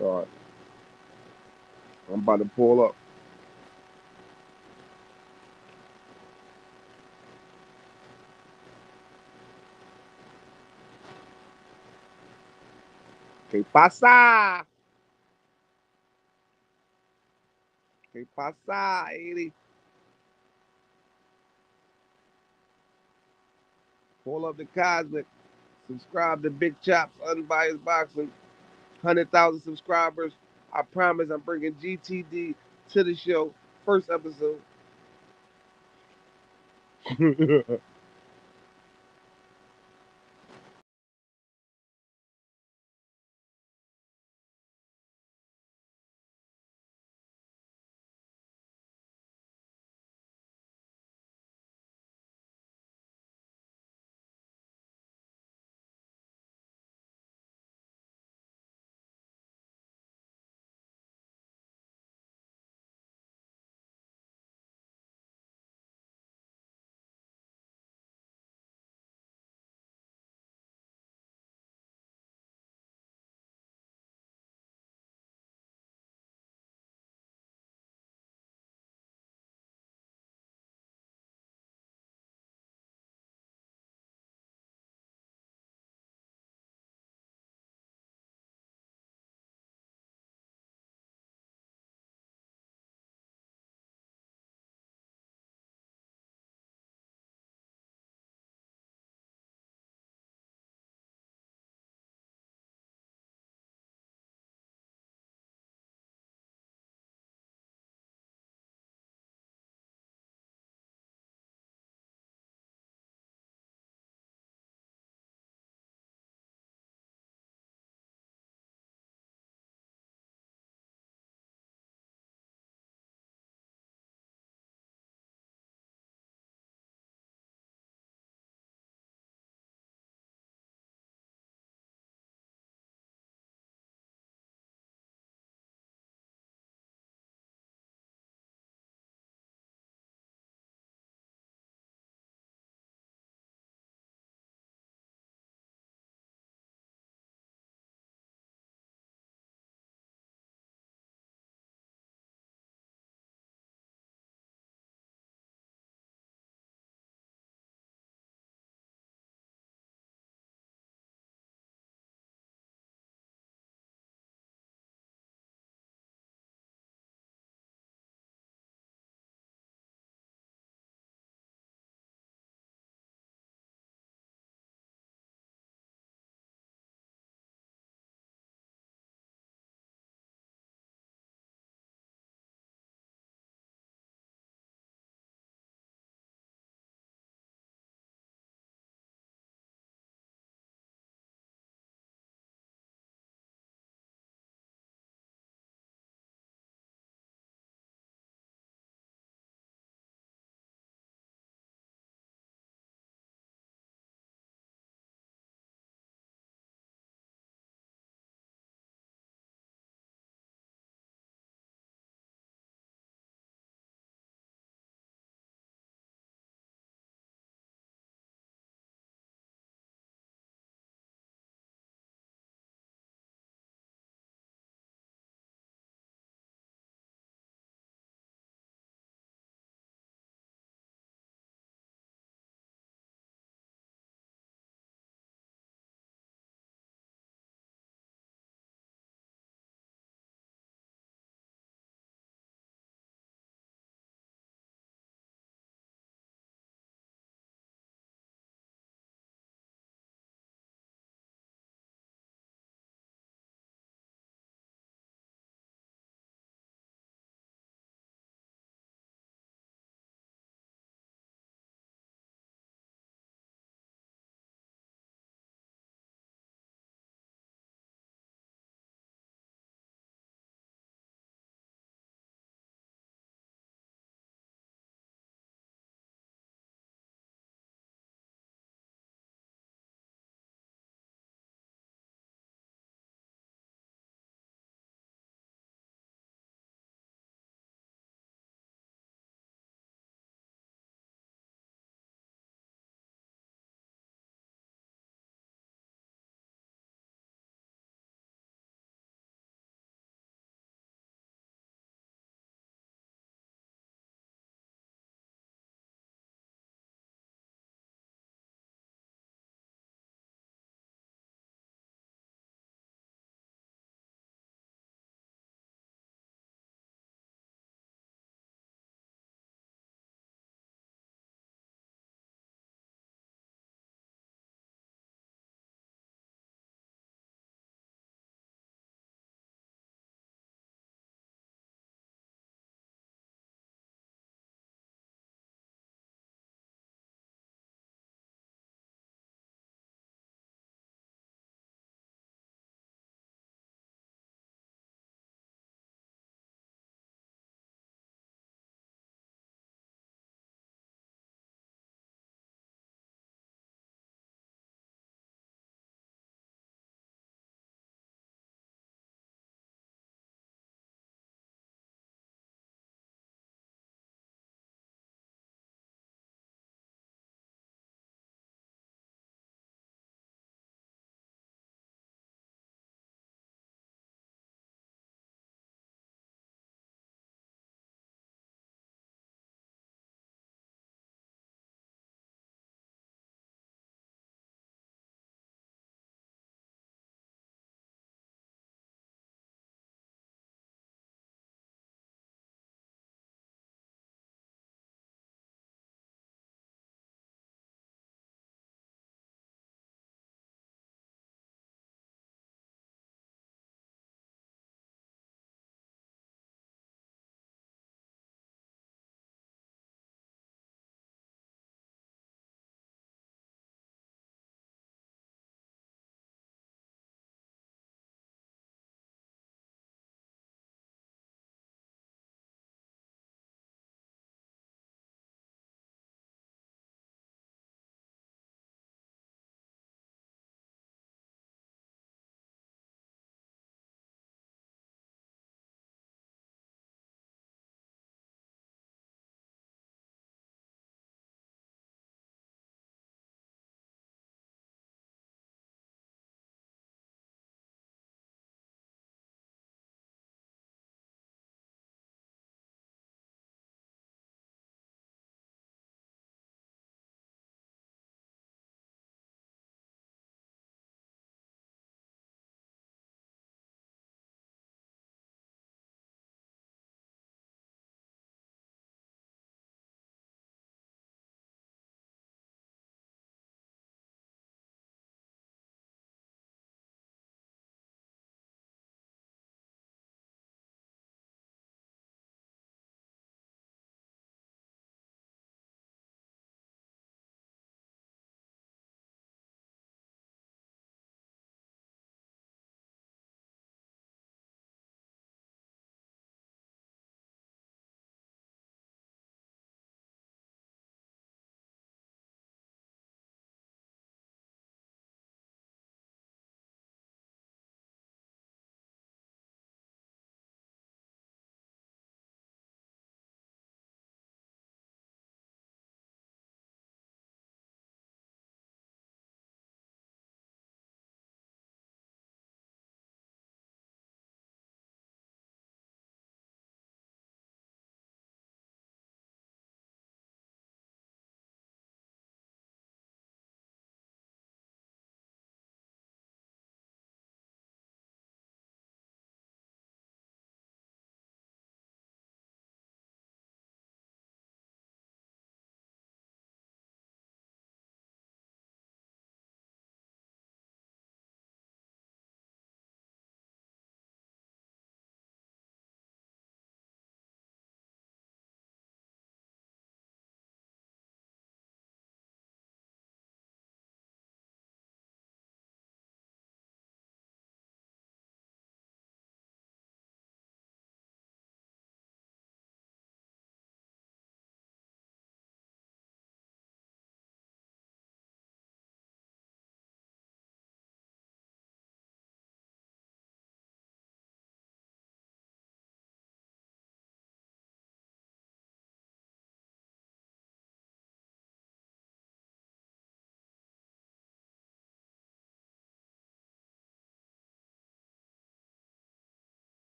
All right. I'm about to pull up. ¿Qué pasa? ¿Qué pasa, 80? Pull up the Cosmic. Subscribe to Big Chops Unbiased Boxing. 100,000 subscribers. I promise I'm bringing GTD to the show. First episode.